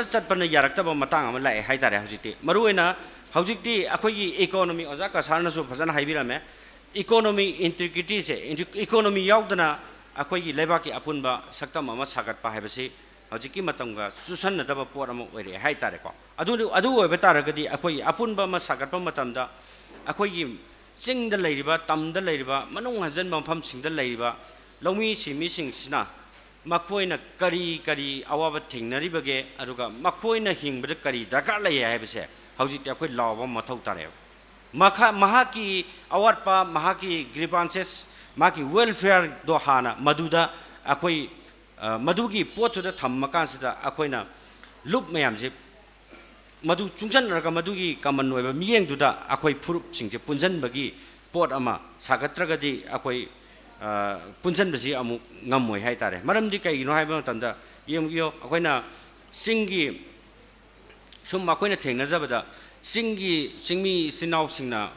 chatpana yaraktaba matang ama lai haitare hojikti maruena hojikti akoi economy oja ka sarna su phajana haibirame economy integrity se economy yaudana akoi lebaki apunba saktam ama sagat pa haibase ꯍꯧꯖꯤꯛꯀꯤ ꯃꯇꯝꯒ ꯆꯨꯁꯟꯅꯗꯕ ꯄꯣꯠ ꯑꯃ ꯑꯣꯏꯔꯛꯑꯦ ꯍꯥꯏꯇꯥꯔꯦꯀꯣ ꯑꯗꯨ ꯑꯣꯏꯕ ꯇꯥꯔꯒꯗꯤ ꯑꯩꯈꯣꯏ ꯑꯄꯨꯟꯕ ꯑꯃ ꯁꯥꯒꯠꯄ ꯃꯇꯝꯗ ꯑꯩꯈꯣꯏꯒꯤ ꯆꯤꯡꯗ ꯂꯩꯔꯤꯕ ꯇꯝꯗ ꯂꯩꯔꯤꯕ ꯃꯅꯨꯡ ꯍꯟꯖꯤꯟꯕ ꯃꯐꯝꯁꯤꯡꯗ ꯂꯩꯔꯤꯕ ꯂꯧꯃꯤ ꯁꯤꯟꯃꯤꯁꯤꯡꯁꯤꯅ ꯃꯈꯣꯏꯅ ꯀꯔꯤ ꯑꯋꯥꯕ ꯊꯦꯡꯅꯔꯤꯕꯒꯦ ꯑꯗꯨꯒ ꯃꯈꯣꯏꯅ ꯍꯤꯡꯕꯗ ꯀꯔꯤ ꯗꯔꯀꯥꯔ ꯂꯩ ꯍꯥꯏꯕꯁꯦ ꯍꯧꯖꯤꯛꯇꯤ ꯑꯩꯈꯣꯏ ꯂꯥꯎꯕ ꯃꯊꯧ ꯇꯥꯔꯦꯕ ꯃꯍꯥꯛꯀꯤ ꯑꯋꯥꯠꯄ ꯃꯍꯥꯛꯀꯤ ꯒ꯭ꯔꯤꯚꯥꯟꯁꯦꯁ ꯃꯍꯥꯛꯀꯤ ꯋꯦꯜꯐꯤꯌꯔꯗꯣ ꯍꯥꯟꯅ ꯃꯗꯨꯗ ꯑꯩꯈꯣꯏ ꯃꯗꯨꯒꯤ ꯄꯣꯠꯇꯨꯗ ꯊꯝꯃꯀꯥꯟꯁꯤꯗ ꯑꯩꯈꯣꯏꯅ ꯂꯨꯞ ꯃꯌꯥꯝꯁꯦ ꯃꯗꯨ ꯆꯨꯡꯁꯤꯟꯅꯔꯒ ꯃꯗꯨꯒꯤ ꯀꯃꯟ ꯑꯣꯏꯕ ꯃꯤꯠꯌꯦꯡꯗꯨꯗ ꯑꯩꯈꯣꯏ ꯐꯨꯔꯨꯞꯁꯤꯡꯁꯦ ꯄꯨꯟꯁꯤꯟꯕꯒꯤ ꯄꯣꯠ ꯑꯃ ꯁꯥꯒꯠꯇ꯭ꯔꯒꯗꯤ ꯑꯩꯈꯣꯏ ꯄꯨꯟꯁꯤꯟꯕꯁꯤ ꯑꯃꯨꯛ ꯉꯝꯃꯣꯏ ꯍꯥꯏꯇꯥꯔꯦ ꯃꯔꯝꯗꯤ ꯀꯩꯒꯤꯅꯣ ꯍꯥꯏꯕ ꯃꯇꯝꯗ ꯌꯦꯡꯕꯤꯌꯣ ꯑꯩꯈꯣꯏꯅ ꯆꯤꯡꯒꯤ ꯁꯨꯝ ꯑꯩꯈꯣꯏꯅ ꯊꯦꯡꯅꯖꯕꯗ ꯆꯤꯡꯃꯤ ꯏꯆꯤꯟ ꯏꯅꯥꯎꯁꯤꯡꯅ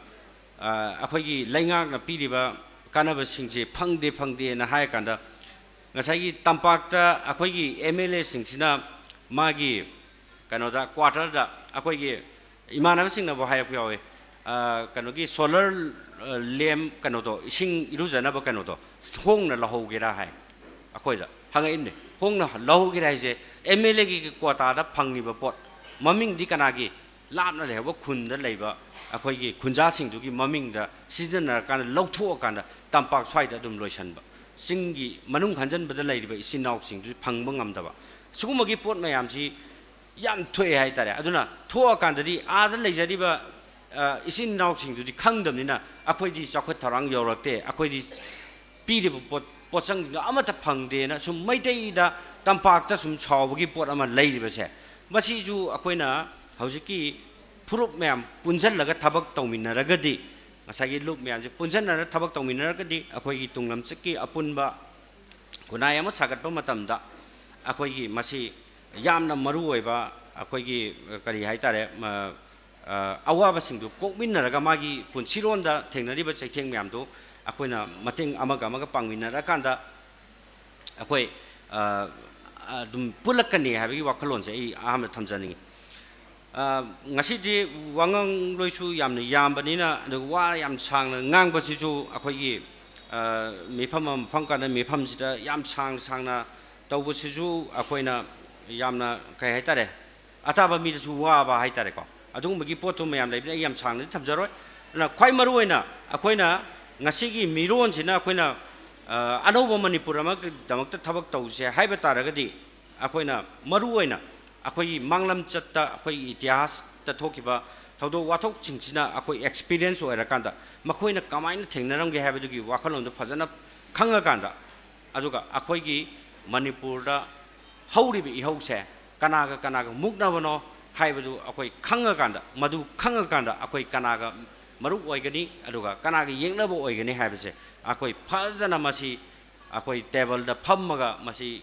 ꯑꯩꯈꯣꯏꯒꯤ ꯂꯩꯉꯥꯛꯅ ꯄꯤꯔꯤꯕ ꯀꯥꯟꯅꯕꯁꯤꯡꯁꯦ ꯐꯪꯗꯦꯅ ꯍꯥꯏꯔꯀꯥꯟꯗ ꯉꯁꯥꯏꯒꯤ ꯇꯝꯄꯥꯛꯇ ꯑꯩꯈꯣꯏꯒꯤ MLAꯁꯤꯡꯁꯤꯅ ꯃꯥꯒꯤ ꯀꯩꯅꯣꯗ ꯀ꯭ꯋꯥꯇꯔꯗ ꯑꯩꯈꯣꯏꯒꯤ 이만하면씩나보 하였고요. 그노기 솔러 램 그노도 이싱 이루자나보 그노도 홍나 라호기라 하이. 아코이다. 항에 있네. 홍나 라호기라 이제 MLA기 과다다 방리버 봇. 머밍디 까나기 랍나 레버 군다 레버 아코이기 군자싱두기 머밍다 시즌나 까나 로투어 까나 땀박 스와이다 좀 로션바. 싱기 만웅 간전버들 레이버 이신나옥싱두 방방암다바. 수구먹이 봇 마얌지 ꯌꯥꯝ ꯊꯣꯛꯑꯦ ꯍꯥꯏꯇꯥꯔꯦ ꯑꯗꯨꯅ ꯊꯣꯛꯑꯀꯥꯟꯗꯗꯤ 아다 ꯂꯩꯖꯔꯤꯕ 이신 나옥싱들이 ꯈꯪꯗꯕꯅꯤ나 ꯑꯩꯈꯣꯏꯗꯤ ꯆꯥꯎꯈꯠ ꯊꯧꯔꯥꯡ ꯌꯧꯔꯛꯇꯦ ꯑꯩꯈꯣꯏꯗꯤ ꯄꯤꯔꯤꯕ ꯄꯣꯠꯆꯪꯁꯤꯡꯗꯣ ꯑꯃꯠꯇ ꯐꯪꯗꯦꯅ ꯁꯨꯝ ꯃꯩꯇꯩꯗ ꯇꯝꯄꯥꯛꯇ ꯁꯨꯝ ꯁꯥꯎꯕꯒꯤ ꯄꯣꯠ ꯑꯃ ꯂꯩꯔꯤꯕꯁꯦ ꯃꯁꯤꯁꯨ ꯑꯩꯈꯣꯏꯅ ꯍꯧꯖꯤꯛꯀꯤ ꯐꯨꯔꯨꯞ ꯃꯌꯥꯝ ꯄꯨꯟꯁꯤꯜꯂꯒ ꯊꯕꯛ ꯇꯧꯃꯤꯟꯅꯔꯒꯗꯤ ꯉꯁꯥꯏꯒꯤ ꯂꯨꯞ ꯃꯌꯥꯝꯁꯦ ꯄꯨꯟꯁꯤꯟꯅꯔꯒ ꯊꯕꯛ ꯇꯧꯃꯤꯟꯅꯔꯒꯗꯤ ꯑꯩꯈꯣꯏꯒꯤ ꯇꯨꯡꯂꯝꯆꯠꯀꯤ ꯑꯄꯨꯟꯕ ꯈꯨꯟꯅꯥꯏ ꯑꯃ ꯁꯥꯒꯠꯄ ꯃꯇꯝꯗ ꯑꯩꯈꯣꯏꯒꯤ ꯃꯁꯤ ꯌꯥꯝꯅ ꯃꯔꯨꯑꯣꯏꯕ ꯑꯩꯈꯣꯏꯒꯤ ꯀꯔꯤ ꯍꯥꯏꯇꯥꯔꯦ ꯑꯋꯥꯕꯁꯤꯡꯗꯨ ꯀꯣꯛꯃꯤꯟꯅꯔꯒ ꯃꯥꯒꯤ ꯄꯨꯟꯁꯤꯔꯣꯟꯗ ꯊꯦꯡꯅꯔꯤꯕ ꯆꯩꯊꯦꯡ ꯃꯌꯥꯝꯗꯨ ꯑꯩꯈꯣꯏꯅ ꯃꯇꯦꯡ ꯑꯃꯒ ꯄꯥꯡꯃꯤꯟꯅꯔꯀꯥꯟꯗ ꯑꯩꯈꯣꯏ ꯑꯗꯨꯝ ꯄꯨꯜꯂꯛꯀꯅꯤ ꯍꯥꯏꯕꯒꯤ ꯋꯥꯈꯜꯂꯣꯟꯁꯦ ꯑꯩ ꯑꯍꯥꯟꯕꯗ ꯊꯝꯖꯅꯤꯡꯉꯤ ꯉꯁꯤꯗꯤ ꯋꯥꯉꯥꯡꯂꯣꯏꯁꯨ ꯌꯥꯝꯅ ꯌꯥꯝꯕꯅꯤꯅ ꯑꯗꯨꯒ ꯋꯥ ꯌꯥꯝ ꯁꯥꯡꯅ ꯉꯥꯡꯕꯁꯤꯁꯨ ꯑꯩꯈꯣꯏꯒꯤ ꯃꯤꯐꯝ ꯑꯃ ꯐꯝ ꯀꯥꯟꯗ ꯃꯤꯐꯝꯁꯤꯗ ꯌꯥꯝ ꯁꯥꯡꯅ ꯇꯧꯕꯁꯤꯁꯨ ꯑꯩꯈꯣꯏꯅ ꯌꯥꯝꯅ ꯀꯩ ꯍꯥꯏꯇꯥꯔꯦ ꯑꯇꯥꯕ ꯃꯤꯗꯁꯨ ꯋꯥꯕ ꯍꯥꯏꯇꯥꯔꯦꯀꯣ ꯑꯗꯨꯒꯨꯝꯕꯒꯤ ꯄꯣꯠꯇꯨ ꯃꯌꯥꯝ ꯂꯩꯕꯅ ꯑꯩ ꯌꯥꯝ ꯁꯥꯡꯅꯗꯤ ꯊꯝꯖꯔꯣꯏ ꯑꯗꯨꯅ ꯈ꯭ꯋꯥꯏ ꯃꯔꯨꯑꯣꯏꯅ ꯑꯩꯈꯣꯏꯅ ꯉꯁꯤꯒꯤ ꯃꯤꯔꯣꯟꯁꯤꯅ ꯑꯩꯈꯣꯏꯅ ꯑꯅꯧꯕ ꯃꯅꯤꯄꯨꯔ ꯑꯃꯒꯤꯗꯃꯛꯇ ꯊꯕꯛ ꯇꯧꯁꯦ ꯍꯥꯏꯕ ꯇꯥꯔꯒꯗꯤ ꯑꯩꯈꯣꯏꯅ ꯃꯔꯨꯑꯣꯏꯅ ꯑꯩꯈꯣꯏꯒꯤ ꯃꯥꯡꯂꯝꯆꯠꯇ ꯑꯩꯈꯣꯏꯒꯤ ꯏꯇꯤꯍꯥꯁꯇ ꯊꯣꯛꯈꯤꯕ ꯊꯧꯗꯣꯛ ꯋꯥꯊꯣꯛꯁꯤꯡꯁꯤꯅ ꯑꯩꯈꯣꯏ ꯑꯦꯛꯁꯄꯤꯔꯤꯌꯦꯟꯁ ꯑꯣꯏꯔꯀꯥꯟꯗ ꯃꯈꯣꯏꯅ ꯀꯃꯥꯏꯅ ꯊꯦꯡꯅꯔꯝꯒꯦ ꯍꯥꯏꯕꯗꯨꯒꯤ ꯋꯥꯈꯜꯂꯣꯟꯗꯣ ꯐꯖꯅ ꯈꯪꯉꯀꯥꯟꯗ ꯑꯗꯨꯒ ꯑꯩꯈꯣꯏꯒꯤ ꯃꯅꯤꯄꯨꯔꯗ ꯍꯧꯔꯤꯕ ꯏꯍꯧꯁꯦꯀꯅꯥꯒ ꯃꯨꯛꯅꯕꯅꯣ ꯍꯥꯏꯕꯗꯨ ꯑꯩꯈꯣꯏ ꯈꯪꯉꯀꯥꯟꯗ ꯃꯗꯨ ꯈꯪꯉꯀꯥꯟꯗ ꯑꯩꯈꯣꯏ ꯀꯅꯥꯒ ꯃꯔꯨꯞ ꯑꯣꯏꯒꯅꯤ ꯑꯗꯨꯒ ꯀꯅꯥꯒ ꯌꯦꯛꯅꯕ ꯑꯣꯏꯒꯅꯤ ꯍꯥꯏꯕꯁꯦ ꯑꯩꯈꯣꯏ ꯐꯖꯅ ꯃꯁꯤ ꯑꯩꯈꯣꯏ ꯇꯦꯕꯜꯗ ꯐꯝꯃꯒ ꯃꯁꯤ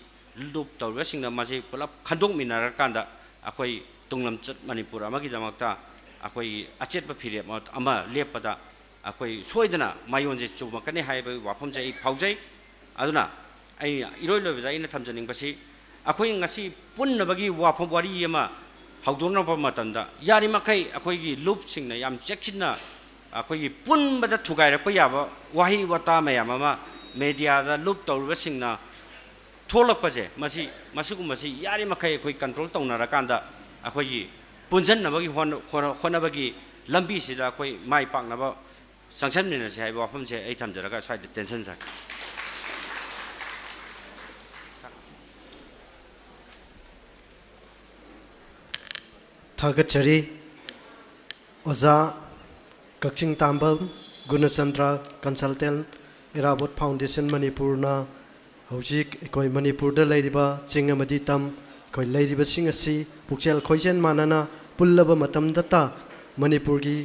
ꯂꯨꯞ ꯇꯧꯔꯤꯕꯁꯤꯡꯅ ꯃꯁꯤ ꯄꯨꯂꯞ ꯈꯟꯗꯣꯛꯃꯤꯟꯅꯔꯀꯥꯟꯗ ꯑꯩꯈꯣꯏ ꯇꯨꯡꯂꯝꯆꯠ ꯃꯅꯤꯄꯨꯔ ꯑꯃꯒꯤꯗꯃꯛꯇ ꯑꯩꯈꯣꯏ ꯑꯆꯦꯠꯄ ꯐꯤꯔꯦꯞ ꯑꯃ ꯂꯦꯞꯄꯗ ꯑꯩꯈꯣꯏ ꯁꯣꯏꯗꯅ ꯃꯥꯌꯣꯟꯁꯦ ꯆꯨꯝꯃꯛꯀꯅꯤ ꯍꯥꯏꯕꯒꯤ ꯋꯥꯐꯝꯁꯦ ꯑꯩ ꯐꯥꯎꯖꯩ ꯑꯗꯨꯅ ꯑꯩꯅ ꯏꯔꯣꯏ ꯂꯣꯏꯕꯗ ꯑꯩꯅ ꯊꯝꯖꯅꯤꯡꯕꯁꯤ ꯑꯩꯈꯣꯏ ꯉꯁꯤ ꯄꯨꯟꯅꯕꯒꯤ ꯋꯥꯐꯝ ꯋꯥꯔꯤ ꯑꯃ ꯍꯧꯗꯣꯛꯅꯕ ꯃꯇꯝꯗ ꯌꯥꯔꯤꯃꯈꯩ ꯑꯩꯈꯣꯏꯒꯤ ꯂꯨꯞꯁꯤꯡꯅ ꯌꯥꯝ ꯆꯦꯛꯁꯤꯟꯅ ꯑꯩꯈꯣꯏꯒꯤ ꯄꯨꯟꯕꯗ ꯊꯨꯒꯥꯏꯔꯛꯄ ꯌꯥꯕ ꯋꯥꯍꯩ ꯋꯥꯇꯥ ꯃꯌꯥꯝ ꯑꯃ ꯃꯦꯗꯤꯌꯥꯗ ꯂꯨꯞ ꯇꯧꯔꯤꯕꯁꯤꯡꯅ ꯊꯣꯛꯂꯛꯄꯁꯦ ꯃꯁꯤꯒꯨꯝꯕꯁꯤ ꯌꯥꯔꯤꯃꯈꯩ ꯑꯩꯈꯣꯏ ꯀꯟꯇ꯭ꯔꯣꯜ ꯇꯧꯅꯔꯀꯥꯟꯗ ꯑꯩꯈꯣꯏꯒꯤ ꯄꯨꯟꯁꯤꯟꯅꯕꯒꯤ ꯍꯣꯠꯅꯕꯒꯤ ꯂꯝꯕꯤꯁꯤꯗ ꯑꯩꯈꯣꯏ ꯃꯥꯏ ꯄꯥꯛꯅꯕ ꯆꯪꯁꯟꯃꯤꯟꯅꯁꯦ ꯍꯥꯏꯕ ꯋꯥꯐꯝꯁꯦ ꯑꯩ ꯊꯝꯖꯔꯒ ꯁ꯭ꯋꯥꯏꯗ ꯇꯦꯟꯁꯟ ꯁꯥꯏ थागतचरी ओजा कक्चिंग तांबम गुणचंद्र कंसल्टेंट इराबोट फाउंडेशन मणिपुरना हौजिक कोई मणिपुरदा लैरिबा चिंग अमदि तम कोई लैरिबा सिंग असि पुक्चेल खोइजेन मानना पुल्लबा मतमदता मणिपुरगी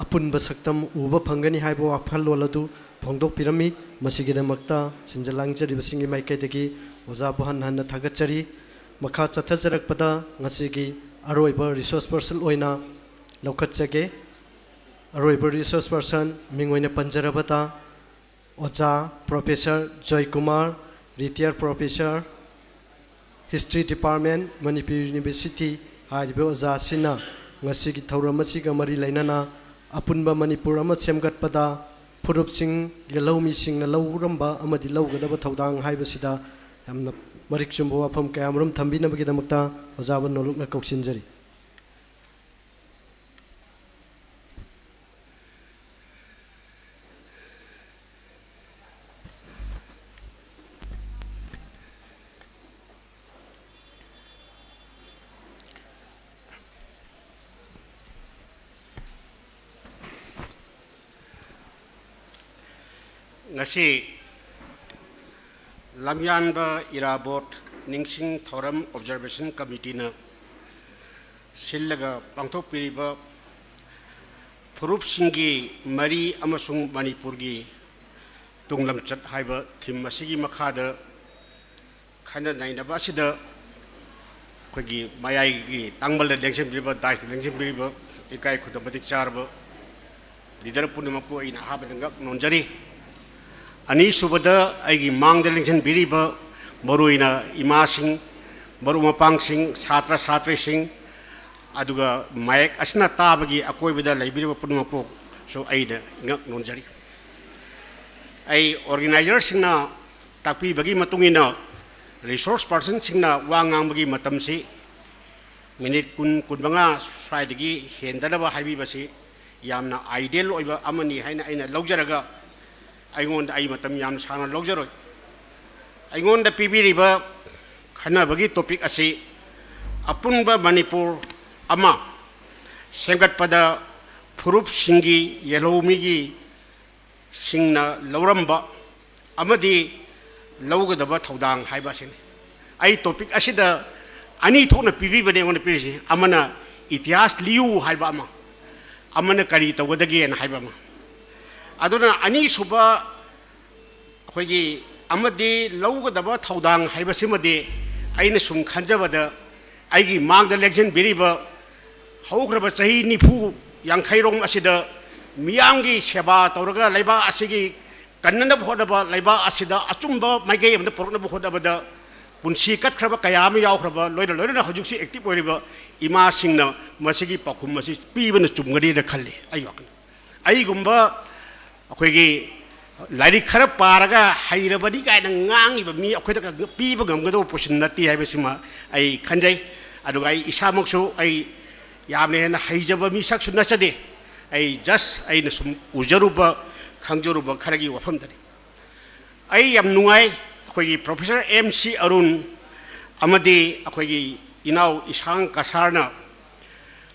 अपुनबा सक्तम उबा फंगनी हाइबो वाफल लोलदु फोंदोक पिरमी मसिगिदमक्ता सिंजलांगजरिबा सिंगी माइकैदगी ओजा बहन हन थागतचरी मखा चथजरकपदा ngasiगी अरोइब रिसोर्स पर्सन ओइना लौखतजगे अरोइब रिसोर्स पर्सन मिंगोइना पंजरबता ओजा प्रोफेसर जय Kumar retire professor history department Manipur university highway ओजा सिना ngasiगी थौरम असिगा मरि लैनाना अपुनबा मणिपुर अमा सेमगतपदा फुरुपसिंग यलौमिसिंगना लौरंबा अमदि लौगदबा थौदांग हाइबसिदा यामना Marik चुम्बो वाफम कयामरुम थम्बिनबगिदमक्ता ओजाब नोलुकना कौसिनजरी ngasi Lamyanba Irabot Ningshing Thouram Observation Committee na sillaga pangthok piriba phurup singi mari amasung Manipur gi tunglam chat haiba thim asigi makhada khana nainaba asida khogi mayai gi tangmal dengsim piriba dai dengsim piriba ikai khudamatik charba leader punamaku ina habadanga nonjari ani subada aigi mangda lingchen biriba maruina imasing maru mapang sing satra satri sing aduga mayak asna tabagi akoi bida laibiriba punmapo so aida ngak nonjari ai organizer singna tapi bagi matungina resource person singna wangang bagi matamsi minute kun banga swaidagi hendana ba haibi basi yamna ideal oiba amani haina aina logjaraga aingonda ai matam yam sana logjaro aingonda pibiriba khana bagi topic asi apunba Manipur ama sengat pada phurup singi yelomi gi singna lauramba amadi laugadaba thodang haiba sin ai topic asida ani thona pibi bane on pirisi amana itihas liu haiba ama amana kari tawgadagi en haiba ma aduna ani suba khogi amadi laugadaba thodang haiba simade aina sum khanjabada aigi mangda election biriba haugraba chahi nifu yankhairong asida miyangi seba tawraga laiba asigi kannana bhodaba laiba asida achumba maigei amda porna bhodaba punsi kat khraba kayam yaw khraba loina loina hojuksi active oriba ima singna masigi pakhum masi pibana chumgadi da khalle ai gumba akhoi lairi khara paraga hairabadi kaina ngangi ba mi akhoi da piba gamgado positionati haibasima ai khanjai aduga ai isamaksu ai yamne na haijaba mi saksu nachade ai just ai na sum ujaruba khangjaruba kharagi wafamdani ai yam nungai akhoi professor MC Arun amadi akhoi inau isang kasarna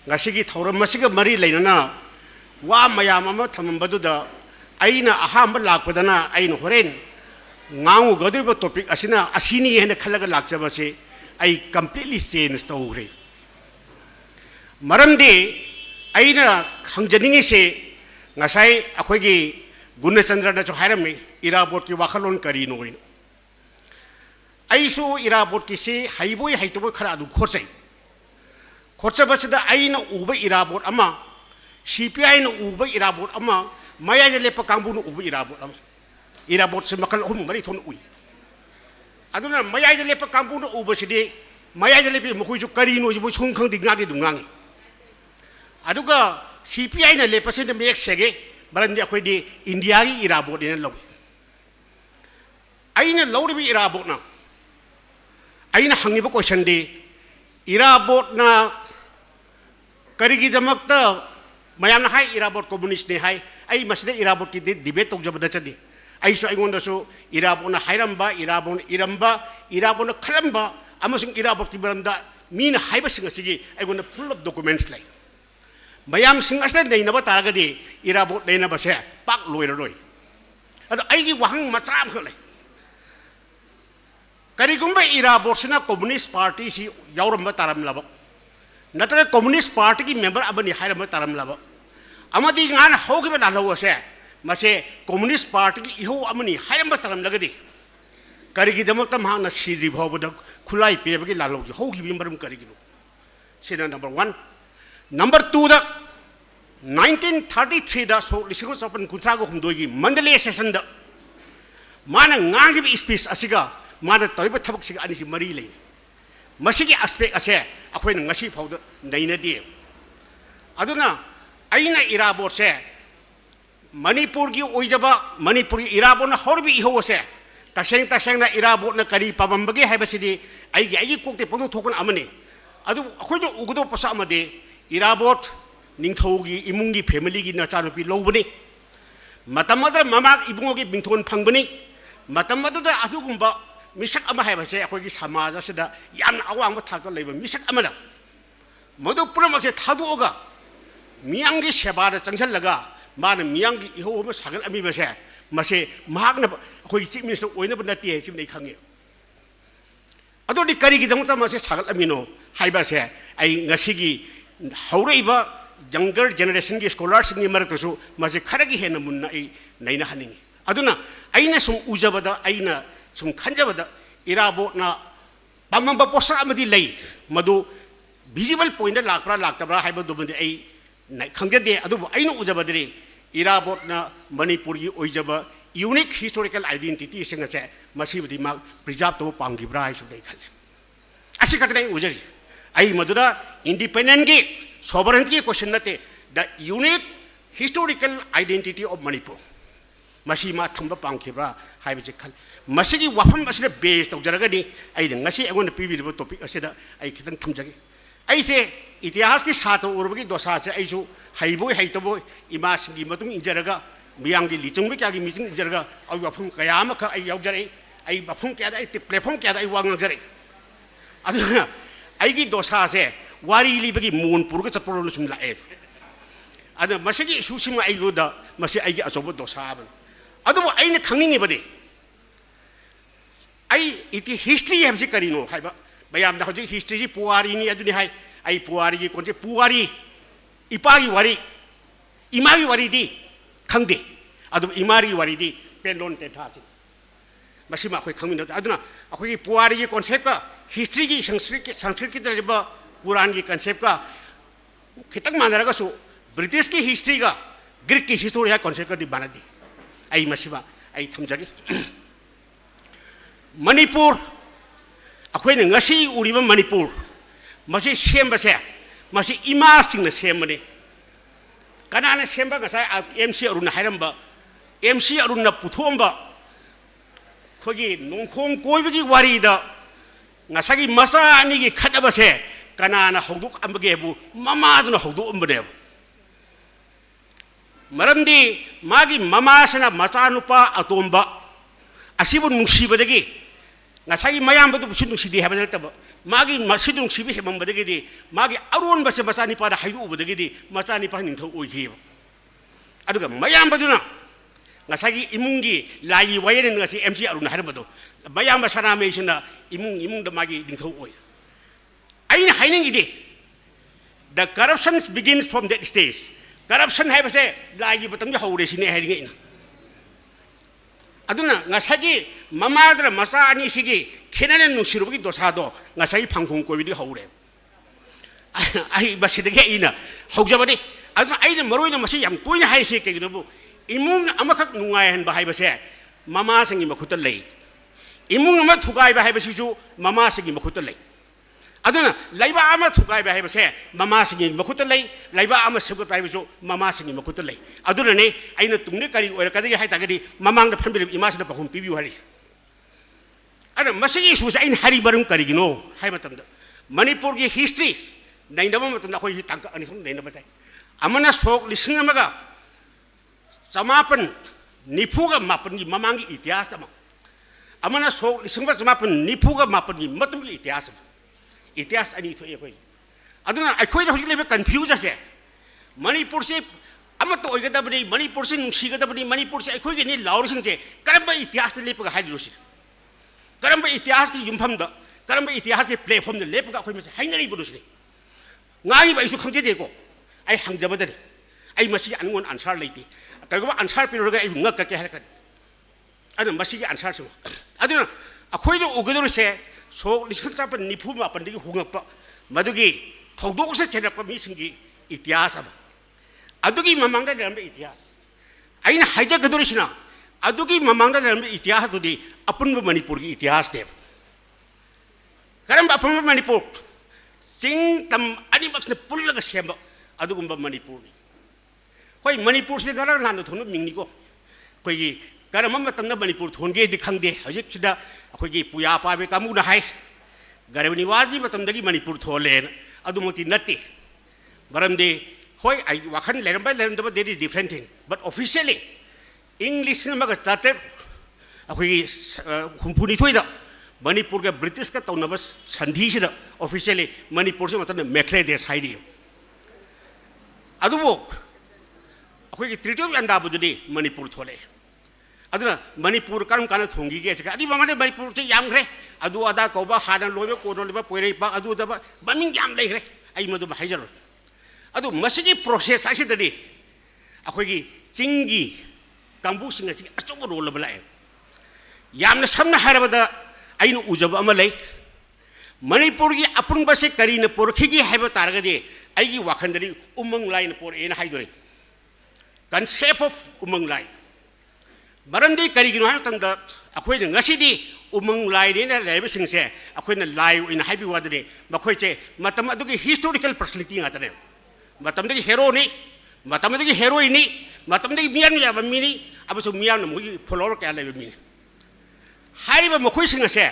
ngasigi thauram masiga mari leinana wa mayam ama thamambaduda aina ahamba lakpadana aina horen ngangu gadriba topic asina asini hena khalaga lakchabase ai completely change tawre maramdi aina khangjaningi se ngasai akhoigi Gunachandra na cho hairami Irabot ki wakhalon kari noin aisu Irabot ki se haiboi haitoboi khara adu khorsai khorsabasida aina uba Irabot ama CPI na uba Irabot ama maya de lepa kangbu no uba Irabot se makal hum mari thon ui aduna maya de lepa kangbu no uba sidi maya de lepi mukhui ju kari no ju chung khang ding ngadi dungang aduga CPI na lepa se de mek sege barandi akhoi di India gi Irabot ina law aina lawri Irabot na aina hangiba question de Irabot na karigi damakta mayam na hai Irabot communist ne hai ai masde Irabot ki debate tok jabada chadi ai so aingonda so Irabot na hairamba Irabot na khalamba amasung Irabot ki baranda min haiba singa sigi aingonda full of documents lai mayam sing asna nei na ba taragadi Irabot nei na ba se pak loiroi ado ai gi wahang macham kholai karigumba Irabot sina communist party si yauramba taram laba natra communist party ki member abani hairamba taram laba amadi ngan hogiba na law se mase communist party ki iho amani hairamba taram lagadi karigi damakta ma na sidri bhawbada khulai pe bagi la law hogibi marum karigi sina number 1 number 2 da 1933 da so lisingo sopan kuntrago humdogi mandale session da mana ngangi speech asiga mana toriba thabak siga ani si mari lei masigi aspect ase akhoi ngasi phawda naina di aduna aina Irabot se Manipur gi oijaba Manipur Irabot na horbi iho se तसेंग इराबोट करी पाबंबगे है आई कोकते पौधो थोकन अमने अखोइदो उगदो पसा अमदे इराबोट निंगथौगी इमुंगी family की नचानुपी लौबने मतमदर ममाग इबुंगोगी बिंथोन फंगबनी मतमदुदा अदुगुंबा मिसक अमा हैबसे अखोइगी समाज असिदा याम अवांग थाक लेब मिसक अमना मदु पुरमसे थादुओगा मियांगी सेबादा चंगसलगा मान मियांगी इहो म सागल अमी बसे मसे महागना अखोइगी चीफ मिनिस्टर ओइनब नति है सिम नै खंगे अदोदि करिगिदमता मसे सागल अमीनो हाइबासे आई ngasiगी हौरैबा younger generation की scholars की मरक तो मजे खरगी है नमुन्ना नैना हनिंगी अदुना आइना सुम उजबदा आइना सुम खंजबदा इराबोट ना पामम पोसा अमदी लई मधु visible point लाकरा लाकतबरा हाइबा दुबंदे आई खंजदे अदुबो आइना उजबदरे इराबोट ना मणिपुर की ओइजबा unique historical identity सिंगसे मसीबदी मा preserve तो पांगिब्रा हाइसु दे खले असी कतने उजरी आई मधुदा independent की sovereignty question nate the unique historical identity of Manipur masi ma thamba pangkhibra haibe khal masi gi wafam asida base to jaragani ai ngasi agon pibi topic asida ai khitang thamjage ai se itihas ki sato urbi dosa se ai ju haiboi haitobo ima singi matung injaraga miyang gi lichung gi gi meeting injaraga au wafam kayama kha ai yaujare ai wafam kya da ai platform kya da ai wang jare adu ai gi dosa se वारी लिबगी moon पुरग चप्रोल सुम लाए अद मसगी सुसिम आइगोदा मसे आइगे अचोब दोसाब अदुबो आइने खंगिंगे बदे आई इति history हमसे करिनो हाइबा बयाम दा हजि हिस्ट्री जी पुवारी नि अदुनि हाइ आई पुवारी की कोनसे पुवारी इपागी वारी इमागी वारी दी खंगदे अदु इमारी वारी दी पेनलोन ते थासि मसिमा खोइ खंगिनो अदुना अखोइ पुवारी की कॉन्सेप्ट का हिस्ट्री की संस्कृत की तरह पुराण की कंसेप्ट का खितंग मानरगा सो ब्रिटिश की हिस्ट्री का ग्रीक की हिस्टोरी का कंसेप्ट का दिबाना दी आई मसिबा आई थमजगे मणिपुर अखोइने ngasi उरिबा मणिपुर मसे सेमबसे मसे इमा सिंगना सेमने कनाना सेमबा गसा एमसी अरुण हाइरंबा एमसी अरुण पुथोंबा खोगी नोंखोम कोइबगी वारीदा ngасagi masa ani gi khadabase kanana hogduk amgebu mamaduna hogduk umbne maramdi magi mamasana machanupa atomba asibu nungsibadagi ngasai mayambadu busin nungsidi habanataba magi masidu nungsibi hebambadagi di magi aron base machani pada haidu ubadagi di machani pa ningthau oihi aduga mayambaduna ngasagi imungi lai wayen ngasi mc arun harabado mayamba saname sina imung da magi ningthau oi aina haining ide the corruption begins from that stage corruption hai base lagi batam ja hore sine hai ngai aduna ngasagi mamadra masa ani sigi khenane nusirugi dosado ngasai phangkhung ko bidi hore ai basidage ina hogjabani aduna aina maroi masi yam toina hai se ke gidobu imung amakak nungai han bahai base mama singi makhuta lei imung ama thugai bahai basisu mama singi makhuta lei aduna laiba ama thugai bahai base mama singi makhuta lei laiba ama segot bahai basu mama singi makhuta lei aduna ne aina tungne kari oira kadagi hai tagadi mamang da family imas da pakhum pibiu hari ana masigi su sa in hari barum kari gino hai matamda manipur gi history nainaba matamda khoi tangka ani sum nainaba tai amana sok lising amaga Samapan nipuga mapan gi mamangi itias ama amana so lisingba samapan nipuga mapan gi matungi itias ani to e koi aduna ai koi da hoi lebe confuse ase manipur se amato oigada bani manipur se nungsigada bani manipur se ai koi gi ni laur sing je karamba itias le lepa hai lusi karamba itias ki yumpham da karamba itias ke platform de lepa koi mase hainari burusi ngai ba isu khangje de ko ai hangjabada ai masi angon answer leiti कगवा answer पिरोगा आई ngak ka har kan ana masi gi answer sum aduna akhoi do ugadur se so lisang cha pan nipu ma pan digi hungak pa madugi thogdok se chena pa mi singi इतिहास अब अदुगी ममांग दा इतिहास आइना हाइजा गदुरिसिना अदुगी ममांग दा इतिहास दुदी अपुनब मणिपुर की इतिहास दे करम अपुनब मणिपुर चिंग तम अनि बक्सने पुल्लग सेम अदुगुंब मणिपुर कोई मणिपुर से गरा लानो थोनो मिंगनी को कोई ꯀꯔꯝꯕ ꯃꯇꯝꯗ ꯃꯅꯤꯄꯨꯔ ꯊꯣꯟꯒꯦꯗꯤ ꯈꯪꯗꯦ ꯍꯧꯖꯤꯛꯁꯤꯗ ꯑꯩꯈꯣꯏꯒꯤ ꯄꯨꯌꯥ ꯄꯥꯏꯕ ꯀꯥꯡꯕꯨꯅ ꯍꯥꯏ ꯒꯔꯕꯅꯤꯋꯥꯖꯤ ꯃꯇꯝꯗꯒꯤ ꯃꯅꯤꯄꯨꯔ ꯊꯣꯜꯂꯦꯅ ꯑꯗꯨꯃꯛꯇꯤ ꯅꯠꯇꯦ ꯃꯔꯝꯗꯤ ꯍꯣꯏ ꯑꯩ ꯋꯥꯈꯜ ꯂꯩꯔꯝꯕ ꯂꯩꯔꯝꯗꯕ that is different thing but officially in 1900 ꯑꯩꯈꯣꯏꯒꯤ 62ꯗ ꯃꯅꯤꯄꯨꯔꯒ ꯕ꯭ꯔꯤꯇꯤꯁꯀ ꯇꯧꯅꯕ ꯁꯟꯙꯤꯁꯤꯗ ꯑꯣꯐꯤꯁꯤꯌꯦꯜꯂꯤ ꯃꯅꯤꯄꯨꯔꯁꯤ ꯃꯇꯝꯗ ꯃꯦꯈ꯭ꯂꯦ ꯗꯦꯁ ꯍꯥꯏꯔꯤ ꯑꯗꯨꯕꯨ ꯑꯩꯈꯣꯏꯒꯤ ꯇ꯭ꯔꯤꯇꯤ ꯑꯣꯐ ꯌꯥꯟꯗꯥꯕꯨꯗꯨꯗꯤ ꯃꯅꯤꯄꯨꯔ ꯊꯣꯛꯂꯛꯑꯦ ꯑꯗꯨꯅ ꯃꯅꯤꯄꯨꯔ ꯀꯔꯝ ꯀꯥꯟꯗ ꯊꯣꯡꯈꯤꯒꯦ ꯍꯥꯏꯁꯤꯒ ꯑꯗꯨꯒꯤ ꯃꯃꯥꯡꯗ ꯃꯅꯤꯄꯨꯔꯁꯤ ꯌꯥꯝꯈ꯭ꯔꯦ ꯑꯗꯨ ꯑꯗꯥ ꯀꯧꯕ ꯍꯥꯟꯅ ꯂꯣꯏꯕ ꯀꯣꯟꯅ ꯂꯣꯏꯕ ꯄꯣꯏꯔꯩꯄꯥꯛ ꯑꯗꯨꯗꯕ ꯃꯃꯤꯡ ꯌꯥꯝ ꯂꯩꯈ꯭ꯔꯦ ꯑꯩ ꯃꯗꯨ ꯍꯥꯏꯖꯔꯣꯏ ꯑꯗꯨ ꯃꯁꯤꯒꯤ ꯄ꯭ꯔꯣꯁꯦꯁ ꯑꯁꯤꯗꯗꯤ ꯑꯩꯈꯣꯏꯒꯤ ꯆꯤꯡꯒꯤ ꯀꯥꯡꯕꯨꯁꯤꯡ ꯑꯁꯤ ꯑꯆꯧꯕ ꯔꯣꯜ ꯑꯃ ꯂꯥꯛꯑꯦ ꯌꯥꯝꯅ ꯁꯝꯅ ꯍꯥꯏꯔꯕꯗ ꯑꯩꯅ ꯎꯖꯕ ꯑꯃ ꯂꯩ ꯃꯅꯤꯄꯨꯔꯒꯤ ꯑꯄꯨꯟꯕꯁꯤ ꯀꯔꯤꯅ ꯄꯣꯔꯛꯈꯤꯒꯦ ꯍꯥꯏꯕ ꯇꯥꯔꯒꯗꯤ ꯑꯩꯒꯤ ꯋꯥꯈꯜꯗꯗꯤ ꯎꯃꯪ ꯂꯥꯏꯅ ꯄꯣꯔꯛꯑꯦꯅ ꯍꯥꯏꯗꯣꯔꯦ concept of umang lai marandi karigino ha tangda akhoi na ngasidi umang lai ne na lebe singse akhoi na lai in haibi wadane makhoi che matam adugi historical personality ngata ne matam de hero ni matam de heroine ni matam de mian ya ba mini abasu mian no mugi follower ka lebe mini haiba makhoi singse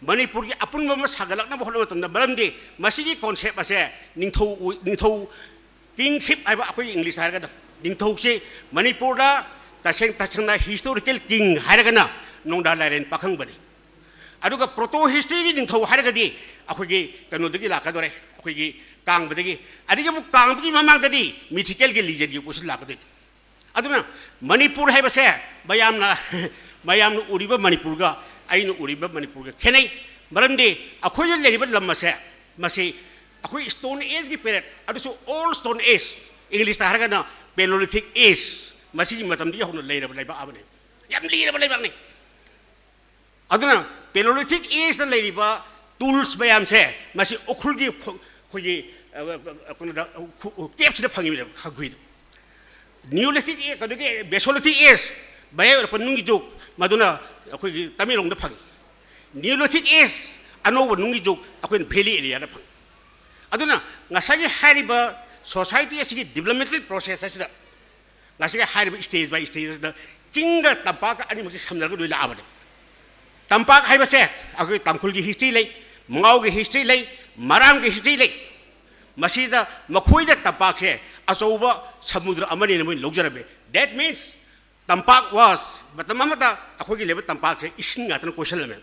manipur gi apun ma sagalak na bholo tangda marandi masigi concept ase ningthou kingship aiba akhoi english har ga ningthouche manipur da taseng historical king haragana nongda laren pakhang bani aduga proto history gi ningthou haragadi akhogi kanu dagi lakadore akhogi kang badagi adiga bu kang gi mamang dadi mythical gi legend gi pusul lakadoi aduna manipur hai base bayamna uriba manipur ga ainu uriba manipur ga khenai maramde akhoi leriba lamma se masi akhoi stone age gi period adusu all stone age english ta haragana Paleolithic age masih matam dia hono leira balai ba abane yam leira balai ba ni aduna Paleolithic age da leiri ba tools bayam se masih okhul gi khoji akuna caves da phangi ba khagui Neolithic age kaduge Mesolithic age bayai panungi jok maduna akhoi tamilong da phangi Neolithic age ano nungi jok akhoi valley area da phangi aduna ngasagi hariba society is a developmental process as the Nasi high stage by stage the Chinga Tampak animals Hamna do Labade. Tampak I was said, I go Tamkulgi history lake, Maugi history lake, Marangi history lake. Masida Makuida Tampak here, as over Samudra Amani and Luxarabe. That means Tampak was, but the Mamata, Akogi level Tampak isn't at a question element.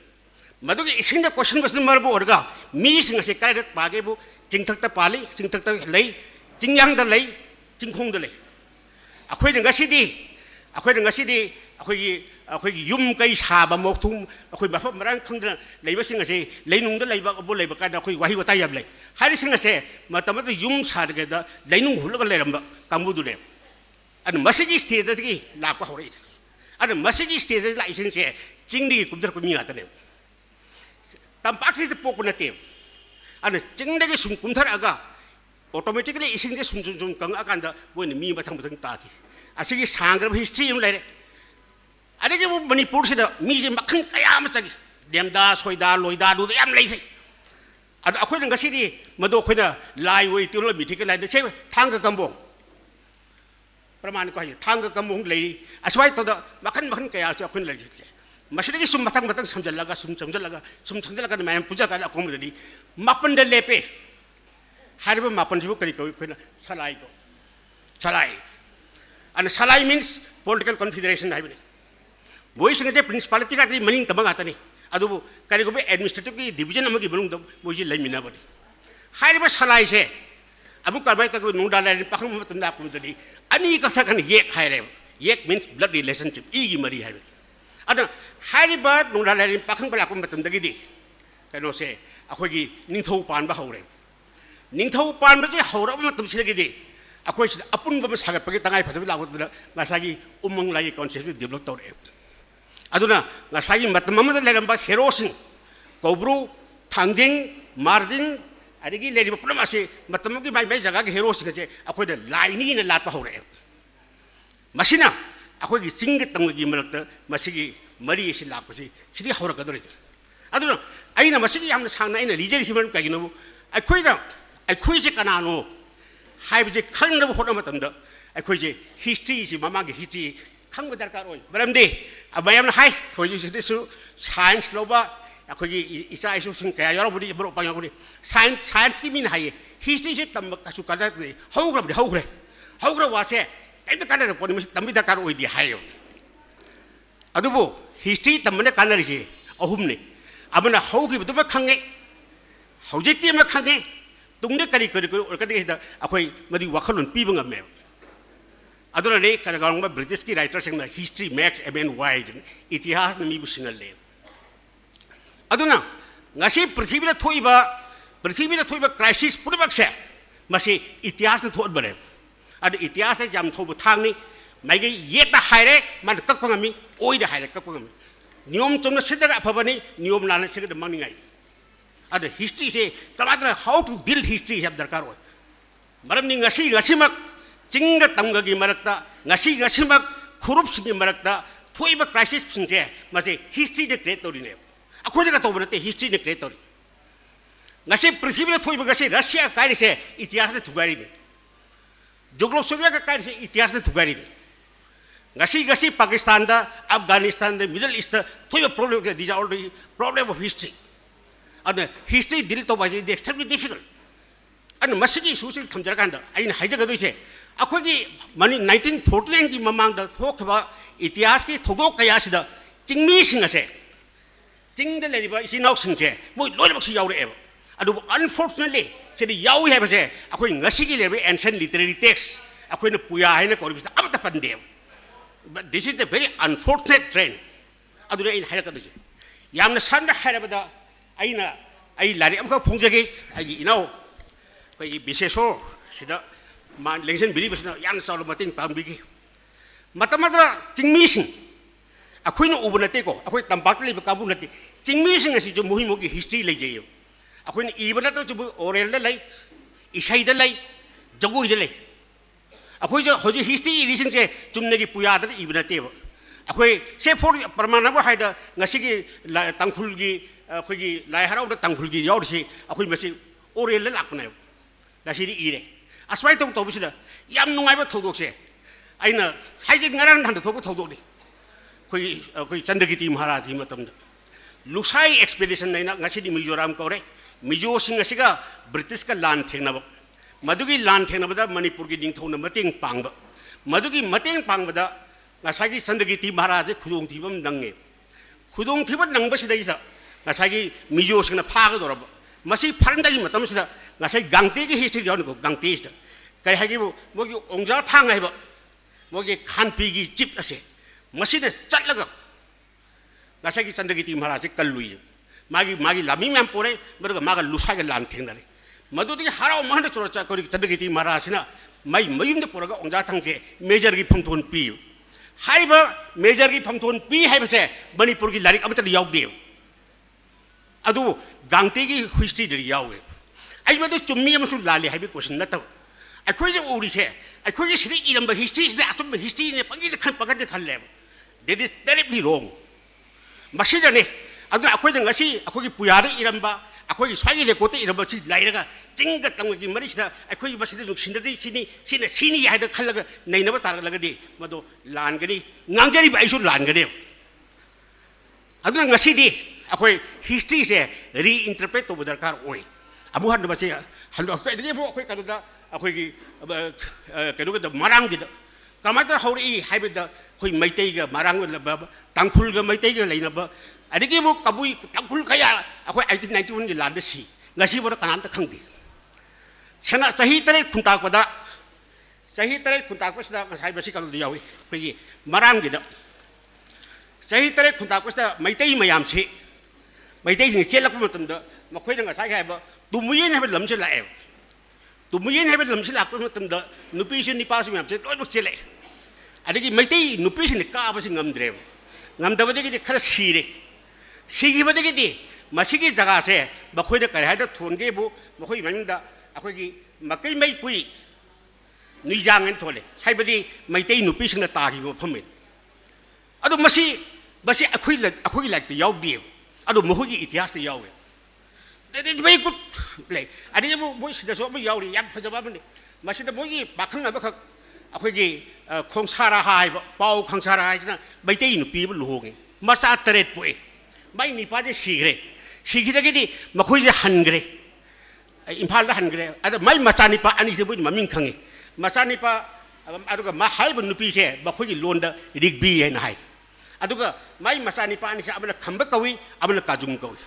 Madugi isn't the question was the Marbo Orga, me sing as a carrot Pagabu, Chingtak Pali, Singtak Lay. Jingyang the lay, Jinghong the lay. A quaint Gassidi, a quaint Gassidi, a quick yum kai haba motum, a quick Maran Kundra, labor sing as a Laynung the labor of Bolabaka, a quick Wahiwataya blay. Harrison as a Matamata Yums had together, Laynung Hulaga Kamudu. And the message stays that he lapa horrid. And the message stays as license here, Chingdi Kudra at the name. Tampax is the Poconative. And the Chingda Sunkuntar Aga. Automatically isn't this Kang Akanda when me but Taki. I see his hunger history later. I think it when he puts it up, me and Makan Kayamaki, them das, Hoida, Loida, do the am lady. And according to City, Madoquina, lie way to be taken like the same Tanga Gambo. Praman Tanga Gambo lady, as white to the Makan Kayaka Queen legislature. Masiki sum Matang Samjalaga, some Samjalaga, man Pujaka comedy, Mapan de Lepe. Hariba mapan jibu kari kau salai ko, salai, and salai means political confederation haibi. Boy singa je principality ka tadi maning tabang atani. Adu kari ko be administrative division amagi belum dam boy je lai mina bani. Hariba salai se, abu karbai ka ko nuda lai pakang matam da pun tadi. Ani kata kan yek haire, yek means blood relationship. Igi mari haibi. Adu hariba nuda lai pakang balakun matam dagi di. Kano se, aku lagi ningthau pan bah haure. Ningthau pan baje haura matam silagidi. Aku is apun babas hagat pagi tangai padabi lagut ngasagi umang lagi konsep develop tau re. Aduna ngasagi matam mamada leramba herosin, kobru, tangjing, margin, adigi leri bapuna masih matam magi mai jaga herosin kaje. Aku ada laini na lat haure. Masina aku lagi singgit tanggu gi melakta masih mari isi lak masih sini haura kadori. Aduna aina masih yang sang aina lijer isi mana kagi nabu. Aku je kanano. Hai biji khang na bhot ma tanda ai khoi je history si mama ge history खंग दरकार ओय बरमदे अबयम हाय खोजि सिदिसु science लोबा अखोगी इसा issue सिंग कया यारोबुदी बरो पायागुदी science की mean हाय history से तम कसु कदा हौग्र वासे एंत कदा पोनि मस तंबी दरकार ओय दि हाय अदुबो हिस्ट्री तमने कानरिसे अहुमने अबना हौगी बदुब खंगे हौजिति म खंगे तुंगने करी ओरकदेसदा अखोई मदि वखलुन पीब ngame aduna ne kana gangba british ki writer singna history max mn y इतिहास न मीबु सिंगले aduna ngasi prithvi da thoiba crisis puribak se masi इतिहास न thot bare ad इतिहास se jam thobu thangni maige yeta haire man kakpangami oida haire kakpangami नियम चुमना सिद्धगा फबनी नियम लाने से के मंगनी आई अद हिस्ट्री से कमात्र हाउ टू बिल्ड हिस्ट्री है दरकार हो मरम नि ngasi mak चिंग तंग की मरकता ngasi mak खुरुप सिंग मरकता थोइबा क्राइसिस सिंजे मसे हिस्ट्री दे क्रिएट तोरिने अखोज का तोबनते हिस्ट्री दे क्रिएट तोरि ngasi पृथ्वी में थोइबा ngasi रशिया कारि से इतिहास ने थुगारी दे जोग्लोसोविया का कारि से इतिहास ने थुगारी दे ngasi Pakistan da Afghanistan da Middle East thoiba problem these are all the problem of history and history deal to is extremely difficult and masigi susi thamjaraganda aina haijagadu se akhogi mani 1949 ki mamang da thokba itihas ki thogo kaya sida chingmi sing ase ching da leriba isinok sing se moi loibak si yaure eba adu unfortunately se di yawi have se akhoi ngasi ki leriba ancient literary text akhoi na puya haina koribista amata pande. But this is a very unfortunate trend. Aduna in harakaduje. Yamna sanda harabada aina ai lari amka phongjage ai inau koi biseso sida man lengsen believe sina yan salu mating pambigi. Matamatra chingmising akhoi no ubunate ko akhoi tambak le kabu nati chingmising asi jo muhi mogi history le jayo. Akhoi ni ibana to jo oral le lai isai de lai jago de lai अखोई जो होजी history addition से चुमने की पुया दर इबनते ब अखोई से for परमानब हाइदा ngasi की तंखुल की अखोई की लाई हराउ द तंखुल की याउ से अखोई मसे ओरेल लाकने लासी दी इरे असवाई तो बिसदा याम नुंगाइब थोदोक से आइना हाइजे ngरang हन थोको थोदोक नि अखोई चंद्रगिति महाराज की मतम लुसाई एक्सपेडिशन नैना ngasi दी मिजोराम कौरे मिजो सिंग असिगा ब्रिटिश का लान थेंगनब मधुगी लान थेंगनबदा मणिपुर की निंगथौना मतेंग पांगबा मधुगी मतेंग पांगबदा ngसागी चंद्रगिति महाराज खुदोंग थिबम नंगे खुदोंग थिब नंगबसिदैसा ngसागी मिजो सिंगना फागदोरब मसी फरंदागी मतमसिदा ngसाई गांगते की हिस्ट्री यावनको गांगतेसिदा कै हागिबो मोगी ओंजा थांग हाइबा मोगी खानपी की चिप असे मसीने चटलगा ngसागी चंद्रगिति महाराज कल्लुई मागी लामी मैम पोरे मरगा मागा लुसागे लान थेंगनारे मधुदी हराव महन चोरचा कोरी चंद्रगिति महाराजना मई मयुमदे पुरगा ओंजा थांगसे मेजर की फंगथोन पी हाइबा मेजर की फंगथोन पी हाइबसे मणिपुर की लारिक अमत यावदे अदु गांगते की हिस्ट्री दे यावे आई मदु चुम्मी अमसु लाले हाइबे क्वेश्चन नत अखोइ जे ओरिसे अखोइ जे सिरि इरम हिस्ट्री ने अतम हिस्ट्री ने पंगी खन पगद खले दैट इज टेरिबली रॉन्ग मसिदने अदु अखोइ जे ngasi अखोइ की पुयारे इरमबा अखोई स्वाई लेकोते इरबची लाइरगा चिंग तंगगी मरिसदा अखोई बसिदे नुक्सिनदि सिनी हाइद खलग नैनब तारगलगदि मदो लानगनि ngangjari बाइसु लानगदे अदुना ngasiदि अखोई हिस्ट्री से रीइंटरप्रेट तो दरकार ओय अबु हन बसे हल अखोई बो अखोई कददा अखोई की केदुगद मरांगदि कमाता हौरी हाइबद अखोई मैतैगा मरांग तंखुलगा मैतैगा लैनब अदिगी मु कबुई तंखुल खया अखोई 1891 की लाद सी ngasi बोरा कनामता खंगदि सना सही तरे खुंताकदा सही तरे खुंताकसदा ngसाई बसी कलदि यावी फैगी मरांगदिदा सही तरे खुंताकसदा मैतै मयाम से मैतै नि चेलक मतमदा मखोइ ngसाई हाइबा तुमुयेन हाइबा लमसे लाए तुमुयेन हाइबा लमसे लाप मतमदा नुपीसु निपासु मयाम से लोइबक चेले अदिगी मैतै नुपीसु नि काबसि ngamdre ngamdabदि खरा सीरे सिगिबदि मसिगी जगह से बखोइद करेहाइद थोनगेबु मखोइ मनिंदा अखोइगी मकै मै पुई निजांगन थोले हाइबदि मैतै नुपीसिंगना तागिबो फमे अदु मसी बसी अखोइ लाइक द यावदि अदु मखोइगी इतिहास यावे दैट इज वेरी गुड ले अदिबु मोइ सिदा सो यावरि याम फजबा बने मसिदा मोइगी पाखंग अबख ꯑꯩꯈꯣꯏꯒꯤ ꯈꯣꯡꯁꯥꯔꯥ ꯍꯥꯏꯕ ꯄꯥꯎ ꯈꯣꯡꯁꯥꯔꯥ ꯍꯥꯏꯁꯤꯅ ꯃꯩꯇꯩ ꯅꯨꯄꯤ ꯑꯃ ꯂꯨꯍꯣꯡꯉꯦ ꯃꯆꯥ 7 ꯄꯣꯛꯑꯦ ꯃꯥꯏ ꯅꯤꯄꯥꯁꯦ ꯁꯤꯈ꯭ꯔꯦ ꯁꯤꯈꯤꯗꯒꯤꯗꯤ ꯃꯈꯣꯏꯁꯦ ꯍꯟꯈ꯭ꯔꯦ ꯏꯝꯐꯥꯜꯗ ꯍꯟꯈ꯭ꯔꯦ ꯑꯗ ꯃꯥꯏ ꯃꯆꯥꯅꯤꯄꯥ ꯑꯅꯤꯁꯦ ꯃꯣꯏ ꯃꯃꯤꯡ ꯈꯪꯉꯤ ꯃꯆꯥꯅꯤꯄꯥ ꯑꯗꯨꯒ ꯍꯥꯏꯔꯤꯕ ꯅꯨꯄꯤꯁꯦ ꯃꯈꯣꯏꯒꯤ ꯂꯣꯟꯗ ꯔꯤꯛꯕꯤ ꯍꯥꯏꯅ ꯍꯥꯏ ꯑꯗꯨꯒ ꯃꯥꯏ ꯃꯆꯥꯅꯤꯄꯥ ꯑꯅꯤꯁꯦ ꯑꯃꯅ ꯈꯝꯕ ꯀꯧꯏ ꯑꯃꯅ ꯀꯥꯖꯨꯝ ꯀꯧꯏ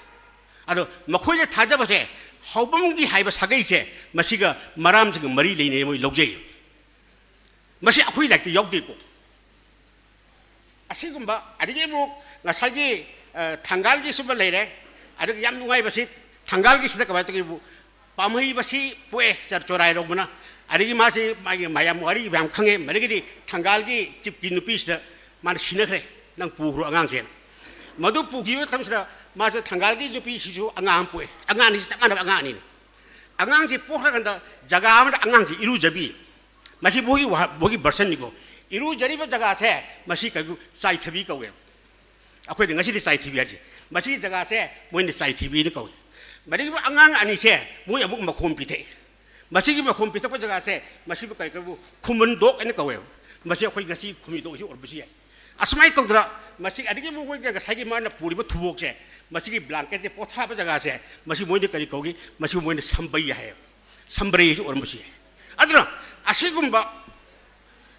ꯑꯗꯣ ꯃꯈꯣꯏꯅ ꯊꯥꯖꯕꯁꯦ ꯍꯧꯕꯝꯒꯤ ꯍꯥꯏꯕ ꯁꯥꯒꯩꯁꯦ ꯃꯁꯤꯒ ꯃꯔꯥꯝꯁꯤꯒ ꯃꯔꯤ ꯂꯩꯅꯩ ꯃꯣꯏ ꯂꯧꯖꯩ ꯃꯁꯤ ꯑꯩꯈꯣꯏ ꯂꯥꯏꯔꯤꯛꯇ ꯌꯥꯎꯗꯦꯀꯣ ꯑꯁꯤꯒꯨꯝꯕ ꯑꯗꯒꯤ ꯑꯃꯨꯛ ꯉꯁꯥꯏꯒꯤ ꯊꯪꯒꯥꯜꯒꯤ ꯁꯨꯝꯕ ꯂꯩꯔꯦ ꯑꯗꯨꯒ ꯌꯥꯝ ꯅꯨꯡꯉꯥꯏꯕꯁꯤ ꯊꯪꯒꯥꯜꯒꯤꯁꯤꯗ ꯀꯃꯥꯏꯅ ꯇꯧꯒꯦꯕꯨ ꯄꯥꯝꯍꯩꯕꯁꯤ ꯄꯣꯛꯑꯦ ꯆꯣꯔꯥꯏꯔꯧꯕꯅ ꯑꯗꯒꯤ ꯃꯥꯁꯤ ꯃꯥꯒꯤ ꯃꯌꯥꯝ ꯋꯥꯔꯤ ꯃꯌꯥꯝ ꯈꯪꯉꯦ ꯃꯗꯒꯤꯗꯤ ꯊꯪꯒꯥꯜꯒꯤ ꯆꯤꯞꯀꯤ ꯅꯨꯄꯤꯁꯤꯗ ꯃꯥꯅ ꯁꯤꯟꯅꯈ꯭ꯔꯦ ꯅꯪ ꯄꯨꯈ꯭ꯔꯣ ꯑꯉꯥꯡꯁꯦꯅ ꯃꯗꯨ ꯄꯨꯈꯤꯕ ꯃꯇꯝꯁꯤꯗ 마저 당갈기 주피시주 앙앙 뿌에 앙앙이 딱하나 앙앙이 앙앙지 뽀하간다 자가아무 앙앙지 이루저비 마시 보기 버선이고 이루저리버 자가세 마시 가고 사이트비 거고요 아코이 ngasi 사이트비 하지 마시 자가세 뭐인데 사이트비는 거고 마리기 앙앙 아니세 뭐야 뭐 컴퓨터 마시기 뭐 컴퓨터 거 자가세 마시 뭐 가고 쿠문도 아니 거고요 마시 아코이 ngasi 쿠미도 시 얼부시 아스마이 또더라 마시 아디기 뭐 거기가 사기 만나 뿌리버 두복제 마시기 블랑켓제 포타버 자가세 마시 뭐인데 거기 거기 마시 뭐인데 삼바이 해요 삼바이지 얼부시 아들아 아시군바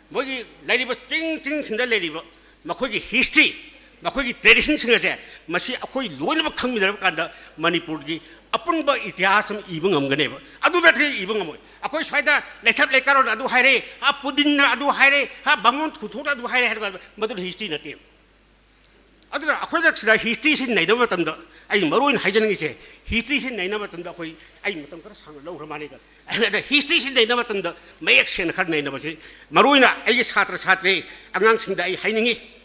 뭐기 레리버 찡찡 신다 레리버 마코기 히스토리 마코기 트레디션 싱어제 마시 아코이 로이버 칸미들 간다 마니푸르기 아픈바 이티하스 이봉 엄거네버 아두다트리 이봉 엄 아코이 사이다 레탑 레카로 아두 하이레 아 푸딘 아두 하이레 아 방문 쿠토라 아두 하이레 하르가 마도 히스토리 나티 아두라 아코이다 시다 히스토리 신 내도 마탐다 아이 머로인 하이저는 게세 히스토리 신 내나 마탐다 아코이 아이 마탐 그라 상을 놓으러 마니가 아니 히스토리 신 내나 마탐다 매액션 카 내나 버시 머로이나 아이 사트라 사트리 안강싱다 아이 하이닝이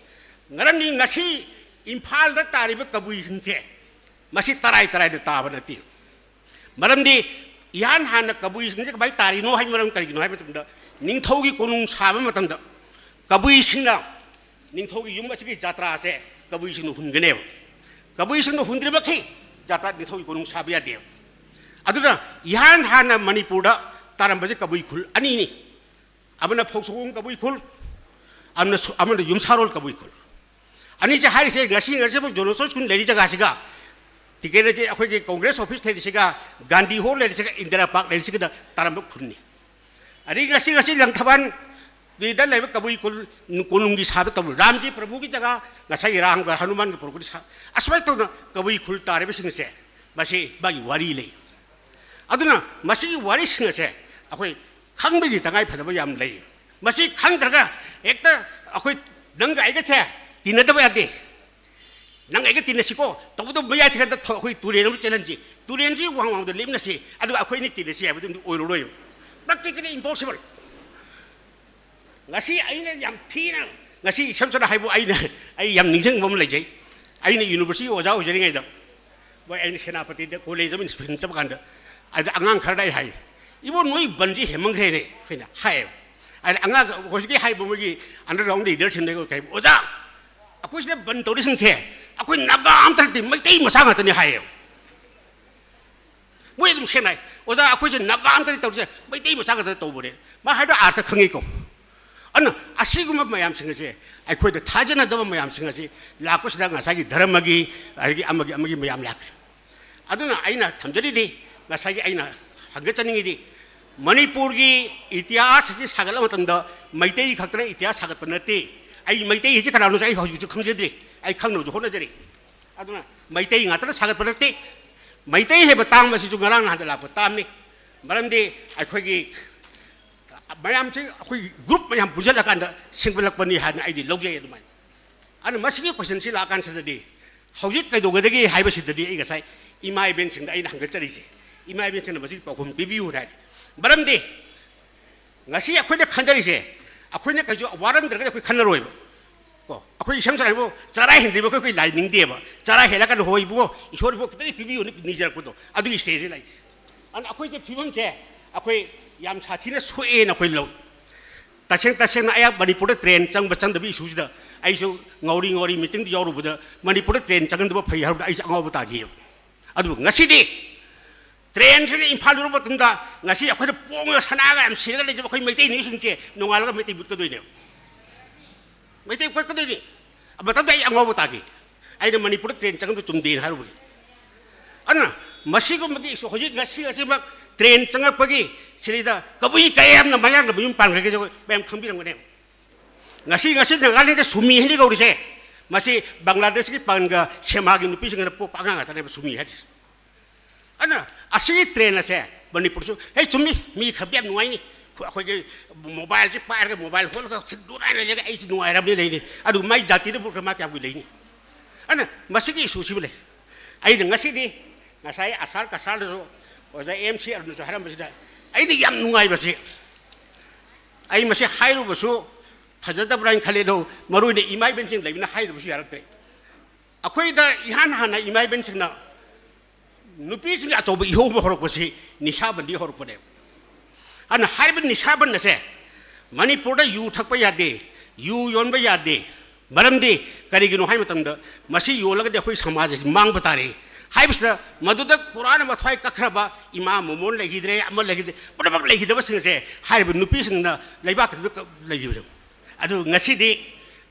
ngaramni ngasi imphal da tariba kabui singse masi tarai da nati maramdi yan hana kabui singse bai tari no hai maram kari no hai matamda ningthogi konung saba matamda kabui singna ningthogi yum masi jatra se kabui singnu hungane kabui singnu hundri bakhi jatra ningthogi konung saba ya de aduda yan hana manipura tarambase kabui khul ani ni abana phoksung kabui khul amna yum sarol kabui khul 아니 이제 하이세 가시 뭐 조노소 군 내리자 가시가 디게르 이제 아코기 콩그레스 오피스 테리시가 간디 홀 내리시가 인디라 파크 내리시가 따람복 군니 아니 가시 랑타반 비달 레베 까부이 콜 고능기 사베토 람지 프로부기 자가 나사이 랑과 하누만 프로부기 사 아스바이토 까부이 콜 따레베 싱세 마시 바이 와리레 아두나 마시 와리 싱세 아코이 강백이 당아이 파다버 얌레 마시 강들가 액다 아코이 능가 이거체 Tina dah bayar deh, nang ega tina siko, tapi tu bayar tiga dah koi tulen tu challenge, tulen sih wang tu lim nasi, aduh aku ini tina sih, betul tu oil oil, practically impossible. Ngasi aina jam tina, ngasi samsara hai bu aina, ai jam Ningshing bom lagi, aina university wajah jadi ngai dah, boy aina senapati dah college amin spesial kan dah, ada angang kardai hai, ibu noi banji hemang kere ni, fina hai, ada angang kosiki hai bom lagi, anda orang leader sendiri kau kai, wajah. Aku sudah bantu di sini, aku naga am terti, macam ini masalah tu ni hai. Boleh tu macam ni, oza aku sudah naga am terti tahu sih, macam ini masalah tu tahu boleh. Mah ada arti khangi ko. Anu asyik cuma macam sini sih, aku itu thajan ada macam sini sih, laku sudah ngasai dharma lagi, amagi macam lak. Adu na aina thamjadi di, ngasai aina harga cani di. Manipur ki itias sih sagala macam dah, Maitei khakra itias sagat penati. I Meitei hitch खरानो चाहिँ हजु खंजेद्री आई खंगनो जो होनजरी अदुना Meitei ngatra sagat padate Meitei हे बतांग मसि जु ngarang na la patamni maramdi akhoi mayam chi akhoi group mayam bujal akan da singbelak pani han ai di logje adumai an masi question si la kan sadadi hojit kai dogadagi haiba sidadi ai gasai imai ben sing ai hang chari si imai ben sing masi pakhum bibiu rai maramdi ngasi akhoi da khanjari se akhoi ne kajo waram dra akhoi khanaroi ko akhoi samsa bo chara hindi bo koi lightning de ba chara hela kan hoi bo ishor bo kiti pibi uni nijar ko do adu stage lai an akhoi je phibam che akhoi yam sathi na soe na khoi lo taseng na aya manipur train chang ba chang da bi su da ai su ngori meeting di yoru bu da manipur train chang da ba phai har da ai chang ba ta gi adu ngasi di train से इम्फाल पोंग सनागा सिरगा लेजब अखोई मैतै निसिंचे नोंगालगा मैतै बुटकदोइने मैतै बुटकदोइने मतलब आई अंगोब तागी आइना Manipur train चंगम चुमदेन हारुबगी अना मसिगुमगी होजि ngasi असिबक train चंगपगी सिरिदा कबुई कयमना मयाम न बुम पांगगे जो बेम खंबिरंगने ngasi नगाले दे सुमी हेलि गौरिसे मसी बांग्लादेश की पांगा सेमागी नुपिसिंग पो पांगा तने सुमी हेदि अना असि ट्रेन असे मणिपुर सु हे चुमी मी खबेम नुवाइनी अखोगे मोबाइल से पारगे मोबाइल फोन का दुराय लेगा ऐसी नुवाइ रबने लेनी अदु माइ जाति दे बुक मा क्या बुइ लेनी अना मसी की issue Sibley I ngasi di ngasai asar kasar do oza MC arnu so haram basida ai di yam nungai basi ai masi hairu basu phajada brain khale do marui ne imai ben sing leibina hairu basu yarak tre akhoi da ihan hana imai ben sing na nupi sing atob iho ba horok basi nisha bandi horok pade ana haiben nisha ban na se manipur da yu thakpa yade yu yon ba yade maramdi karigino hai matam da masi yolaga de khoi samaj mang batare हाइबसदा मदुदा पुराना मथाई कखरबा इमा मोमोन लेगिद्रे अमल लेगिद्रे पुरबक लेगिदब सिंगसे HYBE नुपी सिंगना लेबाक लेगिबो अदु ngasi di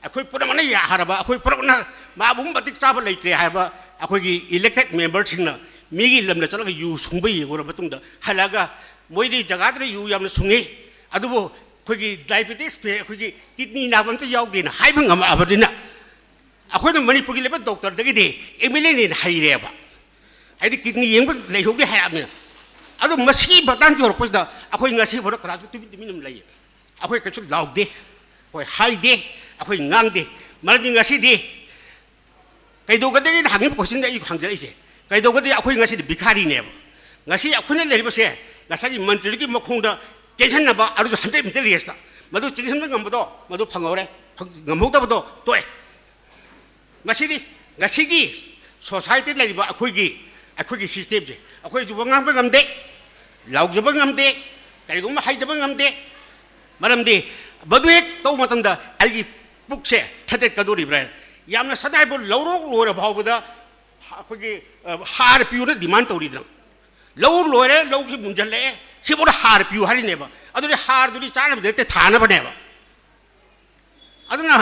अखोई पुरमना या हरबा अखोई पुरमना माबुम बतिक चाब लेते हाइबा अखोई इलेक्टेड मेंबर सिंगना मिगी लमना चलग यु सुंबे येगोर बतुंगदा हलागा मोइदि जगाद्रे यु यामना सुंगे अदुबो अखोई डायबिटीज पे अखोई किडनी नाबम त यावदेना हाइब ngam abadina अखोई मणिपुर की लेबा डॉक्टर दगी दे एमएलए ने हाइरेबा आई किडनी येंग लेहोगे हाइराबने अदु मसी बतान की होरपसदा अखोई ngasi भर करा तुबि तुमिनम लई अखोई कछु लाउदे अखोई हाइदे अखोई ngang मरदि ngasi दे कैदोगदे हांगि क्वेश्चन दे हांगजैसे कैदोगदे अखोई ngasi दे भिखारी ने ngasi अखोने लेरिबसे ngasi मंत्री की मखोंदा टेंशन नबा अरु हंते मिते रेस्टा मदु चिंगसन ngambdo मदु फंगौरे ngमौदबदो तोय ngasi di ngasi की सोसाइटी लेरिबा अखोई सिस्टम से अखोई जुब ngamde लाउजब ngamde कैगुम हाइजब ngamde मरमदे बदुएक तो मतंदा आइगी पुकसे थते कदोरिब्रा यामना सदाइबो लौरोक लोर भावबदा अखोई हार पियुना डिमांड तौरिदन लौ लोरे लौ की मुंजले सिबो हार पियु हारिनेबा अदुरे हार दुरी चाना देते थाना बनेबा अदुना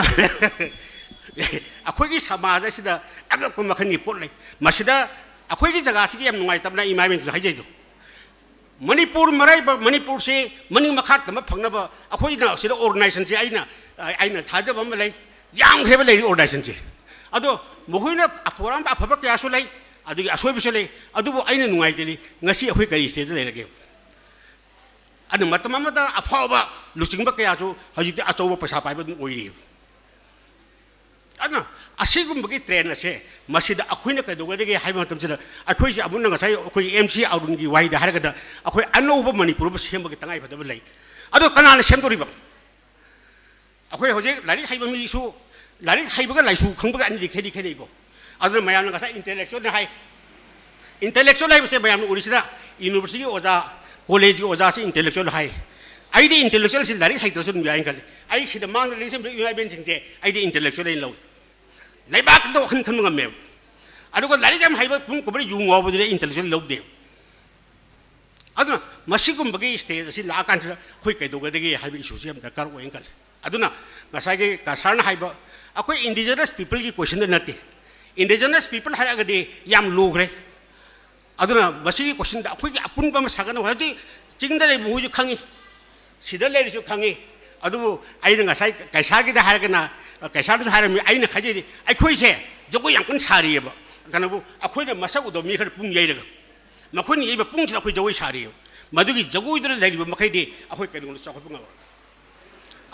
अखोई समाज असिदा अगप मखनी पोले मसिदा अखोई जगह से यम नुंगाई तबना इमाइमें हाइजेदो मणिपुर मराई मणिपुर से मनी मखा तम फंगनब अखोई ना सिदा ऑर्गेनाइजेशन से आइना थाजब हम लई याम खेब लई ऑर्गेनाइजेशन से अदो मखोइना अफोराम अफब क्यासो लई अदुगी असोय बिसो लई अदुबो आइना नुंगाई देली ngasi अखोई करी स्टेज लेरगे अदु मतम मदा अफाबा लुचिंग बक याजो हजि अचौब पैसा पाइब ओइरी अदना असिगुम्बगी ट्रेन असे मसिदा अखोइना कैदोगदगे हाइब मतमसिदा अखोइ से अमुन ngасai अखोइ एमसी आउरुनगी वाइदा हारगदा अखोइ अनौब मणिपुर ब सेमबगी तंगाइ फदब लई अदो कनाना सेमदोरिबा अखोइ होजे लारि हाइब मिसु लारि हाइबगा लाइसु खंबगा अनि खेदि खेदिगो अदो मयाम ngасai इंटेलेक्चुअल हाइ इंटेलेक्चुअल हाइबसे मयाम उरिसिदा यूनिवर्सिटी ओजा कॉलेज की ओजा से इंटेलेक्चुअल हाइ आइदि इंटेलेक्चुअल से लारि हाइतरसु नुयाइन खले आई सिदा मांग लेसेम युआइबेन सिंगसे आइदि इंटेलेक्चुअल इन लो लेबाक दो खन खन ngam mem adugo lari jam haiba pung ko bari yung obo dire intellectual lobde aduna masigum bagi stage asi la kan khoi kai doga dege haiba issue si am dakar o enkal aduna masai ge kasarna haiba akoi indigenous people ki question nate indigenous people haraga de yam logre aduna masigi question da akoi apun ba masagana hadi jingda le mu ju khangi sida le ju khangi adu aina ngasai kaisagi da haragana कैसार हारमी आइना खाजेदि अखोइसे जगोय याम कन सारियबा कनबु अखोइना मसक उदो मी खर पुंग यैरगा मखोइनि यैबा पुंगसिना अखोइ जगोय सारिय मदुगी जगोयदर लैरिबा मखैदि अखोइ कैदुन चखपंगा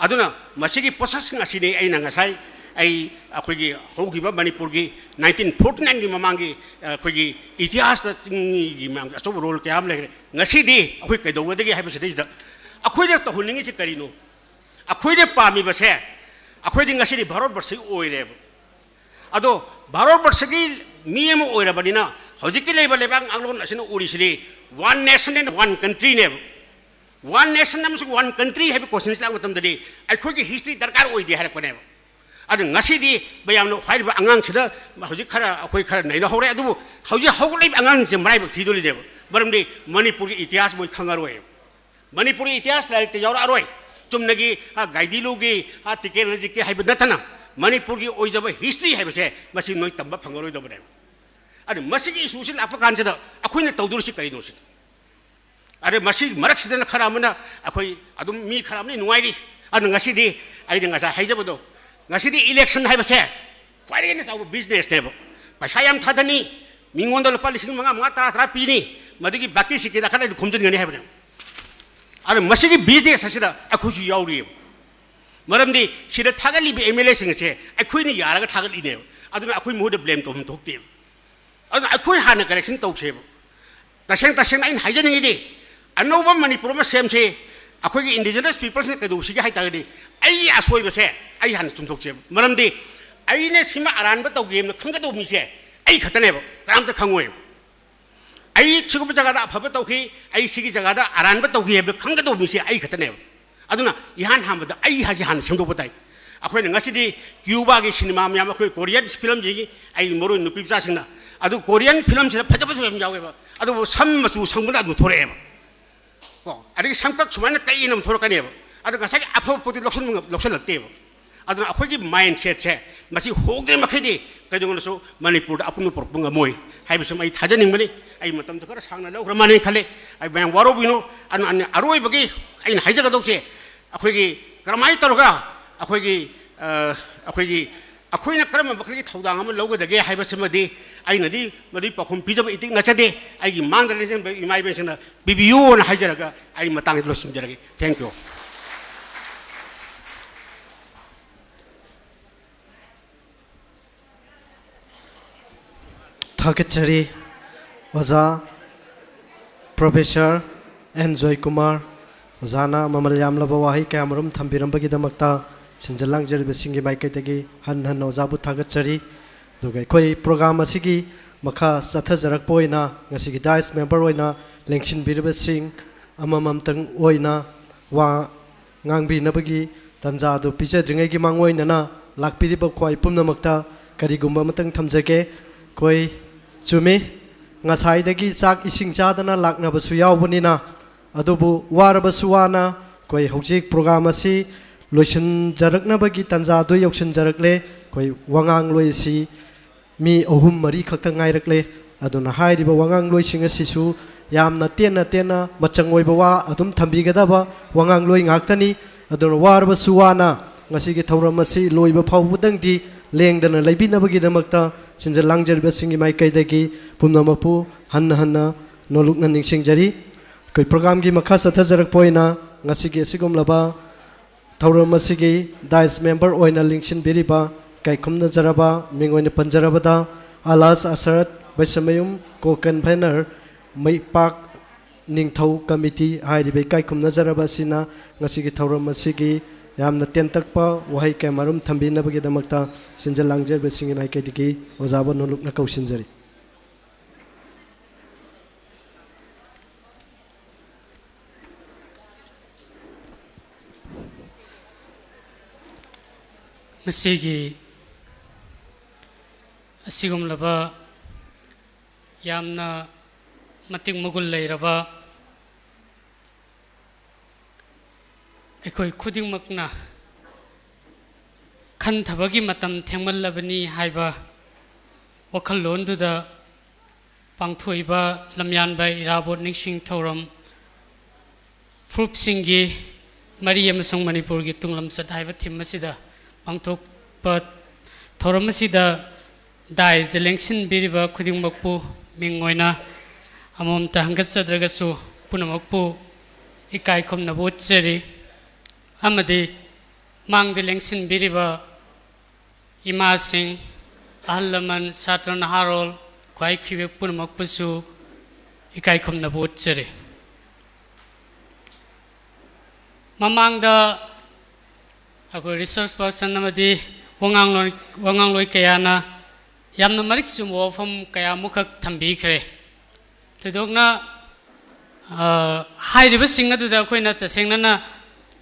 अदुना मसिगी process ngasiने आइना ngasai ai अखोइगी हौगिबा Manipur की 1949 की ममांगी अखोइगी इतिहास दा चिंगी मांग अचो रोल क्याम लेरे ngasiदि अखोइ कैदोगदगी हाइबसिदा अखोइदे तहुलिंगी से करिनो अखोइदे पामी बसे अखोइदि ngasi भारत वर्ष ओइरेब अदो भारत वर्ष की नियम ओइरबनिना हजिकि लेबा लेबांग आंगलोन असिन उरिसिरि one nation and one country ने वन नेशन नमस वन कंट्री हैब क्वेश्चन लाग मतमदि अखोइगी हिस्ट्री दरकार ओइदि हारपने अदो ngasi बयामनो फाइब आंगांग सिदा हजि खरा अखोइ खरा नैना हौरे अदुबो हजि हौगलै आंगांग से मराइब थिदोलि देब मरमदी मणिपुर की इतिहास मोई खंगारोय मणिपुर की इतिहास लाइक ते यावरा अरोय चुमनगी गाइदिलुगी टिकेलॉजी के हाइब नथना मणिपुर की ओइजब हिस्ट्री हाइबसे मसी नोई तंबा फंगरोय दबने अरे मसी की इशू से लाप कांचदा अखोइना तौदुरसी करिनो से अरे मसी मरक सिदन खरामना अखोई अदुम मी खरामनी नुवाइरी अन ngasiदी आई ngasa हाइजबदो ngasiदी इलेक्शन हाइबसे क्वाइरेन साउ बिजनेस नेबो पैसा याम थादनी मिंगोंदो लुपा लिसिंग मंगा मंगा तरा तरा पीनी मदगी बाकी सिके दाखला खुमजन गनी हाइबने अरे मसी की बिजनेस असिदा अखुसु याउरी मरमदी सिदा थागली बे एमएलए सिंग से अखुइनी यारगा थागलीने अदुना अखुइ मुद ब्लेम तो हम थोकते अदुना अखुइ हाना करेक्शन तौसे तसें आइन हाइजनिंगिदी अनोबा मणिपुर में सेम से अखोई इंडिजिनस पीपल्स ने कदूसी के हाइतागदी आई असोइबसे आई हान चुमथोकसे मरमदी आइने सिमा अरानब तौगेम खंगदो मिसे आई खतनेबो कामत खंगोय आई सिगुब जगदा अफब तौखी आई सिगी जगदा अरानब तौगेब खंगदो मिसे आई खतनेबो अदुना इहान हामबदा आई हाजि हान सेंदोबताई अखोई ngasiदी क्यूबा की सिनेमा म्याम अखोई कोरियन फिल्म जी आई मोरो नुपी जासिना अदु कोरियन फिल्म से फजबसु हम जावेबा अदु सम मचु संबदा अदु थोरेबा अरे संकट सुमान कई नम थोरकने अब गसाई अफोपुति लक्षण लगते अब अखोई माइंड सेट से मसी होगे मखैदे कदोंगसु मणिपुर अपनु पुरपुंग मोय हाइबसु मई थाजनिंगबनी आई मतम खर सांगना लौग्र माने खले आई बयां वारोबिनो अन अरोय बगी आई हाइजगदौसे अखोई करमाई तरोगा अखोइना करम बखरी थौदांग अम लौगदगे हाइबसमदी आइनदी मदी पखुम पिजब इतिक नचदे आइगी मांग दलेसन इमाई बेसन बिबियू न हाइजरगा आई मतंग लोसिंजरगे थैंक यू थागेचरी ओजा प्रोफेसर एन जॉय कुमार ओजाना ममल यामलब वाही कैमरम थंबिरंबगिदमक्ता सिंजलांगजरबसिंगी माइकैतगी हन हन ओजाबु थागेचरी दुगै कोई प्रोग्राम असिगी मखा सथजरकप ओइना ngasiगी डाइस मेंबर ओइना लेंसिन बिरबसिंग अमममतंग ओइना वा ngangbinabagi तंजा दु पिजद्रिंगैगी मांगोइना लाकपिरिब खोइ पुमनमक्ता करिगुम्बा मतंग थमजगे कोई चुमी ngasai चाक इसिंग चादना लाकनबसु यावबनिना अदुबु वारबसु वाना कोई हौजिक प्रोग्राम असि लोइसन जरकनबगी तंजा दु यौसन जरकले कोई वांगांग लोइसी मी अहुम मरी खक्ता ngairकले अदुना हाइरिबा वांगांग लोइसिंग असिसु यामना तेना मचंग ओइबा वा अदुम थंबिगदबा वांगांग लोइ ngakतनी अदुना वारबसु वाना ngasiगी थौरम असि लोइबा फावबदंगदी लेंदना लैबिनबगिदमक्ता सिंजलांगजरबसिंगी माइकैदगी पुमनमपु हन्न हन्न नोलुकना निंगसिंगजरी कोई प्रोग्राम की मखा सथजरकपोइना ngasiगी सिगुमलबा थौरम असिगी डाइस मेंबर ओइना लिंक्सिन बिरिबा कैखुमना जरबा मिंगोइना पंजरबदा आलास असरत बैसमयुम को कन्वेनर मैपाक निंगथौ कमिटी हाइरिबे कैखुमना जरबा सिना ngasiगी थौरम असिगी यामना तेंतकपा वहाई कैमरम थंबिनबगिदमक्ता सिंजलांगजरबसिंगी माइकैदगी ओजाबा नोलुकना कौसिनजरी मसीगी असिगुमलबा यामना मतिक मगुल लेरबा अखोई खुदिंगमकना खनथबगी मतम थेंगमल्लबनी हाइबा वखल्लोंदुदा पांगथोइबा लमयानबा इराबोट निंगसिंग थौरम फ्रुपसिंगी मरी अमसंग मणिपुर की तुंगलमसत हाइबा थिम मसिदा पांगथोकपा थौरम मसिदा दाइस लेंगसिन बिरिबा खुदिंगमकपु मिंगोइना अमोमता हंगतसद्रगसु पुनमकपु इकाई खुमनबु चरी अमदि मांग लेंगसिन बिरिबा इमा सिंह अहल लमन छात्र नहारोल ख्वाई खिबे पुनमकपसु इकाई खुमनबु चरी ममांगदा अखो रिसर्च पर्सन अमदि वंगांगलोय कयाना यामना मरिक जुम वफम कया मुखक थंबिखरे थदोगना हाइरिबा सिंग अदुदा अखोइना तसेंगना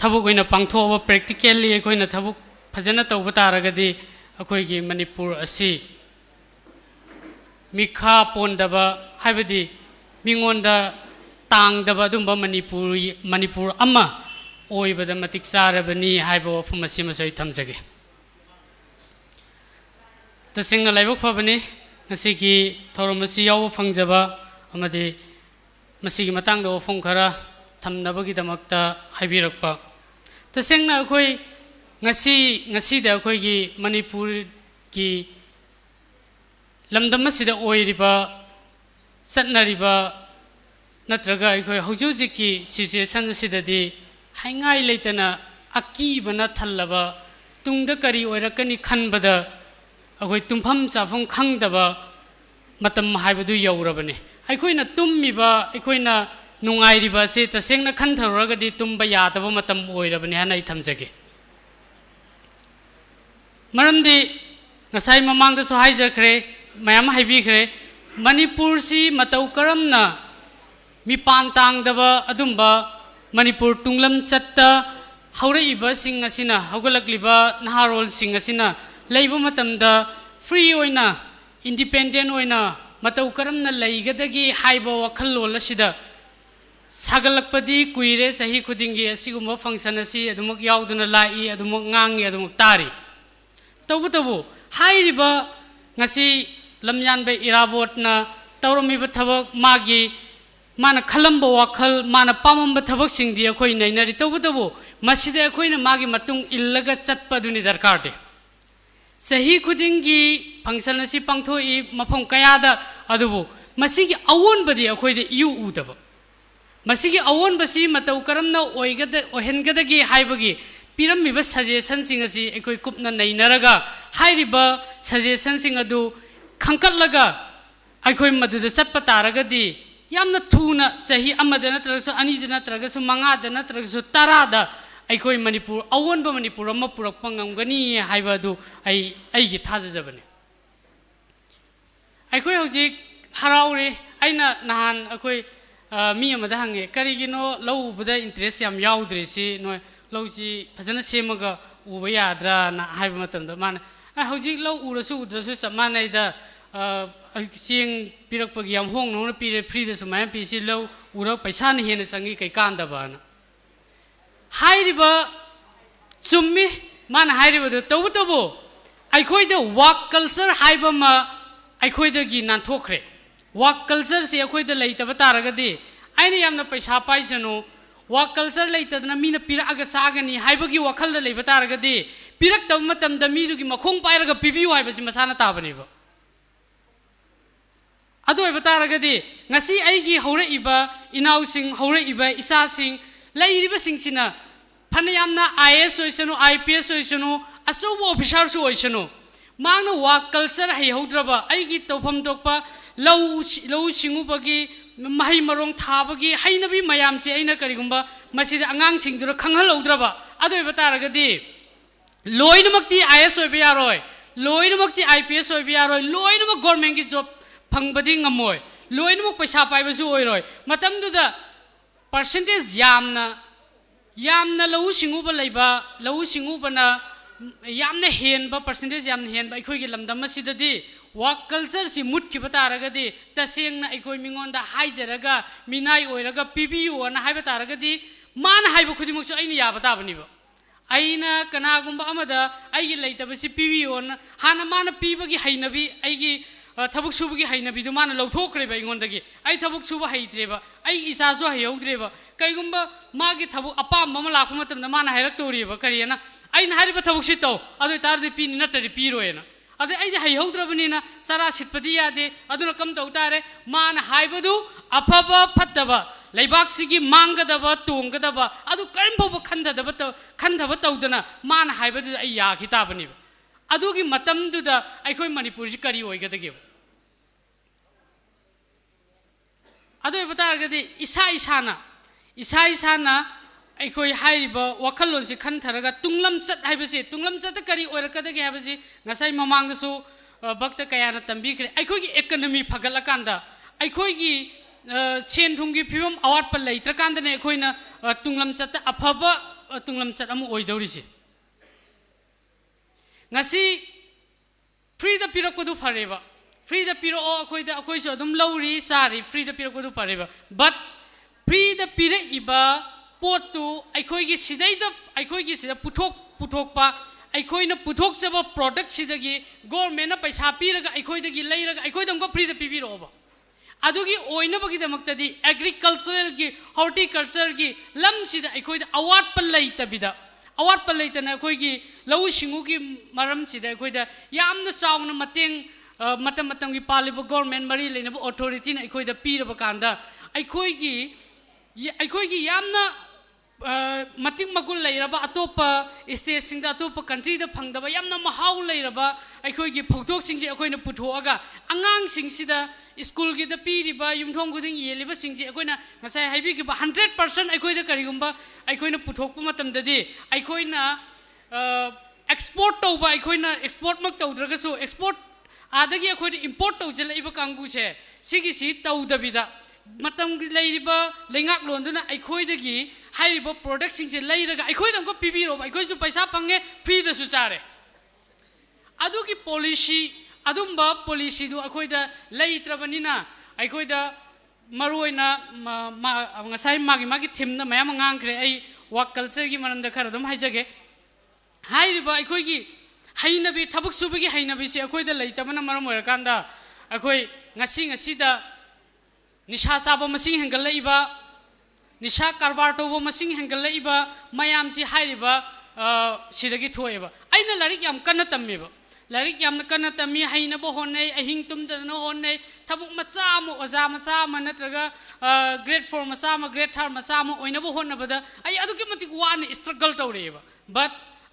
थबुक ओइना पांगथोबा प्रैक्टिकली अखोइना थबुक फजना तौबा तारगदि अखोइगी मणिपुर असि मिखा पोंदबा हाइबदि ꯃꯤꯉꯣꯟꯗ ꯇꯥꯡꯗꯕ ꯑꯗꯨꯝꯕ ꯃꯅꯤꯄꯨꯔ ꯑꯃ ꯑꯣꯏꯕꯗ ꯃꯇꯤꯛ ꯆꯥꯔꯕꯅꯤ ꯍꯥꯏꯕ ꯋꯥꯐꯝ ꯑꯁꯤꯃꯁꯨ ꯑꯩ ꯊꯝꯖꯒꯦ ꯇꯁꯦꯡꯅ ꯂꯥꯏꯕꯛ ꯐꯕꯅꯤ ꯉꯁꯤꯒꯤ ꯊꯧꯔꯝ ꯑꯁꯤ ꯌꯥꯎꯕ ꯐꯪꯖꯕ ꯑꯃꯗꯤ ꯃꯁꯤꯒꯤ ꯃꯇꯥꯡꯗ ꯋꯥꯐꯝ ꯈꯔ ꯊꯝꯅꯕꯒꯤꯗꯃꯛꯇ ꯍꯥꯏꯕꯤꯔꯛꯄ ꯇꯁꯦꯡꯅ ꯑꯩꯈꯣꯏ ꯉꯁꯤꯗ ꯑꯩꯈꯣꯏꯒꯤ ꯃꯅꯤꯄꯨꯔꯒꯤ ꯂꯝꯗꯝ ꯑꯁꯤꯗ ꯑꯣꯏꯔꯤꯕ ꯆꯠꯅꯔꯤꯕ ꯅꯠꯇ꯭ꯔꯒ ꯑꯩꯈꯣꯏ ꯍꯧꯖꯤꯛ ꯍꯧꯖꯤꯛꯀꯤ ꯁꯤꯆꯨꯋꯦꯁꯟ ꯑꯁꯤꯗꯗꯤ ꯍꯥꯏꯉꯥꯏ ꯂꯩꯇꯅ ꯑꯀꯤꯕꯅ ꯊꯜꯂꯕ ꯇꯨꯡꯗ ꯀꯔꯤ ꯑꯣꯏꯔꯛꯀꯅꯤ ꯈꯟꯕꯗ ꯑꯩꯈꯣꯏ ꯇꯨꯝꯐꯝ ꯆꯥꯐꯝ ꯈꯪꯗꯕ ꯃꯇꯝ ꯍꯥꯏꯕꯗꯨ ꯌꯧꯔꯕꯅꯤ ꯑꯩꯈꯣꯏꯅ ꯇꯨꯝꯃꯤꯕ ꯑꯩꯈꯣꯏꯅ ꯅꯨꯡꯉꯥꯏꯔꯤꯕ ꯑꯁꯤ ꯇꯁꯦꯡꯅ ꯈꯟꯊꯔꯨꯔꯒꯗꯤ ꯇꯨꯝꯕ ꯌꯥꯗꯕ ꯃꯇꯝ ꯑꯣꯏꯔꯕꯅꯤ ꯍꯥꯏꯅ ꯑꯩ ꯊꯝꯖꯒꯦ ꯃꯔꯝꯗꯤ ꯉꯁꯥꯏ ꯃꯃꯥꯡꯗꯁꯨ ꯍꯥꯏꯖꯈ꯭ꯔꯦ ꯃꯌꯥꯝ ꯍꯥꯏꯕꯤꯈ꯭ꯔꯦ ꯃꯅꯤꯄꯨꯔꯁꯤ ꯃꯇꯧ ꯀꯔꯝꯅ ꯃꯤꯄꯥꯟ ꯇꯥꯡꯗꯕ ꯑꯗꯨꯝꯕ ꯃꯅꯤꯄꯨꯔ ꯇꯨꯡꯂꯝꯆꯠꯇ ꯍꯧꯔꯛꯏꯕꯁꯤꯡ ꯑꯁꯤꯅ ꯍꯧꯒꯠꯂꯛꯂꯤꯕ ꯅꯍꯥꯔꯣꯜꯁꯤꯡ ꯑꯁꯤꯅ ꯂꯩꯕ ꯃꯇꯝꯗ ꯐ꯭ꯔꯤ ꯑꯣꯏꯅ ꯏꯟꯗꯤꯄꯦꯟꯗꯦꯟ ꯑꯣꯏꯅ ꯃꯇꯧ ꯀꯔꯝꯅ ꯂꯩꯒꯗꯒꯦ ꯍꯥꯏꯕ ꯋꯥꯈꯜꯂꯣꯟ ꯑꯁꯤꯗ ꯁꯥꯒꯠꯂꯛꯄꯗꯤ ꯀꯨꯏꯔꯦ ꯆꯍꯤ ꯈꯨꯗꯤꯡꯒꯤ ꯑꯁꯤꯒꯨꯝꯕ ꯐꯪꯁꯟ ꯑꯁꯤ ꯑꯗꯨꯃꯛ ꯌꯥꯎꯗꯨꯅ ꯂꯥꯛꯏ ꯑꯗꯨꯃꯛ ꯉꯥꯡꯉꯤ ꯑꯗꯨꯃꯛ ꯇꯥꯔꯤ तबुतबु हाइरिबा ngasi lamyanba irabotna tawramiba thabak magi mana khalamba wakhal mana pamamba thabak singdi akhoi nainari tawbudabu maside akhoina magi matung illaga chatpa duni darkar de sahi khudingi function asi pangthoi mafam kayada adubu masigi awon badi akhoi de yu udaba masigi awon basi matau karamna oigada ohengadagi haibagi पिरमिबा suggestion सिंग असि एकोइ कुपना नैनरगा हाइरिबा suggestion सिंग अदु खंकटलगा अखोइ मदुदा चटपा तारगदि यामना थुना चही अमदा नत्रगसु अनिदा नत्रगसु मंगादा नत्रगसु तरादा अखोइ मणिपुर अवोनबा मणिपुर अमा पुरकपा ngamgani हाइबा दु आइगी थाजजबने अखोइ हौजिक हराउरे आइना नहान अखोइ मी अमदा हंगे करिगिनो लौबदा इंटरेस्ट याम याउद्रिसि नोय लौजी फजना सेमगा उबा याद्रा ना हाइबा मतमदा माने हौजिक लौ उरसु उद्रसु समानाइदा चेंग पिरकपगी याम होंग नोना पिरे फ्रीदा सुमाय पिसि लौ उरा पैसा ने हेना चंगी कै कांदबाना हाइरिबा चुम्मी मान हाइरिबा दो तबुतबो आइखोइदा वाक कल्चर हाइबा मा आइखोइदा गी नानथोखरे वाक कल्चर से आइखोइदा लैतबा तारगदि आइना यामना पैसा पाइजनो वाक कल्चर लेतदना मीना पिरअगा सागनी हाइबगी वखलदा लेबा तारगदि पिरक्तब मतमदा मीदुगी मखोंग पाइरगा पिबियु हाइबसि मसाना ताबनेबा अदु हाइबा तारगदि ngasi aigi haureiba inausing haureiba isasing leiriba singchina phanayamna IAS oisanu IPS oisanu achobo officer su oisanu mangna work culture hai haudraba aigi tofam tokpa lau singubagi mahai marong thabagi hainabi mayam se aina karigumba masida angang singdura khanghal oudraba adoiba taragadi loinamakti IAS oiba yaroi loinamakti IPS oiba yaroi loinamak government ki job phangbadi ngamoi loinamak paisa paibasu oiroi matamduda percentage yamna lau singuba leiba lau singubana yamna henba percentage yamna henba ikhoi gi lamdam asidadi work culture si mut ki bataragadi tasengna ikoi mingonda haijaraga minai oiraga PBU ana haiba taragadi mana haiba khudimuksu aina ya batabaniba aina kanagumba amada aigi leitabasi PBU ana hana mana pibagi hainabi aigi thabuk subagi hainabi du mana lauthokre ba ingondagi ai thabuk suba haitreba ai isasu hayaudreba kaigumba magi thabuk apam mama lakhu matamda mana hairak toriba kariyana aina hariba thabuk sito adu tardi pini natari piroena अदे आइदे हाइहौद्रबनिना सारा सिटपदि यादे अदुना कम तौतारे मान हाइबदु अफबा फत्तबा लैबाक्सिगी मांगदबा तोंगदबा अदु करिमबो खंधबा तौदना मान हाइबदु आई याखि ताबनिबा अदुगी मतमदुदा आइखोइ मणिपुरसि करि ओइगदगे अदु बतारगदि इसा अखोई हाइरिबा वखलोंसे खनथरगा तुंगलमचत हाइबसे तुंगलमचत करी ओरकदगे हाइबसे ngасai mamangdasu bakta kayana tambikre अखोई इकोनॉमी फगलकांदा अखोई सेन थुंगी फिवम अवाट पर लेत्रकांदने अखोइना तुंगलमचत अफबा तुंगलमचत अमु ओइदौरिसे ngasi फ्री द पिरकपदु फरेबा free the piro akoi so adum lowri sari free the piro ko du pareba but free the pire iba pot tu akoi gi sidai da akoi gi sida puthok pa akoi na puthok chaba product sidagi government na paisa piraga akoi dagi leiraga akoi dam ko free the pibiro ba adugi oina bagi damakta agricultural gi horticulture gi lam sida akoi da award pa leita bida award pa leita na akoi gi lau singu gi maram sida akoi da yamna chaungna mateng matam gi palibo government mari leina bo authority na akoi da piraba kanda akoi gi yamna mating magul leiraba atopa state singda atopa country da phangdaba yamna mahau leiraba akoi gi phoktok singji akoi na puthoaga angang singsida school gi da piriba yumthong guding yeliba singji akoi na ngasai haibi gi 100% akoi da karigumba akoi na puthokpa matam dadi akoi na export tauba akoi na export mak taudraga so export adagi akoi da import taujala iba kangu che sigi si taudabida matam gi leiriba lengak londuna akoi dagi haiba product singje leiraga akoi dam ko pibiro akoi su paisa pange free da su chare adugi policy adumba policy du akoi da leitrabanina akoi da maroina ngasai magi thim na mayam ngangkre ai work culture gi manam da khara dum haijage haiba akoi gi hainabi thabuk subagi hainabi si akoi da leitabana maram oirakanda akoi ngasi da nisha saba masing hengal leiba nisha karbar tobo masing hengal leiba mayam si haiba sidagi thoeba aina larik yam kanna tammiba larik yam kanna tammi haina bo honne ahing tum da no honne thabuk macha mo oza macha ma natraga grade 4 macha ma grade 3 macha mo oina bo honna bada ai aduki matik wan struggle tawreba but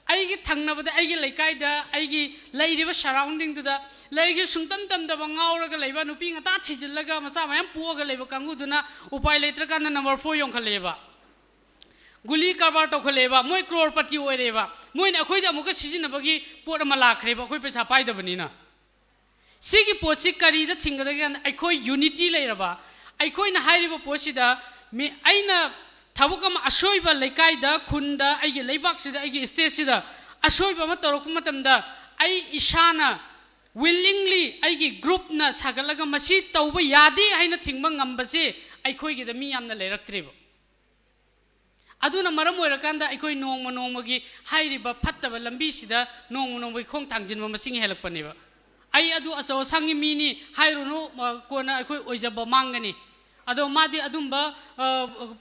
ai gi thangna bada ai gi laikai da ai gi leiriba surrounding da leigi sungtam tam da bangauraga leiba nupi ngata thijillaga macha mayam puaga leiba kangu duna upai leitra kana number 4 yong khaleba guli karbar to khaleba moi crorepati oireba moi na khoi da muka sijina bagi pot ama lakreba khoi paisa pai da banina sigi pochi kari da thinga da gan ai khoi unity leiraba ai khoi na hairiba pochi da mi aina thabukam asoiba leikai da khunda ai gi leibak sida ai gi state sida asoiba ma torok matam da ai ishana willingly aigi group na sagalaga masi tauba yadi haina thingba ngambase aikoi gi da mi yamna leraktriba aduna maram oirakanda aikoi nongma gi hairiba phattaba lambi sida nongma khong thangjinba masing helakpaniba ai adu aso sangi mini hairunu kona aikoi oijaba mangani ado madi adumba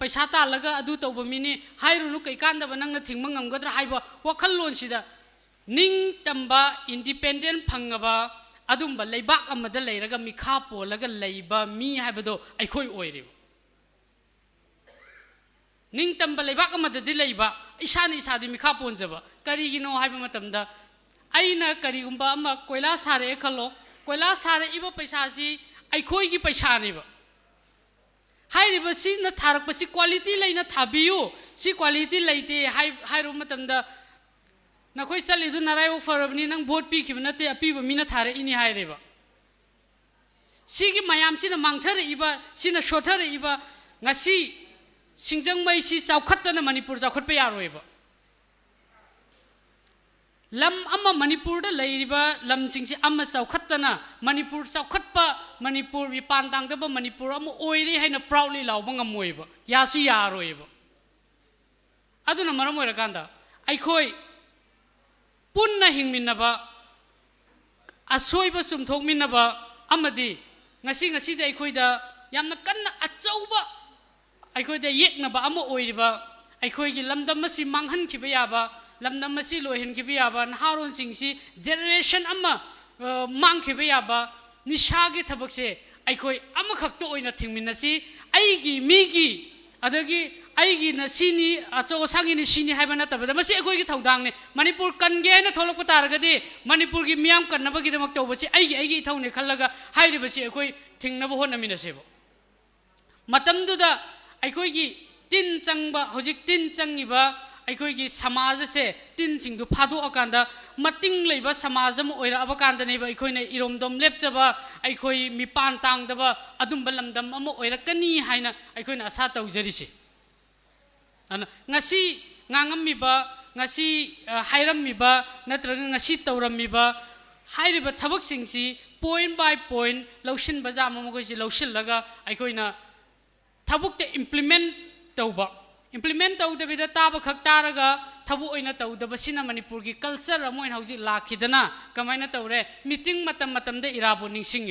paisa ta laga adu tauba mini hairunu kai kanda ba nangna thingba ngamgadra haiba wakhal lon sida ning tamba independent phangaba adumba leibak amada leiraga mikha polaga leiba mi haibado aikoi oirib ning tamba leibak amada di leiba isani isadi mikha ponjaba kari gino haiba matamda aina kari gumba ama koila sare khalo koila sare iba paisa si aikoi gi paisa niba hairiba si na tharak pasi quality leina thabiyu si quality leite hairu matamda na koi chali du narai wo farabni nang vote pi khibna te api ba mina thare ini haireba sigi mayam sina mangthare iba sina shothare iba ngasi singjamei si chaukhattana manipur chaukhatpa yaroiba lam ama manipur da leiriba lam singsi ama chaukhattana manipur chaukhatpa manipur bi pantang da ba manipur am oiri haina proudly lawba ngamoiba yasu yaroiba aduna maram oirakanda aikoi punna hingminaba asoiba sumthokminaba amadi ngasi da aikoi da yamna kanna achauba aikoi da yeknaba ama oiriba aikoi gi lamdam masi manghan khiba yaba lamdam masi lohin khiba yaba naharon singsi generation ama mang khiba yaba nisha gi thabakse aikoi ama khakto oina thingminasi aigi migi adagi aigi na sini acho sangi ni sini haibana tabada masi akoi gi thaudang ne manipur kange na tholok pataragadi manipur gi miam kannaba gi damak tawbasi aigi thaune khallaga hairi basi akoi thingnaba honamina sebo matamdu da akoi gi tin changba hojik tin changiba akoi gi samaj se tin singdu phadu akanda mating leiba samaj am oira abakanda nei ba akoi na iromdom lepchaba akoi mipan tangdaba adum balamdam am oira kani haina akoi na asa tawjarisi ngasi ngangammiba ngasi hairammiba natraga ngasi tawrammiba हाइरिबा थबक सिंगसी point by point लौशिन बजा ममगोइसी लौशिन लगा अखोइना थबुक ते implement तौबा implement तौदबिदा ताब खक तारगा थबु ओइना तौदबसिना मणिपुर की culture अमोइन हौजी लाखिदना कमाइना तौरे meeting मतम मतमदे इराबोट निंगसिंग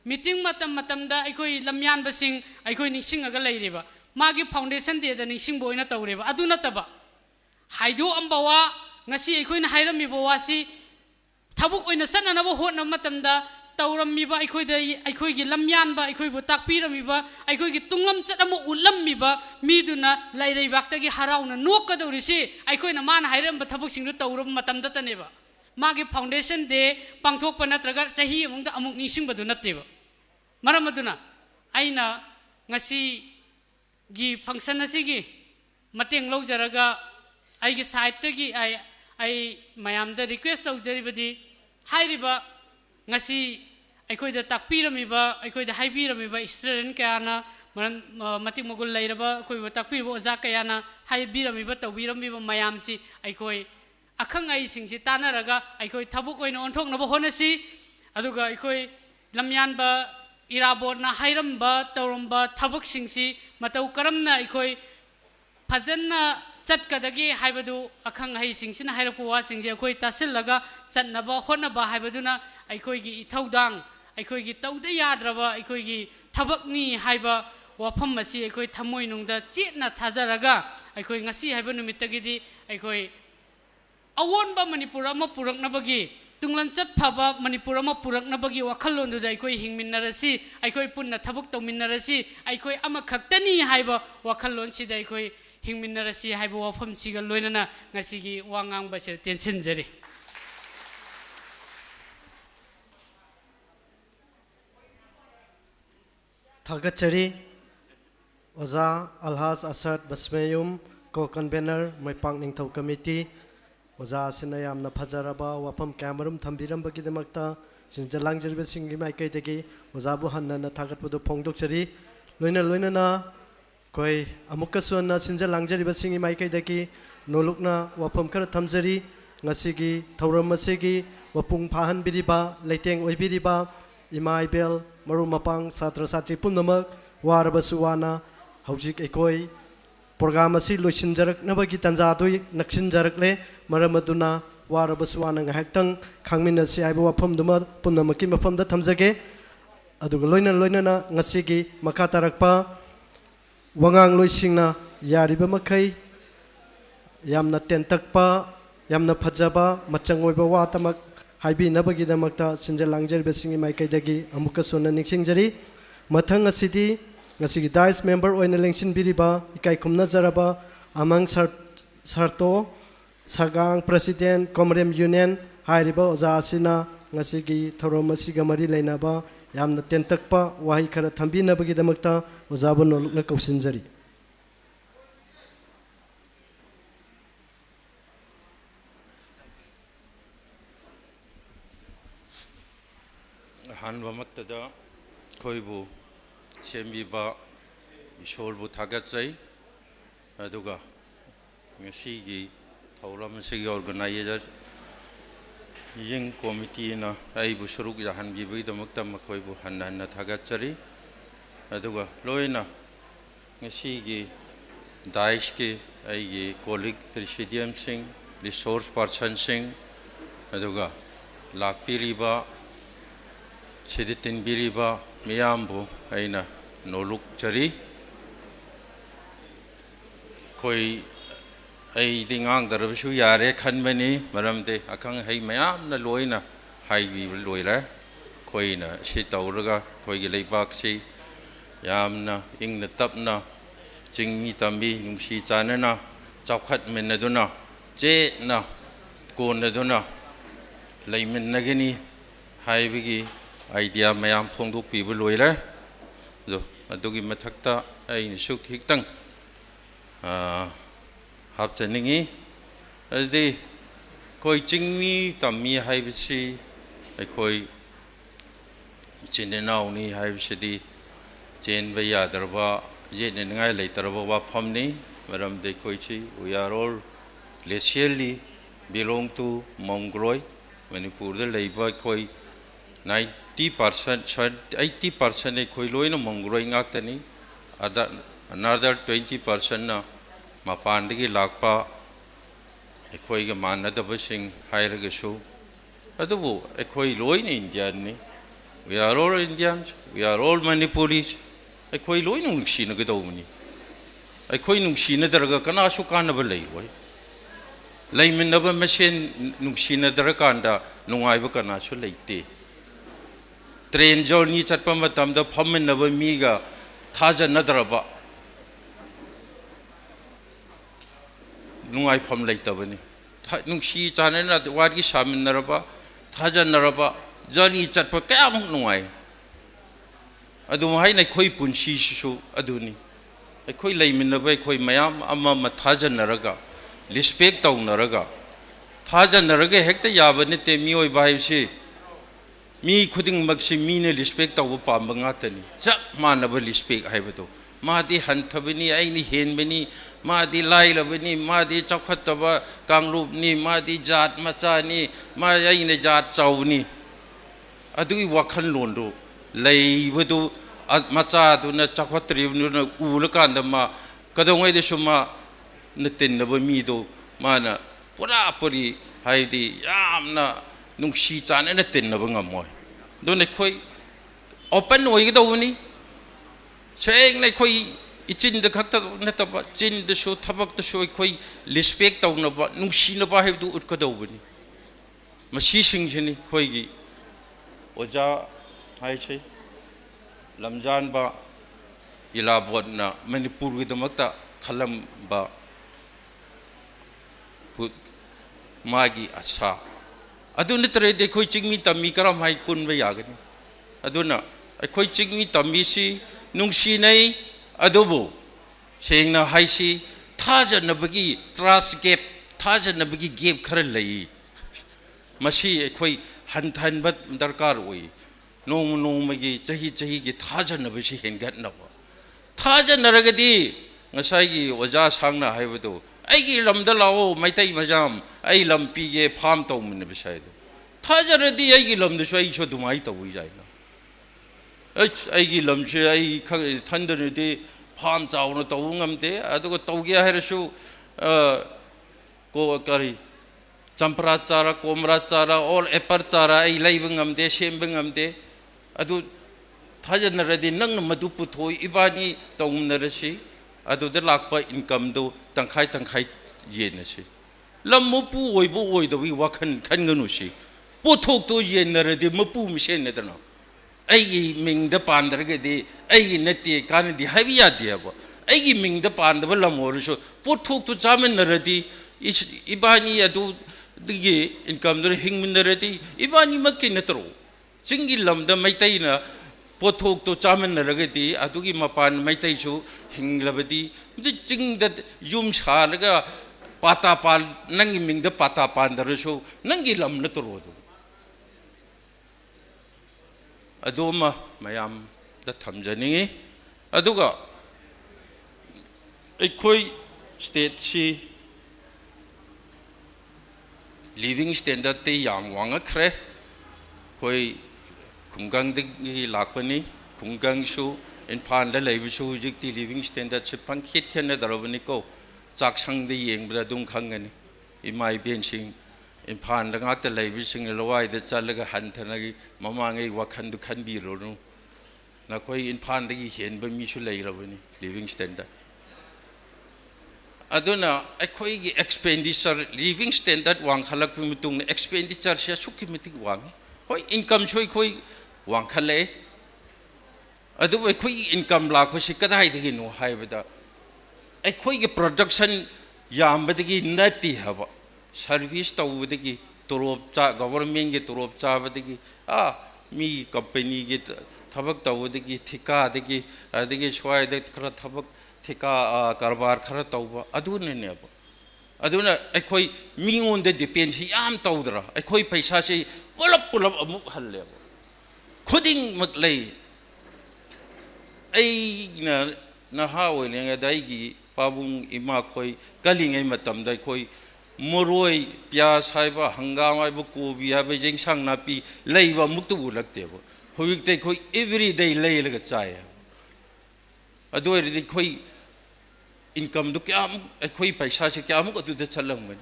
meeting मतम मतमदा अखोइ लमयानबा सिंग अखोइ निंगसिंगगा लैरिबा मागी foundation दे दा निंगसिंग बोइना तौरेबा अदु नतबा हाइदो अम्बावा ngasi अखोइना हाइरमिबा वासी थबुक ओइना सननबा होटना मतमदा तौरमिबा अखोइगी लमयानबा अखोइबु ताकपिरमिबा अखोइगी तुंगलम चटमो उलम्मिबा मीदुना लैरैबाक्तगी हराउना नोकदौरिसि अखोइना मान हाइरमबा थबुकसिंगदु तौरब मतमदा तनेबा मागी फाउंडेशन डे पांथोकपा नत्रगा चाही अमुंगदा अमुक निंगसिंगबदु नत्तेबा मरम अदुना आइना ngasi gi function asigi mateng lojaraga aigi side tagi ai mayamda request tawjaribadi hairiba ngasi aikoida takpiramiba aikoida haibiramiba student kayana mating mogul lairaba akoiba takpirbo oja kayana haibiramiba tawbiramiba mayamsi aikoi akhang ai singsi tanaraga aikoi thabuk oina onthoknaba honasi aduga aikoi lamyanba Irabot na hairamba tauramba thabak singsi matau karamna ikoi fajana chatkadagi haibadu akhang hai singsina hairapuwa singje akoi tasillaga chatnaba honaba haibaduna aikoi gi ithaudang aikoi gi tauda yadraba aikoi gi thabakni haiba wafam masi aikoi thamoi nungda chetna thajaraga aikoi ngasi haiba numittagidi aikoi awonba manipura ma puraknabagi tunglan chat phaba manipura ma puraknabagi wakhalon du dai koi hingminnarasi ai koi punna thabuk tawminnarasi ai koi ama khaktani haiba wakhalon si dai koi hingminnarasi haiba wafam siga loinana ngasigi wangang ba se tension jari thagachari oza alhas asad basmeyum ko convener maipang ningthau committee oza sina yamna phajaraba wafam kamarum thambirambagidmakta sinjalangjaribasinggi maikaidagi oza bu hanna thagatpudu phongdokchari loina koi amukasuna sinjalangjaribasingi maikaidagi nolukna wafam khara thamjari ngasigi thaurammasigi wapung phahan biriba leiteng oibiriba imaibel maru mapang satra satri punnamak warabasuwana haujik ekoi program asi loisinjaraknabagi tanjadoi naksinjarakle maramaduna warabasuwana ngahaktang khangminasi aiba wafam duma punnamaki mafamda thamjage aduga loina ngasigi makha tarakpa wangang loisingna yariba makai yamna tentakpa yamna phajaba machangoiba watamak haibi nabagi damakta sinjalangjaribasingi maikaidagi amuka sona ningsingjari mathang asidi ngasigi dice member oina lengsin biriba ikai khumna jaraba amang sarto sagang president comrem union hairiba oza asina ngasigi thoromasiga mari leinaba yamna tentakpa wahi khara thambinabagi damakta ozabu nolukna kausinjari hanba maktada koibu sembiba isolbu thagatsai aduga ngasigi thauram sigi organizer ying committee na aibu suruk jahan bibi damakta makoibu hanna thagatsari aduga loina ngasigi daish ke aigi colleague presidium sing resource person sing aduga lakpiriba Siditin biriba miyambu aina noluk cari koi ai dingang darabisu yare kan bani maramde akang hai mayam na loina hai bi loira koi na si tauraga koi gilai bak si yam na ing na tap na jingmi tambi nungsi chana na chakhat men na duna che na kon na duna lai men na gini hai bigi idea mayam phongduk pibu loire do adugi mathakta ai ni suk hiktang hapchaningi adi koi chingmi tammi haibisi ai koi chinenau ni haibisi chen ba yadarba ye ne ngai leitarba wa phamni maram de koi chi we are all racially belong to mongoloid มณิปุระเลยบ่คอย90% 80% คอยลอยน้ำมงรวยงักแต่นี้ another 20% นะมาปานที่หลักปะคอยก็มันนั่นแต่ว่าสิ่งหายเลยชูแต่บุคอยลอยในอินเดียนี่ we are all Indians we are all Manipuris คอยลอยนุ่งชีนก็ตัวมันนี่คอยนุ่งชีนแต่ละก็น่าสุขานบ่เลยไว้เลยมันนับไม่ใช่นุ่งชีนแต่ละกันดานุ่งไอ้บุกันน่าสุเลยเตะเทรนจอร์นี่จัดประมาทำดาพอมันนับมีกะท่าจะนัดระบะนุ่งไอ้พอมเลยตัวนี้นุ่งชีจานนั้นวาดีสามินนระบะท่าจะนระบะจอร์นี่จัดประแก้มนุ่งไอ้อดูมาให้ในคุยปุ่นชีชูอดูนี่ไอ้คุยเลยมันนับไอ้คุยมายามอามาท่าจะนระกะลิสเปกตาวน์นระกะท่าจะนระกะเฮกต์ยาบันนี่เตมีโอยบายสิมีคุดิ้งมักสิมีเนี่ยลิสเปกตาวน์ปามบังอาตันี่จักมานับลิสเปกให้บัดมาที่หันทับนี่ไอ้นี่เห็นบันี่มาที่ไล่ละบันี่มาที่จักขัดตบะกังรูปนี่มาที่จัดมาจานี่มาไอ้นี่จัดเจ้านี่อดูอีวักขันล้วนดูเลยบัดมาจาดูนะจักขัดตรีบนูนะอูลกันดมากระดงไอ้เดชมานตินนับมีดูมานะปุระปุริให้ดียามนะนุ่งชีจานนตินนับงามอยดูในคุย open ไว้ก็ดูนี่เชงในคุยอีจินเด็กขัดนั่นแต่ว่าจินเด็กโชว์ทับก็โชว์คุย respect ตัวนับนุ่งชีนับให้ดูอุดก็ดูนี่มาชีสิงห์นี่คุยกี่โอจ้าให้ใช่ลำจานบ่อิลาบดนะมณิปุรกิดมักตะขลัมบ่พุทมากีอาชาอดูนี่ตระเด็กคุยจิงมีตามีกระไรไม่ปุ่นไปยากันอดูนะไอ้คุยจิงมีตามีสินุ่งชีในอดูบุเสียงน่ะให้สิท่าจะนับกี่ทรัสเก็บท่าจะนับกี่เก็บขรเลยมาสิไอ้คุยหันทันบัดดรการไว้น้องมากี่จะฮีกี่ท่าจะนับสิเห็นกันนับท่าจะนับกี่งั้นใช่กี่ว่าจะสั่งน่ะให้บัดดูไอ้กี่ลำเดลาวไม่ได้มาจำไอ้ลำปีเย่พามตัวมันไม่ใช่ดูท่าจะระดีไอ้กี่ลำเดช่วยช่วยดูไม่ตัววิจัยนะไอ้กี่ลำช่วยไอ้ข้างทันเดนดีพามเจ้าหน้าตัวงามเตะอะตัวก็ตัวเกี่ยให้เราชูก็การีจัมปราจาระโคมราจาระ all เอปาร์จาระไอ้ไล่บังงามเตะเชมบังงามเตะอะตัวท่าจะนระดีนั่งนมาดูปุถุยอีบานีตัวมันนระชีอะตัวเดลักไปอินคัมดูตั้งใครเย็นนะสิแล้วมุปูโอยตัววิวัขันเงินุสิปุถุตัวเย็นนระดีมุปูไม่ใช่เนตนะไอ้มิงเดปานดร์ก็ดีไอ้เนติการดีให้วิญญาณดีอ่ะไอ้มิงเดปานดร์ว่าละโมรุชปุถุตัวจามันนระดีอีบานีอะดูดิเกอินคัมดูหิงมันนระดีอีบานีมักกินเนตโรจิงกิลำดไม่ได้นะปุถุตัวจามันนระดีอะดูกิมาปานไม่ได้ชูหิงละบดีมันจิงเดยุมชาลก็ปาตาปานนั่งมิงเดปาตาปานดร์ชูนั่งกิลำเนตโรดูอดูมามายามดัดทำจานี่อดูก็ไอ้คุยสเตทชี living standard ที่ยามวางเคร่คุยคุ้มกันที่หลักปนี้คุ้มกันชูอินพานได้เลยวิชูจิกที่ living standard ชิพังคิดแค่ในตลอดนี้ก็จากช่างได้ยังประดุงขังกันอีไม่เปลี่ยนชิงอินพานดังอาแต่เลยวิชิงละว่าเด็ดจัลเลยก็หันทนากีมามาไงว่าขันดูขันบีโรนูนักคุยอินพานได้กี่เห็นบ่มีชุเลยละวันนี้ living standard อดูนะไอ้คุยกี่ expenditure living standard วางขลักพิมพ์ตรงนี้ expenditure เสียชุกที่ไม่ติดวางคุย income ช่วยคุยวางขลักอดูไอ้คุย income หลักพอสิก็ได้ที่กินหัวให้ไปได้ไอ้คุยกี่ production ยามไปที่กินนัดที่ฮะservice ตัวไปที่กิตัวรบจ้า government กี่ตัวรบจ้าไปที่กิมี company กี่ทับตัวไปที่กิทิกาที่กิที่กิช่วยเด็กขราทับทิกาการบาร์ขราตัวอดูเนี่ยบ่อดูนะไอ้คุยมีเงินเด็ดดิเป็นที่ยามตัวดระไอ้คุยไปซาชีปุลบมุกฮัลเลยบ่คุดิ้งมักเลยไอ้น่ะฮาวเนี่ยได้กี่ปาบุงอิมาคุยกะลิงไอ้มาทำได้คุย moroi pya saiba hangam ai bu kobi ha be jeng sang na pi leiba muktu ulakte bo hoik te khoi every day lei la chai adu ri khoi income du kya khoi paisa se kya mu adu de chalang men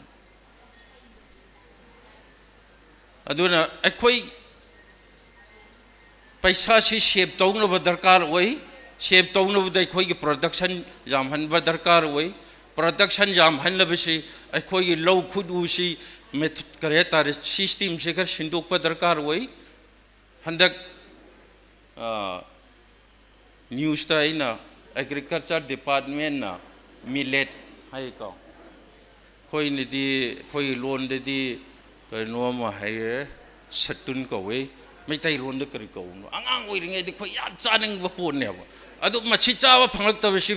aduna khoi paisa se shape tong no darkar oi shape tong no dai khoi gi production jam han ba darkar oi production jam han la bisi khoi gi low khudu si method kare tar system se kar sinduk pa darkar oi handak news ta ina agriculture department na millet hai ko khoi ni di khoi loan de di ko no ma hai satun ko we mai tai loan de kari ko angang oi ringe di khoi yam chaning ba pon ne ba adu ma chi cha ba phangak ta bisi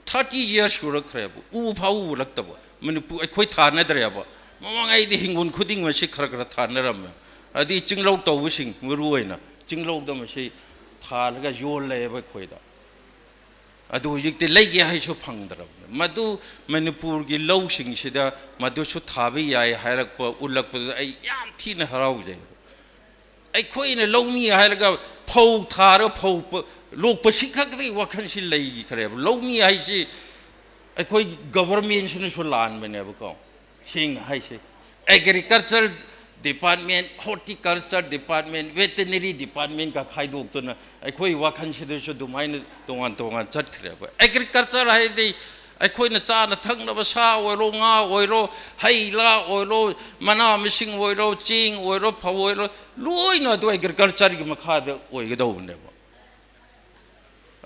30 years sura khre bu u phau lak ta ba manipu khoi tha na dre ba ma ngai di hingun khuding ma si khara khara tha na ram adi chinglo to bu sing muru oina chinglo da ma si tha la ga yol le ba khoi da adu yik te lai ya hai so phang dra madu manipur gi low sing sida madu su tha bi ya hai rak pa ulak pa ai yam thi na harau je ai khoi ne low mi hai la ga phau tha ro phau lok pa si khak ri wa khan si lai gi khare low mi hai si ai khoi government su ne so lan bane ba ko sing hai si agriculture department horticulture department veterinary department ka khai dok to na khoi wa khan si de so dumai na tongan chat khre ba agriculture hai de khoi na cha na thang na ba sa oi ro nga oi ro hai la oi ro mana missing oi ro ching oi ro phaw oi ro loi na do agriculture gi ma kha de oi ga do ne ba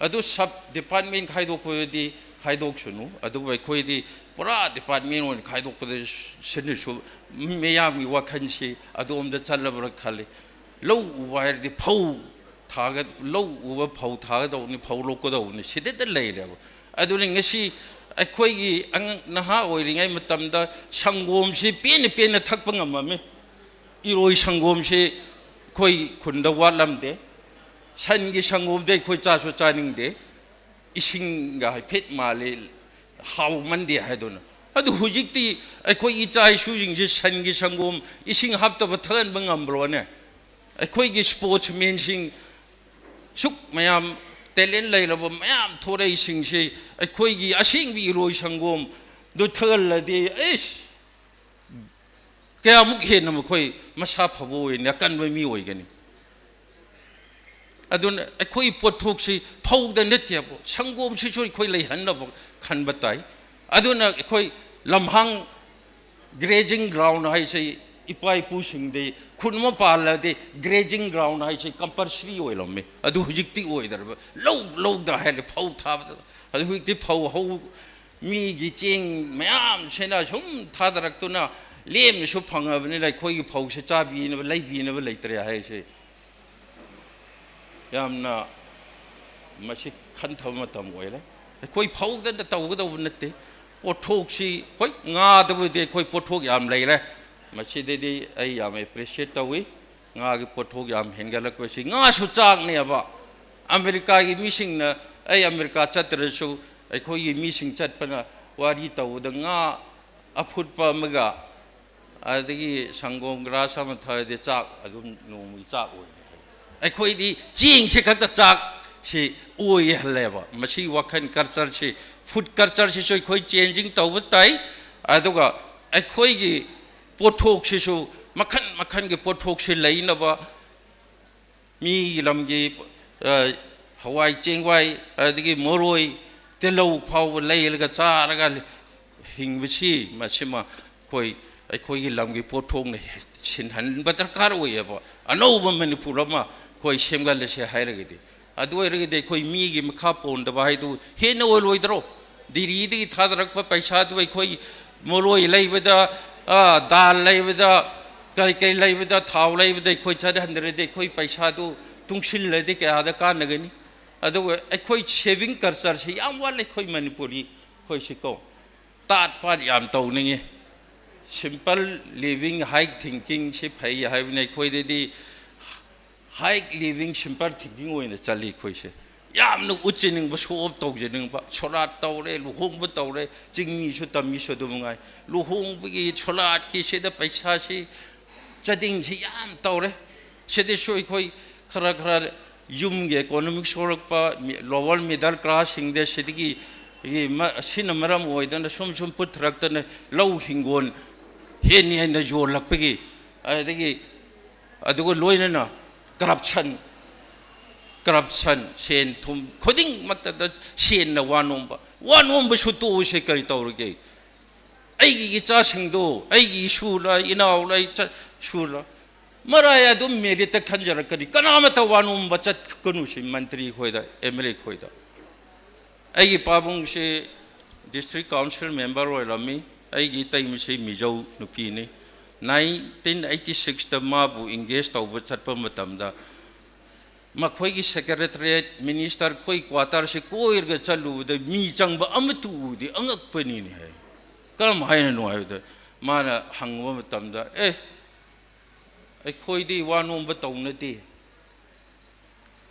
adu sub department khai dok ko di khai dok sunu adu bai khoi di pura department on khai dok ko de sin su me ya mi wa khan si adu om da chal ba khale lo wire di phau tha ga lo wa phau tha ga do ni phau lo ko do ni si de de lei le adu ni ngasi khoi gi ang na ha oi ri ngai matam da sangom si pen na thak pa ngam me i roi sangom si khoi khun da wa lam de san gi sangom de khoi cha so cha ning de ising ga phet ma le how man de ha do na adu hujik ti khoi i chai su jing ji san gi sangom ising hap ta ba than ba ngam bro ne khoi gi sportsman sing suk mayam talent lai la ba mayam thore sing se khoi gi asing bi roi sangom do thal la de ish kaya muk he na ma khoi masa phabo ne kan ba mi oi gani adun khoi pothok si phau da net ya bo sangom si choi khoi lai han na bo khan batai aduna khoi lamhang grazing ground hai sei ipai pu sing de khunma pal la de grazing ground hai sei compulsory oi lomme adu hujik ti oi dar low da ha le phau tha adu hujik ti phau ho mi gi ching mayam sena sum tha darak tu na lem su phanga bne lai khoi gi phau se cha bi na lai bi na lai tre hai sei yamna mashi khan thaw ma tam oi la khoi phau da taw ga do na te pothok si khoi nga da bu de khoi pothok yam lai la machi de de ai yam appreciate tawi nga gi pothok yam hengalak ko si nga su chak ne ba america gi missing na ai america chatra su ai khoi gi missing chat pa na wari taw da nga aphut pa maga adagi sangom gra sam tha de chak adum no mi chak oi ai khoi di ching se khat chak si oi hale ba machi wakhan culture si food culture si soi khoi changing taw tai aduga ai khoi gi pothok si su makhan gi pothok si lai na ba mi lam gi hawai chengwai adigi moroi telau phau lai la cha ra ga hing bi chi ma chima khoi ai khoi gi lam gi pothok ne sin han ba tarkar oi ba ano ba manipur ma khoi semgal le se hai ra gi di adu oi ra gi de khoi mi gi makha pon da ba hai du he no oi loi dro diri di tha rak pa paisa du khoi moroi lai ba da dal lai ba da kai lai ba da thau lai ba da khoi cha han de khoi paisa du tungsil le de ka da ka na ga ni adu khoi saving culture si yam wa le khoi manipuri khoi si ko tat fa yam tau ni simple living high thinking si phai hai ne khoi de di high living simple thinking oi na chali khoi se यामनु उच्चिनिंग बा shop तौजनिंग बा छोलाट तौरे लुहोंग बा तौरे चिंगमी सु तमी सु दुमंगाई लुहोंग बगी छोलाट की सेदा पैसा से चदिंग से याम तौरे सेदे सोई कोई खरा खरा युम गे इकोनॉमिक सोरक पा लोअर मिडिल क्लास हिंगदे सेदगी ये सिन मरम ओइदन सुम सुम पुत्रक्तन लौ हिंगोन हेनि हेन जो लपगी अदगी अदुगो लोइनना corruption sen thum khoding makta da sen na wanom ba shutu se kari tawrge ai gi cha singdo ai gi shu la inaw lai cha shu la maraya dum meri ta khanjar kari kanama ta wanom ba chat kunu si mantri khoida mla khoida ai gi pabung se district council member oi lami ai gi taim se mijau nupi ni 1986 ta ma bu engage taw ba chat pa matam da ma khoi gi secretariat minister khoi quarter se koir ga chalu de mi changba amtu di angak pani ni hai kalam haina no ayu de mana hangwa matam da ai khoi di wanom ba taw na ti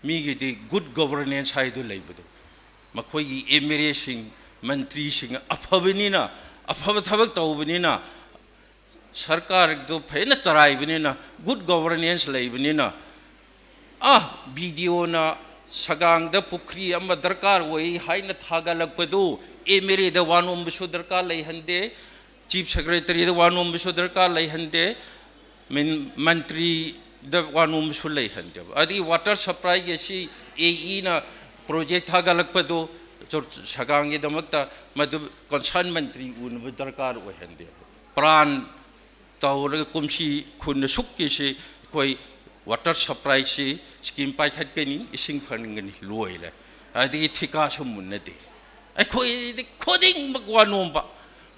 mi gi di good governance hai du lai bu ma khoi gi emire sing mantri sing aphabani na aphab thabak taw bani na sarkar do phaina charai bani na good governance lai bani na video na sagang da pukri amma darkar wai haina thaga lagpadu emire da wanom bisu darkar lai hande chief secretary da wanom bisu darkar lai hande mantri da wanom bisu lai hande adi water supply ge si AE na project thaga lagpadu sagang ge damakta madu concern mantri un darkar wai hande pran tawr kumsi khun suk ke se koi water supply si scheme pai khat ke ni ising phangani loi la adi thika sumun na de ai khoi coding magwanom ba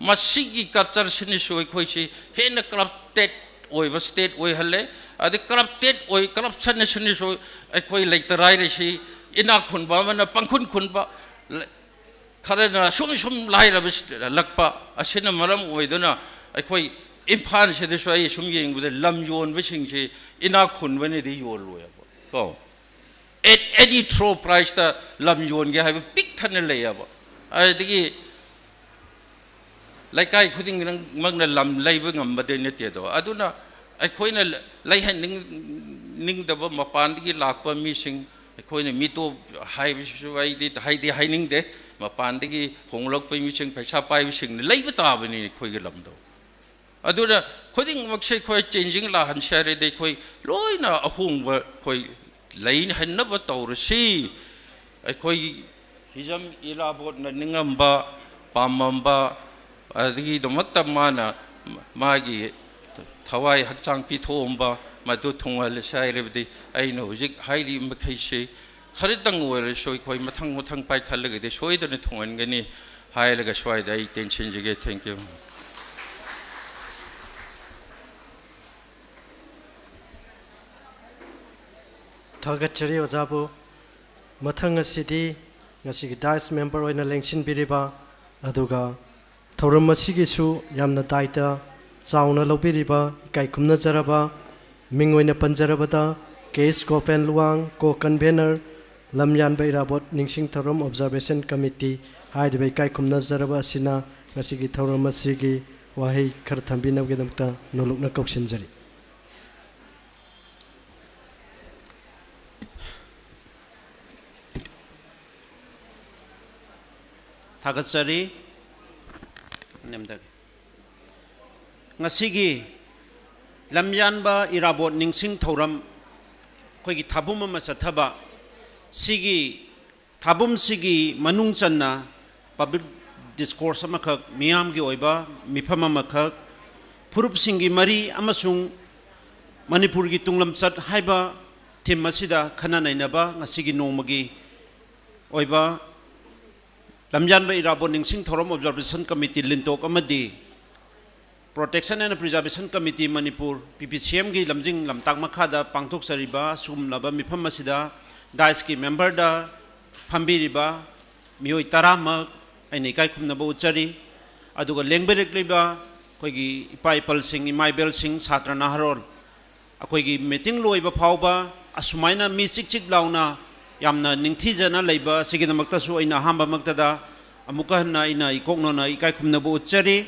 masigi culture sini soi khoi si hen corrupted oi ba state oi halle adi corrupted oi corruption sini soi ai khoi like tarai re si ina khun ba mana pangkhun khun ba kharena sum lai ra lakpa asina maram oi dona ai khoi Imphal se de swai sum yeng bu de lam yon ba sing se ina khun ba ni de yol lo ya ko at any throw price ta lam yon ge ha big than le ya ba ai de lai kai khuding nang mag na lam lai ba ngam ba de ne te do aduna ai khoi na lai han ning da ba ma pan de lak pa mi sing ai khoi na mi to hai swai de hai ning de ma pan de hong lok pa mi sing paisa pai sing lai ba ta ba ni khoi ge lam do aduna khoding maksai khoi changing la han share de khoi loina ahung ba khoi lain han na ba tawr si ai khoi hijam Irabot na ningamba pamamba adi domak tamana magi thawai hakchang pi thomba madu thungal shaire bdi ai no hujik hairi makhai se kharitang wer soi khoi mathang pai khalag de soi da ne thungan gani hailaga swai dai tension jige thank you Thagachari ojabu mathang asidi ngasigi dice member oina lengsin biriba aduga thauram asigi su yamna daita chauna lobiriba kai khumna jaraba mingoina panjarabada case gopen luang ko convener Lamyanba Irabot Ningshing Thouram observation committee haidibai kai khumna jaraba asina ngasigi thauram asigi wahai khar thambina gedamta nolokna kauksinjari Thagatsari nemdag ngasigi Lamyanba Irabot Ningshing Thouram koigi thabum ma sathaba sigi thabum sigi manung channa public discourse amakak miyam gi oiba mifam amakak purup singi mari amasung Manipur gi tunglam chat haiba thim masida khana nainaba ngasigi nomagi oiba Lamyanba Irabot Ningshing Thouram Observation Committee LINTOC amadi Protection and Preservation Committee Manipur PPCM gi lamjing lamtak makhada pangthok sariba sumlaba mifam masida dais ki member da phambiriba mioi tarama aini kai khumna bo uchari aduga lengberek liba koigi ipaipal sing imaibel sing satra naharol akoi gi meeting loiba phauba asumaina mi chik launa yamna ningthijana leiba sigidamakta su aina hamba maktada amuka na ina ikokno na ikai khumna bu uchari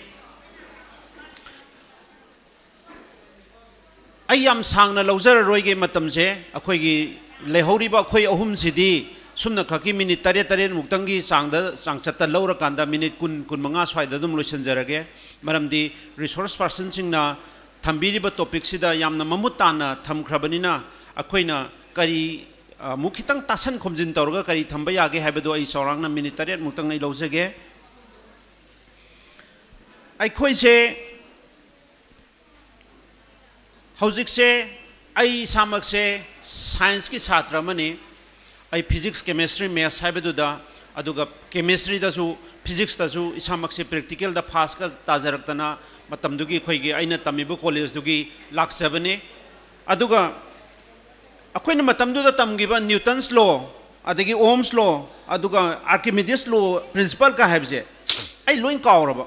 ayam sangna lawjara roige matamse akhoigi lehoriba khoi ahum sidi sumna khaki minute tare tare muktangi sangda sangchatta lawra kanda minute kun manga swaida dum loisanjarage maramdi resource person singna thambiriba topic sida yamna mamutana thamkhrabanina akhoina kari mukhitang tasan khomjin tawraga kari thamba yage haibado ai saurangna minute tare muktang ai lawjage ai khoise hojik se ai samak se science ki chhatra mani ai physics chemistry maths haibado da aduga chemistry da su physics da su isamak se practical da fast ka tajarakna matam dugi khoigi aina tamibu college dugi laksabane aduga akoina matam du da tamgiba newton's law adagi ohm's law aduga archimedes law principle ka habje ai loin kawraba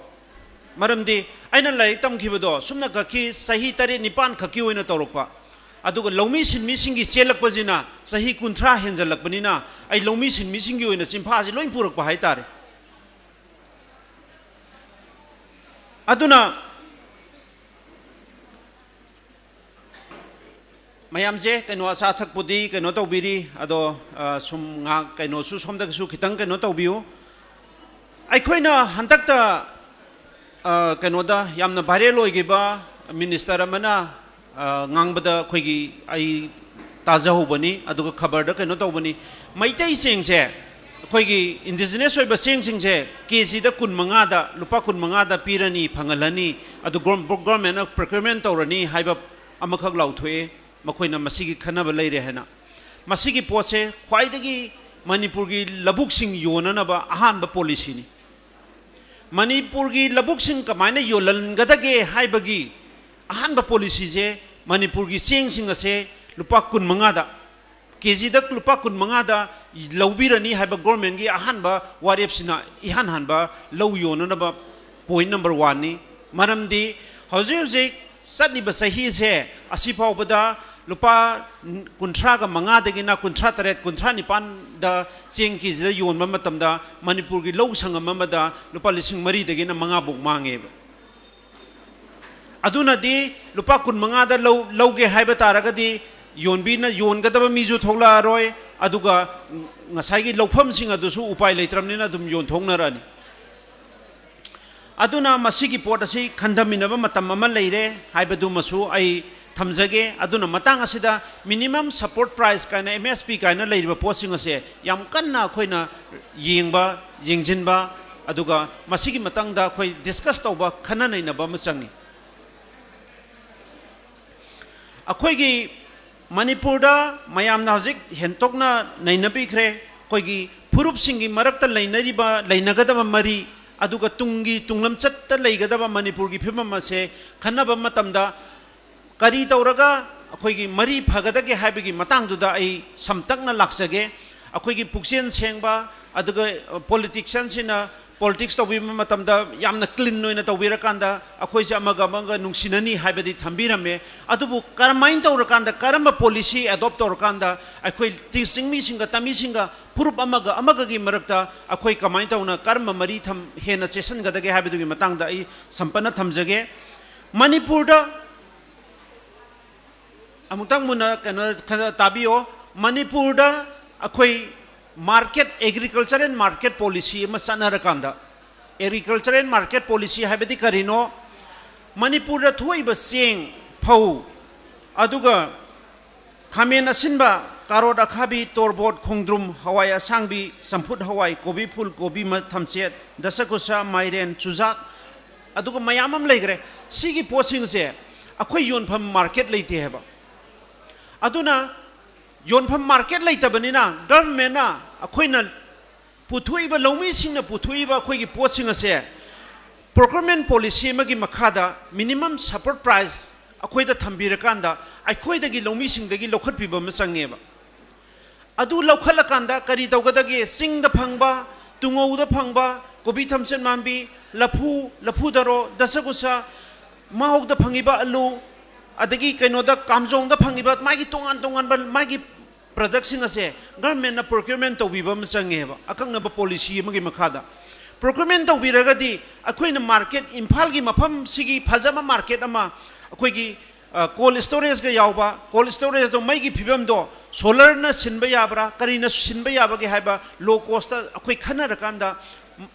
maramdi aina lai tamkhibado sumna kaki sahi tare nipan khaki oina torokpa aduga lawmi sinmi singi chelakpajina sahi kunthra henjalakpanina ai lawmi sinmi singi oina chimpha ji loin purakpa haitare aduna mayamje kaino asa thakpudi kaino tawbiri ado sum nga kaino su somda su khitang kaino tawbiu aikhoina hantakta kaino da yamna viral oigiba minister amana ngangbada khoigi ai taja hobani aduga khabar da kaino tawbani maitai sengse khoigi indigenous oiba sengse kg da kun manga da lupa kun manga da pirani phangalani adu government procurement tawrani haiba amakhak lauthoe makoina masigi khanaba leire hena masigi poche khwaidagi manipur gi labuk sing yonana ba ahanba policy ni manipur gi labuk sing kamaina yolan gadage haibagi ahanba policy je manipur gi sing sing ase lupa kun manga da kg da lupa kun manga da lawbirani haiba government gi ahanba warep sina ihan hanba law yonana ba point number 1 ni maramdi hoje satni ba sahi se asipau bada lupa kuntra ga manga dagina kuntra taret kuntra nipan da cheng ki da yon ma matam da manipur gi low sangam ma da lupa lising mari dagina manga buk mange aduna di lupa kun manga da low ge haiba taraga di yon bi na yon ga da mi ju thogla roi aduga ngasai gi lawpham sing adu su upai leitram ni na dum yon thongna rani aduna masigi pot asi khandamina ba matam ma leire haiba du masu ai thamjage aduna matang asida minimum support price kaina MSP kaina leiba posting ase yam kanna khoina yengba yengjinba aduga masigi matang da khoi discuss tawba khana naina ba machangi akhoi gi manipur da mayam na hojik hentokna naina bikre khoi gi phurup singi marakta leinariba leinagadaba mari aduga tunglam chatta leigadaba manipur gi phimam ase khanaba matamda kari tawraga akhoi mari phagadage haibigi matang du da ai samtakna laksage akhoi gi puksen sengba aduga politicians sina politics to bima matamda yamna clean noina tawbira kanda akhoi se amaga nungsinani haibadi thambirame adubu karamain tawrakanda karamba policy adopt tawrakanda akhoi teaching mi singa tami singa purup amaga gi marakta akhoi kamain tawna karma mari tham hena session gadage haibadu gi matangda ai sampana thamjage manipur da amutang muna kana tabio manipur da akhoi market agriculture and market policy ma sanarakanda agriculture and market policy habedi karino manipur da thoi ba seng phau aduga khamen asinba karot akhabi torbot khongdrum hawai asangbi samput hawai kobi phul kobi ma thamchet dasakusa mairen chujak aduga mayamam leigre sigi posing se akhoi yonpham market leite heba aduna yonpham market leitabani government na akoina puthuiba lawmi singna puthuiba akoigi potsing ase procurement policy magi makhada minimum support price akoida thambirakanda akoidagi lawmi singdagi lokhatpiba masangeba adu lokhalakanda kari tawgadagi singda phangba tungouda phangba kobi thamchen mambi lafu daro dasagusa mahogda phangiba alu adagi kainoda kamjongda phangiba magi tongan ba magi product sing ase government na procurement to biba msange ba akang na ba policy magi makhada procurement to biraga di akoi na market Imphal gi mafam sigi phajama market ama akoi gi cold storage ga yawba cold storage do mai gi phibam do solar na sinba yabra kari na sinba yaba gi haiba low cost akoi khana rakanda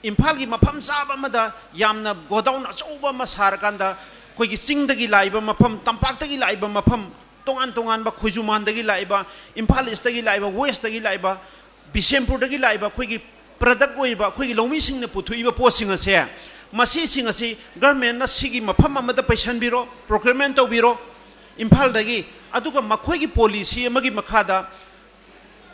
Imphal gi mafam saba mada yamna godown achoba ma sarakanda koi gi sing dagi laiba mafam tampak dagi laiba mafam tongan tongan ba khoijuman dagi laiba Imphal East dagi laiba West dagi laiba Bisempur dagi laiba koi gi product oiba koi gi lomi sing na puthuiba po sing ase masi sing ase government na sigi mafam amada paisan biro procurement to biro Imphal dagi aduga makhoi gi policy amagi makhada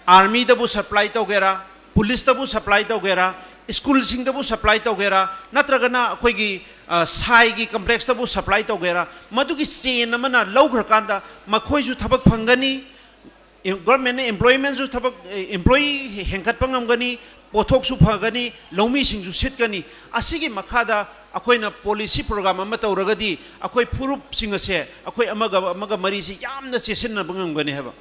army dabu supply to gera police dabu supply to gera school sing dabu supply to gera natragana akhoi gi sai gi complex dabu supply to gera madugi chain amana lawgra kanda makhoi ju thabak phangani government employment ju thabak employee hengkat pangamgani pothok su phagani lomi sing ju sitgani asigi makhada akoina policy program ama tawragadi akoi phurup sing ase akoi amaga mari si yamna chesinna bangamgani haba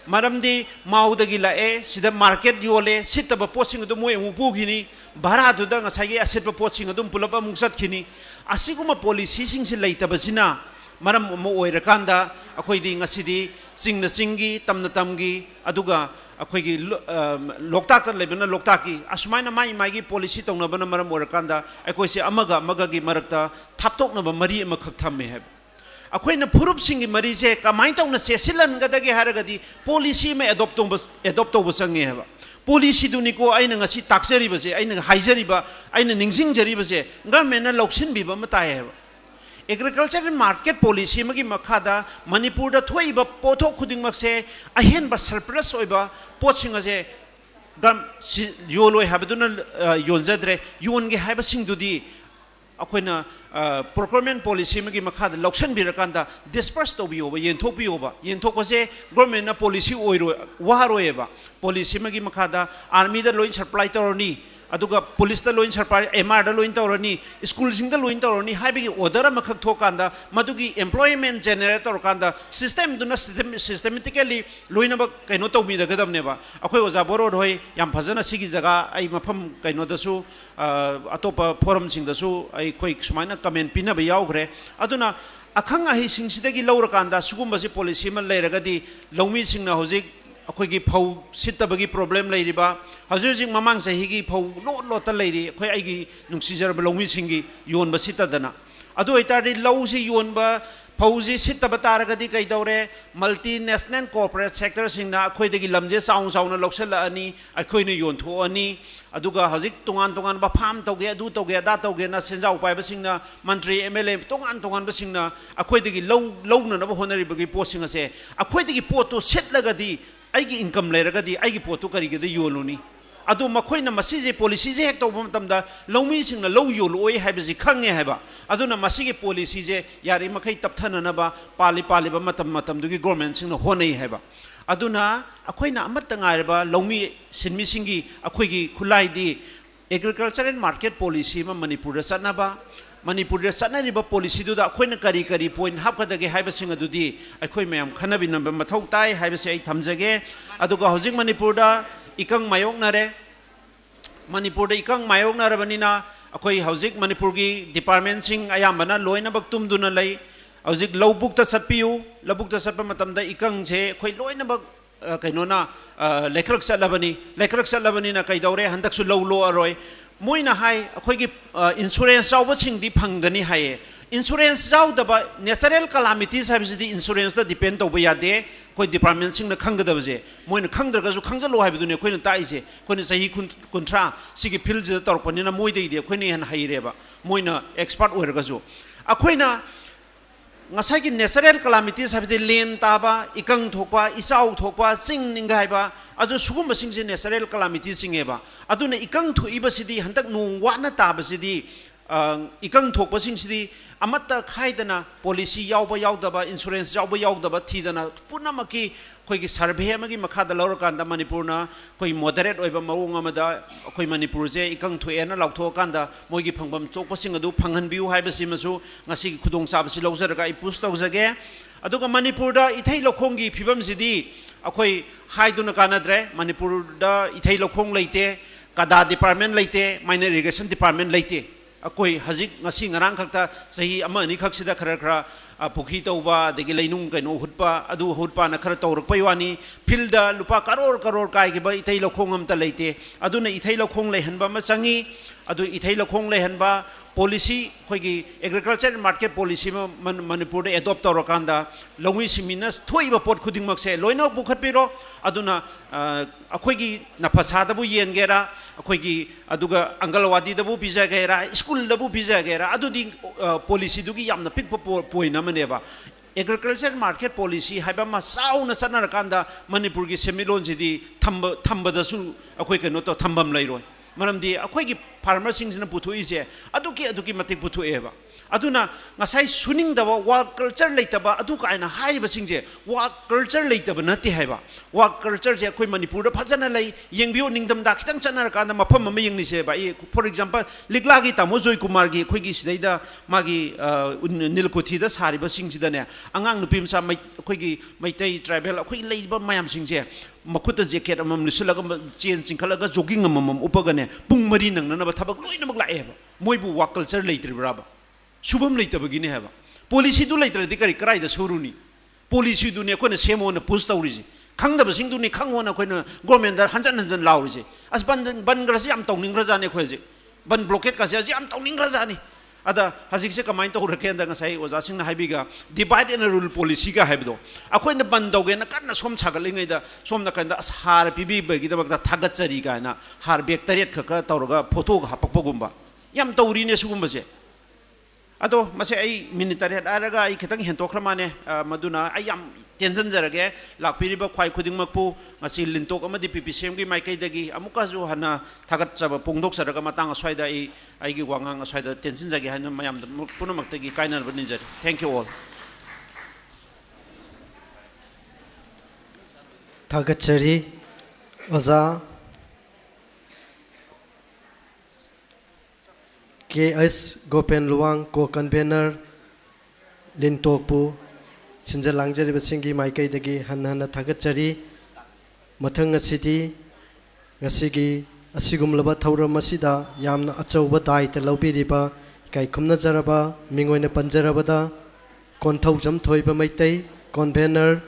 maramdi maudagi lae sida market yole sitaba poching do moi upu gini bara du da ngasagi asset pa poching dum pulapa mungsat khini asiguma policy sing si leitaba sina maram mo oirakanda akoi di ngasidi singna singi tamna tamgi aduga akoi gi loktak tan lebena loktaki asmaina mai mai gi policy tongna bana maram oirakanda akoi se amaga gi marakta thaptokna ba mari ama khak thamme heb akoi na phurup singi mari se kamai tongna sesilan gadagi haragadi policy me adopt to sange heba policy duni ko aina ngasi takseri base aina haijari ba aina ningsing jari base government na loksin bi ba matai heba agriculture market policy magi makhada manipur da thoi ba pothok khuding makse ahen ba surplus oiba poching ase gam yoloi habaduna yonjadre yonge haiba singdudi akoina procurement policy magi makhada loksan birakanda disperse to bioba yenthok base government na policy oiro waroeba policy magi makhada army da loin supply torni aduga police da loin supply MR da loin torni school sing da loin torni haibigi order ma khak thokanda madugi employment generator kanda system duna systematically loina ba kaino to mi da gadam ne ba akoi oja boro roi yam phajana sigi jaga ai mafam kaino da su atopa forum sing da su ai koi sumaina comment pina ba yaugre aduna akhang ahi sing sidagi lawra kanda sugum basi policy man leiragadi lomi sing na hojik akoi gi phau sitabagi problem leiriba hajurjing mamang sahi gi phau lot leiri akoi ai gi nungsijar ba lomi singi yon ba sitadana adu itari lawsi yon ba phauji sitaba taragadi kai dore multinational corporate sector singna akoi dagi lamje sauna loksala ani akoi ne yon tho ani aduga hajik tungan ba farm toge adu toge da toge na senjau pai ba singna mantri MLA tungan ba singna akoi dagi lowna na ba honari bagi posting ase akoi dagi poto setlagadi aigi income leragadi aigi potu karigada yoluni adu makhoi masije policy je hek tawbam tamda lomi singna low yoloi haibaji khange haiba aduna masige policy je yari makhai tapthana na ba pali ba matam dugi government singna honai haiba aduna akhoina amatta ngairba lomi sinmi singi akhoigi khulai di agriculture and market policy ma manipur da sanaba manipur da sanariba policy du da akhoina kari point hapkadage haiba singa dudi akhoi mayam khanabi number mathau tai haiba se ai thamjage aduga hojik manipur da ikang mayok nare manipur da ikang mayok narabanina akhoi hojik manipur gi department sing ayambana loina bak tumduna lai hojik lobuk ta satpiu lobuk ta satpa matamda ikang je khoi loina bak kainona lekrak salabani na kaidore handak su lo aroi moina hai akhoi gi insurance jawba sing di phangani hai insurance jaw daba natural calamities habisi insurance da depend to ya de koi department sing na khangda baje moina khangdra ga khangja lo habidu ne koi na tai se koi na sahi kuntra sigi field je tor pani na moi de koi ni han hai reba moina expert oir ga jo akhoi na ngasai gi natural calamities habisi len taba ikang thokpa isau thokpa sing ningai ba adu sugum sing je natural calamities sing eba adu ne ikang thu iba sidi hantak nu wa na ta ba sidi ikang thokpa sing sidi amata khaidana policy yauba yaudaba insurance yauba yaudaba thidana punamaki koi gi survey amagi makhada lawrakanda manipurna koi moderate oiba mawung amada koi manipur je ikang thuena lautho kanda moigi phangbam chokpa sing adu phanghan biu haibasi masu ngasi khudong sabasi lawjarga I push tawjage aduga manipur da ithai lokhongi phibam sidi अखोई हाइदुना कानद्रे मणिपुर दा इथै लखोंग लेते kada department leite minor irrigation department leite akoi hajik ngasi ngarang khakta sahi ama ani khaksida khara khara pukhi tauba degi leinung kaino hutpa adu hutpa na khara tawrak paiwani filda lupa karor kai gi ba ithai lokhong amta leite aduna ithai lokhong lehanba ma changi adu ithai lokhong lehanba policy khoigi agriculture market policy manipur de adopt tawrakanda longwi siminas thoiba pot khuding makse loina bukhatpiro aduna akhoigi na phasada bu yengera akhoigi aduga angalwadi dabu bijagera school dabu bijagera adudi policy dugi yamna pikpa poina maneba agriculture market policy haiba ma sauna sanar kanda manipur gi semilon jidi thamba da su akhoi keno to thambam lairoi maramdi akhoi farmer sing na puthu ise aduki matik puthu eba aduna ngasai suning da work culture leitaba adu kaina haiba singje work culture leitaba nati haiba work culture je akhoi manipur da phajana lei yengbio ningdam da khitang chanar kana mafam ma yengni se ba for example liglagi tamo joy kumar gi akhoi gi sidaida magi nilkuthi da sariba singji da ne angang nupim sa mai akhoi gi maitai tribal akhoi leiba mayam singje makuta jacket amam nisulaga chen chingkhalaga jogging amam upagane pung mari nangna ba thabak loina mak lae ba moibu work culture leitribra ba Shubham लेतबगिने है policy दु लेत्रदि करी कराइदा सुरुनी policy दुने कोने सेमोन push तौरिजे खंगदब सिंगदुनी खंगोन कोने government दा हंजन हंजन लाउरिजे अस बन ग्रसे याम तौनिंग्रा जाने खोजे बन ब्लॉकेट का से याम तौनिंग्रा जाने अदा हजिक से कमाइन तौ रखेंदा ngасai ओजा सिंगना हाइबिगा डिवाइड एंड रूल पॉलिसी का हाइबदो अखोइना बन दौगेना कन्ना सोम छागलिङैदा सोमना कंदा हार पिबि बगि दबगदा थागचरी गाना हार बेक तरेट खक तौरगा फोटो हापकपगुम्बा याम तौरिने सुगुम्बसे अदो मसे आई मिनिटरे आरगा आई खतंग हेंतोख्रमाने मदुना आई याम tension जरगे लाखपिरिबा ख्वाइ खुदिंगमपु ngasi lintok amadi ppcm gi maikai dagi amuka ju hana thagat chaba pongdok saraga matang aswaida ai gi wangang aswaida tension jagi hana mayam punamak tagi kainar bani jari thank you all thagat chari oza KS Gopen Luang ko convener LINTOC pu sinja langjari basingi maikai dagi hanana thagachari mathang asidi ngasigi asigumlaba thauram asida yamna achauba daita lobiriba kai khumna jaraba mingoina panjarabada konthau jam thoiba maitai convener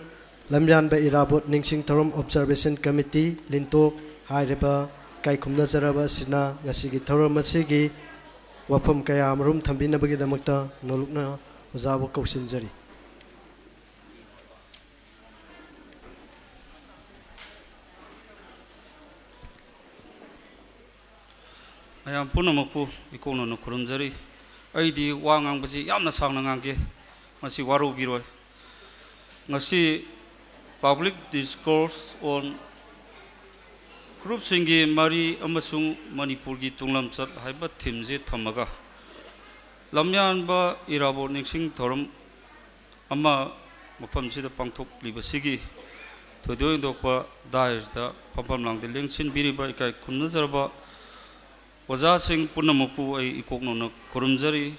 Lamyanba Irabot Ningshing Thouram Observation Committee LINTOC haireba kai khumna jaraba sina ngasigi thauram asigi wafam kaya amarum thambina bagi damakta nolukna ozawa kausinjari ayam punamakpu ikono no kurumjari aidi wa ngangbasi yamna sangna ngangge ngasi waru biroi ngasi public discourse on group singi mari amasung manipur gi tunglamchat haiba thimje thamaga Lamyanba Irabot Ningshing Thouram ama mafam sida pangthok libasigi thoidoi dokpa dais da phapam langde lengsin biriba ikai khumna jarba oza sing punamakpu ai ikokno na kurumjari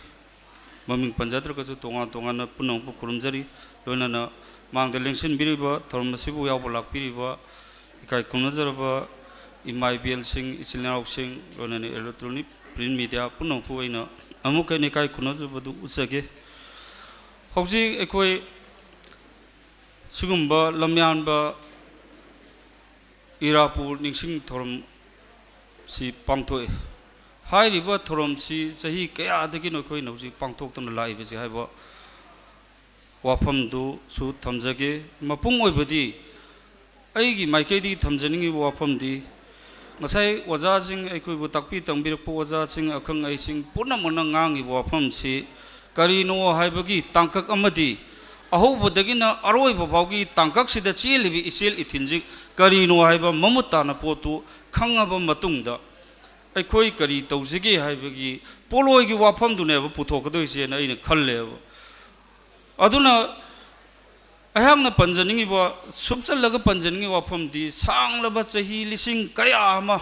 maming panjatra kasu tonga na punangpu kurumjari loina na mangde lengsin biriba Thouram masibu yawba lakpiriba ikai khumna jarba IMIBL sing isilnauk sing lonani electronic print media punong puina amukai ne kai kunozu badu usage hauji ekoi sugumba Lamyanba Irabot Ningshing Thouram si pangtoi hairiba Thouram si sahi kaya dagi no koi nauji pangtok tan lai besi haiba wafam du su thamjage mapung oibadi aigi maikai di thamjaningi wafam di ngasai oza sing ekoi bu takpi tangbirpo oza sing akhang ai sing punamona ngangi wafam si karino haibagi tangkak amadi ahobudagina aroi babaugi tangkak sida chelibi isel ithinjik karino haiba mamuta na potu khangaba matungda ekoi kari tawjige haibagi poloi gi wafam dune ba puthokadoi se na ina khalle aduna ayangna panjaningi ba subchalaga panjaningi wafam di sanglaba chahi lising kaya ama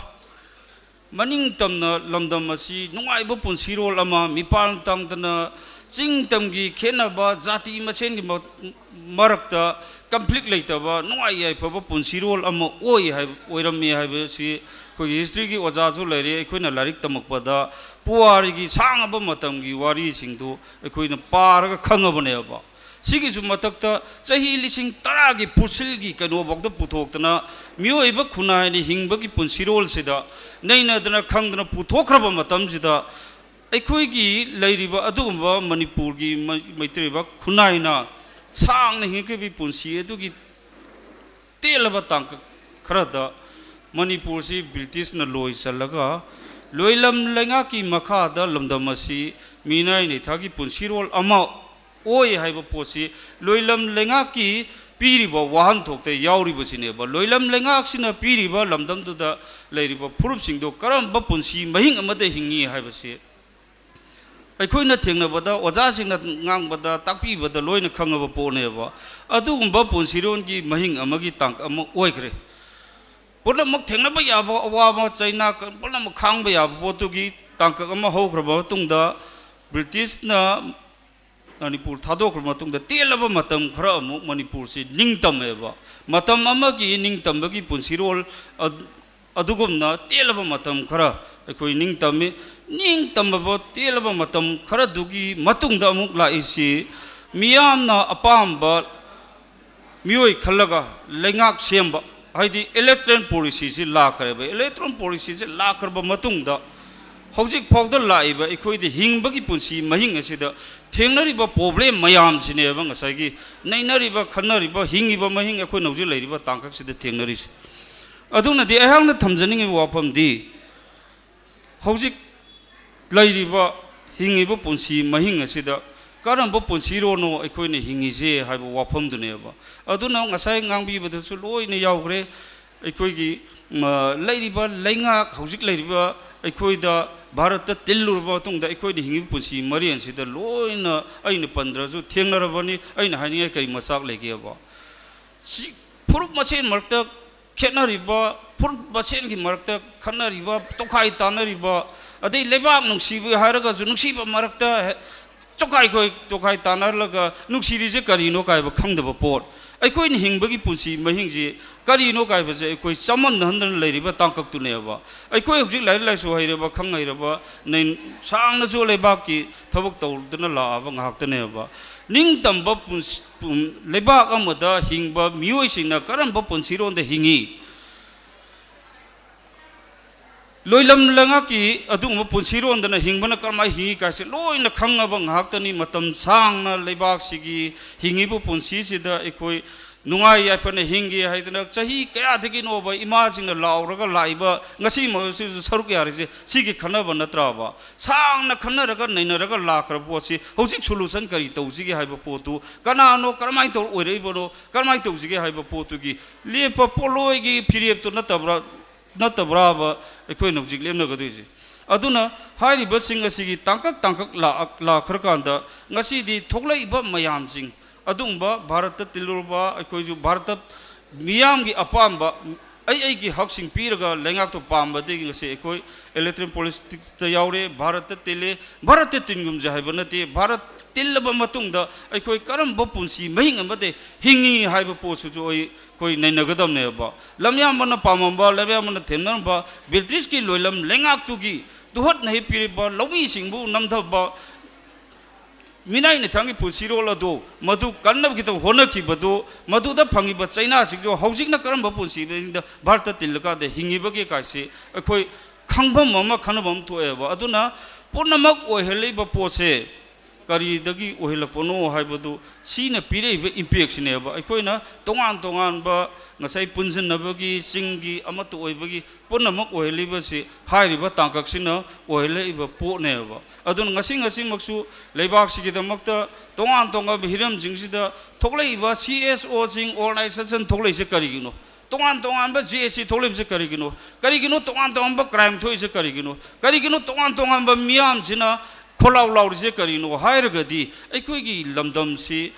maning tamna lamdam asi nungai ba punsirol ama mipal tangtana sing tamgi khenaba jati masen gi marakta conflict leitaba nungai ai phaba punsirol ama oi hai oirami hai ba si ko history gi oja ju leire koina larik tamakpada puari gi sangaba matam gi wari singdu koina paraga khangabane ba sigi ju matakta chahi lising tara gi pusil gi kano bokda puthokna mioi ba khunai ni hingba gi punsirol sida naina dana khangdana puthokraba matam sida aikoi gi leiriba adugumba manipur gi maitriba khunaina sangna hingke bi punsi edu gi telaba tangka kharada manipur si british na loi salaga loilam lenga ki makha da lamdam asi minai ni thagi punsirol ama oi haiba posi loilam lenga ki piriba wahan thokte yauri basine ba loilam lenga sina piriba lamdam du da leiriba phurup singdo karam ba punsi mahing amade hingi haibasi aikhoina thengna bada oja singna ngang bada takpi bada loina khangaba pone ba adugumba punsiron ki mahing amagi tang am oikre purna mak thengna ba yaba awa chaina purna mak khang ba yaba potugi tangka ama hokraba tungda british na manipur thadok matungda telaba matam khara amu manipur si ningtam eba matam amagi ningtam bagi punsirol adugumna telaba matam khara ekoi ningtam ba telaba matam khara dugi matungda amuk laisi miyamna apamba mioi khalaga lengak semba haidi electoral policy si la kareba electoral policy si la karba matungda hojik phawda laiba ekoi de hingbagi punsi mahing asida thengnariba problem mayam sineba ngasagi nainariba khanariba hingiba mahing ekoi nauji leiriba tangkak sida thengnari aduna di ahangna thamjaningi wafam di hojik leiriba hingiba punsi mahing asida karamba punsiro no ekoi ne hingije haiba wafam duneba aduna ngasai ngangbi badusu loina yaugre ekoi gi leiriba lenga hojik leiriba ekoi da Bharat तिल्लुरबा तुंगदा एकोइ हिंगी पुसी मरियन सिदा लोइना आइना पंद्रजु थेंगनरबनी आइना हानिय कई मसाक लेगियबा फुरुप मसेन मरक्ता खेनरिबा फुरुप मसेन की मरक्ता खनरिबा तोखाइ तानरिबा अदै लेबाक नुसिबु हारगा जु नुसिबा मरक्ता चोखाइ कोइ तोखाइ तानरलगा नुसिरिजे करिनो काइबा खंगदबा पोट ꯑꯩꯈꯣꯏꯅ ꯍꯤꯡꯕꯒꯤ ꯄꯨꯟꯁꯤ ꯃꯍꯤꯡꯁꯤ ꯀꯔꯤꯅꯣ ꯀꯥꯏꯕꯁꯦ ꯑꯩꯈꯣꯏ ꯆꯃꯝꯅꯍꯟꯗꯅ ꯂꯩꯔꯤꯕ ꯇꯥꯡꯀꯛꯇꯨꯅꯦꯕ ꯑꯩꯈꯣꯏ ꯍꯧꯖꯤꯛ ꯂꯥꯏꯔꯤꯛ ꯂꯥꯏꯁꯨ ꯍꯩꯔꯕ ꯈꯪ ꯍꯩꯔꯕ ꯁꯥꯡꯅꯁꯨ ꯂꯩꯕꯥꯛꯀꯤ ꯊꯕꯛ ꯇꯧꯗꯨꯅ ꯂꯥꯛꯑꯕ ꯉꯥꯛꯇꯅꯦꯕ ꯅꯤꯡꯇꯝꯕ ꯂꯩꯕꯥꯛ ꯑꯃꯗ ꯍꯤꯡꯕ ꯃꯤꯑꯣꯏꯁꯤꯡꯅ ꯀꯔꯝꯕ ꯄꯨꯟꯁꯤꯔꯣꯟꯗ ꯍꯤꯡꯉꯤ loilam langa ki adung punsiro ndana hingbana karma hi ka se loina khangaba nghaktani matam sangna lebak sigi hingibu punsi sida ekoi nungai ya phane hingi haidana chahi kaya thegi no ba ima singna lauraga laiba ngasi mo su saruk yari se sigi khanaba natraba sangna khanaraga nainaraga lakra posi hojik solution kari tawsigi haiba potu kanano karmai tor oireibono karmai tawsigi haiba potu gi lepa poloi gi phirep to natabra natabra ekoi nojik lemna gaduisi aduna hairi basing asigi tangkak la kharkanda ngasi di thoklai ba mayam sing adungba bharat tilurba ekoi ju bharat miyam gi apamba ai gi hak sing piraga lengak to pamba de ngasi ekoi electoral politics ta yaure bharat tile bharat tingum jahaiba nati bharat tilba matungda ekoi karam ba punsi mahing amade hingi haiba posu jo koi nainagadam ne ba lamyambana pamamba lamyambana thenamba british ki loilam lengak tu gi duhot nahi piriba lomi singbu namdaba minai ne thangi pusiro la do madu kannab ki to hona ki badu madu da phangi ba china sing jo housing na karam ba punsi da bharta tilka de hingi ba ge kaise koi khangbam mama khanabam to e ba aduna purnamak ohelei ba pose kari dagi ohela pono haibadu sina pirei be impact ne ba aikoina tongan ba ngasai punjin nabagi singi amatu oibagi ponamak oheli ba si hairi ba tangkak sina ohele ba po ne ba adun ngasi maksu leibak sigi da makta tongan ba hiram jingsida thoklei ba CSO sing organization thoklei se kari gino tongan ba GSC thoklei se kari gino tongan ba crime thoi se kari gino tongan ba miyam jina kholau laurje karino hairagadi aikoigi lamdam si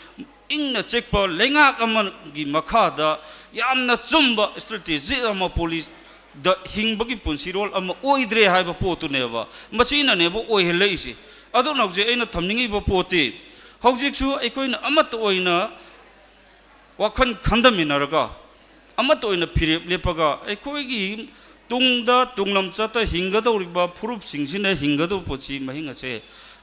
ingna checkpa lenga kaman gi makhada yamna chumba strategy ama police द हिंबगी पुंसिरोल अम ओइद्रे हाइब पोतुनेबा मसिननेबो ओइहलेइसि अदो नौजे अइना थमनिंगिबो पोति हौजिकसु अइकोइना अमत ओइना वाखन खंदमिनरगा अमत ओइना फिरेप लेपगा अइकोइगी तुंगदा तुंगलम चता हिंगदौरिबा फुरुप सिंगसिना हिंगदो पोचि महिंगसे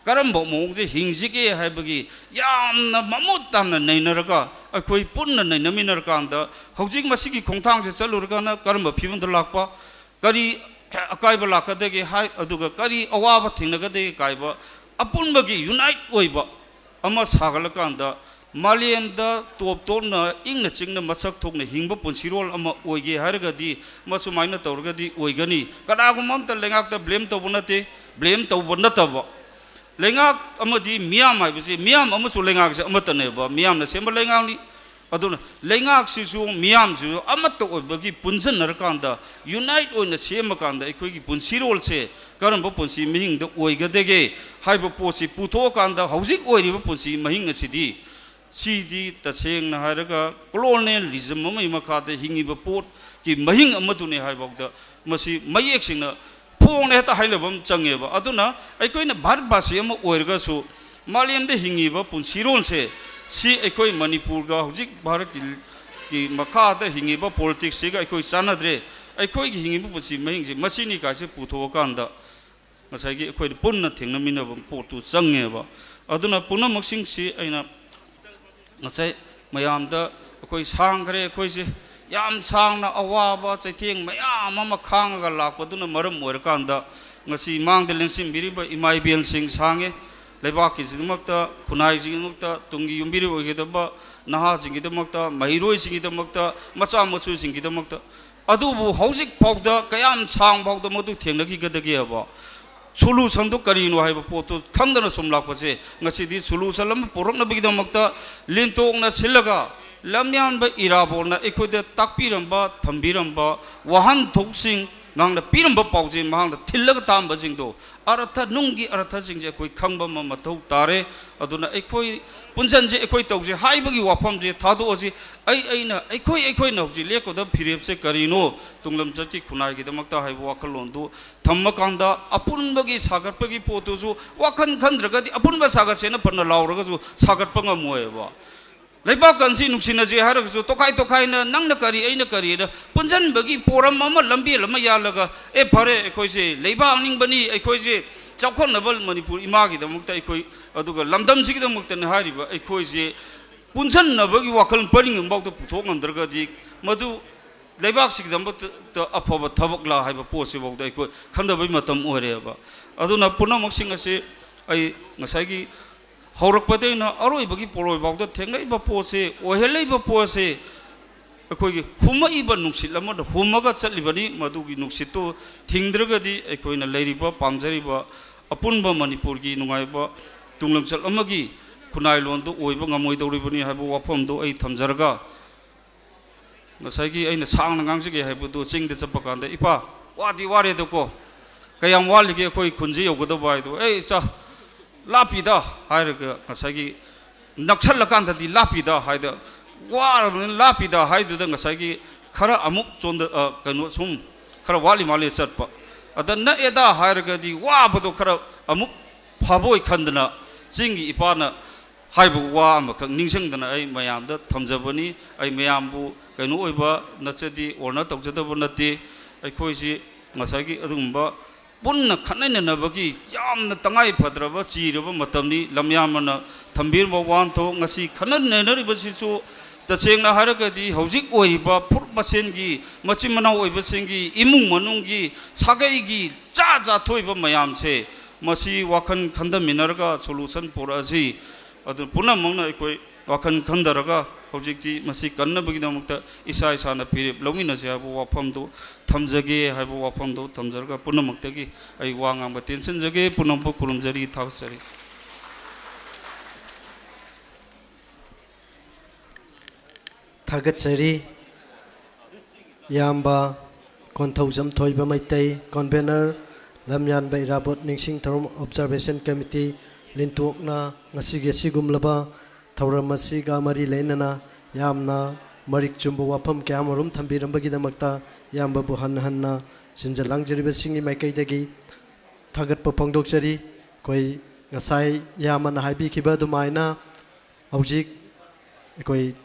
करम मोंगजे हिंजिगे हाइबगी यामना ममुत तामना नैनरगा अखोई पुन्ना नैनमिनरकांदा हौजिक मसिगी खोंथांगसे चलुरगाना करम फिबंद लाकपा करी अकाइबा लाकदगे हाइ अदुगा करी अवाबा थिंगनगदगे काइबा अपुनबगी यूनाइट ओइबा अमा सागलकांदा मालियमदा टॉप टॉपना इंगना चिंगना मसक थोकना हिंगबा पुंसिरोल अमा ओइगे हारगदी मसुमाइना तौरगदी ओइगनी कनागुममता लेंगाकता ब्लेम तौबो नते ब्लेम तौबो नतबा लेंगाक अमदी मियाम हाइबसे मियाम अमसु लेंगाकसे अमतनेबा मियामना सेंबा लेंगाकनी अदुना लेंगाकसिसु मियामसु अमत ओइबगी पुंजनरकांदा यूनाइट ओइना सेमकांदा अखोइगी पुंसिरोलसे करंबा पुंसि मिहिंगदा ओइगदेगे हाइबा पोसि पुथोकांदा हौजिक ओइरिबा पुंसि महिंगसिदी सीदी तसेंगना हारगा कोलोनियलिज्म अमई मखादा हिंगिबा पोट की महिंग अमदुने हाइबौदा मसि मयेकसिंगना फोंगने हेता हाइलबम चंगेबा अदुना अइकोइना भारतवासी अम ओइरगासु मालियमदे हिंगिबा पुंसिरोलसे सी अइकोइ मणिपुरगा हौजिक भारत की मखादा हिंगिबा पॉलिटिक्स सिगा अइकोइ चानद्रे अइकोइगी हिंगिबा पुंसि महिंगसे मसिनी कासे पुथोकांदा ngасai अखोइ पुन्ना थेंगनमिनबा पोटु चंगेबा अदुना पुनमक्सिंगसि अइना ngасai mayamda अखोइ सांगरे अखोइसे याम सांगना अवाबा चैथेंग मयाम अमा खांगा लाकपदुना मरम ओइरकांदा ngasi mangde lengsimbiriba imaibel sing sange लेबाकी सिंगमक्ता खुनाई सिंगमक्ता Tungi युम्बिरि ओइगेदबा नहा सिंगिदमक्ता महिरोइ सिंगिदमक्ता मचा मचु सिंगिदमक्ता अदुबु हौजिक फाउदा कयाम सांग फाउदा मदु थेंगनगिगदगेबा सोलुशन तो करीनो हाइबा पोतो खंगदना सुमलापसे ngasiदी सोलुशन लम पोरकनबगिदमक्ता लिंटोकना सिलगा लम्यानबा इराबोना एखोइदा ताकपिरंबा थंबिरंबा वाहन थोकसिंग नांगना पीरंबा पाउजे मांगदा थिल्लगा तांबजिंगदो अर्थ नुंगी अर्थ सिंजे अखोइ खंबा मथौ तारे अदुना अखोइ पुंजनजे अखोइ तौजे हाइबगी वाफमजे थादोअसि अइना अखोइ नौजि लेकोदा फिरेपसे करीनो तुंगलम जति खुनाइगिदमक्ता हाइबा वाखलोंदो थम्मकांदा अपुनबगी सागरपगी पोतोजु वाखन खंद्रगदि अपुनबा सागसेना पन्ना लाउरगजु सागरपंगा मोयबा लेबा कंसी नुसिनजे हारगजु तोखाइ तोखाइना नंगना करी अइना करीना पुंजनबगी पोरम अमा लंबी लमा यालगा ए फरे अखोइसे लेबा निंगबनी अखोइसे चौखनबल मणिपुर इमागिदमक्ता अखोइ अदुगा लमदमसिगिदमक्ता हारिबा अखोइसे पुंजनबगी वाखल परिंगमबाउदा पुथोंगमद्रगदि मदु लेबाकसिगिदमक्ता अफबा थबकला हाइबा पोसेबाउदा अखोइ खंदबई मतम ओरेबा अदुना पुनमक्सिंगसे अइ ngसाइगी हौरकपदेना अरोइबगी पोरोइबाउदा थेंगइबा पोसे ओहेलइबा पोसे अखोइगी हुमइबा नुक्सित अमदा हुमगा चलिबनी मदुगी नुक्सितो थिंद्रगदी अखोइना लेरिबा पामजरिबा अपुनबा मणिपुरगी नुगाइबा तुंगलमचल अमगी खुनाइलोंदो ओइबा ngमोइदौरिबनी हाइबा वाफमदो अइ थमजरगा ngसाइगी अइना सांगना गांगजगे हाइबदो चिंगदे चपकांदा इपा वादी वारेदको कयाम वालिगे अखोइ खुनजे योगदबा हाइदो ए चा लापीदा हाइरगा ngसाइगी नक्सलकांददी लापीदा हाइदा वारबन लापीदा हाइदुदा ngसाइगी खरा अमुक चोंद कनो सुम खरा वाली माले चटपा अदा न एदा हाइरगदी वाबदो खरा अमुक फाबोय खंदना चिंगी इपाना हाइबु वा अमख निंगसंगदना अइ मयामदा थमजबनी अइ मयामबु कनो ओइबा नचदी ओरना तौजदबो नते अइखोइसि ngसाइगी अदुंबा पुन्ना खनैननबगी यामना तंगाइ फद्रबा चीरबा मतमनी लमयामना थंबीरबा वानथो ngasi खनननरिबसिसु तसेंगना हारगदी हौजिक ओइबा फुर मसेनगी मचिमना ओइबसिंगी इमुंग मनुंगी सागैगी चा जा थोइबा मयामसे मसी वाखन खंदमिनरगा सोलुशन पोरासी अदु पुनमंगना अखोइ वाखन खंदरगा हौजिकती मसी कन्नबगिदमक्ता इसा इसाना फिरेप लौमिनसे हाइबा वाफमदो थमजगे हाइबा वाफमदो थमजरगा पुनमक्तगी अइ वांगांबा टेंशनजगे पुनमबो खुरुमजरी थागसरी थागतसरी याम्बा Konthoujam थोइबा Meitei convener लमयानबा इराबोट निंगसिंग थौरम observation committee लिंटोकना ngasiगे सिगुमलबा थौरम मसिगा मरी लेनना यामना मरिक चुम्ब वाफम क्यामरुम थम्बिरंबगिदमक्ता यामबबु हन्ना सिंजा लांगजरिबसिंगी माइकैदगी थागतप फोंदोकचरी कोई ngasai yaman haibi kiba dumaina hojik koi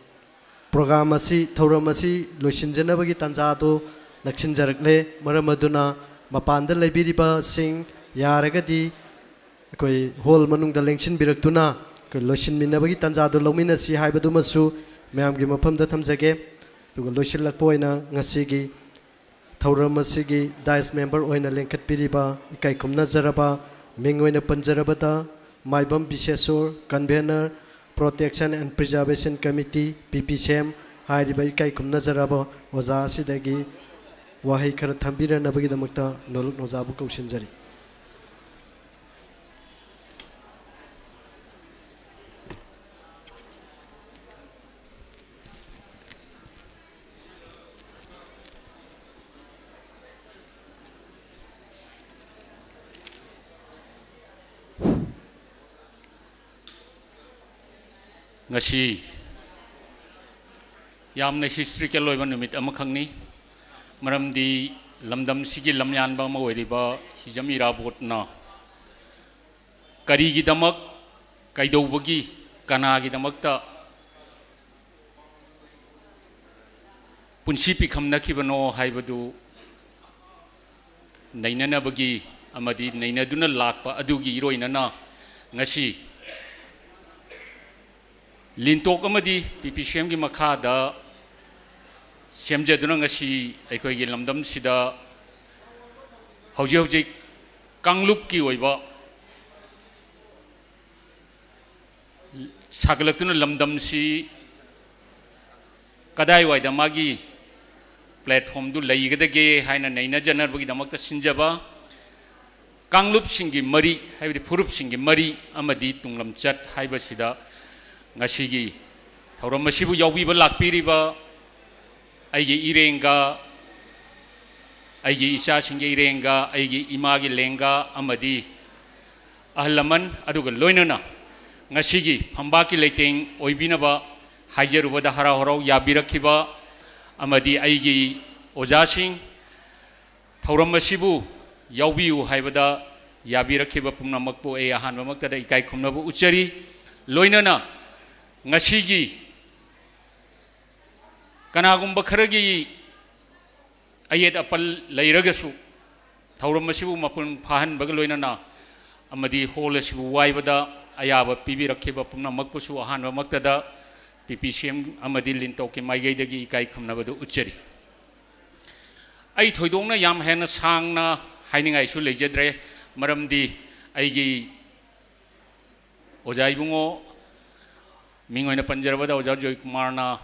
program asi thauram asi loisinjanabagi tanja do naksinjarakle maramaduna mapanda leibiriba sing yaragadi koi hol manungda lengsin biraktuna koi loisin minabagi tanja do lomina si haibadu masu mayamgi mafamda thamjage tuga loisin lakpoina ngasigi thauram asigi dice member oina lengkat piriba ikai kumna jaraba Mingwena Panjarabata, Maibam Bisesor, Convener, Protection and Preservation Committee, PPCM, Haribai Kai Kumnazaraba, Waza Sidagi, Wahi Karatambira Nabagidamata, Nolok Nozabu Kaushinjari. ngasi yamna historical loiba numit amakhangni maramdi lamdam sigi lamyanba ma oiriba Singjamei Irabot na kari gi damak kaidobagi kana gi damakta punsi pikhamna khibano haibadu nainana bagi amadi nainaduna lakpa adugi iroina na ngasi LINTOC amadi PPCM gi makhada semjaduna ngasi aikoi gi lamdam sida hauji kanglup ki oiba saglaktuna lamdam si kadai waida magi platform du leigedage haina naina janar bagi damakta sinjaba kanglup singi mari haibdi furup singi mari amadi tunglam chat haiba sida ngasigi thauram masibu yawbiba lakpiriba aigi irenga aigi isa singe irenga aigi imagi lenga amadi ahlaman aduga loinana ngasigi phambaki leiteng oibinaba haijarubada hara horau yabirakhiba amadi aigi ojasing thauram masibu yawbiu haibada yabirakhiba pumnamakpu e ahanbamaktada ikai khumnabu uchari loinana ngasigi kanagumba kharagi ayet apal leiragasu thauram masibu mapun phahan bagaloinana amadi holasibu waibada ayaba pibirakhiba pumnamakpusu ahanba maktada PPCM amadi LINTOC ki maigaidagi ikai khumnabadu uchari ai thoidongna yam hena sangna hainingai su lejedre maramdi aigi ojaibungo Mingoina Panjarabada Oja Joy Kumarna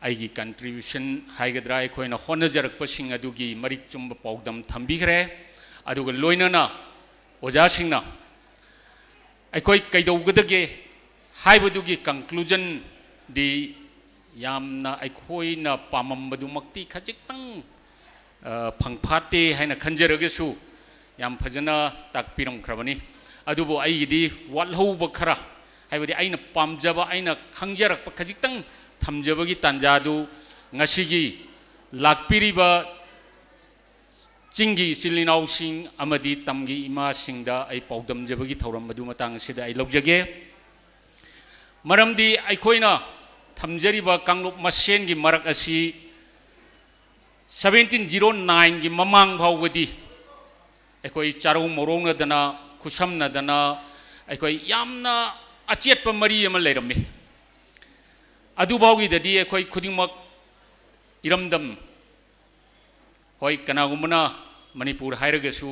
Aigi contribution Haigadra Koina Honajarak Pushing Adugi Marichum Pogdam Tambigre Aduga Loinana Oja Singna Aikoi Kaido Gudage Haibadugi conclusion di Yamna Aikoina Pamambadumakti Kajitang Pangpati Haina Kanjaragesu Yam Pajana Takpiram Krabani Adubo Aidi Walho Bakara haibadi aina pamjaba aina khangjarak pakajitang thamjabagi tanjadu ngasigi lakpiriba chingi silinau sing amadi tamgi ima singda ai paudam jabagi thauram madu matang sida ai logjage maramdi aikoina thamjariba kanglup masen gi marak asi 1709 gi mamang bhaugadi aikoi charu morongna dana khusamna dana aikoi yamna achet pa mari ama leirami adu bawgi dadi ekoi khudingmak iramdam hoi kanagumna manipur hairagasu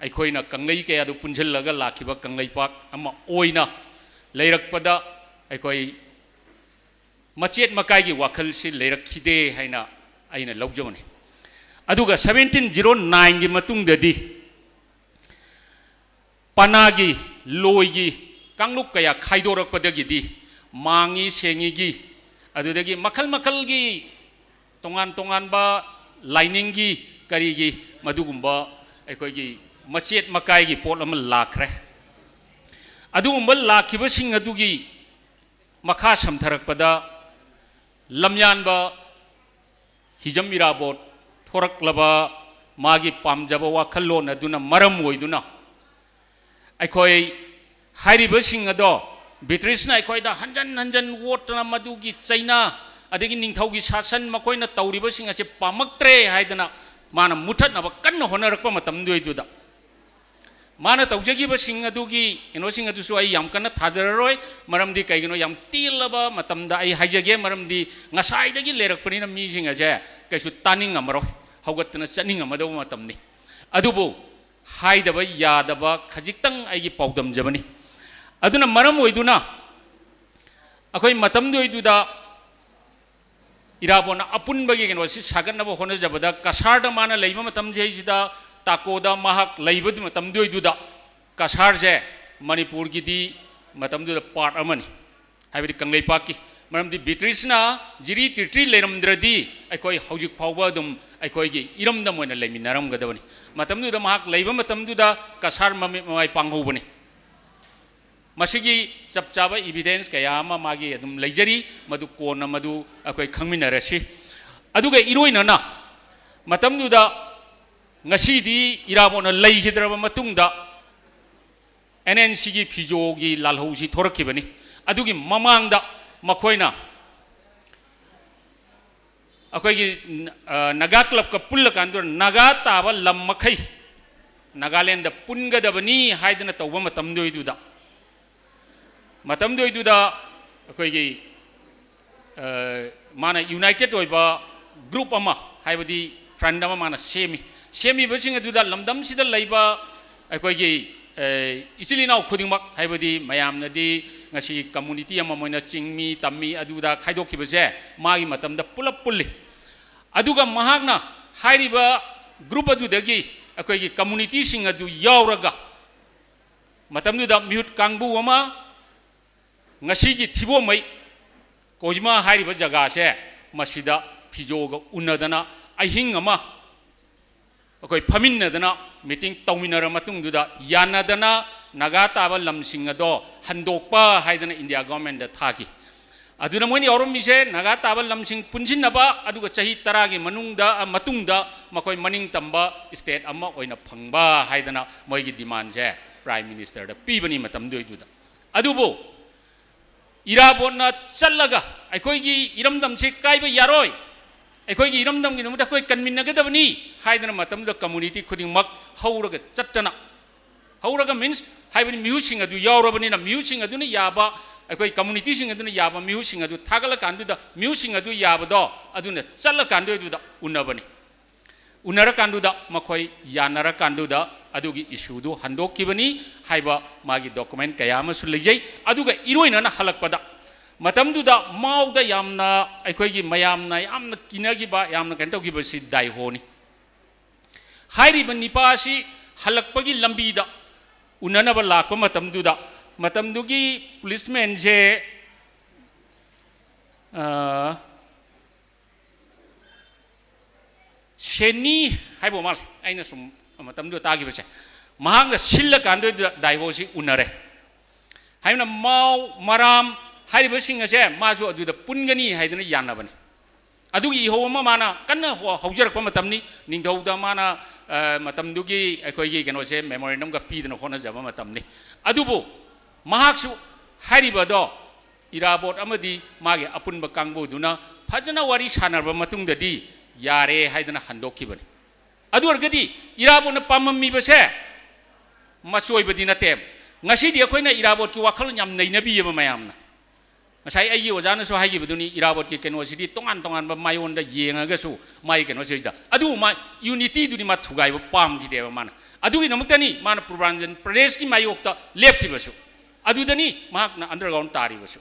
aikoina kanglei ke adu punjhallaga lakhiba kanglei pak ama oina leirakpada aikoi machet makai gi wakhal si leirakhide haina aina laujamani aduga 1709 gi matung dadi panagi loigi Kanglup kaya khaidorak padagidi mangi sengi adudagi makal gi tongan ba lining gi kari gi madugumba aikoi gi machet makai gi pot ama lakre adugumba lakhiba sing adugi makha samtharak pada lamyanba hijam irabot thoraklaba magi pamjaba wakhallon aduna maram oiduna aikoi hairiba sing ado Beatrice aikoi da hanjan wotna madugi China adagi ningthaugi sasan makoina tawriba sing ase pamaktre haidana mana muthat na kanna honarakpa matam doiduda mana tawjagiba sing adugi ino sing adu su ai yam kana thajararoi maramdi kaigino yam tilaba matamda ai haijage maramdi ngasai dagi lerakpani na mi sing ase kaisu taning amaro haugatna chaning amado matamni adubu haidaba yadaba khajitang ai paudam jabani aduna maram oiduna akoi matam doiduda Irabona apun bagi keno si sagan nabo hono jabada kasar da mana leiba matam je sida takoda mahak leiba matam doi duda kasar je Manipur gi di matam du part amani haibidi kanglei paki maram di Beatrice na jiri titri leram dradi aikoi haujik phawba dum aikoi gi iram da moina leminaram gadabani matam du da mahak leiba matam du da kasar mai panghobani masigi chap chaba evidence kaya ama magi adum leijari madu kona madu akoi khangminarasi aduga iroina na matamduda ngasi di irabona leihidraba matungda NNC gi phijogi lalhousi thorakibani adugi mamangda makoina akoi gi naga club ka pullakandur naga taba lam makhai Nagaland da pungadabani haidana tawba matamdoiduda matam doiduda akoigi mana united oiba group ama haibadi friend ama mana semi baching aduda lamdam sida laiba akoigi isilina khudingmak haibadi mayamna di ngasi community ama moina chingmi tammi aduda khaidokibase magi matamda pulap pulli aduga mahagna hairiba group adudagi akoigi community sing adu yauraga matamduda mute kangbu ama ngasi thibo mai kojima hairiba jaga se masida phijoga unadana ahing ama akoi phaminadana meeting tawminara matungduda yanadana naga taba lamsing ado handokpa haidana India government da thaki aduna moini oromise naga taba lamsing punjinaba aduga chahi taragi manungda matungda makoi maning tamba state ama oina phangba haidana moigi demand je prime minister da pibani matam doiduda adubo Irabona chalaga aikoigi iramdam se kaiba yaroi aikoigi iramdam gi namuda koi kanminagadabani haidana matamda community khudingmak hauraga chattana hauraga means haibani musing adu yaurabani na musing adu na yaba akoi community sing adu na yaba musing adu thagala kanduda musing adu yabado aduna challa kandu adu da unabani unara kanduda makoi yanara kanduda adugi issue du handok kibani haiba magi document kayama sulejai aduga iroina na halakpada matamduda mauda yamna aikoigi mayamna yamna kinagiba yamna kantogiba si dai honi hairiba nipasi halakpagi lambida unanaba lakpa matamdugi policeman je sheni haibo mal aina sum matamdu tagi bache mahanga silla kandu daihosi unare haina mau maram haiba singa se masu adu da pungani haidana yanabani adugi ho ma mana kanna haujarak pa matamni ningdauda mana matamdugi akoigi keno se memorandum ga pidana hona jaba matamni adubu mahaksu hariba do irabot amadi mage apunba kangbo duna phajana wari sanarba matungdadi yare haidana handokibani adu argadi irabot na pammi base masoi badina tem ngasi di akoina irabot ki wakhal nyam nainabi ba mayamna ngasai ai ojana so haigi baduni irabot ki keno sidi tongan ba mayon da yenga ga su mai keno sida adu ma unity duni ma thugai ba pam ki deba mana adu gi namuktani mana purbanjan pradesh ki mayokta lepki basu adu dani mak na underground tari basu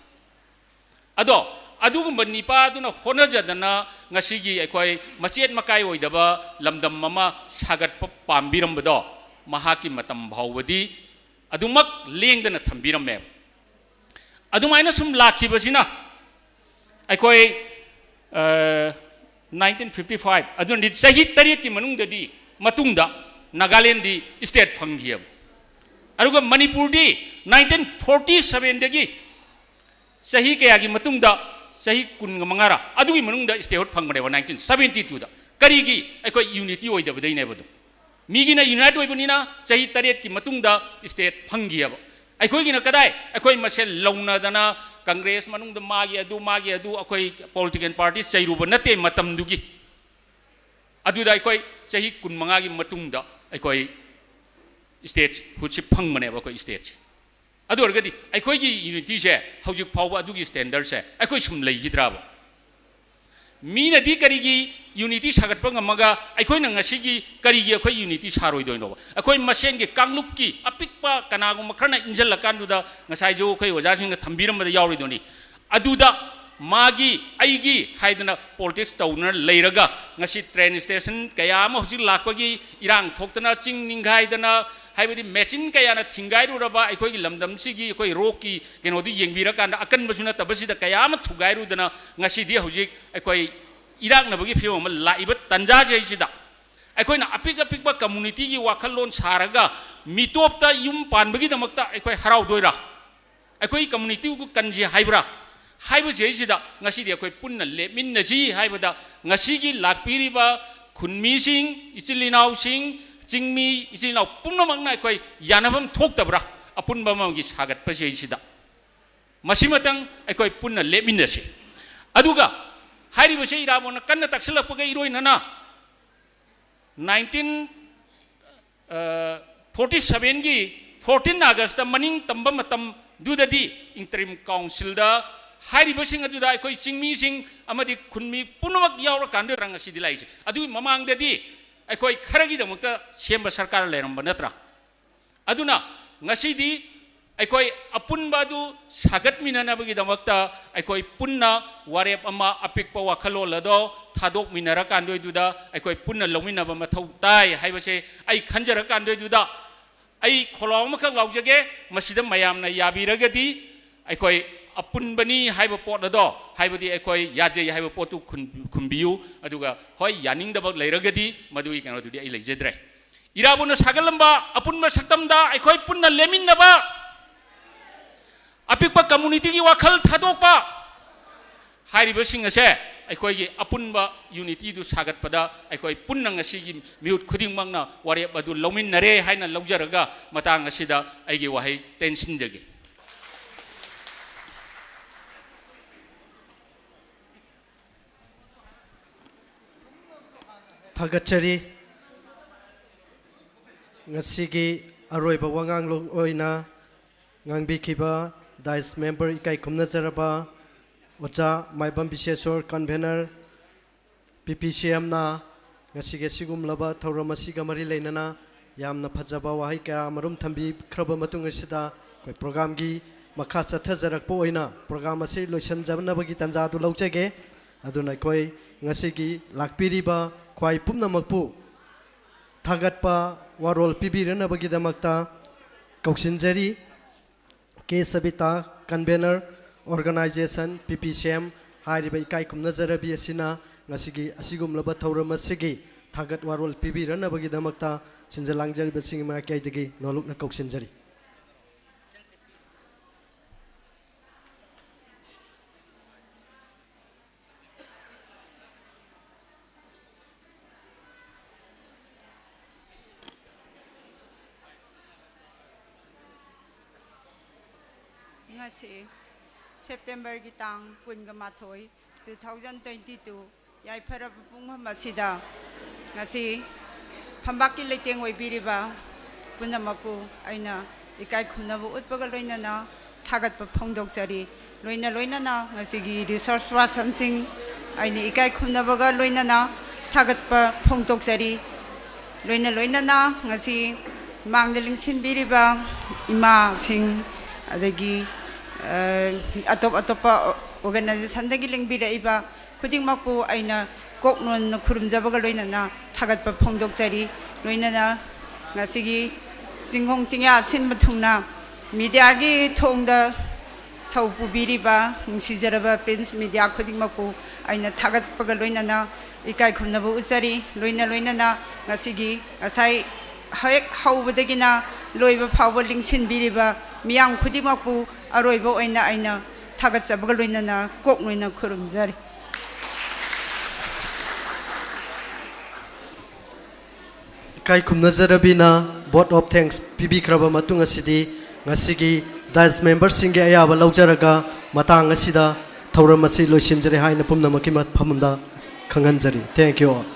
ado adugumba nipa duna honajadana ngasigi aikoi machet makai oidaba lamdam mama sagat pambirambado mahaki matam bhawadi adumak lengdana thambiramme adumaina sum lakhibasina aikoi 1955 adun di sahi tariq ki manungdadi matungda Nagaland di state phangiyam aruga Manipur di 1947 dagi sahi kaya gi matungda chahi kun mangara adui manungda statehood phangmane 1972 da karigi aikoi unity oidaba dai ne badu migi na unite oibunina chahi taret ki matungda state phangi aba aikoi gi na kadai aikoi masel launa dana congress manungda magi adu akoi political party chairuba nate matam dugi aduda aikoi chahi kun manga gi matungda aikoi state huchi phangmane ba koi state adu orgadi aikoi gi unity se hojik phawba adugi standard se aikoi sum lei hidraba मीना दी करीगी unity सागत पंगमगा अखोई नंगसीगी करीगी अखोई unity सारोई दोइनो अखोई मसेन के कांगलुप की अपिकपा कनागो मखरना इंजल कानुदा ngасai जो अखोई वजासिंग थंबिरमदा यावरि दोनी अदुदा मागी आईगी हाइदना पॉलिटिक्स तौनर लेरगा ngasi ट्रेन स्टेशन कया म हुजि लाकपगी इरांग थोक्तना चिंग निंगाइदना हाइबदि मेचिन कयाना थिंगाइरुरबा अखोई लमदम सिगी अखोई रोकी केनोदि येंबिरकान अकन बसुना तबसिदा कया म थुगाइरुदना ngasi दि हुजि अखोई इरांग नबगी फियोम लाइब तंजा जेसिदा अखोइना अपिक अपिकबा कम्युनिटी की वाखलोन सारगा मिटोपता युम पानबगी दमकता अखोई हराव दोइरा अखोई कम्युनिटी को कंजे हाइब्रा हाइब जेसिदा ngasi दि अखोई पुन्ना लेमिनजी हाइबदा ngasi की लाकपिरिबा खुनमीसिंग इचिलिनाउसिंग चिंगमी इचिलिनाउ पुन्नमंगना अखोई यानबम थोक्तबरा अपुनबमगी सागत पजेसिदा मसिमतंग अखोई पुन्ना लेमिनसे अदुगा हारिबसे इराबोना कन्ना तक्सलपगा इरोइनना 1947 की 14 अगस्त मनिंग तंबा मतम दुददी इंटरिम काउंसिल दा हारिबसिंग अदुदा अखोई चिंगमीसिंग अमदि खुनमी पुनमक यावरा कांदे रंगसी दिलाइसे अदुई ममांगददी अखोई खरगी दमकता सेम सरकार लेरंबा नत्रा अदुना ngasiदी अखोई अपुनबादु सागत मिननबगी दमकता अखोई पुन्ना वारेप अमा अपिकपा वाखलोलदो थादोक मिनरा कांदोइदुदा अखोई पुन्ना लौमिनबा मथौ ताई हाइबसे आई खंजरा कांदोइदुदा आई खोलाव मखक लाउजगे मसिदा मयामना याबिरगदी अखोई अपुनबनी हाइब पोटदो हाइबदी अखोई याजे हाइब पोतु खुंबियु अदुगा होय यानिंगदबक लेरगदी मदुई कनोदुदी आई लेजेद्रे इराबोना सागलंबा अपुनबा सक्तमदा अखोई पुन्ना लेमिनबा अपिकपा कम्युनिटी की वाखल थादोकपा हारिबसिंग असे अखोई अपुनबा यूनिटी दु सागतपदा अखोई पुन्ना ngasiगी मिउट खुदिंगमंगना वारेप अदु लौमिनरे हाइना लौजरगा मतांग असिदा आइगे वाहै टेंशन जगे थागतचरी ngasiगी अरोइबा वांगांगलों ओइना ngangbikhiba दाइस मेंबर इकाई खुमनजरबा ओजा माइबम विशेषर कन्वेनर PPCM ना ngasiगे सिगुमलबा थौरमसिगा मरि लेनना यामना फजबा वाहै कया मरुम थंबी खरबा मतुंग सिदा कोई प्रोग्राम की मखा चथजरकपो ओइना प्रोग्राम असि लोइसनजबनबगी तंजादु लौचगे अदुना कोई ngasiगी लाकपिरिबा ख्वाइ पुमनमकपु थागतपा वारोल पिबिरनबगी दमकता कौसिनजरी के सबिता कन्वेनर ऑर्गेनाइजेशन PPCM हारिबा इकाई खुमनजरबी असिना ngasiगी असिगुमलबा थौरमसिगी थागत वारोल पिबिरनबगी दमकता सिंजलांगजरिबा सिंगमा काइदगी नोलुकना कौसिनजरी सेप्टेम्बर की तांग कुनगा माथोई 2022 याइफर पुंगम मसिदा ngasi फंबाकी लेतेंग ओइबिरिबा पुनमकु आइना इकाई खुनबो उत्पग लोइनना थागत फोंदोकसरी लोइना लोइनना ngasiगी रिसोर्स पर्सन सिंग आइनी इकाई खुनबगा लोइनना थागत फोंदोकसरी लोइना लोइनना ngasi मांगदलिंग सिनबिरिबा इमा सिंग अदगी अतोप अतोपा ऑर्गेनाइजेशन दगी लिंबिरइबा खुदिंगमकपु आइना कोकनोन खुरुमजबगा लोइनना थागत फोंदोकसरी लोइनना ngasiगी चिंगोंग चिंया सिनबा थुंगना मीडिया की थोंगदा थौ पुबिरिबा सिजरबा प्रिंस मीडिया खुदिंगमकपु आइना थागतपगा लोइनना इकाई खुमनबु उचरी लोइना लोइनना ngasiगी asai हेक हौबदगिना लोइबा फावबा लिंसिनबिरिबा मियाम खुदिंगमकपु अरोइबा ओइना आइना थागतजबगा लोइनना Coke लोइना खुरुमजरी kai khumnazarabina vote of thanks pibikraba matung asidi ngasigi das members singe ayaba laujaraga matang asida thauram asi loisinjare haina pumnamaki phamda khanganjari. Thank you all.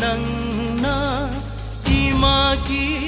Nangna imagi